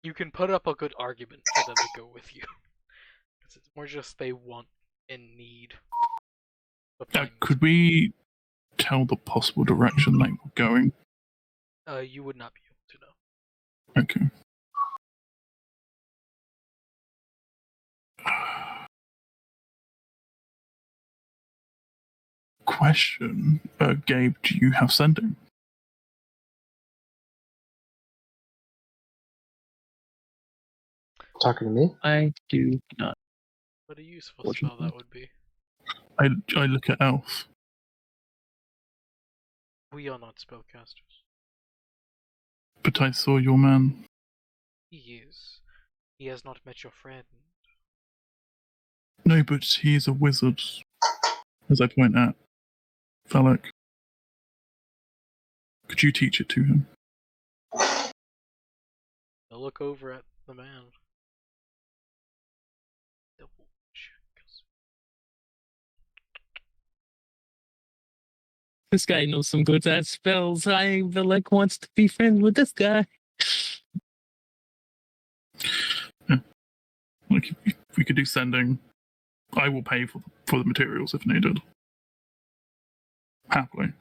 you can put up a good argument for them to go with you. Because it's more just they want and need. Could we tell the possible direction they were going? You would not be able to know. Okay. Question, Gabe, do you have sending? Talking to me? I do not. What a useful spell that would be. I look at Elf. We are not spellcasters. But I saw your man. He is. He has not met your friend. No, but he's a wizard. As I point out. Valak. Could you teach it to him? I'll look over at the man. Double check. This guy knows some good ass spells. I like wants to be friends with this guy. Yeah. Like, if we could do sending, I will pay for the materials if needed. Happily.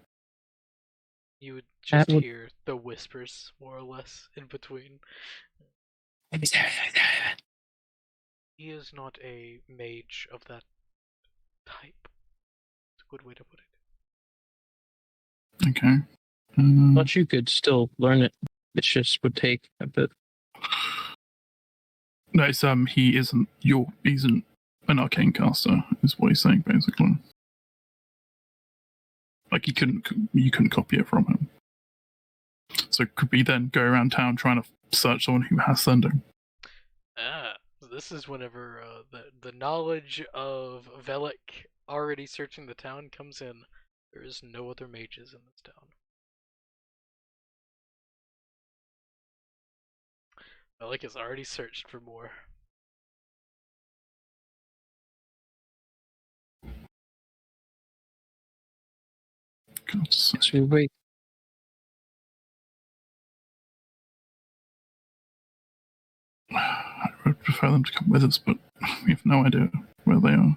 You would just hear the whispers, more or less, in between. He is not a mage of that type. It's a good way to put it. Okay. But you could still learn it. It just would take a bit. No, it's, he's an arcane caster, is what he's saying, basically. Like, you couldn't copy it from him. So could we then go around town trying to search someone who has sending? This is whenever the knowledge of Velik already searching the town comes in. There is no other mages in this town. Velik has already searched for more. So we wait. I would prefer them to come with us, but we have no idea where they are.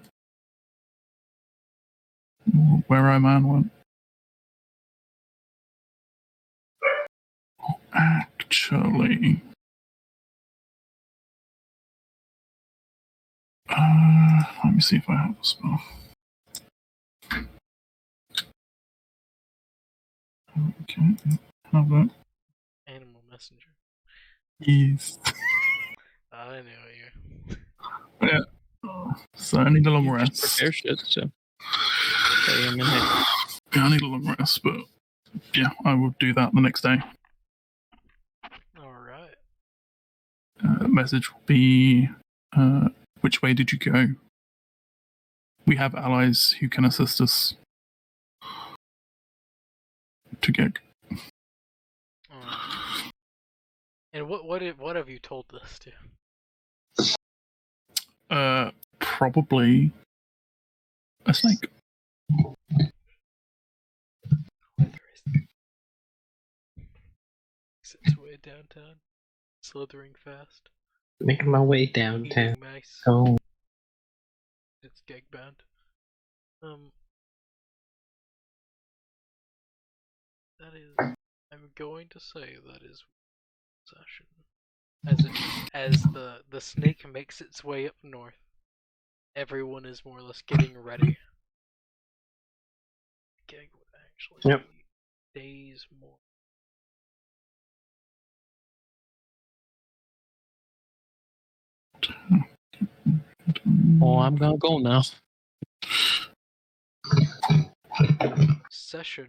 Or where our man went. Actually... let me see if I have the spell. Okay, have that. Animal messenger. Yes. I know you. Yeah. So I need a long You rest. just prepare shit, so. Okay, Yeah, I need a long rest, but yeah, I will do that the next day. Alright. The message will be, which way did you go? We have allies who can assist us to get. And what have you told this to? Probably a snake. Its way downtown, slithering fast. Making my way downtown. Eating mice. Oh. It's gag bound. That is. I'm going to say that is possession. As the snake makes its way up north, everyone is more or less getting ready. Gag would actually be days more. Oh, I'm gonna go now. Session